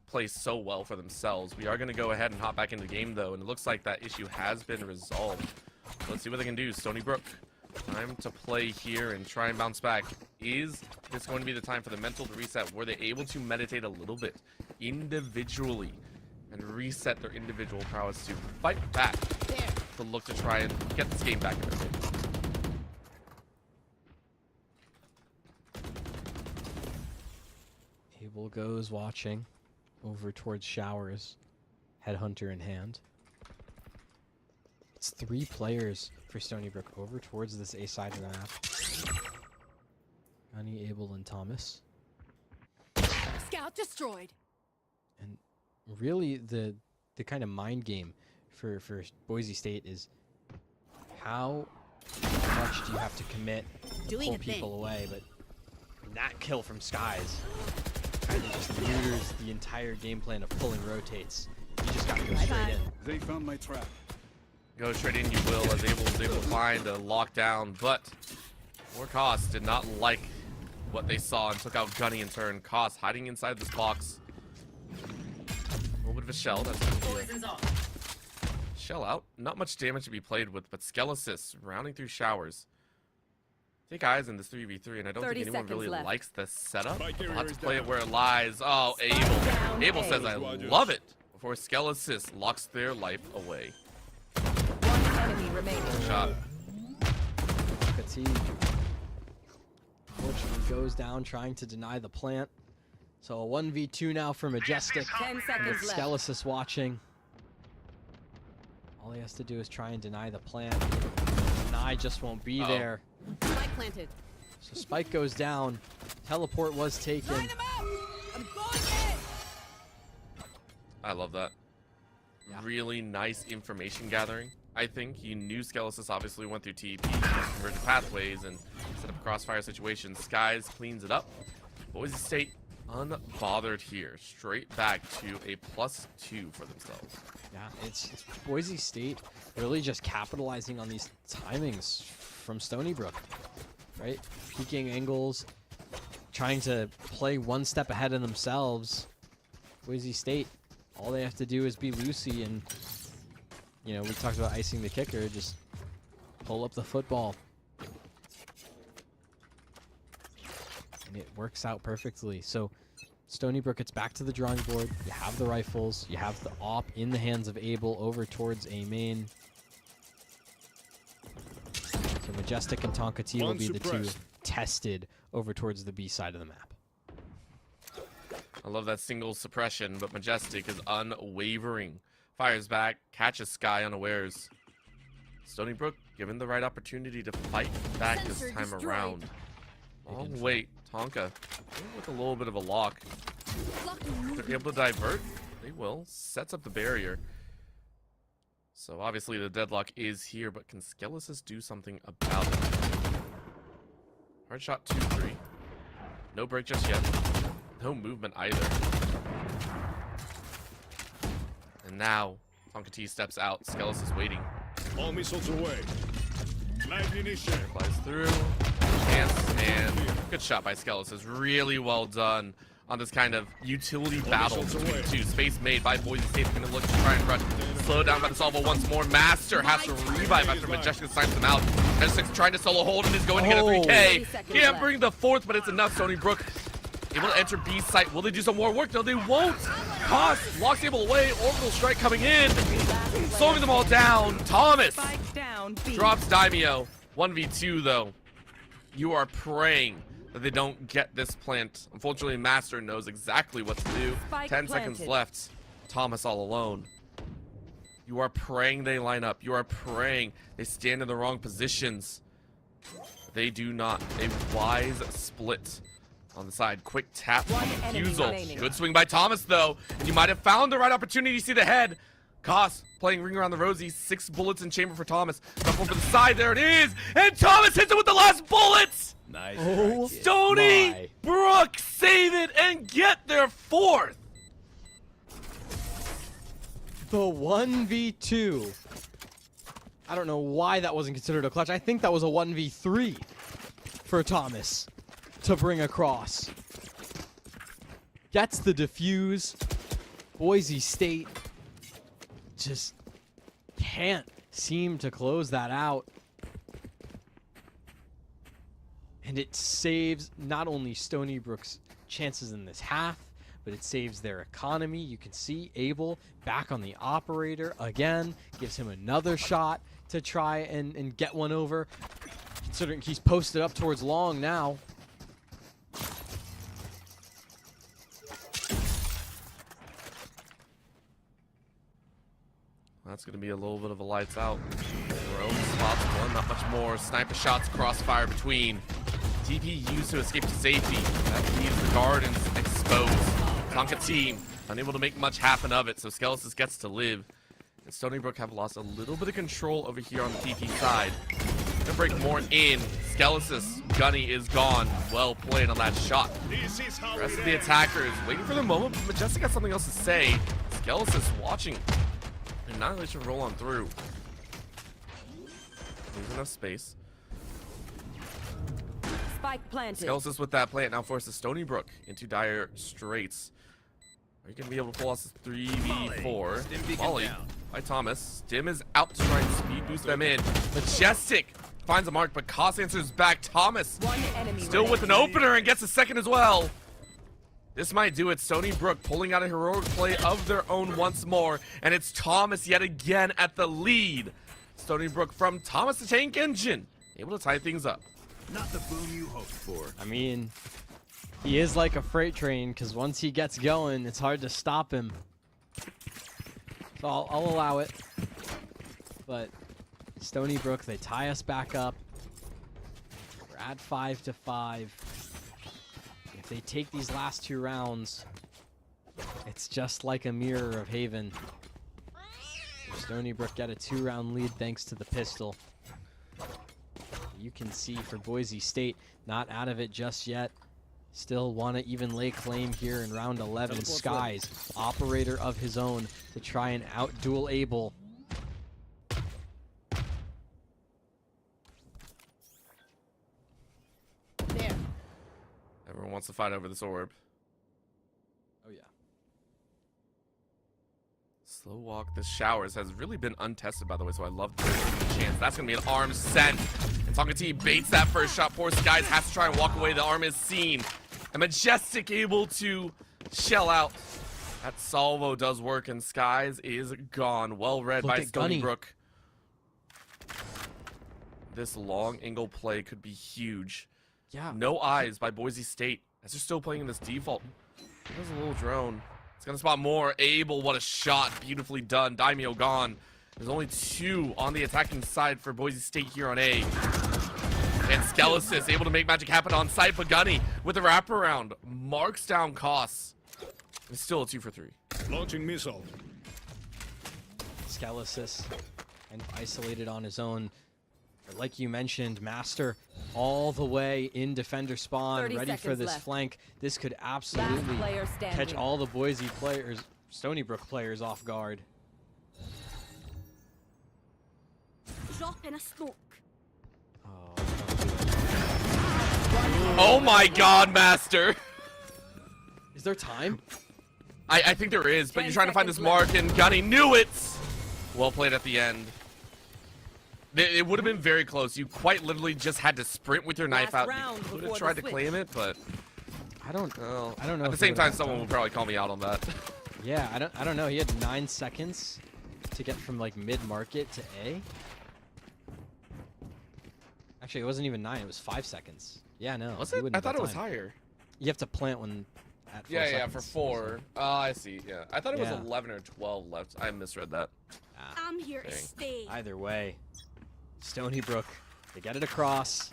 Play so well for themselves. We are going to go ahead and hop back into the game, though, and it looks like that issue has been resolved. Let's see what they can do. Stony Brook, time to play here and try and bounce back. Is this going to be the time for the mental to reset? Were they able to meditate a little bit individually and reset their individual prowess to fight back to look to try and get this game back in their favor? Abel goes watching over towards showers, headhunter in hand. It's 3 players for Stony Brook over towards this A side of the map. Gunny, Abel, and Thomas. Scout destroyed. And really the kind of mind game for Boise State is how much do you have to commit to pull people away, but that kill from Skies kind of just neuters the entire game plan of pulling rotates. You just got to go straight in. They found my trap. Go straight in, you will, as Abel was able to find a lockdown, but Koss did not like what they saw and took out Gunny in turn. Koss hiding inside this box. A little bit of a shell. That's shell out. Not much damage to be played with, but Skelesis rounding through showers. Take eyes in this 3v3, and I don't think anyone really likes the setup. We'll have to play it where it lies. Oh, Abel. Abel says, I love it, before Skelesis locks their life away. Enemy remaining. Shot. Fatigue. Unfortunately goes down trying to deny the plant. So a 1v2 now for Majestic. 10 seconds with left. Skelesis watching. All he has to do is try and deny the plant. Deny just won't be there. Spike planted. So spike goes down. Teleport was taken. Line 'em up! I'm going in! I love that. Yeah. Really nice information gathering. I think he knew Skelesis obviously went through TP, converted pathways, and set up crossfire situations. Skies cleans it up. Boise State unbothered here. Straight back to a +2 for themselves. Yeah, it's Boise State really just capitalizing on these timings from Stony Brook, right? Peeking angles, trying to play one step ahead of themselves. Boise State, all they have to do is be Lucy, and you know, we talked about icing the kicker, just pull up the football. And it works out perfectly. So Stony Brook gets back to the drawing board. You have the rifles. You have the AWP in the hands of Abel over towards A main. So Majestic and Tonka T will be the two tested over towards the B side of the map. I love that single suppression, but Majestic is unwavering. Fires back, catches Sky unawares. Stony Brook given the right opportunity to fight back this time around. Long wait, Tonka with a little bit of a lock. They're able to divert. They will. Sets up the barrier. So obviously the deadlock is here, but can Skelesis do something about it? Hard shot 2-3. No break just yet. No movement either. And now Tonka T steps out. Skelesis waiting. All missiles away. Magnitude. Flies through. Chance, and good shot by Skelesis. Really well done on this kind of utility battle between the two. Space made by Boise State. Going to look to try and rush. Slow down by the Salvo once more. Master has to revive after Majestic signs him out. Majestic's trying to solo hold and he's going to get a 3K. Can't bring the fourth, but it's enough. Stony Brook able to enter B site. Will they do some more work? No, they won't. Cost locks Abel away. Orbital strike coming in. Slowing them all down. Thomas drops Daimyo. 1v2 though. You are praying that they don't get this plant. Unfortunately, Master knows exactly what to do. 10 seconds left. Thomas all alone. You are praying they line up. You are praying they stand in the wrong positions. They do not. A wise split on the side. Quick tap on the refusal. Good swing by Thomas, though. And you might have found the right opportunity to see the head. Koss playing ring around the rosy. 6 bullets in chamber for Thomas. Up over the side. There it is. And Thomas hits it with the last bullets. Nice. Oh, Stony Brook save it and get their 4th. The 1v2. I don't know why that wasn't considered a clutch. I think that was a 1v3 for Thomas to bring across. Gets the defuse. Boise State just can't seem to close that out. And it saves not only Stony Brook's chances in this half, but it saves their economy. You can see Abel back on the operator again. Gives him another shot to try and get one over. Considering he's posted up towards long now. That's going to be a little bit of a lights out. Their own spots one, not much more. Sniper shots, crossfire between. TP used to escape to safety. That leaves the gardens exposed. Tonka team unable to make much happen of it, so Skelesis gets to live. And Stony Brook have lost a little bit of control over here on the TP side. Gonna break more in. Skelesis, Gunny is gone. Well played on that shot. The rest of the attackers waiting for the moment, but Majestic got something else to say. Skelesis watching. Annihilation roll on through. There's enough space. Spike planted. Skelesis with that plant now forces Stony Brook into dire straits. Are you going to be able to pull off this 3v4? Volley by Thomas. Stim is out to try and speed boost them in. Majestic finds a mark, but Koss answers back. Thomas still with an opener and gets a second as well. This might do it. Stony Brook pulling out a heroic play of their own once more. And it's Thomas yet again at the lead. Stony Brook from Thomas the Tank Engine. Able to tie things up. Not the boom you hoped for. I mean, he is like a freight train because once he gets going, it's hard to stop him. So I'll allow it. but Stony Brook, they tie us back up. We're at 5-5. If they take these last 2 rounds, it's just like a mirror of Haven. Stony Brook get a 2-round lead thanks to the pistol. You can see for Boise State, not out of it just yet. Still want to even lay claim here in round 11. Skies, operator of his own to try and out-duel Able. There. Everyone wants to fight over this orb. Oh, yeah. Slow walk. The showers has really been untested, by the way, so I love the chance. That's going to be an arm sent. And Tonga T baits that first shot. Poor Skies has to try and walk away. The arm is seen. And Majestic able to shell out. That salvo does work, and Skies is gone. Well read by Stony Brook. This long angle play could be huge. Yeah. No eyes by Boise State, as they're still playing in this default. There's a little drone. It's gonna spot more. Able, what a shot. Beautifully done. Daimyo gone. There's only 2 on the attacking side for Boise State here on A. And Skelesis able to make magic happen on site. Gunny with the wraparound. Marks down costs. It's still a 2 for 3. Launching missile. Skelesis and isolated on his own. But like you mentioned, Master all the way in defender spawn, ready for this flank. This could absolutely catch all the Boise players, Stony Brook players off guard. Drop in a smoke. Oh my god, Master! Is there time? I think there is, but you're trying to find this mark, and Gunny knew it! Well played at the end. It would have been very close. You quite literally just had to sprint with your knife out. You could have tried to claim it, but I don't know. At the same time, someone would probably call me out on that. Yeah, I don't know. He had 9 seconds to get from like mid-market to A. Actually, it wasn't even 9. It was 5 seconds. Yeah, no. Was it? I thought it was higher. You have to plant when at 4 Yeah, seconds. for 4. Oh, I see. Yeah, I thought it was Yeah. 11 or 12 left. I misread that. I'm here to Dang. stay. Either way, Stony Brook, they get it across.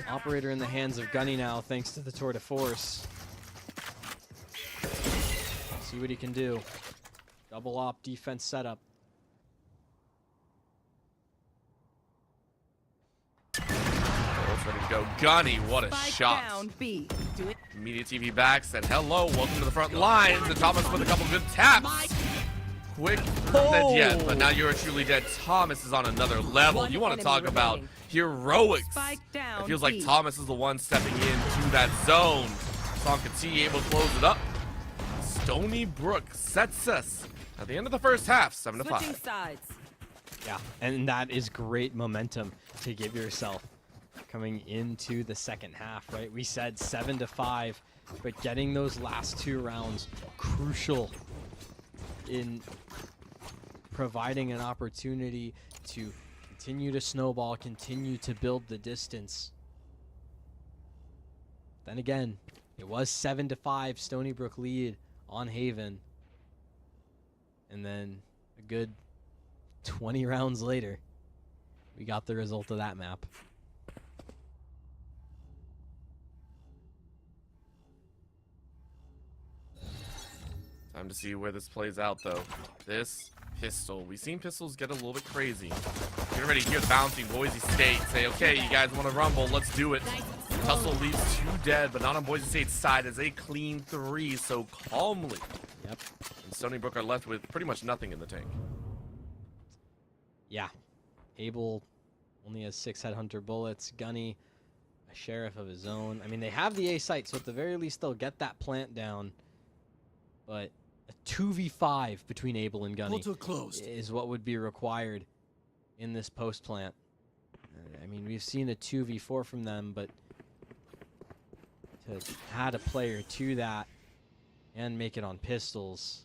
Operator in the hands of Gunny now, thanks to the tour de force. See what he can do. Double op defense setup. Ready to go. Gunny, what a shot. Down B. Do it. Media TV back said, hello, welcome to the front lines. And Thomas with a couple good taps. Quick, dead yet, but now you're truly dead. Thomas is on another level. You want to talk about heroics. It feels like Thomas is the one stepping into that zone. Tonka T able to close it up. Stony Brook sets us at the end of the first half, 7-5. Switching sides. Yeah, and that is great momentum to give yourself coming into the second half, right? We said 7-5, but getting those last 2 rounds crucial in providing an opportunity to continue to snowball, continue to build the distance. Then again, it was 7-5 Stony Brook lead on Haven. And then a good 20 rounds later, we got the result of that map. Time to see where this plays out, though. This pistol. We've seen pistols get a little bit crazy. Get ready to hear the bouncing. Boise State say, okay, you guys want to rumble, let's do it. Tussle leaves 2 dead, but not on Boise State's side as they clean 3 so calmly. Yep. And Stony Brook are left with pretty much nothing in the tank. Yeah. Able only has 6 Headhunter bullets. Gunny, a sheriff of his own. I mean, they have the A site, so at the very least they'll get that plant down. But a 2v5 between Able and Gunny is what would be required in this post plant. I mean, we've seen a 2v4 from them, but to add a player to that and make it on pistols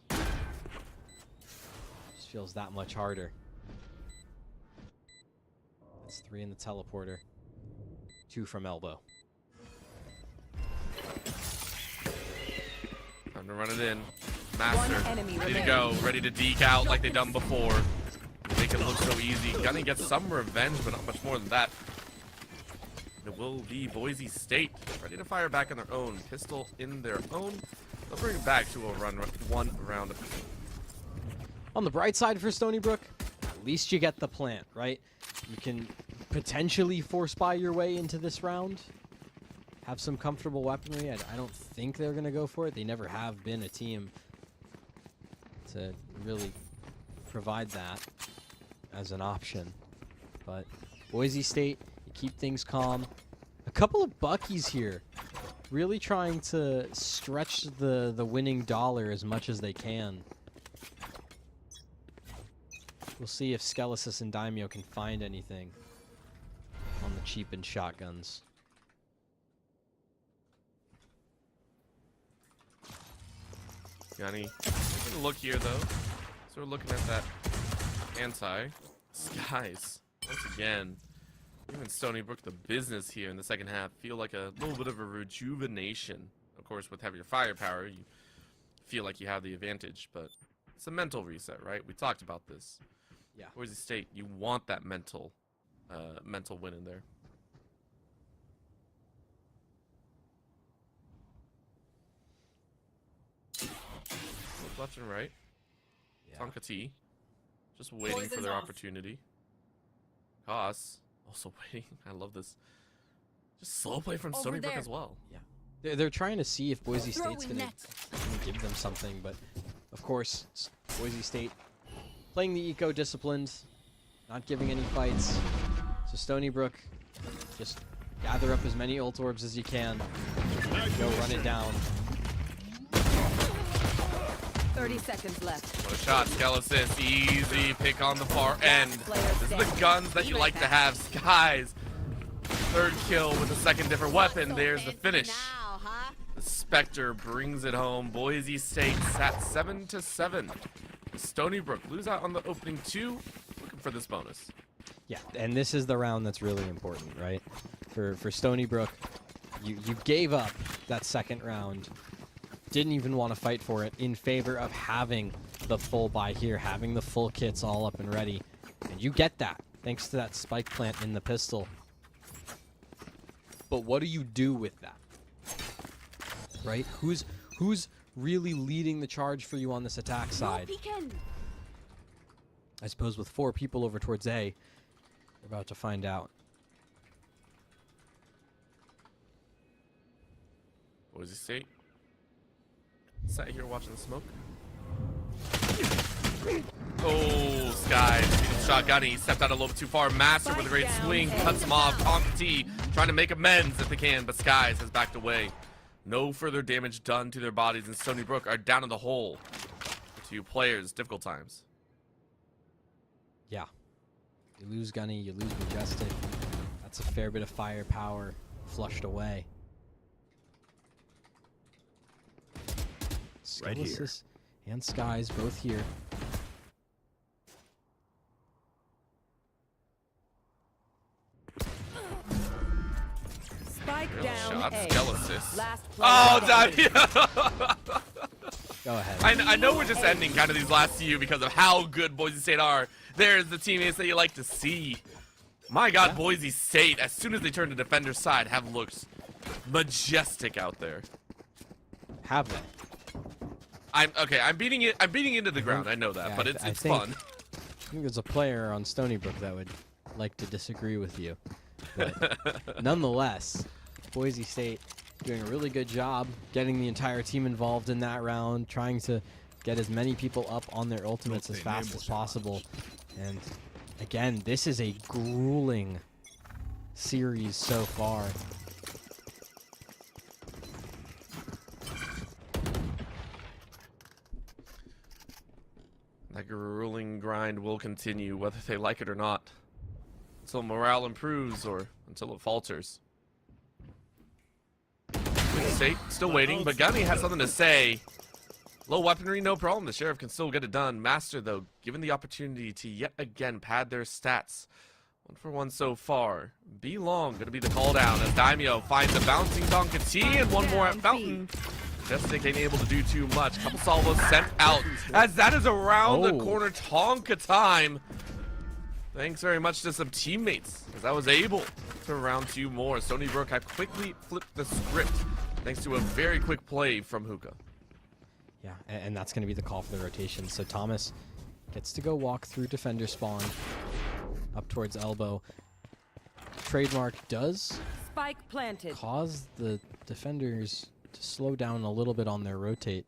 just feels that much harder. That's 3 in the teleporter, 2 from elbow. Time to run it in. Master, ready to go, ready to deke out like they done before. They make it look so easy. Gunny gets some revenge, but not much more than that. It will be Boise State ready to fire back on their own. Pistol in their own. They'll bring it back to a one round. On the bright side for Stony Brook, at least you get the plant, right? You can potentially force buy your way into this round. Have some comfortable weaponry. I don't think they're going to go for it. They never have been a team to really provide that as an option. But Boise State, you keep things calm. A couple of Buckies here, really trying to stretch the winning dollar as much as they can. We'll see if Skelesis and Daimyo can find anything on the cheapened shotguns. Gunny, taking a look here though. So we're looking at that anti. Skies, once again, even Stony Brook, the business here in the second half, feel like a little bit of a rejuvenation. Of course, with heavier firepower, you feel like you have the advantage, but it's a mental reset, right? We talked about this. Yeah. Boise State, you want that mental win in there. Look left and right. Yeah. Tonka T, just waiting for their opportunity. Koss, also waiting. I love this. Just slow play from Stony Brook as well. Yeah. They're trying to see if Boise State's going to give them something, but of course, Boise State playing the eco-disciplined, not giving any fights. So Stony Brook, just gather up as many ult orbs as you can. Go run it down. 30 seconds left. What a shot, Skelesis. Easy pick on the far end. This is the guns that you like to have. Skies. Third kill with a second different weapon. There's the finish. The Spectre brings it home. Boise State sat 7-7. Stony Brook lose out on the opening 2. Looking for this bonus. Yeah, and this is the round that's really important, right? For Stony Brook, you gave up that second round. Didn't even want to fight for it in favor of having the full buy here, having the full kits all up and ready. And you get that thanks to that spike plant in the pistol. But what do you do with that? Right? Who's really leading the charge for you on this attack side? I suppose with 4 people over towards A, we're about to find out. Boise State. Sat here watching the smoke. Oh, Skies. Shotgun. He stepped out a little bit too far. Master with a great swing. Cuts him off. Tonka T trying to make amends if they can, but Skies has backed away. No further damage done to their bodies, and Stony Brook are down in the hole. 2 players, difficult times. Yeah. You lose Gunny, you lose Majestic. That's a fair bit of firepower flushed away. Right here. Skelesis and Skies both here. Spike Real down shot, A. Skelesis. Last Oh, player Daimyo! Go ahead. I know we're just ending kind of these last few because of how good Boise State are. There's the teammates that you like to see. My God, Boise State, as soon as they turn to defender's side, have looked majestic out there. Have they? I'm beating into the ground. I know that, Yeah, but I it's think- fun. I think there's a player on Stony Brook that would like to disagree with you. But nonetheless, Boise State doing a really good job getting the entire team involved in that round, trying to get as many people up on their ultimates as fast as possible. And again, this is a grueling series so far. That grueling grind will continue, whether they like it or not, until morale improves or until it falters. Boise State still waiting, but Gunny has something to say. Low weaponry, no problem. The Sheriff can still get it done. Master, though, given the opportunity to yet again pad their stats. 1 for 1 so far. Be long, gonna be the call down as Daimyo finds a bouncing Tonka T and one more at Fountain. Majestic ain't able to do too much. Couple salvos sent out as that is around the corner. Tonka time. Thanks very much to some teammates, as I was able to round 2 more. Stony Brook have quickly flipped the script thanks to a very quick play from Hookah. Yeah, and that's going to be the call for the rotation. So Thomas gets to go walk through defender spawn up towards elbow. Trademark does Spike planted. cause the defenders to slow down a little bit on their rotate.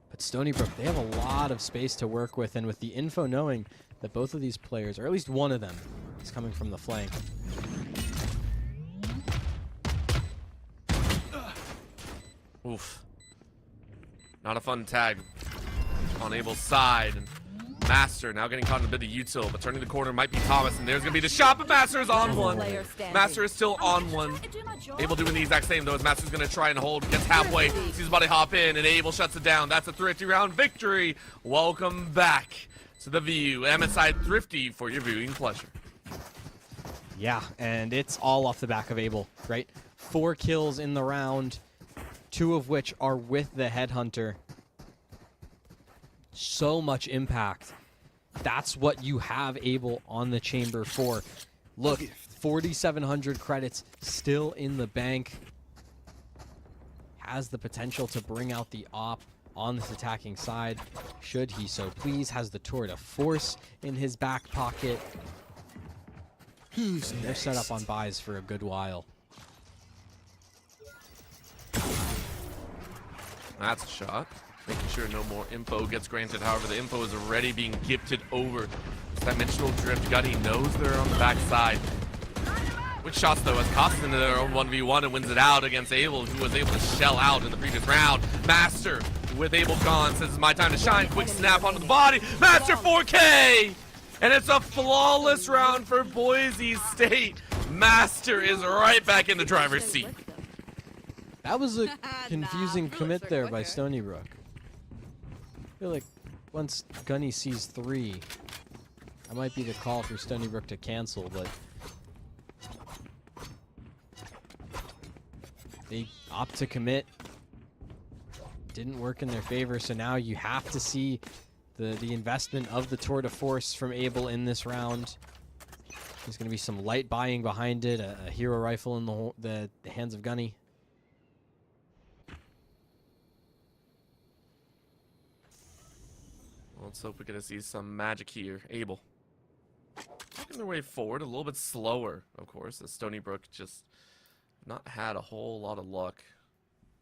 But Stony Brook, they have a lot of space to work with, and with the info knowing that both of these players, or at least one of them, is coming from the flank. Oof. Not a fun tag on Abel's side. And Master now getting caught in a bit of util, but turning the corner might be Thomas, and there's going to be the shot, but Master is on one. Master is still on one. Abel doing the exact same, though, as Master's going to try and hold, gets halfway, sees his buddy hop in, and Abel shuts it down. That's a Thrifty-round victory. Welcome back to the VU. MSI Thrifty for your viewing pleasure. Yeah, and it's all off the back of Abel, right? 4 kills in the round, 2 of which are with the Headhunter. So much impact. That's what you have Abel on the chamber for. Look, 4,700 credits still in the bank. Has the potential to bring out the op on this attacking side, should he so please. Has the Tour de Force in his back pocket. They're set up on buys for a good while. That's a shot. Making sure no more info gets granted. However, the info is already being gifted over. This dimensional drift. Gutty knows they're on the backside. With shots, though, as Costa into their own 1v1 and wins it out against Abel, who was able to shell out in the previous round. Master, with Abel gone, says it's my time to shine. Quick snap onto the body. Master 4K! And it's a flawless round for Boise State. Master is right back in the driver's seat. That was a confusing commit there by Stony Brook. I feel like once Gunny sees 3, that might be the call for Stony Brook to cancel, but they opt to commit. Didn't work in their favor, so now you have to see the investment of the Tour de Force from Abel in this round. There's going to be some light buying behind it, a hero rifle in the hands of Gunny. Let's hope we're going to see some magic here. Abel making their way forward a little bit slower, of course, as Stony Brook just not had a whole lot of luck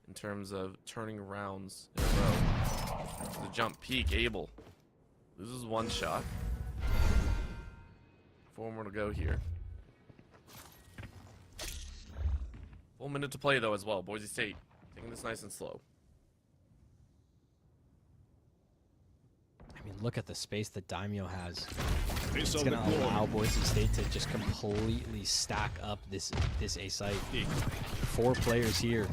in terms of turning rounds in a row. The jump peak, Abel loses 1 shot. 4 more to go here. Full minute to play, though, as well. Boise State taking this nice and slow. I mean, look at the space that Daimyo has. It's going to allow Boise State to just completely stack up this A site. 4 players here.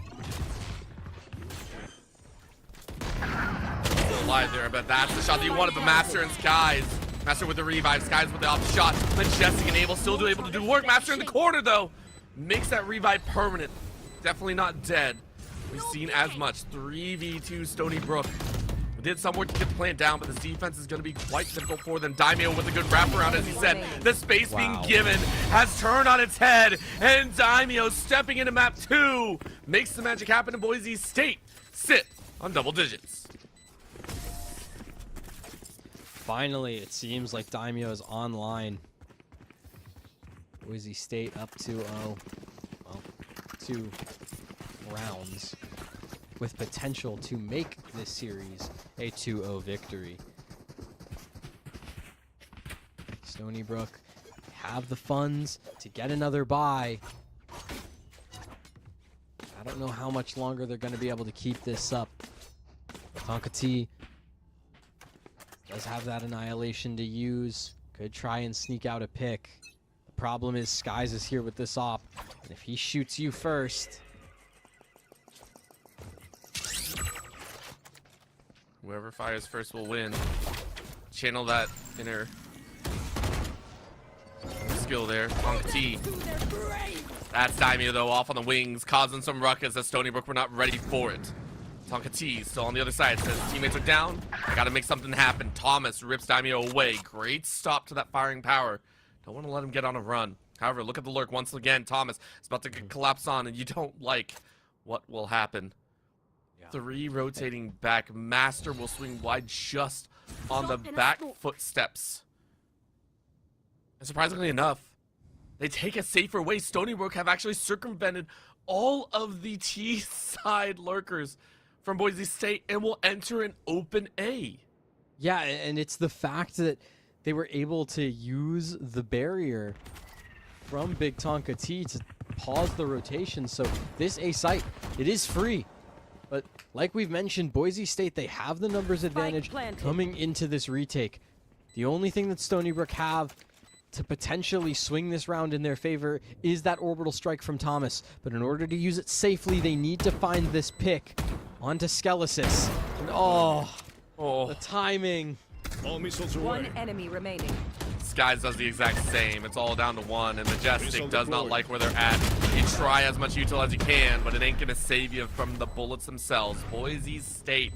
Still alive there, but that's the shot that you wanted. But Master and Skies. Master with the revive. Skies with the off shot. Majestic and Abel still able to do work. Master in the corner, though. Makes that revive permanent. Definitely not dead. We've seen as much. 3v2 Stony Brook. Did some work to get the plant down, but this defense is going to be quite difficult for them. Daimyo with a good wraparound, as he said. The space being given has turned on its head, and Daimyo stepping into map 2 makes the magic happen, and Boise State sit on double digits. Finally, it seems like Daimyo is online. Boise State up 2-0. Well, 2 rounds, with potential to make this series a 2-0 victory. Stony Brook have the funds to get another bye. I don't know how much longer they're going to be able to keep this up. Tonka T does have that annihilation to use. Could try and sneak out a pick. The problem is Skies is here with this op, and if he shoots you first, whoever fires first will win. Channel that inner skill there. Tonka T. That's Daimyo, though, off on the wings, causing some ruckus as Stony Brook were not ready for it. Tonka T still on the other side, says teammates are down. I gotta make something happen. Thomas rips Daimyo away. Great stop to that firing power. Don't want to let him get on a run. However, look at the lurk once again. Thomas is about to collapse on, and you don't like what will happen. Yeah. 3 rotating back. Master will swing wide just on the back footsteps. And surprisingly enough, they take a safer way. Stony Brook have actually circumvented all of the T-side lurkers from Boise State and will enter an open A. Yeah, and it's the fact that they were able to use the barrier from Big Tonka T to pause the rotation. So this A site, it is free. But like we've mentioned, Boise State, they have the numbers advantage coming into this retake. The only thing that Stony Brook have to potentially swing this round in their favor is that orbital strike from Thomas. But in order to use it safely, they need to find this pick onto Skelesis. And the timing. All missiles away. One enemy remaining. Skies does the exact same. It's all down to 1, and Majestic does not like where they're at. You try as much util as you can, but it ain't gonna save you from the bullets themselves. Boise State,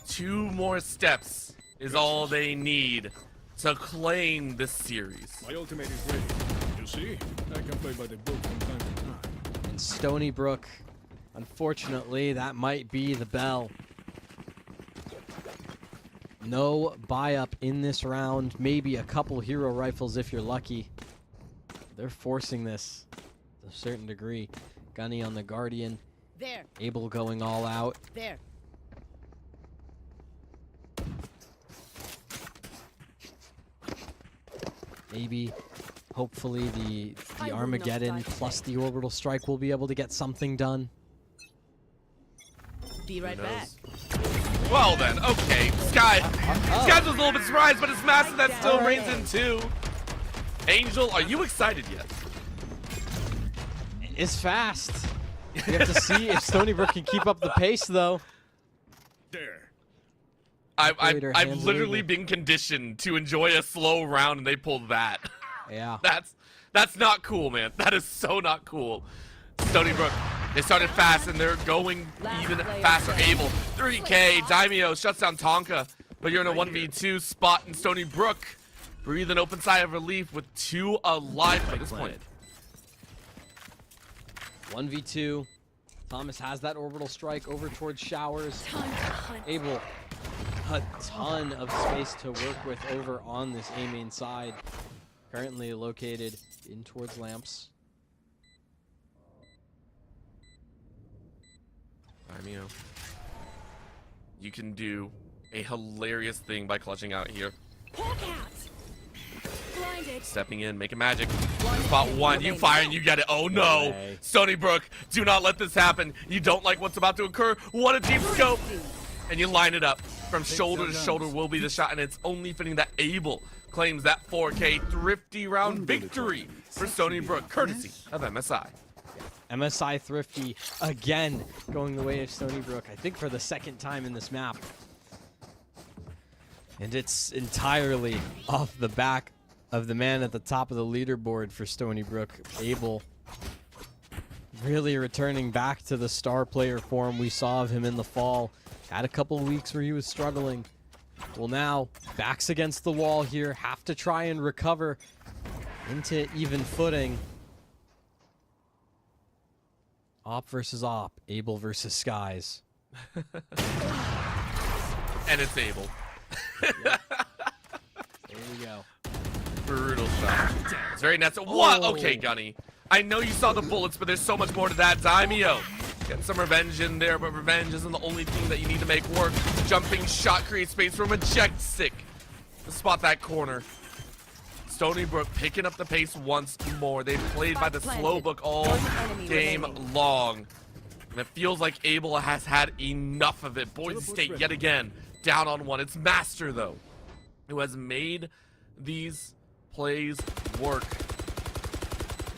2 more steps is all they need to claim this series. My ultimate is ready. You see, I can play by the book from time to time. And Stony Brook, unfortunately, that might be the bell. No buy-up in this round. Maybe a couple hero rifles if you're lucky. They're forcing this to a certain degree. Gunny on the Guardian. There. Abel going all out. There. Maybe, hopefully, the Armageddon plus the orbital strike will be able to get something done. Be right back. Well then, okay. Sky was a little bit surprised, but it's Master that still reigns in 2. Angel, are you excited yet? It's fast. We have to see if Stony Brook can keep up the pace, though. There. I've literally been conditioned to enjoy a slow round, and they pulled that. Yeah. That's not cool, man. That is so not cool. Stony Brook, they started fast, and they're going even faster. Abel, 3K, Daimyo shuts down Tonka, but you're in a 1v2 spot in Stony Brook. Breathe an open sigh of relief with 2 alive at this point. 1v2. Thomas has that orbital strike over towards Showers. Abel, a ton of space to work with over on this A main side. Currently located in towards Lamps. Daimyo, you can do a hilarious thing by clutching out here. Stepping in, making magic. Spot 1, you fire and you get it. Oh no! Stony Brook, do not let this happen. You don't like what's about to occur. What a deep scope! And you line it up. From shoulder to shoulder will be the shot, and it's only fitting that Abel claims that 4K thrifty round victory for Stony Brook, courtesy of MSI. MSI Thrifty again going the way of Stony Brook, I think for the 2nd time in this map. And it's entirely off the back of the man at the top of the leaderboard for Stony Brook, Abel. Really returning back to the star player form we saw of him in the fall. Had a couple of weeks where he was struggling. Well, now, backs against the wall here. Have to try and recover into even footing. Op versus Op. Abel versus Skies. And it's Abel. There we go. Brutal stuff. It's very nuts. What? Okay, Gunny. I know you saw the bullets, but there's so much more to that. Daimyo, getting some revenge in there, but revenge isn't the only thing that you need to make work. Jumping shot creates space for Majestic to spot that corner. Stony Brook picking up the pace once more. They've played by the slow book all game long. And it feels like Abel has had enough of it. Boise State yet again down on 1. It's Master, though, who has made these plays work.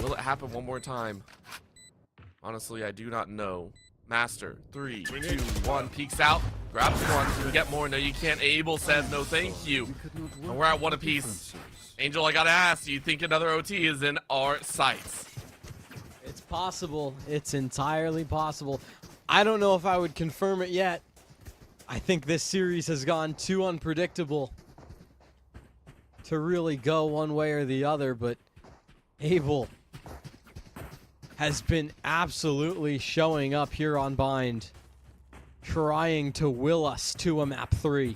Will it happen one more time? Honestly, I do not know. Master, 3, 2, 1, peeks out, grabs 1, you can get more. No, you can't. Abel says no thank you. And we're at 1 apiece. Angel, I gotta ask, do you think another OT is in our sights? It's possible. It's entirely possible. I don't know if I would confirm it yet. I think this series has gone too unpredictable to really go one way or the other, but Abel has been absolutely showing up here on Bind, trying to will us to a map 3.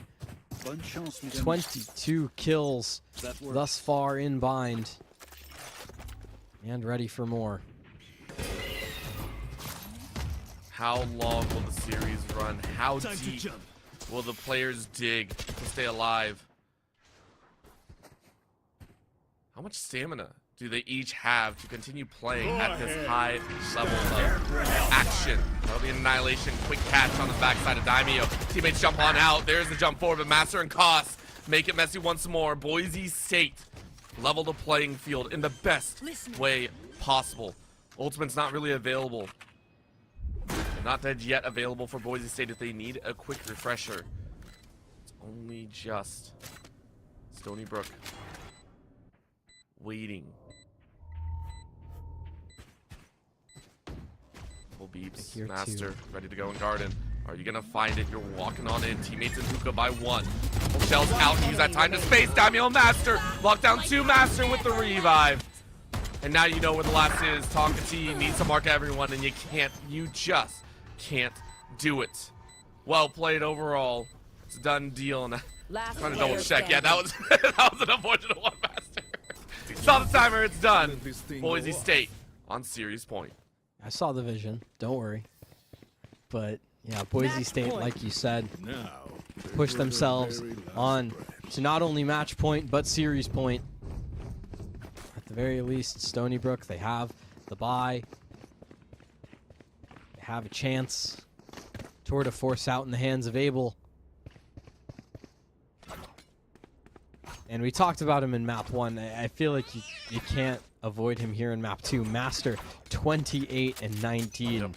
22 kills thus far in Bind, and ready for more. How long will the series run? How deep will the players dig to stay alive? How much stamina do they each have to continue playing at this high level of action? That'll be an annihilation. Quick catch on the backside of Daimyo. Teammates jump on out. There's the jump forward, but Master and Koss make it messy once more. Boise State level the playing field in the best way possible. Ultimate's not really available. They're not dead yet available for Boise State if they need a quick refresher. It's only just Stony Brook waiting. Full beeps. Master ready to go in garden. Are you gonna find it? You're walking on in. Teammates in hookah by 1. Shells out. Use that time to space. Daimyo Master. Lockdown 2. Master with the revive. And now you know where the last is. Tonka T needs to mark everyone, and you just can't do it. Well played overall. It's a done deal. And I'm trying to double check. Yeah, that was that was an unfortunate one, Master. Saw the timer. It's done. Boise State on series point. I saw the vision. Don't worry. But yeah, Boise State, like you said, pushed themselves on to not only match point but series point. At the very least, Stony Brook, they have the bye. They have a chance. Tour de force out in the hands of Abel. And we talked about him in map 1. I feel like you can't avoid him here in map 2. Master 28 and 19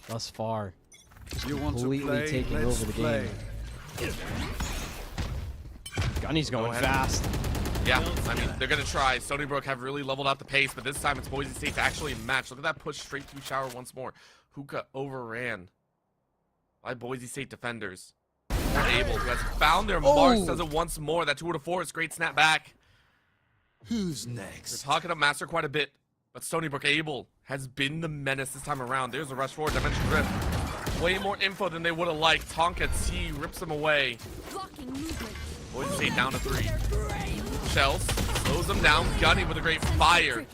thus far. Completely taking over the game. Gunny's going fast. Yeah, I mean, they're going to try. Stony Brook have really leveled out the pace, but this time it's Boise State to actually match. Look at that push straight through shower once more. Hookah overran by Boise State defenders. Abel, who has found their marks, does it once more. That tour de force, great snap back. Who's next? They're talking up Master quite a bit, but Stony Brook Abel has been the menace this time around. There's a rush forward, Dimension Drift. Way more info than they would have liked. Tonka T rips them away. Boise State down to 3. Shells slows them down. Gunny with a great fire.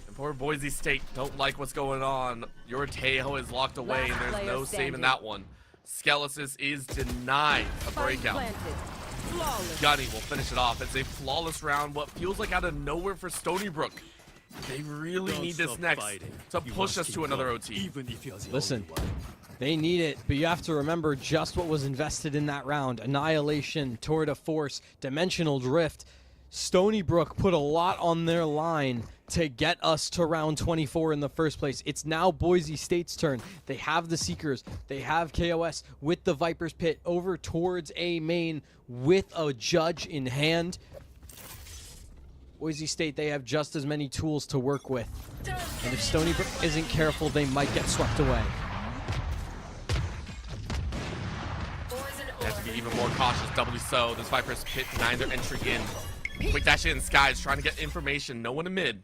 And poor Boise State don't like what's going on. Your Tejo is locked away, and there's no saving that one. Skelesis is denied a breakout. Gunny will finish it off. It's a flawless round. What feels like out of nowhere for Stony Brook. They really need this next to push us to another OT. Listen, they need it, but you have to remember just what was invested in that round. Annihilation, Tour de Force, Dimensional Drift. Stony Brook put a lot on their line to get us to round 24 in the first place. It's now Boise State's turn. They have the Seekers. They have KOS with the Viper's Pit over towards A main with a judge in hand. Boise State, they have just as many tools to work with. And if Stony Brook isn't careful, they might get swept away. They have to be even more cautious, doubly so. This Viper's Pit denied their entry in. Quick dash in, Skies trying to get information. No one in mid.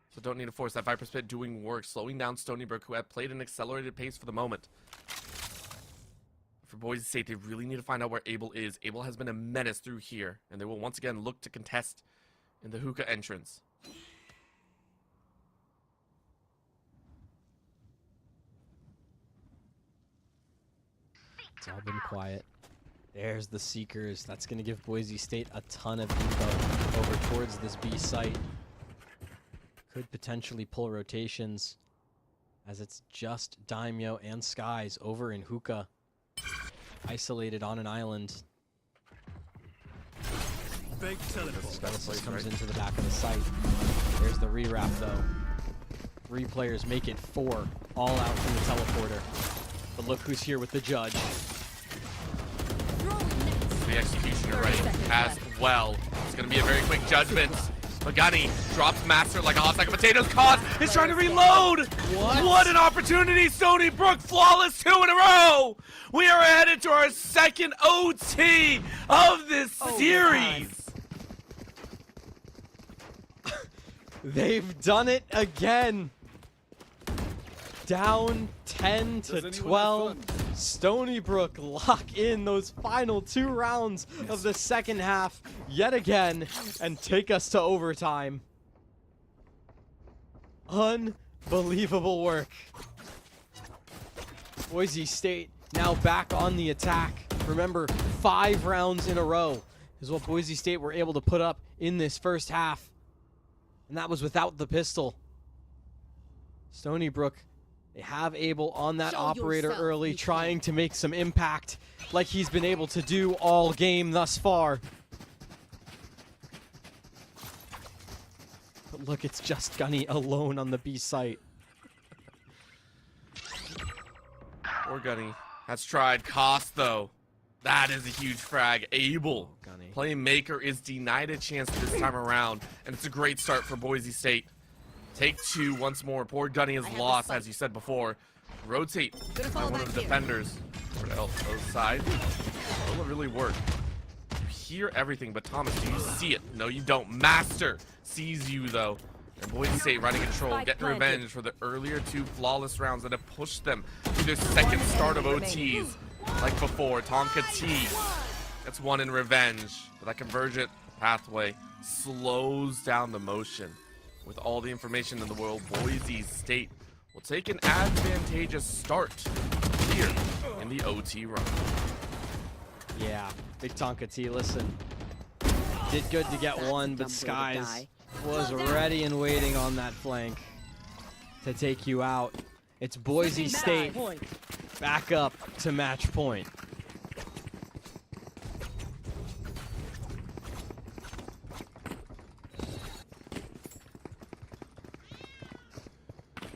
So don't need to force that Viper's Pit doing work, slowing down Stony Brook, who have played an accelerated pace for the moment. For Boise State, they really need to find out where Abel is. Abel has been a menace through here, and they will once again look to contest in the hookah entrance. It's all been quiet. There's the Seekers. That's going to give Boise State a ton of info over towards this B site. Could potentially pull rotations, as it's just Daimyo and Skies over in hookah, isolated on an island. Skelesis comes into the back of the site. There's the rewrap though. 3 players make it 4, all out from the teleporter. But look who's here with the judge. The executioner right as well. It's going to be a very quick judgment. But Gunny drops Master like a hot sack of potatoes. Cause is trying to reload. What an opportunity. Stony Brook flawless 2 in a row. We are headed to our second OT of this series. They've done it again. Down 10 to 12. Stony Brook lock in those final 2 rounds of the second half yet again and take us to overtime. Unbelievable work. Boise State now back on the attack. Remember, 5 rounds in a row is what Boise State were able to put up in this first half. And that was without the pistol. Stony Brook, they have Abel on that operator early, trying to make some impact like he's been able to do all game thus far. But look, it's just Gunny alone on the B site. Poor Gunny. That's tried. Cost, though. That is a huge frag. Abel, playmaker, is denied a chance this time around, and it's a great start for Boise State. Take 2 once more. Poor Gunny is lost, as you said before. Rotate by one of the defenders. Or else, those sides. Will it really work? You hear everything, but Thomas, do you see it? No, you don't. Master sees you, though. And Boise State running control, getting revenge for the earlier 2 flawless rounds that have pushed them to their second start of OTs. Like before, Tonka T. That's 1 in revenge. But that convergent pathway slows down the motion. With all the information in the world, Boise State will take an advantageous start here in the OT run. Yeah, big Tonka T, listen. Did good to get 1, but Skies was ready and waiting on that flank to take you out. It's Boise State back up to match point.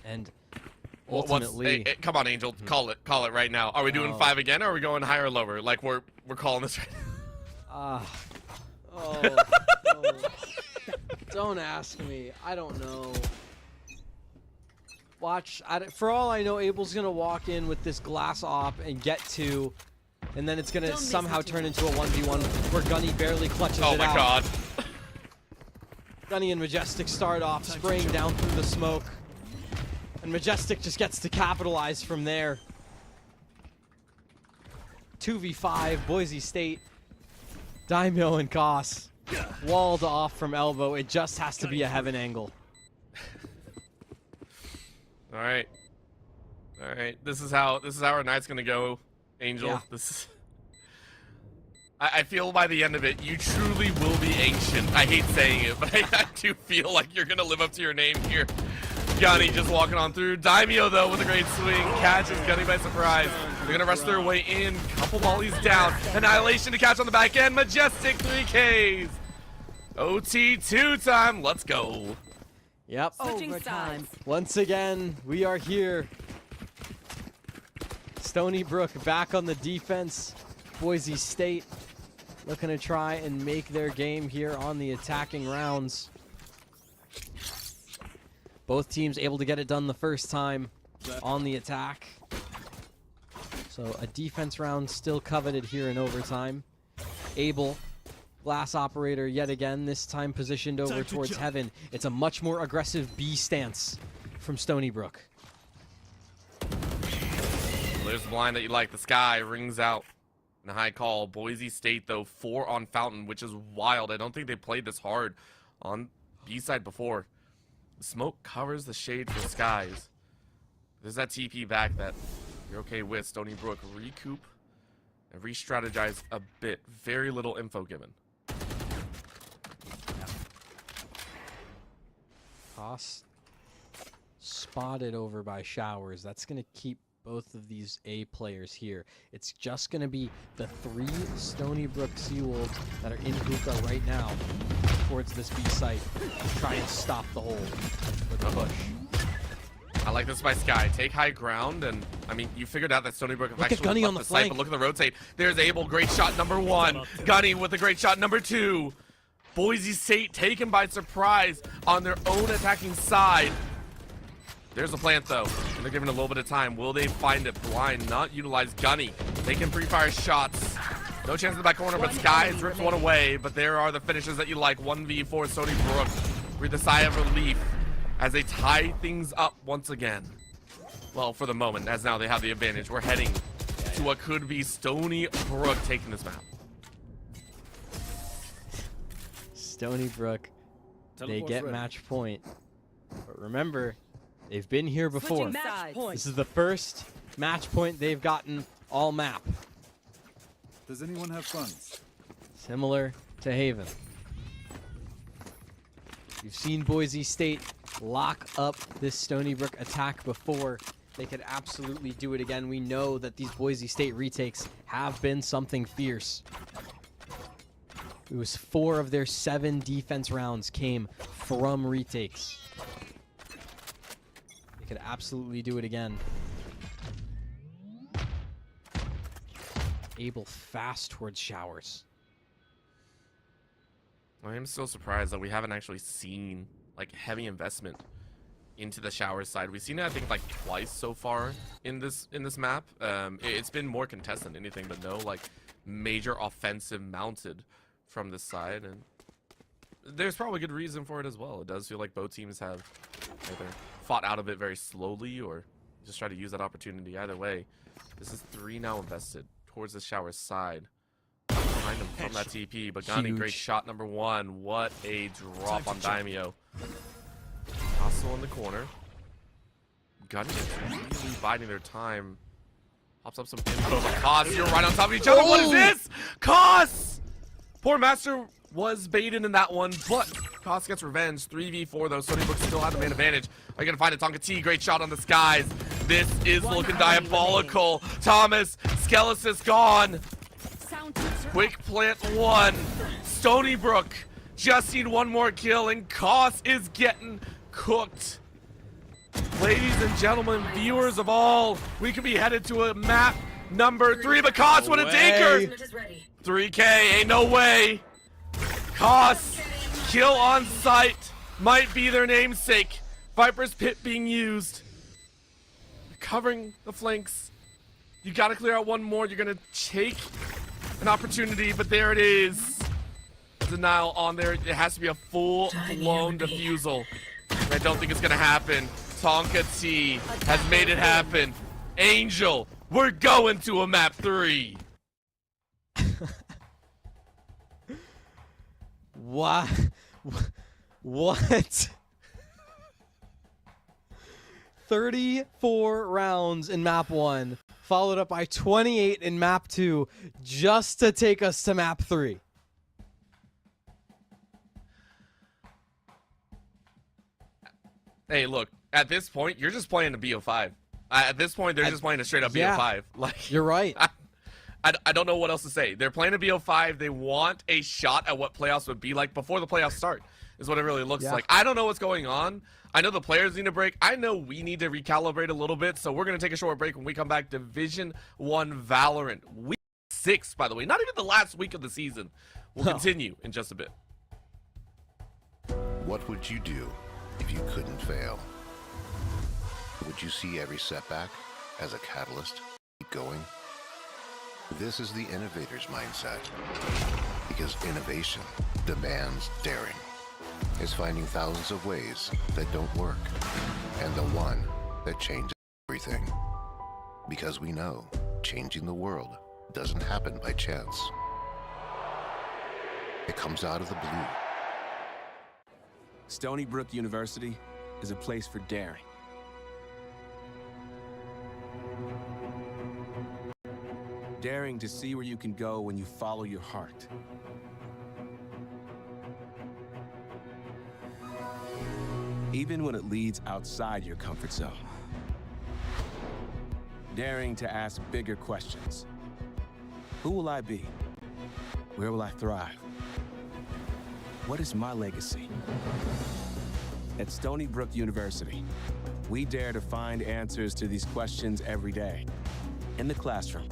And ultimately, come on, Angel, call it right now. Are we doing 5 again, or are we going higher or lower? Like we're calling this right now. No. Don't ask me. I don't know. Watch. For all I know, Abel's gonna walk in with this glass op and get 2, and then it's gonna somehow turn into a 1v1 where Gunny barely clutches it out. Oh my god. Gunny and Majestic start off spraying down through the smoke. And Majestic just gets to capitalize from there. 2v5, Boise State. Daimyo and Koss walled off from elbow. It just has to be a heaven angle. All right. This is how our night's gonna go, Angel. Yeah. This is. I feel by the end of it, you truly will be ancient. I hate saying it, but I do feel like you're gonna live up to your name here. Gunny just walking on through. Daimyo, though, with a great swing, catches Gunny by surprise. They're gonna rush their way in. Couple volleys down. Annihilation to catch on the back end. Majestic 3Ks. OT 2 time. Let's go. Yep. Overtime. Once again, we are here. Stony Brook back on the defense. Boise State looking to try and make their game here on the attacking rounds. Both teams able to get it done the first time on the attack. So a defense round still coveted here in overtime. Abel, glass operator yet again, this time positioned over towards heaven. It's a much more aggressive B stance from Stony Brook. Well, there's the blind that you like. The sky rings out in a high call. Boise State, though, 4 on Fountain, which is wild. I don't think they played this hard on B-side before. The smoke covers the shade for Skies. There's that TP back that you're okay with. Stony Brook recoup and re-strategize a bit. Very little info given. Toss spotted over by Showers. That's going to keep both of these A players here. It's just going to be the 3 Stony Brook Seawolves that are in hookah right now towards this B site to try and stop the hold with the push. I like this by Sky. Take high ground, and I mean, you figured out that Stony Brook Look at Gunny on the flank. But look at the rotate. There's Abel, great shot number 1. Gunny with a great shot number 2. Boise State taken by surprise on their own attacking side. There's a plant though, and they're giving a little bit of time. Will they find it? Blind, not utilize Gunny. They can pre-fire shots. No chance in the back corner, but Skies rips one away. But there are the finishes that you like. 1v4 Stony Brook. Breathe a sigh of relief as they tie things up once again. Well, for the moment, as now they have the advantage. We're heading to what could be Stony Brook taking this map. Stony Brook, they Teleport's get ready. match point. But remember, they've been here before. Match point. This is the first match point they've gotten all map. Does anyone have funds? Similar to Haven. You've seen Boise State lock up this Stony Brook attack before. They could absolutely do it again. We know that these Boise State retakes have been something fierce. It was 4 of their 7 defense rounds came from retakes. They could absolutely do it again. Able fast towards showers. I am so surprised that we haven't actually seen like heavy investment into the shower side. We've seen it, I think, like twice so far in this map. It's been more contested than anything, but no like major offensive mounted from this side, and there's probably good reason for it as well. It does feel like both teams have either fought out of it very slowly or just try to use that opportunity. Either way, this is 3 now invested towards the shower side. Behind him from that TP, but Gandhi, great shot number 1. What a drop on Daimyo. Hustle in the corner. Gandhi is really biding their time. Pops up some info, but Kos, you're right on top of each other. What is this? Kos! Poor Master was baited in that one, but Kos gets revenge. 3v4 though. Stony Brook still have the main advantage. Are you gonna find a Tonka T? Great shot on the skies. This is looking diabolical. Thomas, Skelis is gone. Quick plant 1. Stony Brook just need 1 more kill, and Kos is getting cooked. Ladies and gentlemen, viewers of all, we could be headed to a map number 3, but Kos, what a dinker! 3K, ain't no way. Kos, kill on sight, might be their namesake. Viper's Pit being used. Covering the flanks. You gotta clear out 1 more. You're gonna take an opportunity, but there it is. Denial on there. It has to be a full-blown defusal. I don't think it's gonna happen. Tonka T has made it happen. Angel, we're going to a map 3. What? What? 34 rounds in map 1, followed up by 28 in map 2, just to take us to map 3. Hey, look, at this point, you're just playing a BO5. At this point, they're just playing a straight up BO5. Like, you're right. I don't know what else to say. They're playing a BO5. They want a shot at what playoffs would be like before the playoffs start, is what it really looks like. I don't know what's going on. I know the players need a break. I know we need to recalibrate a little bit, so we're going to take a short break. When we come back, Division 1 Valorant. Week 6, by the way. Not even the last week of the season. We'll continue in just a bit. What would you do if you couldn't fail? Would you see every setback as a catalyst to keep going? This is the innovator's mindset, because innovation demands daring. It's finding thousands of ways that don't work, and the one that changes everything. Because we know changing the world doesn't happen by chance. It comes out of the blue. Stony Brook University is a place for daring. Daring to see where you can go when you follow your heart. Even when it leads outside your comfort zone. Daring to ask bigger questions. Who will I be? Where will I thrive? What is my legacy? At Stony Brook University, we dare to find answers to these questions every day. In the classroom,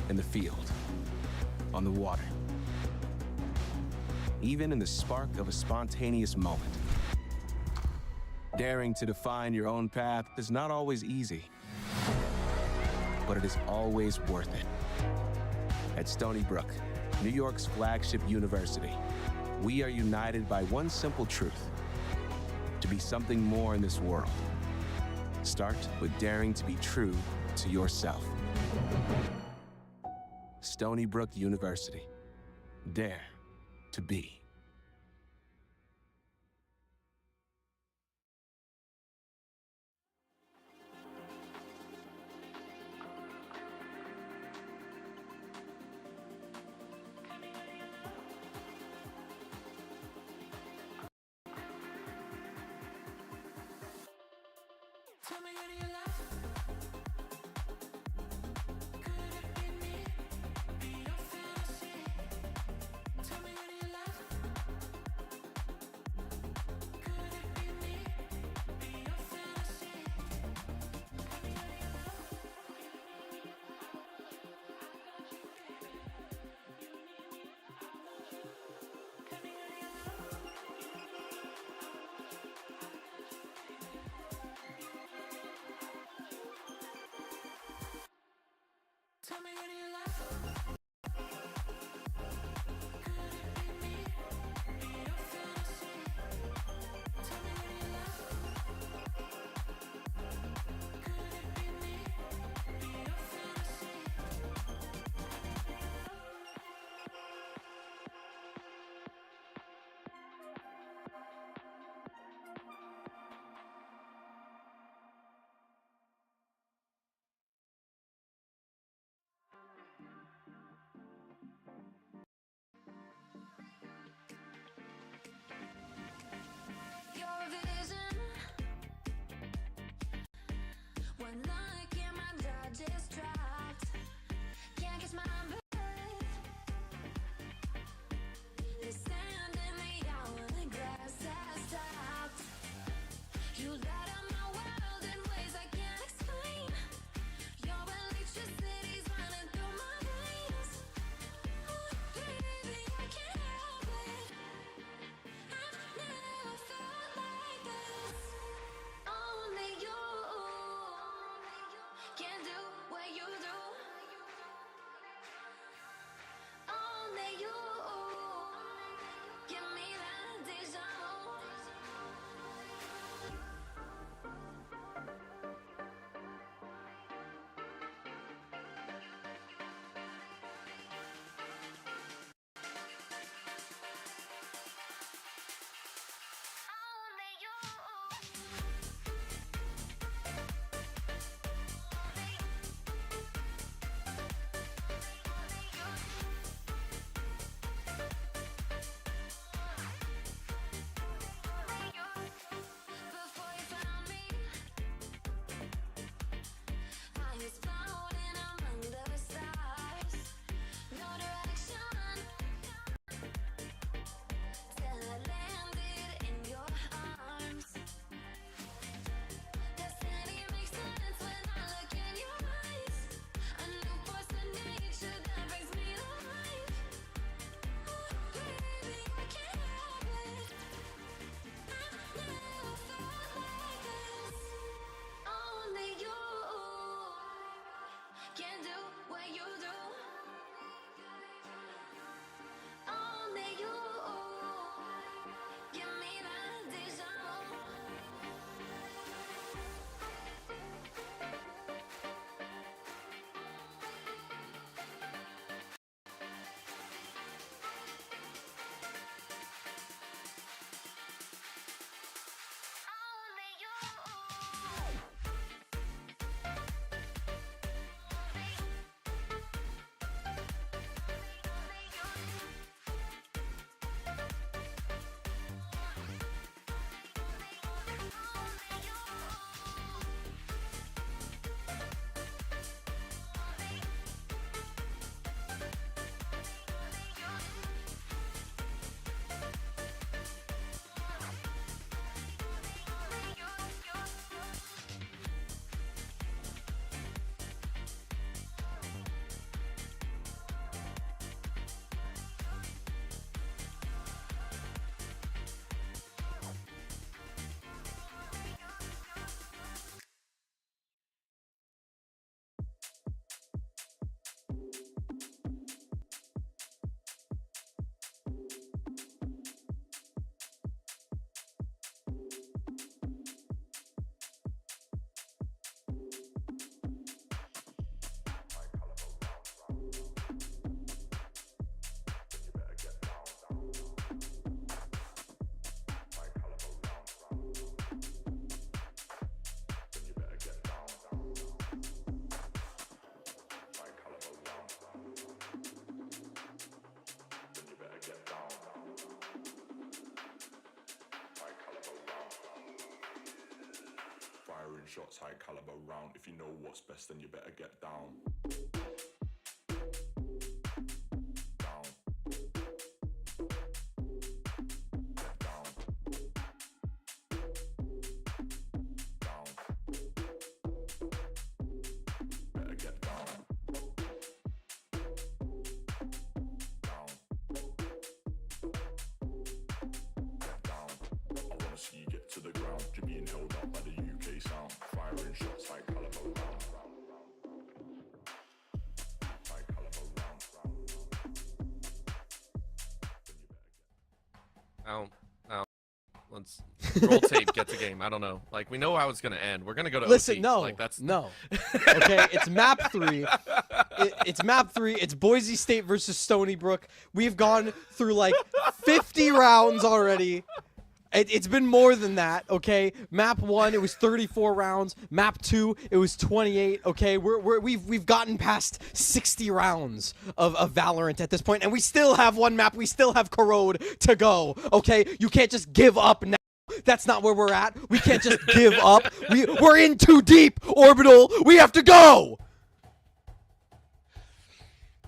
in the field, on the water. even in the spark of a spontaneous moment. Daring to define your own path is not always easy, but it is always worth it. At Stony Brook, New York's flagship university, we are united by one simple truth: to be something more in this world. Start with daring to be true to yourself. Stony Brook University. Dare to be. Tell me who do you love? Could it be me? Be your fantasy? Tell me who do you love? Could it be me? Be your fantasy? Tell me who do you love? Tell me who do you love? Tell me who do you love? Could it be me? Be your fantasy? Tell me who do you love? Could it be me? Be your fantasy? Your vision, when look in my jaw just dropped. Can't catch my breath. There's sand in the hourglass has stopped. You light up my world in ways I can't explain. Your electricity's running through my veins. Oh, baby, I can't help it. I've never felt like this. Only you. shots, high caliber round. If you know what's best, then you better get down. Down. Get down. Down. Better get down. Down. Get down. I wanna see you get to the ground. You're being held up by the UK sound. Firing shots, high caliber round. High caliber round. Let's roll tape, get to game. I don't know. Like, we know how it's gonna end. We're gonna go to Listen, OT. no, Like, that's no. Okay, it's map 3. It's map 3. It's Boise State versus Stony Brook. We've gone through like 50 rounds already. It's been more than that, okay? Map 1, it was 34 rounds. Map 2, it was 28, okay? We've gotten past 60 rounds of Valorant at this point, and we still have one map. We still have Corrode to go, okay? You can't just give up now. That's not where we're at. We can't just give up. We're in too deep, Orbital. We have to go!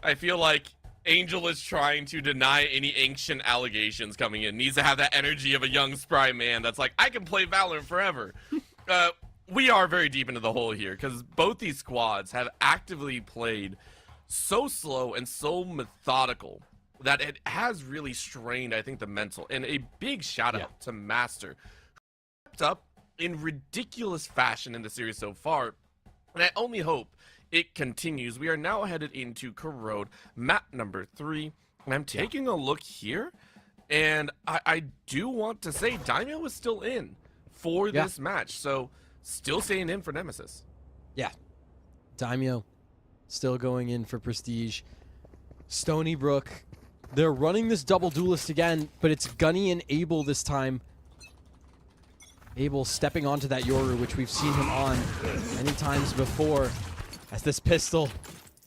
I feel like Angel is trying to deny any ancient allegations coming in. Needs to have that energy of a young, spry man that's like, I can play Valorant forever. We are very deep into the hole here because both these squads have actively played so slow and so methodical that it has really strained, I think, the mental. And a big shout out to Master, who stepped up in ridiculous fashion in the series so far. And I only hope it continues. We are now headed into Corrode, map number 3. And I'm taking a look here, and I do want to say Daimyo is still in for this match. So still staying in for Nemesis. Yeah. Daimyo still going in for Prestige. Stony Brook, they're running this double duelist again, but it's Gunny and Abel this time. Abel stepping onto that Yoru, which we've seen him on many times before, as this pistol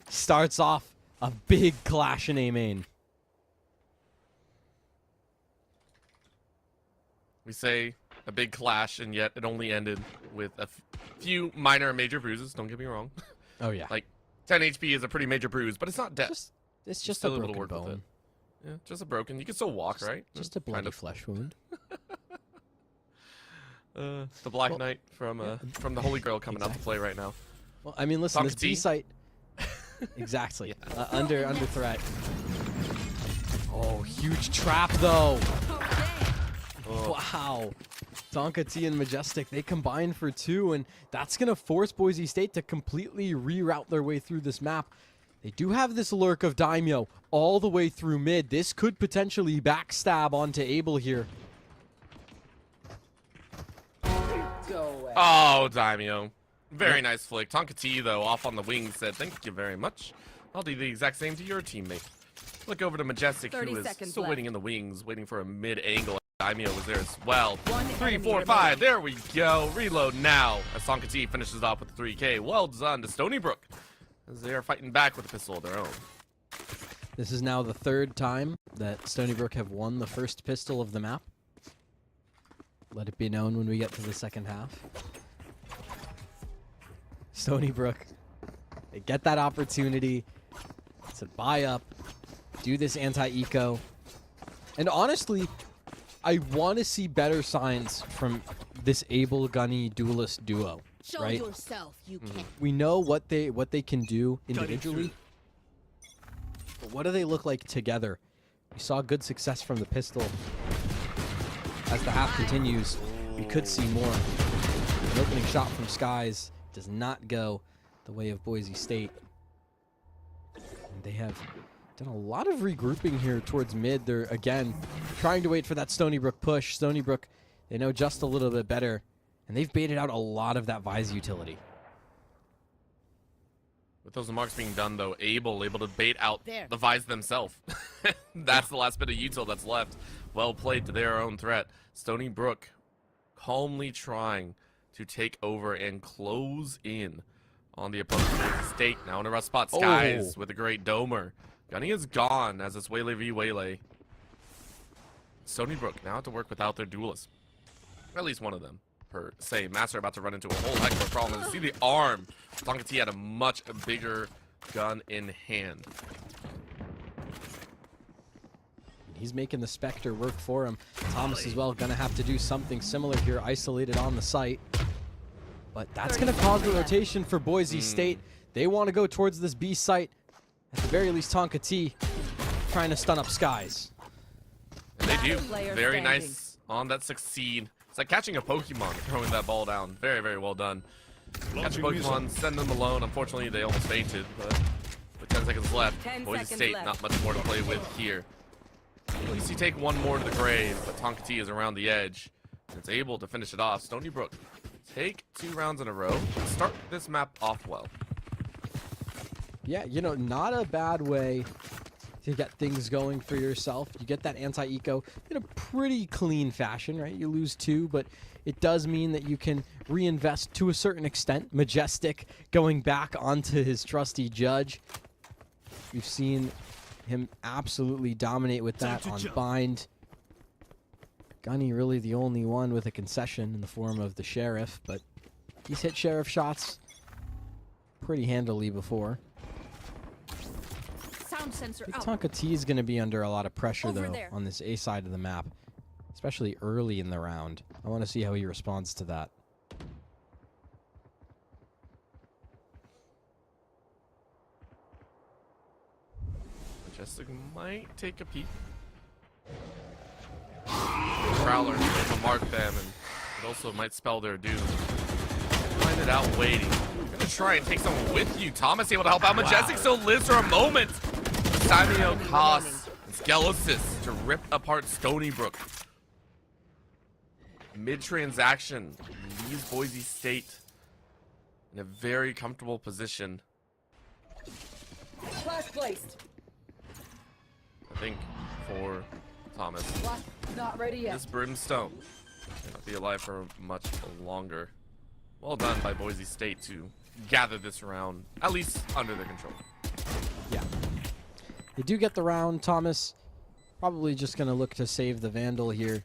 starts off a big clash in A main. We say a big clash, and yet it only ended with a few minor and major bruises. Don't get me wrong. Oh yeah, like 10 HP is a pretty major bruise, but it's not death. It's just still a able to broken work bone. with it. Yeah, just a broken. You can still walk, right? Just a bloody flesh wound. The Black Knight from the Holy Grail coming out to play right now. Well, I mean, listen, this Tonka B T. site, exactly, under threat. Oh, huge trap though. Wow. Tonka T and Majestic, they combine for 2, and that's going to force Boise State to completely reroute their way through this map. They do have this lurk of Daimyo all the way through mid. This could potentially backstab onto Abel here. Oh, Daimyo. Very nice flick. Tonka T, though, off on the wing, said, thank you very much. I'll do the exact same to your teammate. Look over to Majestic, who is still waiting in the wings, waiting for a mid-angle. Daimyo was there as well. 3, 4, 5. There we go. Reload now as Tonka T finishes off with the 3K. Well done to Stony Brook, as they are fighting back with a pistol of their own. This is now the 3rd time that Stony Brook have won the first pistol of the map. Let it be known when we get to the second half. Stony Brook, they get that opportunity to buy up, do this anti-eco. And honestly, I want to see better signs from this Abel Gunny duelist duo. Show right? yourself, you can. We know what they can do individually, but what do they look like together? We saw good success from the pistol. As the half continues, we could see more. An opening shot from Skies does not go the way of Boise State. And they have done a lot of regrouping here towards mid. They're, again, trying to wait for that Stony Brook push. Stony Brook, they know just a little bit better, and they've baited out a lot of that Vise utility. With those marks being done, though, able to bait out the Vise themselves. That's the last bit of util that's left. Well played to their own threat. Stony Brook calmly trying to take over and close in on the opponent's State. Now in a rough spot, Skies with a great domer. Gunny is gone as it's Waylay v Waylay. Stony Brook now have to work without their duelist. At least one of them. per se. Master about to run into a whole heck of a problem. See the arm. Tonka T had a much bigger gun in hand. He's making the Spectre work for him. Thomas as well gonna have to do something similar here, isolated on the site. But that's gonna cause the rotation for Boise State. They want to go towards this B site. At the very least, Tonka T trying to stun up Skies. And they do. Very nice on that succeed. It's like catching a Pokemon, throwing that ball down. Very, very well done. Catch a Pokemon, send them alone. Unfortunately, they almost fainted, but with 10 seconds left, Boise State not much more to play with here. At least you take one more to the grave, but Tonka T is around the edge. And it's able to finish it off. Stony Brook take 2 rounds in a row. Start this map off well. Yeah, you know, not a bad way to get things going for yourself. You get that anti-eco in a pretty clean fashion, right? You lose 2, but it does mean that you can reinvest to a certain extent. Majestic going back onto his trusty Judge. We've seen him absolutely dominate with that on bind. Gunny really the only one with a concession in the form of the Sheriff, but he's hit Sheriff shots pretty handily before. Sound sensor out. Tonka T is going to be under a lot of pressure Over though there. on this A side of the map, especially early in the round. I want to see how he responds to that. Majestic might take a peek. Prowler will mark them, and it also might spell their doom. Find it out waiting. You're gonna try and take someone with you. Thomas able to help out. Majestic still lives for a moment. Simeo, Koss, and Skelesis to rip apart Stony Brook. Mid-transaction leaves Boise State in a very comfortable position. Flash placed. I think for Thomas. Flash not ready yet. This Brimstone may not be alive for much longer. Well done by Boise State to gather this round, at least under their control. Yeah. They do get the round. Thomas probably just going to look to save the Vandal here.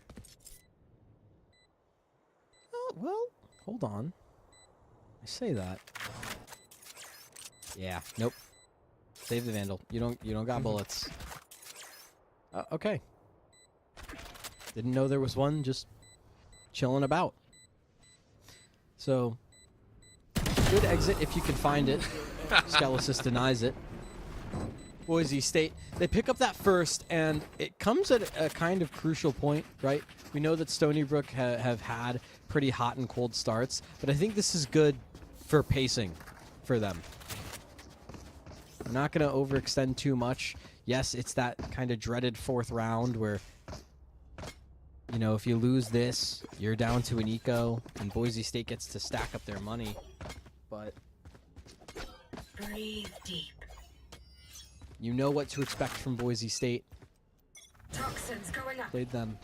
Oh, well, hold on. I say that. Yeah, nope. Save the Vandal. You don't got bullets. Okay. Didn't know there was one just chilling about. So, good exit if you can find it. Skelesis denies it. Boise State, they pick up that first, and it comes at a kind of crucial point, right? We know that Stony Brook have had pretty hot and cold starts, but I think this is good for pacing for them. I'm not going to overextend too much. Yes, it's that kind of dreaded 4th round where, you know, if you lose this, you're down to an eco, and Boise State gets to stack up their money. But Breathe deep. you know what to expect from Boise State. Toxins going up. Played them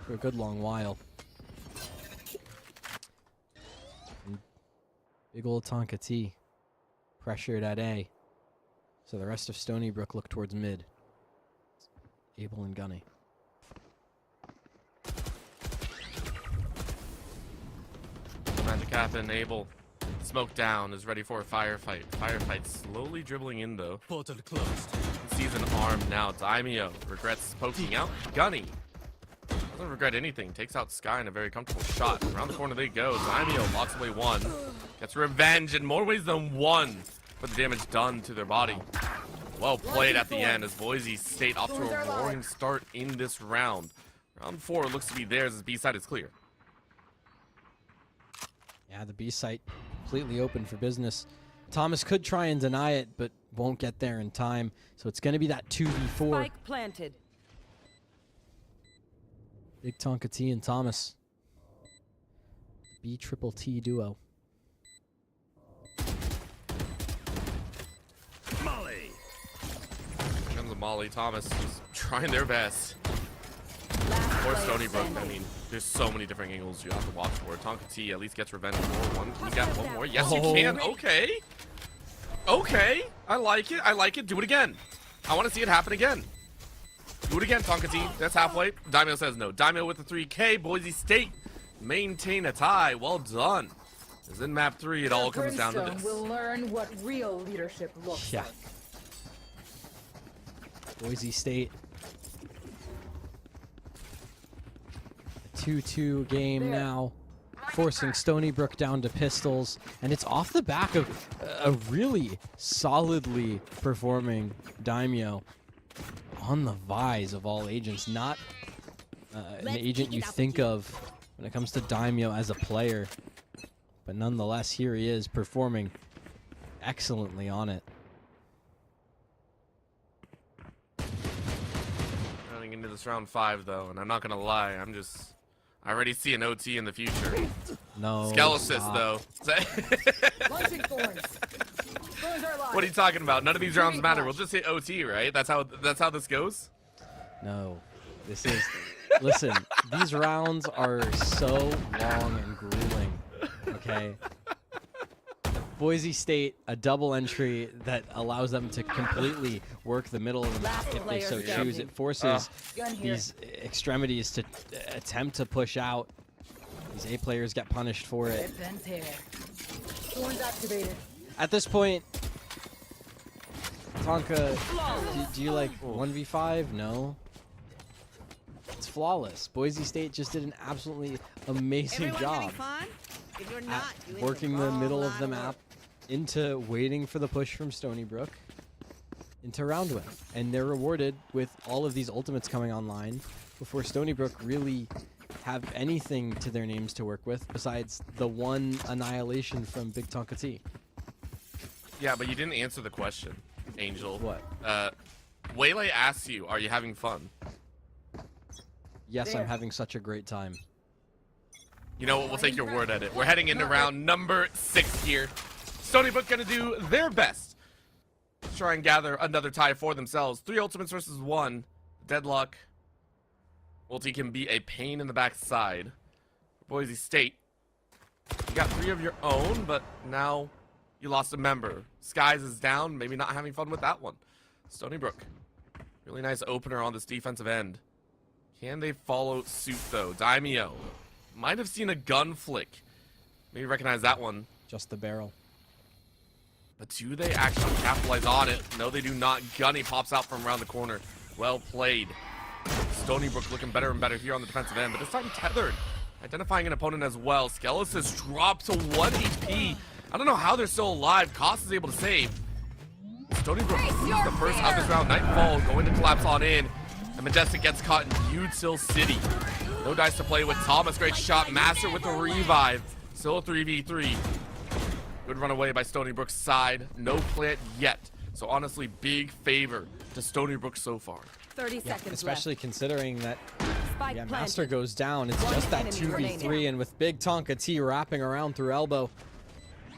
for a good long while. And big old Tonka T pressured at A. So the rest of Stony Brook look towards mid. Abel and Gunny. Magic happen. Abel, smoke down, is ready for a firefight. Firefight slowly dribbling in though. Portal closed. Sees an arm now. Daimyo regrets poking out. Gunny doesn't regret anything. Takes out Sky in a very comfortable shot. Around the corner they go. Daimyo locks away one. Gets revenge in more ways than one for the damage done to their body. Well played at the end as Boise State off to a roaring start in this round. Round 4 looks to be theirs as B side is clear. Yeah, the B site completely open for business. Thomas could try and deny it, but won't get there in time. So it's going to be that 2v4. Spike planted. Big Tonka T and Thomas. B triple T duo. Molly. Here comes Molly. Thomas just trying their best. Or Stony Brook. I mean, there's so many different angles you have to watch for. Tonka T at least gets revenge for one. Can you get one more? Yes, you can. Okay. Okay. I like it. I like it. Do it again. I want to see it happen again. Do it again, Tonka T. That's halfway. Daimyo says no. Daimyo with the 3K. Boise State maintain a tie. Well done. As in map 3, it all comes down to Brimstone this. will learn what real leadership looks Yeah. like. Boise State. A 2-2 game now, forcing Stony Brook down to pistols, and it's off the back of a really solidly performing Daimyo on the Vise of all agents. Not an agent you think of when it comes to Daimyo as a player, but nonetheless, here he is performing excellently on it. Running into this round 5 though, and I'm not gonna lie, I already see an OT in the future. No. Skelesis stop. though. Launching thorns. Thorns are alive. What are you talking about? None of these rounds matter. We'll just hit OT, right? That's how this goes. No, this is. Listen, these rounds are so long and grueling. Okay. Boise State, a double entry that allows them to completely work the middle of the map if they so player choose. It forces Gun here. these extremities to attempt to push out. These A players get punished for it. Rip and tear. Thorns activated. At this point, Tonka, do you like 1v5? No. It's flawless. Boise State just did an absolutely amazing Everyone job having fun? If you're at not, doing working the wrong middle of line the work. map into waiting for the push from Stony Brook into round win. And they're rewarded with all of these ultimates coming online before Stony Brook really have anything to their names to work with besides the one annihilation from Big Tonka T. Yeah, but you didn't answer the question, Angel. What? Waylay asks you, are you having fun? Yes, There. I'm having such a great time. You know what? We'll take your word at it. We're heading into round number 6 here. Stony Brook gonna do their best to try and gather another tie for themselves. 3 ultimates versus 1. Deadlock. Ulti can be a pain in the backside. Boise State. You got 3 of your own, but now you lost a member. Skies is down. Maybe not having fun with that one. Stony Brook. Really nice opener on this defensive end. Can they follow suit, though? Daimyo might have seen a gun flick. Maybe recognize that one. Just the barrel. But do they actually capitalize on it? No, they do not. Gunny pops out from around the corner. Well played. Stony Brook looking better and better here on the defensive end, but this time tethered. Identifying an opponent as well. Skelesis dropped to 1 HP. I don't know how they're still alive. Cost is able to save. Stony Brook loses the first of this round. Nightfall going to collapse on in. And Majestic gets caught in Util City. No dice to play with. Thomas, great shot. Master with the revive. Still a 3v3. Good run away by Stony Brook's side. No plant yet. So honestly, big favor to Stony Brook so far. 30 seconds Especially considering that Spike Master planted. goes down. It's One just that enemy remaining. 2v3, and with Big Tonka T wrapping around through elbow,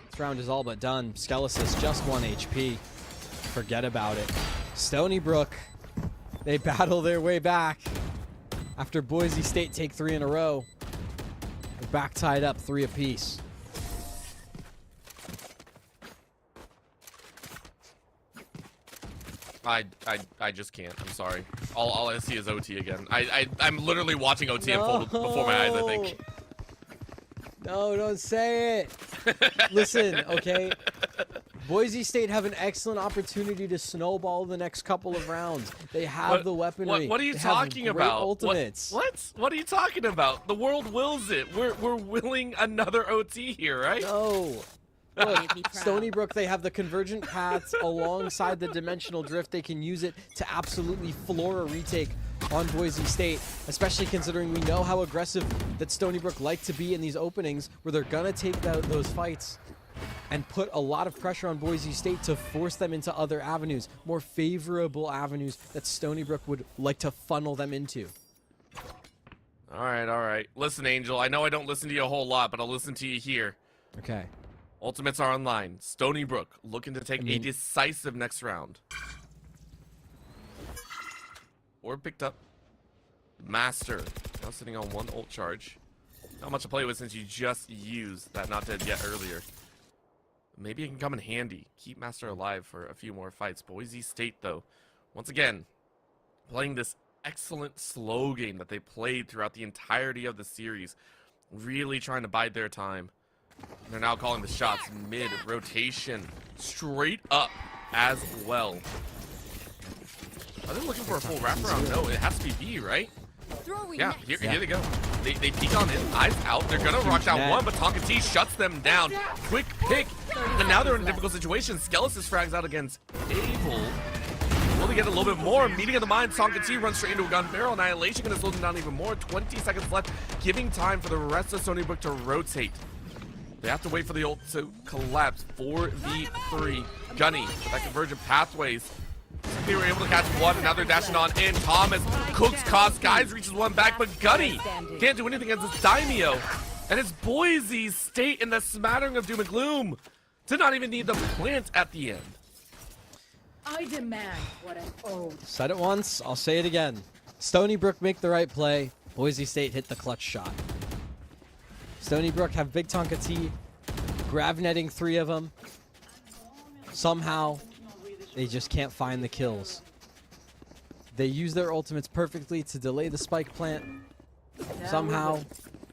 this round is all but done. Skelesis just 1 HP. Forget about it. Stony Brook, they battle their way back after Boise State take 3 in a row. They're back tied up 3 apiece. I just can't. I'm sorry. All I see is OT again. I'm literally watching OT unfold before my eyes, I think. No, don't say it. Listen, okay. Boise State have an excellent opportunity to snowball the next couple of rounds. They have the weaponry. What are you They have talking great about? Ultimates. What are you talking about? The world wills it. We're willing another OT here, right? No. Look, Stony Brook, they have the convergent paths alongside the dimensional drift. They can use it to absolutely floor a retake on Boise State, especially considering we know how aggressive that Stony Brook like to be in these openings where they're going to take those fights and put a lot of pressure on Boise State to force them into other avenues, more favorable avenues that Stony Brook would like to funnel them into. All right. Listen, Angel, I know I don't listen to you a whole lot, but I'll listen to you here. Okay. Ultimates are online. Stony Brook looking to take a decisive next round. Orb picked up. Master now sitting on 1 ult charge. Not much to play with since you just used that not dead yet earlier. Maybe it can come in handy. Keep Master alive for a few more fights. Boise State, though, once again, playing this excellent slow game that they played throughout the entirety of the series. really trying to bide their time. They're now calling the shots mid rotation straight up as well. Are they looking for a full wraparound? No, it has to be B, right? Yeah, here they go. They peek on in, eyes out. They're gonna rock down one, but Tonka T shuts them down. Quick pick, and now they're in a difficult situation. Skeletons frags out against Abel. Will they get a little bit more? Meeting of the minds, Tonka T runs straight into a gun barrel. Annihilation gonna slow them down even more. 20 seconds left, giving time for the rest of Stony Brook to rotate. They have to wait for the ult to collapse. 4v3. Gunny, that convergent pathways. They were able to catch one, and now they're dashing on in. Thomas cooks cost, guys reaches one back, but Gunny can't do anything against this Daimyo. And it's Boise State in the smattering of doom and gloom. Did not even need the plant at the end. I demand what I owe. Said it once, I'll say it again. Stony Brook make the right play. Boise State hit the clutch shot. Stony Brook have Big Tonka T, grav netting 3 of them. Somehow, they just can't find the kills. They use their ultimates perfectly to delay the spike plant. Somehow,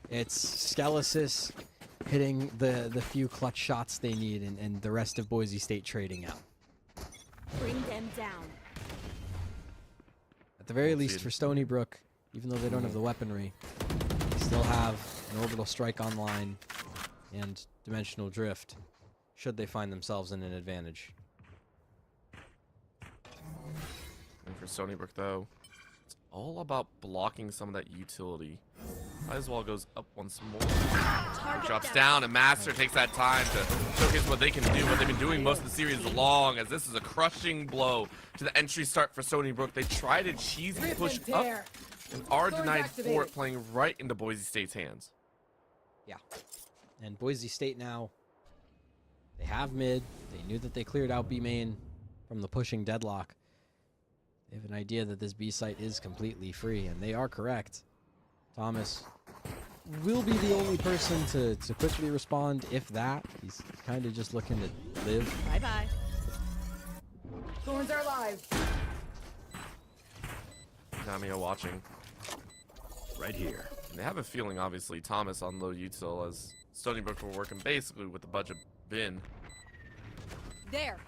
it's Skelesis hitting the few clutch shots they need, and the rest of Boise State trading out. Bring them down. At the very least, for Stony Brook, even though they don't have the weaponry, they still have an orbital strike online and dimensional drift, should they find themselves in an advantage. And for Stony Brook, though, it's all about blocking some of that utility. Might as well goes up once more. Drops down, and Master takes that time to showcase what they can do, what they've been doing most of the series long, as this is a crushing blow to the entry start for Stony Brook. They try to cheesy push up and are denied for it, playing right into Boise State's hands. Yeah. And Boise State now, they have mid. They knew that they cleared out B main from the pushing deadlock. They have an idea that this B site is completely free, and they are correct. Thomas will be the only person to quickly respond, if that. He's kind of just looking to live. Bye-bye. Thorns are alive. Namio watching. Right here. And they have a feeling, obviously, Thomas on low util, as Stony Brook were working basically with the budget bin. There.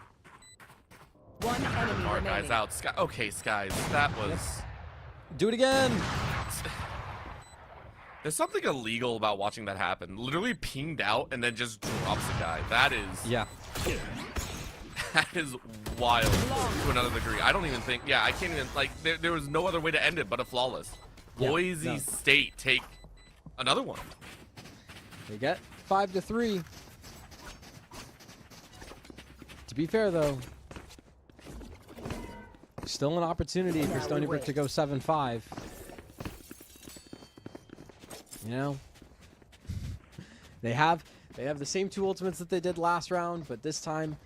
One enemy Our remaining. guys out. Sky. Okay, Skies. That was. Do it again. There's something illegal about watching that happen. Literally pinged out and then just drops a guy. That is. Yeah. That is wild to another degree. I don't even think. Yeah, I can't even. Like, there was no other way to end it but a flawless. Yeah, Boise no. State take another one. They get 5-3. To be fair, though, still an opportunity for Stony Brook to go 7-5. You know, they have the same 2 ultimates that they did last round, but this time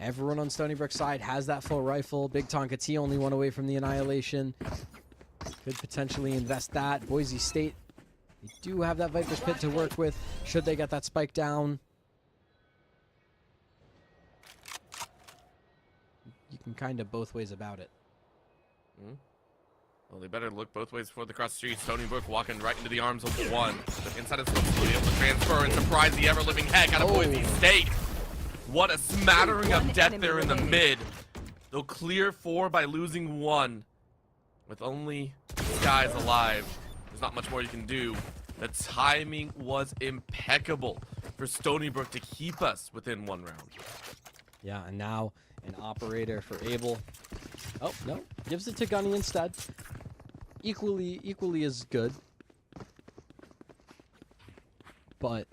everyone on Stony Brook's side has that full rifle. Big Tonka T only one away from the annihilation. Could potentially invest that. Boise State, they do have that Viper's Pit to work with. Should they get that spike down? You can kind of both ways about it. Well, they better look both ways before they cross the street. Stony Brook walking right into the arms of one. The inside is supposed to be able to transfer and surprise the ever-living heck out of Boise State. What a smattering of death there in the mid. They'll clear 4 by losing 1. With only Skies alive, there's not much more you can do. The timing was impeccable for Stony Brook to keep us within 1 round. Yeah, and now an operator for Abel. Oh, no. Gives it to Gunny instead. Equally as good. But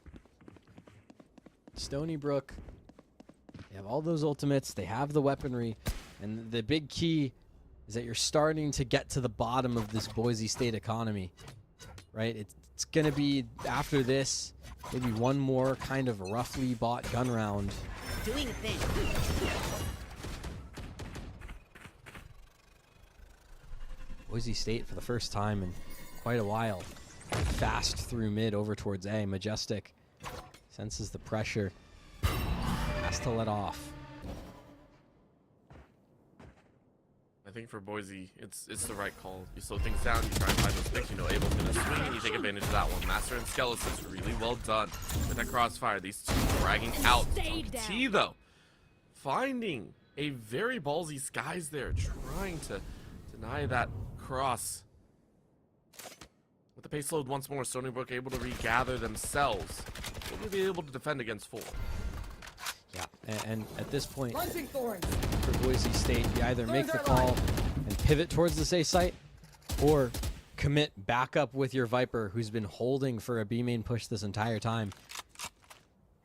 Stony Brook, they have all those ultimates. They have the weaponry. And the big key is that you're starting to get to the bottom of this Boise State economy. Right? It's going to be, after this, maybe one more kind of roughly bought gun round. Doing a thing. Boise State, for the first time in quite a while, fast through mid over towards A. Majestic senses the pressure, has to let off. I think for Boise, it's the right call. You slow things down, you try and find those picks, you know, Abel's gonna swing, and you take advantage of that one. Master and Skeletons, really well done with that crossfire. These two dragging out. T though, finding a very ballsy Skies there, trying to deny that cross. With the pace load once more, Stony Brook able to regather themselves. Will they be able to defend against 4? Yeah, and at this point, Launching thorns. for Boise State, you either make the call and pivot towards the safe site, or commit back up with your Viper, who's been holding for a B main push this entire time.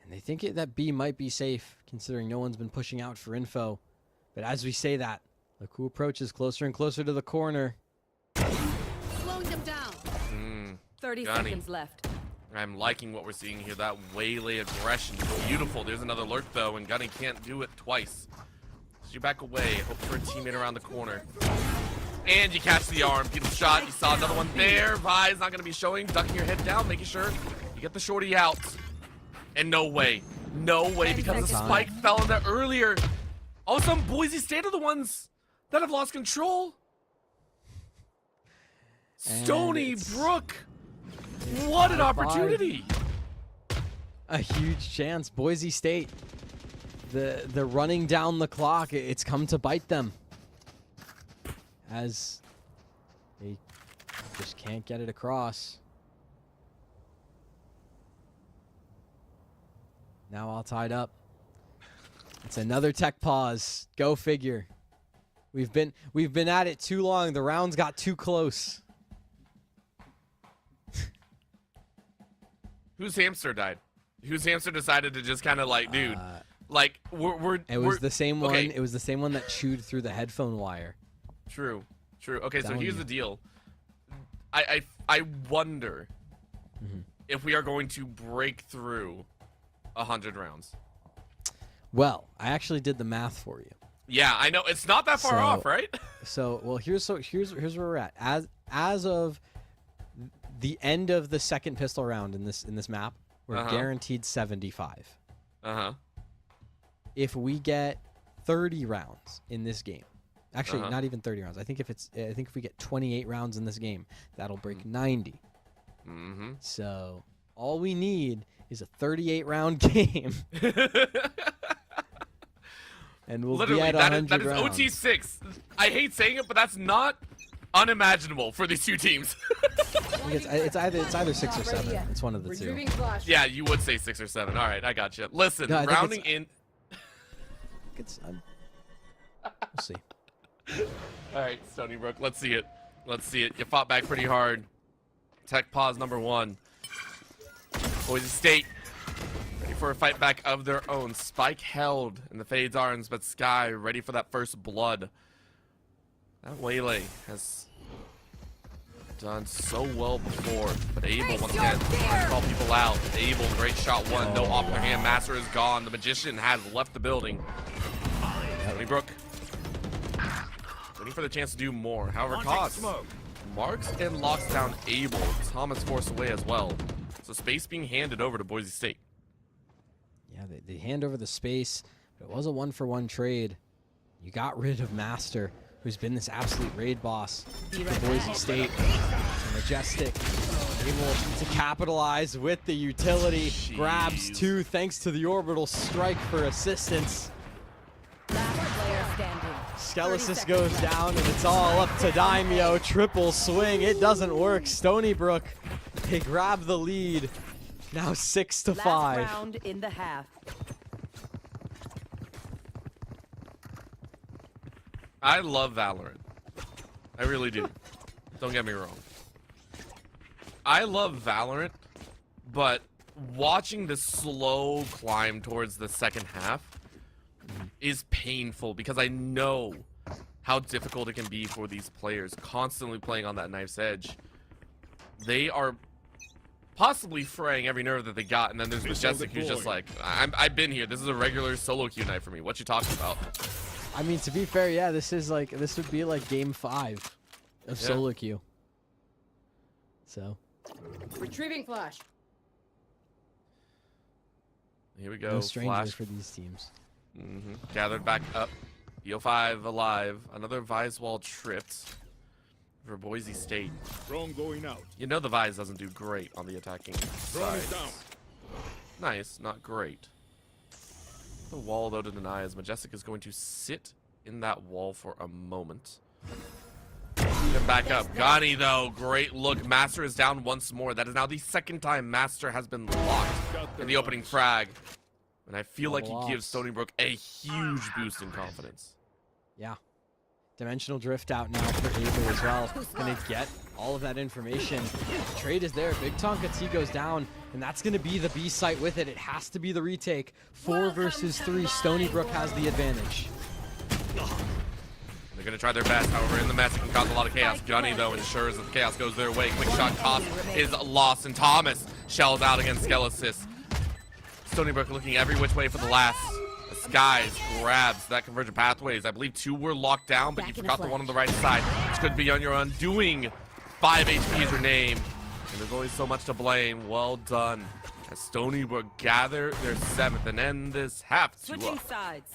And they think that B might be safe, considering no one's been pushing out for info. But as we say that, look who approaches closer and closer to the corner. Slowing them down. 30 Gunny. seconds left. I'm liking what we're seeing here. That waylay aggression, beautiful. There's another lurk though, and Gunny can't do it twice. So you back away, hope for a teammate around the corner. And you catch the arm, beautiful shot. You saw another one there. Vi's not gonna be showing, ducking your head down, making sure you get the shorty out. And no way, because the spike fell in there earlier. All of a sudden, Boise State are the ones that have lost control. Stony Brook. What an opportunity! A huge chance. Boise State, the running down the clock, it's come to bite them. As they just can't get it across. Now all tied up. It's another tech pause. Go figure. We've been at it too long. The rounds got too close. Whose hamster died? Whose hamster decided to just kind of like, dude, like It was the same one. okay. It was the same one that chewed through the headphone wire. True. Okay, so Telling here's you. the deal. I wonder if we are going to break through 100 rounds. Well, I actually did the math for you. Yeah, I know it's not that far off, right? Well, here's where we're at. As of the end of the second pistol round in this map, we're guaranteed 75. If we get 30 rounds in this game, actually not even 30 rounds. I think if we get 28 rounds in this game, that'll break 90. So all we need is a 38 round game. And we'll Literally, be at 100 that is rounds. OT6. I hate saying it, but that's not unimaginable for these two teams. It's either 6 or 7. It's one of the two. Yeah, you would say 6 or 7. All right, I got you. Listen, No, I think rounding in. We'll see. All right, Stony Brook, let's see it. You fought back pretty hard. Tech pause number 1. Boise State ready for a fight back of their own. Spike held in the Fade's arms, but Sky ready for that first blood. That waylay has done so well before, but Abel once again trying to call people out. Abel, great shot 1, no off their hand. Master is gone. The Magician has left the building. Stony Brook waiting for the chance to do more. However, Cos marks and locks down Abel. Thomas forced away as well. So space being handed over to Boise State. Yeah, they hand over the space, but it was a 1-for-1 trade. You got rid of Master, who's been this absolute raid boss for Boise State. Majestic, able to capitalize with the utility. Jeez. Grabs 2 thanks to the orbital strike for assistance. Skelesis goes down, and it's all up to Daimyo. Triple swing. It doesn't work. Stony Brook, they grab the lead. Now 6-5. Last round in the half. I love Valorant. I really do. Don't get me wrong. I love Valorant, but watching the slow climb towards the second half is painful because I know how difficult it can be for these players constantly playing on that knife's edge. They are possibly fraying every nerve that they got, and then there's Majestic who's just like, I've been here. This is a regular solo queue knife for me. What you talking about? I mean, to be fair, yeah, this would be like game 5 of solo queue. So. Retrieving flash. Here we go. No stranger Flash for these teams. gathered back up. EO5 alive. Another Vise wall tripped for Boise State. Drone going out. You know the Vise doesn't do great on the attacking Drone side. is down. Nice, not great. The wall, though, to deny, as Majestic is going to sit in that wall for a moment. Get back up. Gunny, though, great look. Master is down once more. That is now the second time Master has been locked in the opening frag. And I feel like he gives Stony Brook a huge boost in confidence. Yeah. Dimensional drift out now for Able as well. Gonna get all of that information. Trade is there. Big Tonka T goes down, and that's gonna be the B site with it. It has to be the retake. 4 versus 3. Stony Brook has the advantage. They're going to try their best. However, in the mess, it can cause a lot of chaos. Gunny, though, ensures that the chaos goes their way. Quick shot cost is lost, and Thomas shells out against Skelesis. Stony Brook looking every which way for the last. Skies grabs that convergent pathways. I believe 2 were locked down, but you forgot the one on the right side, which could be on your undoing. 5 HP is your name, and there's only so much to blame. Well done. As Stony Brook gather their 7th and end this half 2-up. Switching sides.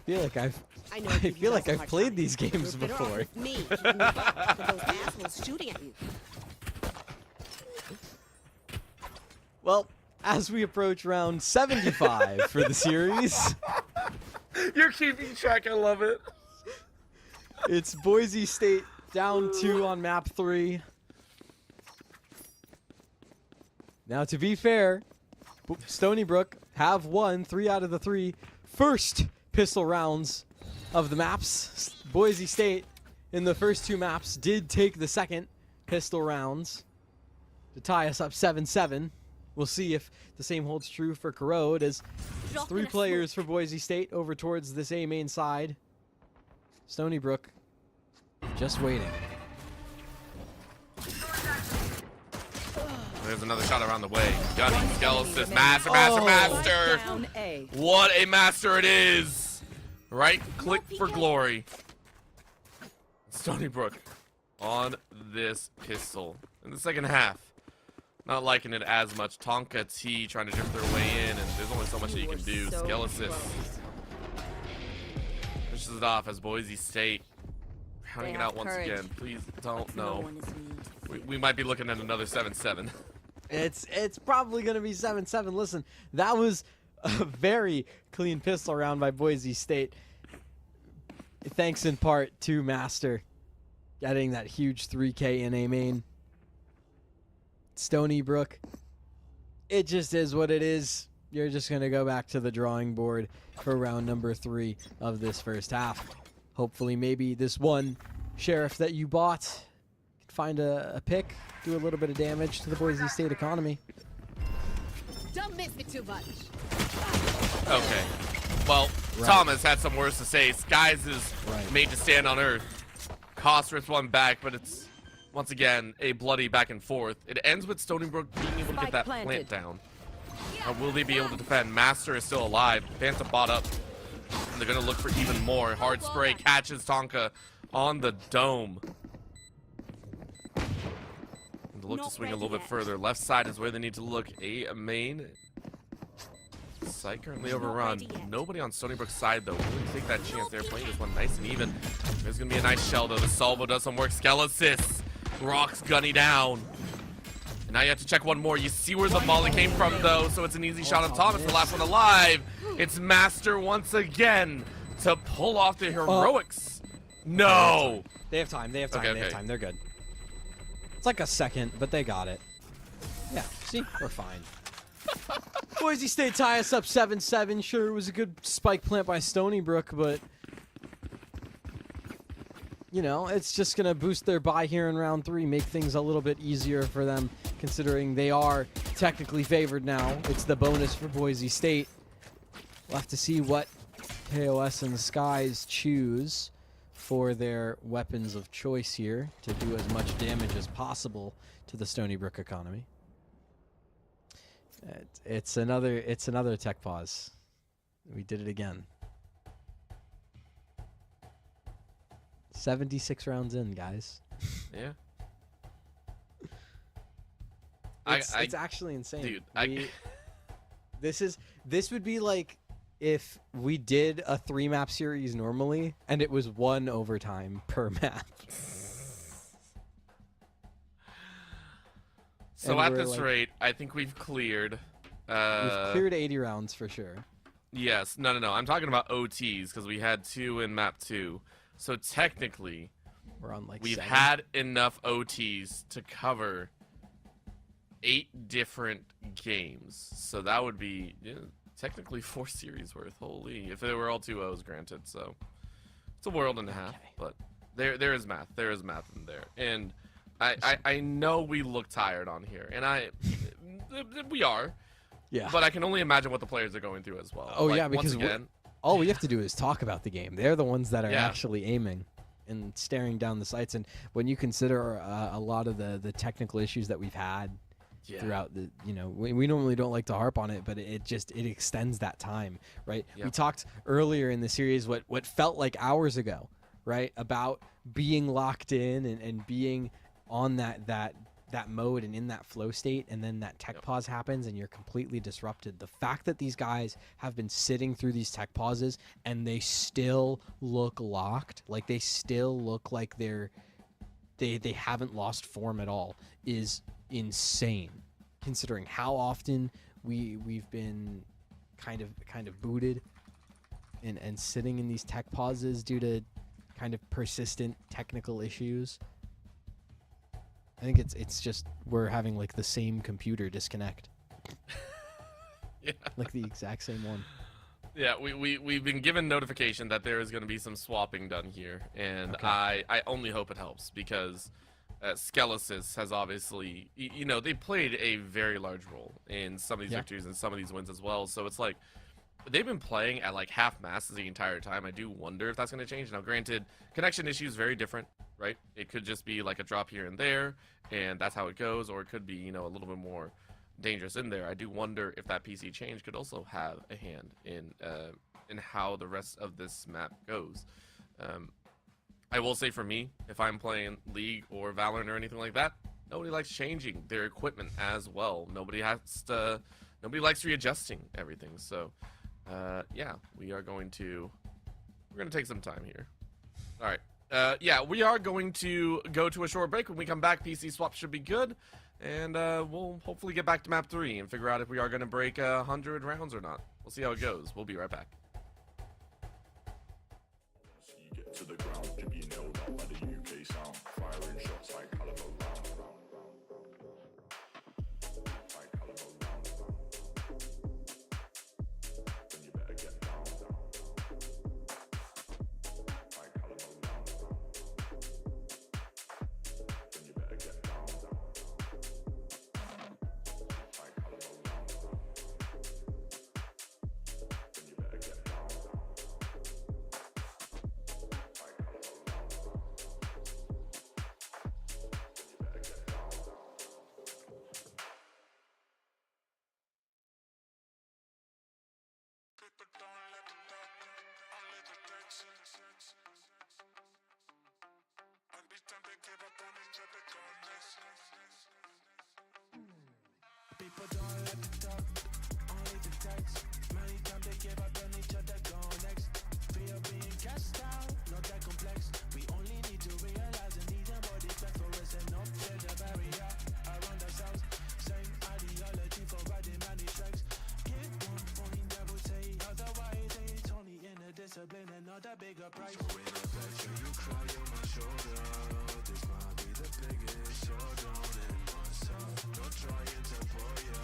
I feel like I've played these games before. Me, keeping me up for those assholes shooting at you. Well, as we approach round 75 for the series, you're keeping track. I love it. It's Boise State down 2 on map 3. Now, to be fair, Stony Brook have won 3 out of the 3 first pistol rounds of the maps. Boise State, in the first 2 maps, did take the second pistol rounds to tie us up 7-7. We'll see if the same holds true for Corrode, as 3 players for Boise State over towards this A main side. Stony Brook just waiting. There's another shot around the way. Gunny, Skelesis, Master. What a master it is. Right click for glory. Stony Brook on this pistol in the second half. Not liking it as much. Tonka T trying to drift their way in, and there's only so much that you can do. Skelesis pushes it off as Boise State pounding it out once again. Please don't know. We might be looking at another 7-7. It's probably going to be 7-7. Listen, that was a very clean pistol round by Boise State. Thanks in part to Master getting that huge 3K in A main. Stony Brook, it just is what it is. You're just going to go back to the drawing board for round number 3 of this first half. Hopefully, maybe this one sheriff that you bought can find a pick, do a little bit of damage to the Boise State economy. Don't miss me too much. Okay. Well, Thomas had some words to say. Skies is made to stand on Earth. Cost rips one back, but it's once again a bloody back and forth. It ends with Stony Brook being able to get that plant down. Will they be able to defend? Master is still alive. Phantom bought up. And they're going to look for even more. Hard spray catches Tonka on the dome. And to look to swing a little bit further. Left side is where they need to look. A main. Site currently overrun. Nobody on Stony Brook's side, though. Really take that chance. They're playing this one nice and even. There's going to be a nice shell, though. The Salvo does some work. Skelesis rocks Gunny down. And now you have to check one more. You see where the molly came from, though, so it's an easy shot on Thomas, the last one alive. It's Master once again to pull off the heroics. No! They have time. They have time. Okay, they have time. They're good. It's like a second, but they got it. Yeah, see? We're fine. Boise State tie us up 7-7. Sure, it was a good spike plant by Stony Brook, but you know, it's just going to boost their buy here in round 3, make things a little bit easier for them, considering they are technically favored now. It's the bonus for Boise State. We'll have to see what KOS and the Skies choose for their weapons of choice here to do as much damage as possible to the Stony Brook economy. It's another tech pause. We did it again. 76 rounds in, guys. Yeah. It's actually insane. Dude, this would be like if we did a 3-map series normally and it was 1 overtime per map. So And at we're, this like, rate, I think we've cleared. we've cleared 80 rounds for sure. Yes. No. I'm talking about OTs because we had 2 in map 2. So technically, we're on like we've 7. had enough OTs to cover 8 different games. So that would be technically 4 series worth. Holy, if they were all 2-0s, granted. So it's a world and a half. But there is math. There is math in there. And I know we look tired on here, and we are. Yeah. But I can only imagine what the players are going through as well. Oh, Like, yeah, because once again, all we have to do is talk about the game. They're the ones that are Yeah. actually aiming and staring down the sights. And when you consider a lot of the technical issues that we've had throughout the, we normally don't like to harp on it, but it extends that time, right? Yep. We talked earlier in the series what felt like hours ago, right, about being locked in and being on that mode and in that flow state, and then that tech pause happens and you're completely disrupted. The fact that these guys have been sitting through these tech pauses and they still look locked, like they still look like they haven't lost form at all, is insane, considering how often we've been kind of booted and sitting in these tech pauses due to kind of persistent technical issues. I think it's just we're having like the same computer disconnect. Yeah. Like the exact same one. Yeah, we've been given notification that there is going to be some swapping done here, and Okay. I only hope it helps because Skelesis has obviously, they played a very large role in some of these victories and some of these wins as well. So it's like they've been playing at like half mast the entire time. I do wonder if that's going to change. Now, granted, connection issues very different, right? It could just be like a drop here and there, and that's how it goes, or it could be, a little bit more dangerous in there. I do wonder if that PC change could also have a hand in how the rest of this map goes. I will say for me, if I'm playing League or Valorant or anything like that, nobody likes changing their equipment as well. Nobody likes readjusting everything. So, yeah, we're going to take some time here. All right. Yeah, we are going to go to a short break. When we come back, PC swap should be good. And we'll hopefully get back to map 3 and figure out if we are going to break 100 rounds or not. We'll see how it goes. We'll be right back. You get to the ground, you're being held up by the UK sound. Firing shots like caliber round. Like caliber round. Then you better get down. Like caliber round. Then you better get down. Like caliber round. Then you better get down. People don't like to talk, only the text. Many times they give up on each other, go next. Fear being cast out, not that complex. We only need to realize and need a body back for us and not build a barrier around ourselves. Same ideology for riding many tracks. Give 1 point, I would say. Otherwise, it's only in a discipline and not a bigger price. So in a picture, you cry on my shoulder. This might be the biggest showdown in myself. Not trying to pull ya,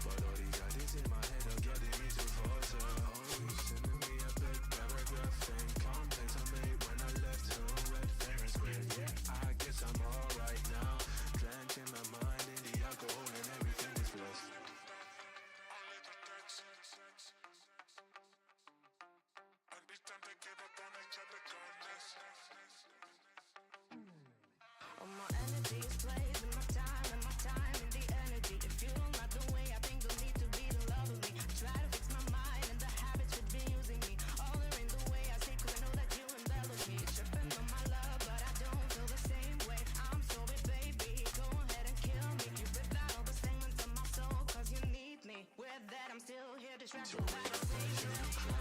but all these ideas in my head are getting me to falter. Always sending me a big paragraph and complaints I made when I left home red, fair and square. Yeah, I guess I'm alright now. Drenching my mind in the alcohol and everything is blessed. All my energy is played with my time and the energy. If you don't like the way I think, don't need to be the love of me. Try to fix my mind and the habits would be using me. All are in the way I see, 'cause I know that you embellish me. Tripping on my love, but I don't feel the same way. I'm sorry, baby, go ahead and kill me. You ripped out all the segments of my soul, 'cause you need me. With that, I'm still here distracted by the same.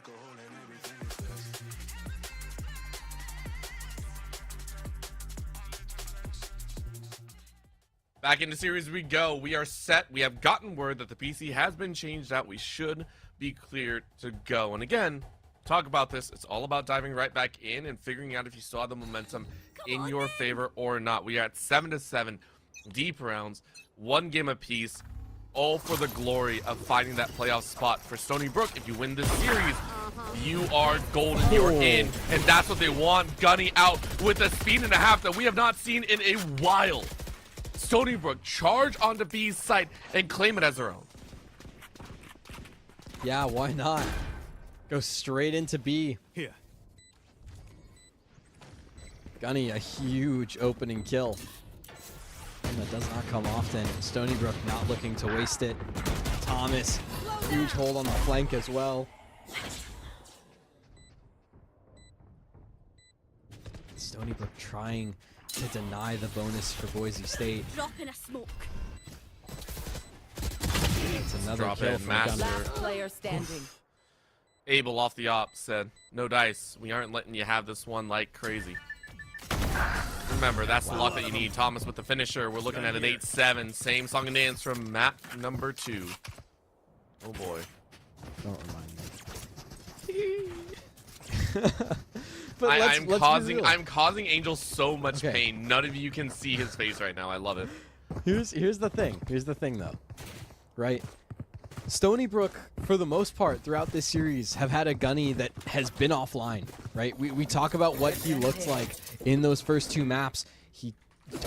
alcohol and everything is best. Back into series we go. We are set. We have gotten word that the PC has been changed out. We should be clear to go. And again, talk about this. It's all about diving right back in and figuring out if you still have the momentum in your favor or not. We are at 7-7 deep rounds, 1 game apiece, all for the glory of finding that playoff spot for Stony Brook. If you win this series, you are golden. You're in, and that's what they want. Gunny out with a speed and a half that we have not seen in a while. Stony Brook charge onto B's site and claim it as their own. Yeah, why not? Go straight into B. Here. Gunny, a huge opening kill. And that does not come often. Stony Brook not looking to waste it. Thomas, huge hold on the flank as well. Stony Brook trying to deny the bonus for Boise State. Drop in a smoke. It's another Drop kill in, from Master. Gunny. Last player standing. Abel off the op said, no dice. We aren't letting you have this one like crazy. Remember, that's the luck that you need. Thomas with the finisher. We're looking at an 8-7. Same song and dance from map number 2. Oh boy. Don't remind me. But let's be real. I'm causing Angel so much pain. None of you can see his face right now. I love it. Here's the thing. Here's the thing though. Right? Stony Brook, for the most part, throughout this series, have had a Gunny that has been offline, right? We talk about what he looked like in those first 2 maps. He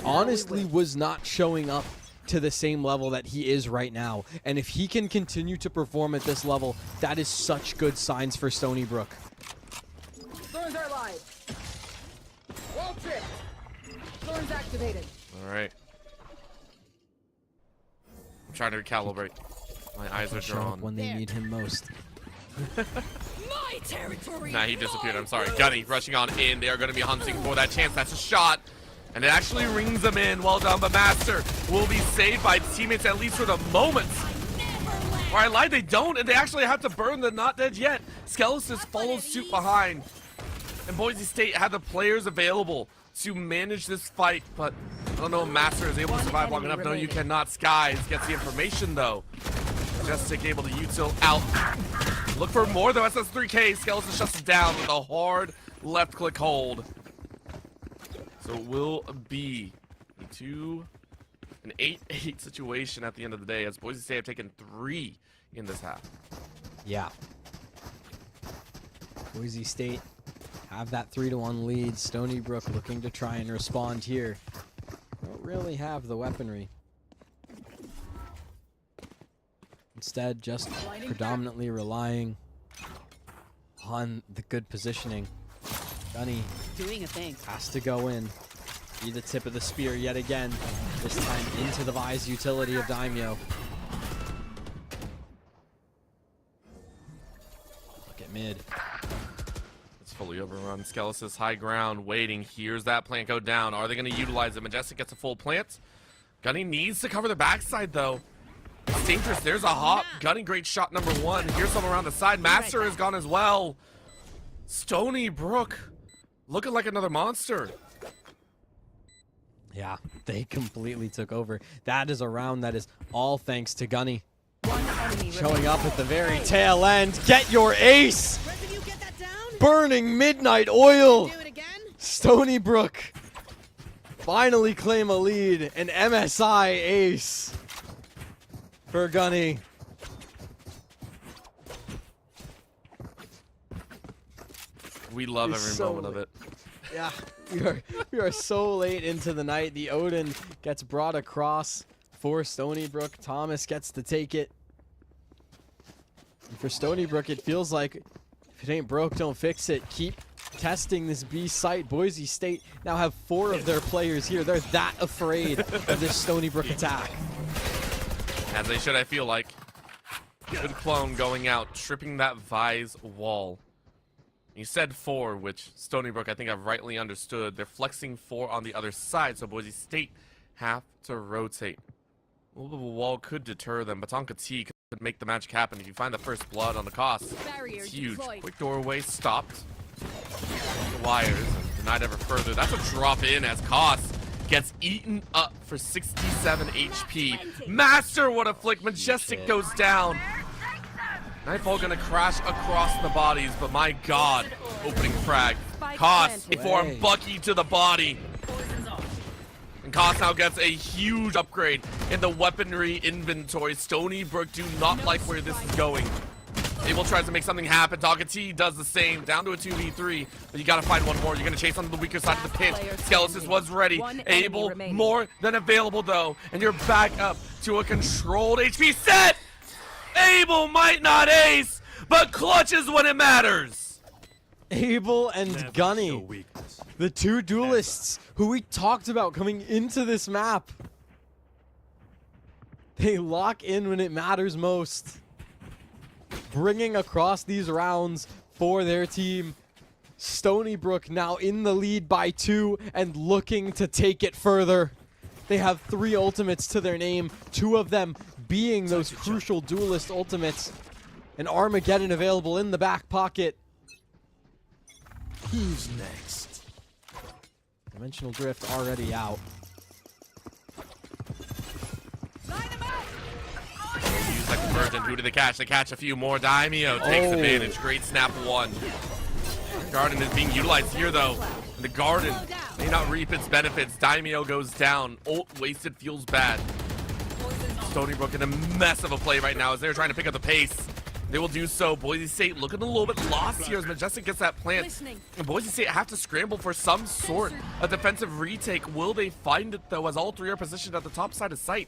honestly was not showing up to the same level that he is right now. And if he can continue to perform at this level, that is such good signs for Stony Brook. Thorns are live. Wall tripped. Thorns activated. All right. I'm trying to recalibrate. My eyes are Show up drawn. when they need him most. My territory. Nah, he disappeared. I'm sorry. Gunny rushing on in. They are going to be hunting for that chance. That's a shot. And it actually rings them in. Well done, but Master will be saved by teammates at least for the moment. Or I lied, they don't, and they actually have to burn the not dead yet. Skeletons follows suit behind. And Boise State had the players available to manage this fight, but I don't know if Master is able to survive long enough. No, you cannot. Skies gets the information, though. Justic able to util out. Look for more, though. SS3K. Skeleton shuts it down with a hard left-click hold. So it will be an 8-8 situation at the end of the day, as Boise State have taken 3 in this half. Yeah. Boise State have that 3-1 lead. Stony Brook looking to try and respond here. Don't really have the weaponry. Instead, just predominantly relying on the good positioning. Gunny Doing a thing. has to go in. Be the tip of the spear yet again. This time into the Vise utility of Daimyo. Look at mid. It's fully overrun. Skelis high ground, waiting. Here's that plant go down. Are they going to utilize it? Majestic gets a full plant. Gunny needs to cover the backside, though. It's dangerous. There's a hop. Gunny, great shot number 1. Here's some around the side. Master is gone as well. Stony Brook looking like another monster. Yeah, they completely took over. That is a round that is all thanks to Gunny. Showing up at the very tail end. Get your ace! Burning midnight oil! Stony Brook finally claim a lead. An MSI ace for Gunny. We love every moment of it. Yeah, we are so late into the night. The Odin gets brought across for Stony Brook. Thomas gets to take it. And for Stony Brook, it feels like if it ain't broke, don't fix it. Keep testing this B site. Boise State now have 4 of their players here. They're that afraid of this Stony Brook attack. As they should, I feel like. Good clone going out, tripping that Vise wall. You said 4, which Stony Brook, I think I've rightly understood. They're flexing 4 on the other side, so Boise State have to rotate. A little bit of a wall could deter them, but Tonka T to make the magic happen. If you find the first blood on the cost, Barrier it's huge. deployed. Quick doorway stopped. The wires and denied ever further. That's a drop in as cost gets eaten up for 67 HP. Master, what a flick. Majestic goes down. Nightfall gonna crash across the bodies, but my god, opening frag. Cost for Bucky to the body. And Cost now gets a huge upgrade in the weaponry inventory. Stony Brook do not like where this is going. Abel tries to make something happen. Dogga T does the same. Down to a 2v3. But you gotta find one more. You're gonna chase onto the weaker side of the pit. Skeletons was ready. Abel more than available though. And you're back up to a controlled HP set. Abel might not ace, but clutches when it matters. Abel and Gunny, the two duelists who we talked about coming into this map. They lock in when it matters most, bringing across these rounds for their team. Stony Brook now in the lead by 2 and looking to take it further. They have 3 ultimates to their name, 2 of them being those crucial duelist ultimates. An Armageddon available in the back pocket. Who's next? Dimensional Drift already out. Use that conversion. Who did they catch? They catch a few more. Daimyo takes advantage. Great snap 1. Garden is being utilized here though. The Garden may not reap its benefits. Daimyo goes down. Ult wasted, feels bad. Stony Brook in a mess of a play right now as they're trying to pick up the pace. They will do so. Boise State looking a little bit lost here as Majestic gets that plant. And Boise State have to scramble for some sort of defensive retake. Will they find it though, as all 3 are positioned at the top side of sight?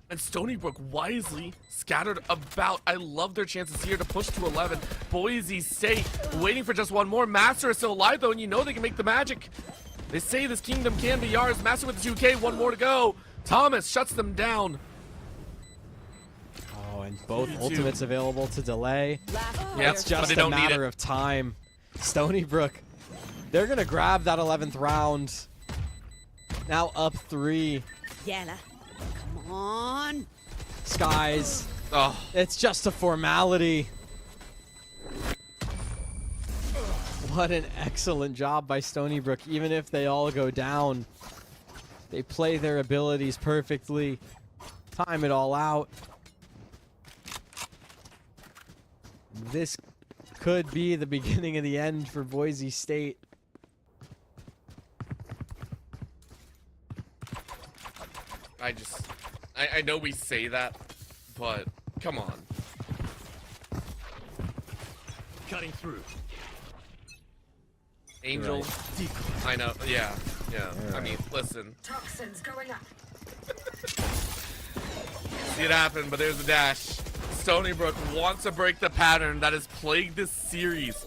And Stony Brook wisely scattered about. I love their chances here to push to 11. Boise State waiting for just one more. Master is still alive though, and you know they can make the magic. They say this kingdom can be ours. Master with the 2K, 1 more to go. Thomas shuts them down. Oh, and both ultimates available to delay. Yeah, It's just a matter of time. Stony Brook, they're gonna grab that 11th round. Now up 3. Yella. Come on. Skies. Oh. It's just a formality. What an excellent job by Stony Brook. Even if they all go down, they play their abilities perfectly. Time it all out. This could be the beginning of the end for Boise State. I know we say that, but come on. Cutting through. Angel. I know. Yeah. I mean, listen. Toxins going up. See it happen, but there's a dash. Stony Brook wants to break the pattern that has plagued this series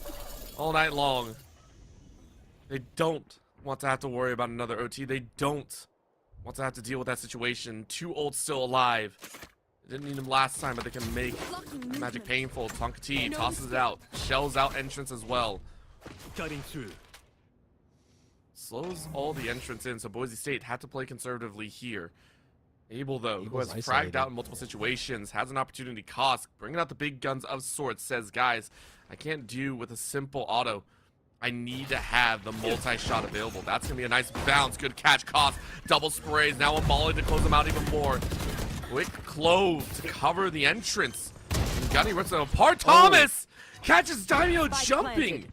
all night long. They don't want to have to worry about another OT. They don't want to have to deal with that situation. 2 ults still alive. They didn't need them last time, but they can make magic painful. Tonka T tosses it out. Shells out entrance as well. Cutting through. Slows all the entrance in, so Boise State had to play conservatively here. Abel, though, who has Abel's fragged isolated. out in multiple situations, has an opportunity. Cost, bringing out the big guns of sorts, says, guys, I can't do with a simple auto. I need to have the multi-shot available. That's going to be a nice bounce. Good catch. Cost, double sprays. Now a volley to close them out even more. Quick clove to cover the entrance. And Gunny rips them apart. Thomas catches Daimyo jumping.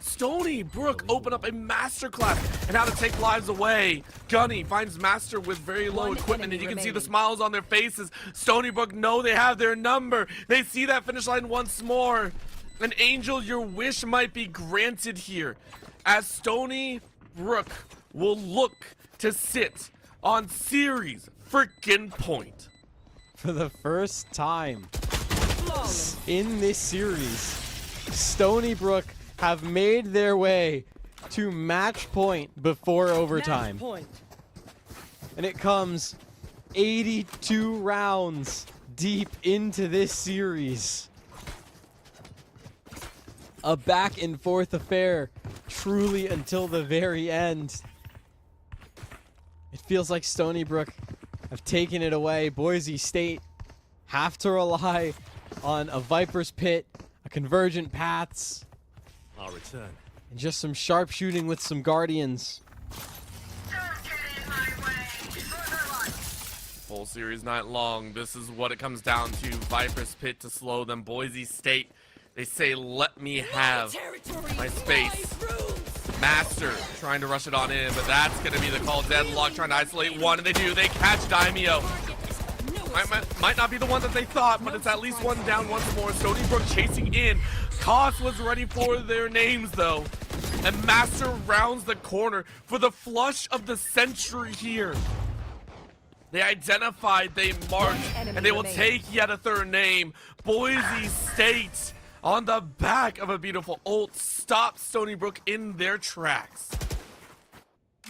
Stony Brook open up a masterclass and how to take lives away. Gunny finds Master with very low equipment, and you can see the smiles on their faces. Stony Brook know they have their number. They see that finish line once more. And Angel, your wish might be granted here, as Stony Brook will look to sit on series freaking point. For the first time in this series, Stony Brook have made their way to match point before overtime. Match point. And it comes 82 rounds deep into this series. A back and forth affair, truly until the very end. It feels like Stony Brook have taken it away. Boise State have to rely on a Viper's Pit, a Convergent Paths, I'll return. and just some sharpshooting with some Guardians. Full series night long. This is what it comes down to. Viper's Pit to slow them. Boise State, they say, let me have my space. Master trying to rush it on in, but that's going to be the call. Deadlock trying to isolate one, and they do. They catch Daimyo. Might not be the one that they thought, but it's at least one down once more. Stony Brook chasing in. Koss was ready for their names, though. And Master rounds the corner for the flush of the century here. They identified, they marked, and they will take yet a third name. Boise State, on the back of a beautiful ult, stopped Stony Brook in their tracks.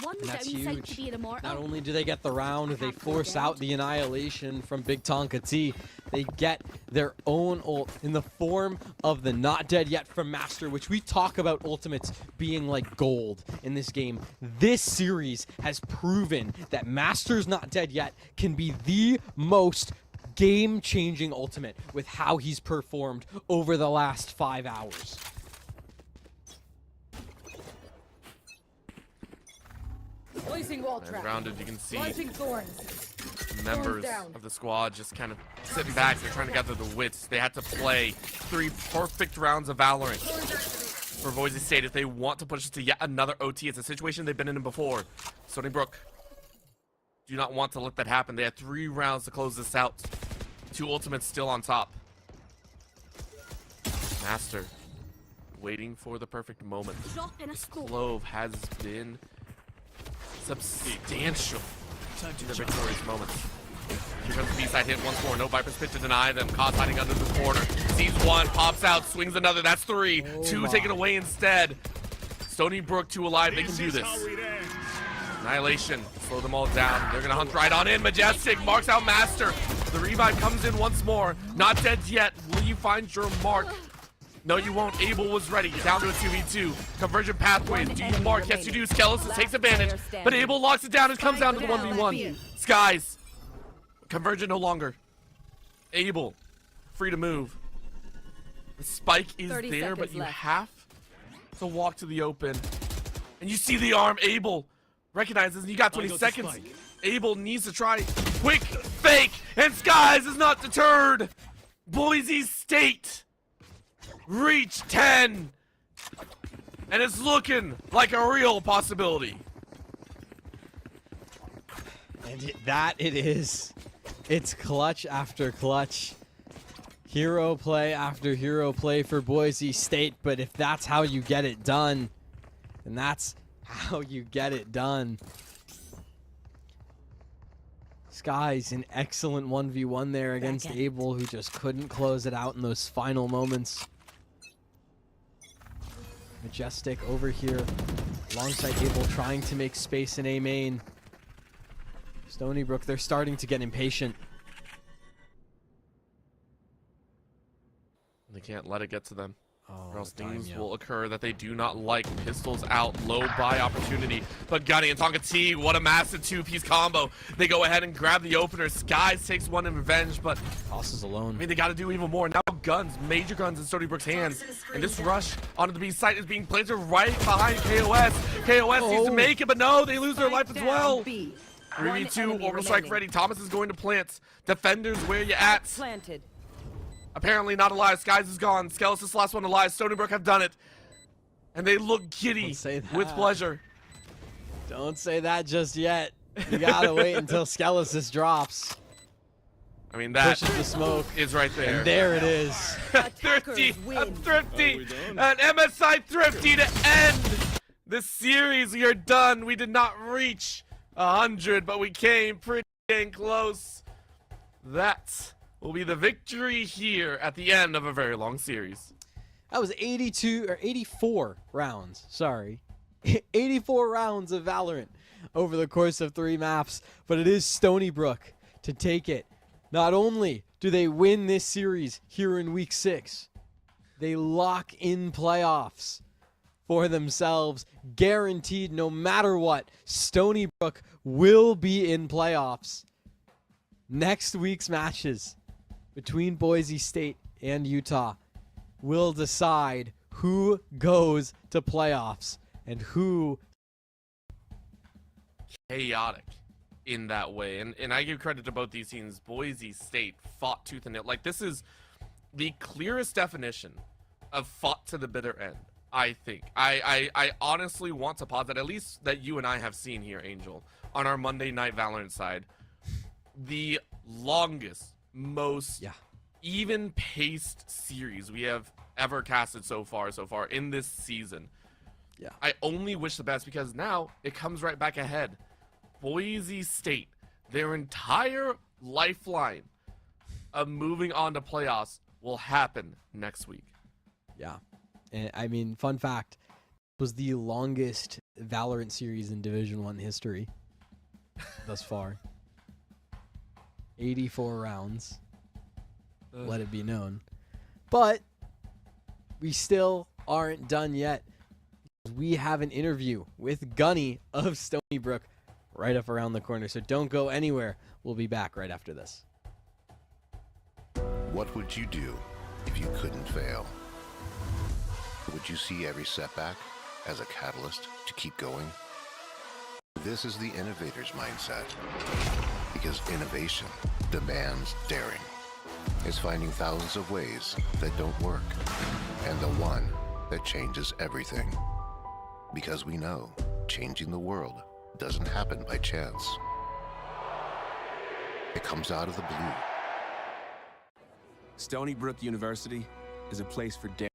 And that's huge. Not only do they get the round, they force out the annihilation from Big Tonka T. They get their own ult in the form of the Not Dead Yet from Master, which we talk about ultimates being like gold in this game. This series has proven that Master's Not Dead Yet can be the most game-changing ultimate with how he's performed over the last 5 hours. Placing wall And trap. rounded, you can see Launching thorns. members down. of the squad just kind of sitting back. They're trying to gather the wits. They had to play 3 perfect rounds of Valorant for Boise State if they want to push it to yet another OT. It's a situation they've been in before. Stony Brook do not want to let that happen. They had 3 rounds to close this out. 2 ultimates still on top. Master waiting for the perfect moment. This Clove has been substantial in their victorious moments. Here comes the B-side hit once more. No Viper's Pit to deny them. Koss hiding under the corner. Sees one, pops out, swings another. That's 3. 2 taken away instead. Stony Brook 2 alive. They can do this. Annihilation. Slow them all down. They're going to hunt right on in. Majestic marks out Master. The revive comes in once more. Not dead yet. Will you find your mark? No, you won't. Abel was ready. Down to a 2v2. Convergent pathways. Do you mark? Yes, you do. Skelos takes advantage. But Abel locks it down. It comes down to the 1v1. Skies. Convergent no longer. Abel. Free to move. The spike is there, but you have to walk to the open. And you see the arm. Abel recognizes, and you got 20 seconds. Abel needs to try. Quick fake. And Skies is not deterred. Boise State reach 10, and it's looking like a real possibility. And that it is. It's clutch after clutch. Hero play after hero play for Boise State, but if that's how you get it done, then that's how you get it done. Skies an excellent 1v1 there against Abel, who just couldn't close it out in those final moments. Majestic over here alongside Abel, trying to make space in A main. Stony Brook, they're starting to get impatient. They can't let it get to them, or else things will occur that they do not like. Pistols out, low buy opportunity. But Gunny and Tonka T, what a massive 2-piece combo. They go ahead and grab the opener. Skies takes one in revenge, but Koss is alone. I mean, they got to do even more. Now guns, major guns in Stony Brook's hands. And this rush onto the B site is being planted right behind KOS. KOS needs to make it, but no, they lose their life as well. 3v2, orbital strike ready. Thomas is going to plant. Defenders, where you at? Planted. Apparently not alive. Skies is gone. Skelos is the last one alive. Stony Brook have done it. And they look giddy with pleasure. Don't say that just yet. You gotta wait until Skelos drops. I mean, that pushes the smoke is right there. And there it is. Thrifty, a Thrifty, an MSI Thrifty to end the series. We are done. We did not reach 100, but we came pretty dang close. That will be the victory here at the end of a very long series. That was 84 rounds. Sorry. 84 rounds of Valorant over the course of 3 maps, but it is Stony Brook to take it. Not only do they win this series here in week 6, they lock in playoffs for themselves, guaranteed no matter what. Stony Brook will be in playoffs. Next week's matches between Boise State and Utah will decide who goes to playoffs and who chaotic in that way. And I give credit to both these teams. Boise State fought tooth and nail. Like, this is the clearest definition of fought to the bitter end, I think. I honestly want to posit, at least that you and I have seen here, Angel, on our Monday Night Valorant side, the longest, most even-paced series we have ever casted so far in this season. Yeah. I only wish the best because now it comes right back ahead. Boise State, their entire lifeline of moving on to playoffs will happen next week. Yeah. And I mean, fun fact, it was the longest Valorant series in Division 1 history thus far. 84 rounds. Let it be known. But we still aren't done yet. We have an interview with Gunny of Stony Brook right up around the corner. So don't go anywhere. We'll be back right after this. What would you do if you couldn't fail? Would you see every setback as a catalyst to keep going? This is the innovator's mindset, because innovation demands daring. It's finding thousands of ways that don't work, and the one that changes everything. Because we know changing the world doesn't happen by chance. It comes out of the blue. Stony Brook University is a place for daring.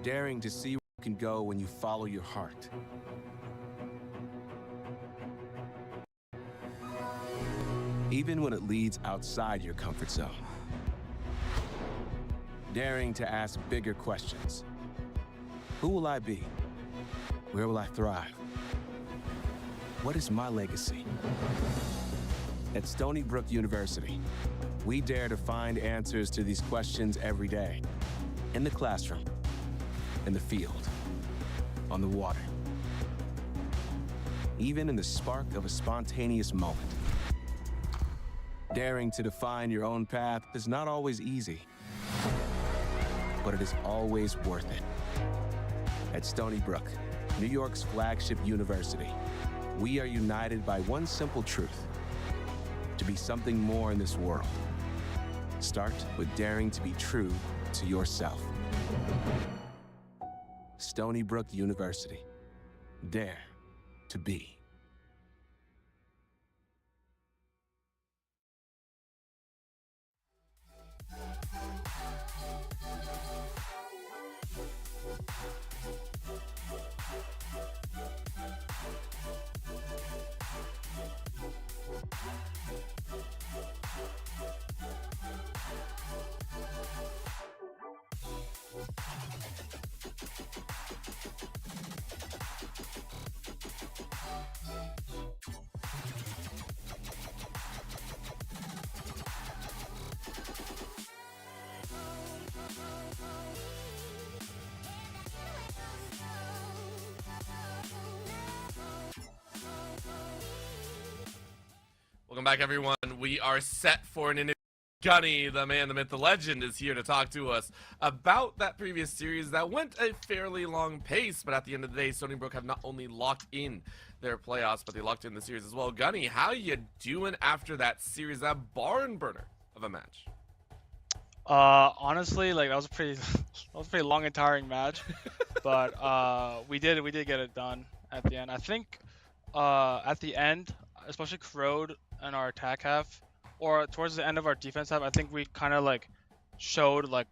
Daring to see where you can go when you follow your heart. Even when it leads outside your comfort zone. Daring to ask bigger questions. Who will I be? Where will I thrive? What is my legacy? At Stony Brook University, we dare to find answers to these questions every day. In the classroom, in the field, on the water. Even in the spark of a spontaneous moment. Daring to define your own path is not always easy, but it is always worth it. At Stony Brook, New York's flagship university, we are united by one simple truth: to be something more in this world. Start with daring to be true to yourself. Stony Brook University. Dare to be. Welcome back, everyone. We are set for an interview. Gunny, the man, the myth, the legend, is here to talk to us about that previous series that went a fairly long pace, but at the end of the day, Stony Brook have not only locked in their playoffs, but they locked in the series as well. Gunny, how you doing after that series, that barn burner of a match? Honestly, like that was a pretty long and tiring match, but we did get it done at the end. I think at the end, especially Crowd and our attack half, or towards the end of our defense half, I think we kind of like showed like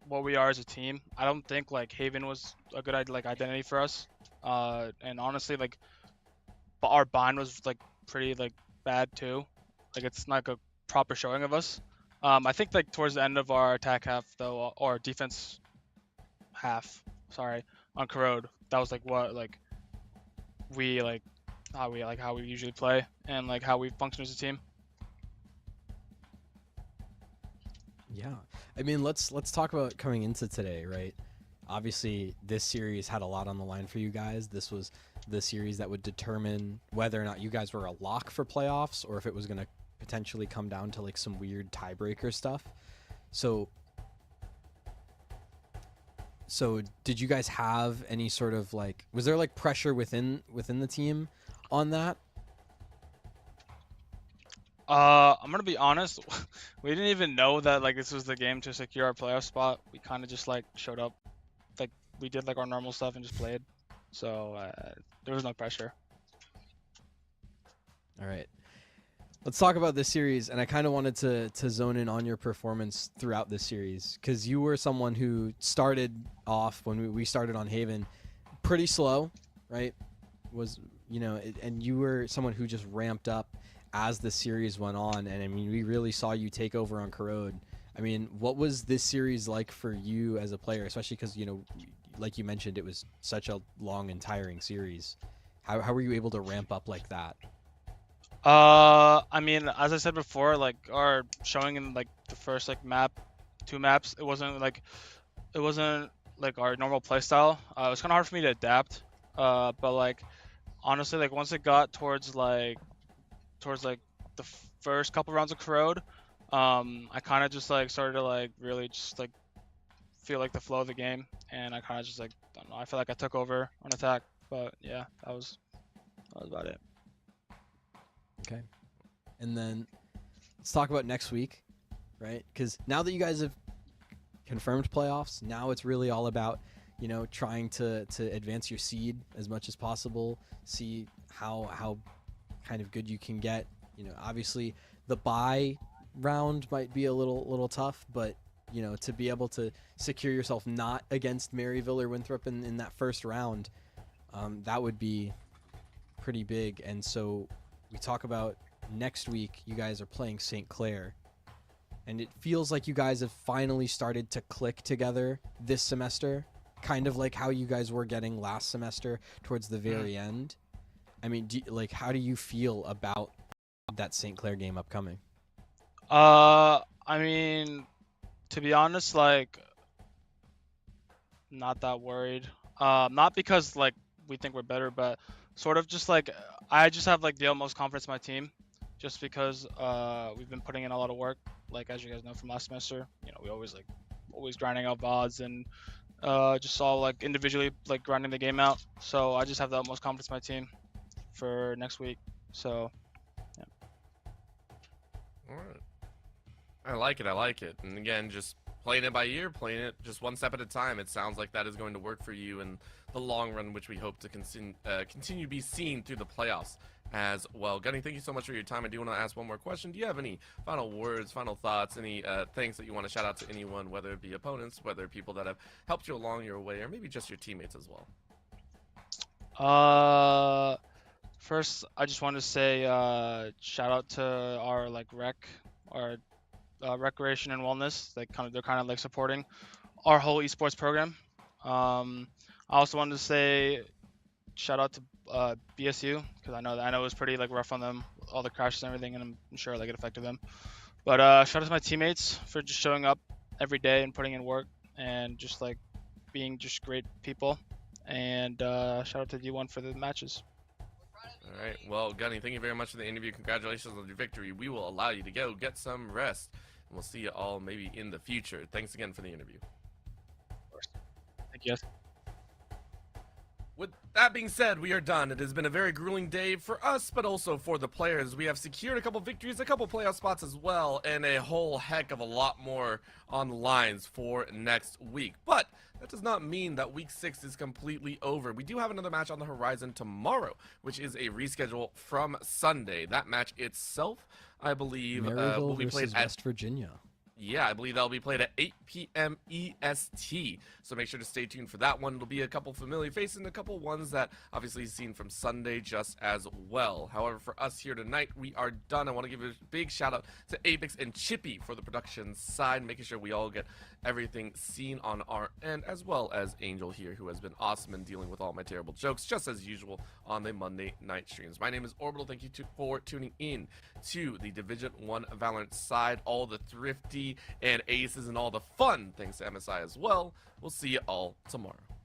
what we are as a team. I don't think like Haven was a good identity for us, and honestly like our bind was like pretty like bad too. Like it's not a proper showing of us. I think like towards the end of our attack half though, or defense half, sorry, on Corrode, that was like what like we like how we usually play and like how we function as a team. Yeah, I mean let's talk about coming into today, right? obviously this series had a lot on the line for you guys. This was the series that would determine whether or not you guys were a lock for playoffs or if it was going to potentially come down to like some weird tiebreaker stuff. So did you guys have any sort of like, was there like pressure within the team on that? I'm gonna be honest. We didn't even know that like this was the game to secure our playoff spot. We kind of just like showed up, like we did like our normal stuff and just played. So there was no pressure. All right. Let's talk about this series, and I kind of wanted to zone in on your performance throughout this series, because you were someone who started off when we started on Haven pretty slow, right? And you were someone who just ramped up as the series went on, and I mean, we really saw you take over on Corrode. I mean, what was this series like for you as a player, especially because, like you mentioned, it was such a long and tiring series. How were you able to ramp up like that? I mean, as I said before, like our showing in like the first like two maps, it wasn't like our normal playstyle. It was kind of hard for me to adapt. But like honestly, like once it got towards the first couple rounds of Corrode, I kind of just like started to like really just like feel like the flow of the game, and I kind of just like, I don't know, I feel like I took over on attack. But yeah, that was about it. Okay. And then let's talk about next week, right? Because now that you guys have confirmed playoffs, now it's really all about, trying to advance your seed as much as possible, see how kind of good you can get. Obviously the bye round might be a little tough, but to be able to secure yourself not against Maryville or Winthrop in that first round, that would be pretty big. And so we talk about next week, you guys are playing St. Clair, and it feels like you guys have finally started to click together this semester, kind of like how you guys were getting last semester towards the very end. I mean, how do you feel about that St. Clair game upcoming? I mean, to be honest, like, not that worried. Not because like we think we're better, but sort of just like I just have like the utmost confidence in my team, just because we've been putting in a lot of work. Like as you guys know from last semester, we always grinding out VODs and just all like individually like grinding the game out. So I just have the utmost confidence in my team for next week. So yeah. All right. I like it. And again, just playing it by ear, playing it just one step at a time. It sounds like that is going to work for you in the long run, which we hope to continue to be seen through the playoffs as well. Gunny, thank you so much for your time. I do want to ask one more question. Do you have any final words, final thoughts, any things that you want to shout out to anyone, whether it be opponents, whether people that have helped you along your way, or maybe just your teammates as well? First, I just want to say shout out to our like our recreation and wellness. They're kind of like supporting our whole esports program. I also wanted to say shout out to BSU, because I know it was pretty like rough on them, all the crashes and everything, and I'm sure like it affected them. But shout out to my teammates for just showing up every day and putting in work and just like being just great people. And shout out to D1 for the matches. All right. Well, Gunny, thank you very much for the interview. Congratulations on your victory. We will allow you to go get some rest, and we'll see you all maybe in the future. Thanks again for the interview. Of course. Thank you. With that being said, we are done. It has been a very grueling day for us, but also for the players. We have secured a couple victories, a couple playoff spots as well, and a whole heck of a lot more on the lines for next week. But that does not mean that week 6 is completely over. We do have another match on the horizon tomorrow, which is a reschedule from Sunday. That match itself, I believe, Maryville will be played versus at West Virginia. Yeah, I believe that'll be played at 8 p.m. EST. So make sure to stay tuned for that one. It'll be a couple familiar faces and a couple ones that obviously you've seen from Sunday just as well. However, for us here tonight, we are done. I want to give a big shout out to Apix and Chippy for the production side, making sure we all get everything seen on our end, as well as Angel here, who has been awesome in dealing with all my terrible jokes, just as usual on the Monday night streams. My name is Orbital. Thank you for tuning in to the Division 1 Valorant side. All the thrifty and aces and all the fun thanks to MSI as well. We'll see you all tomorrow.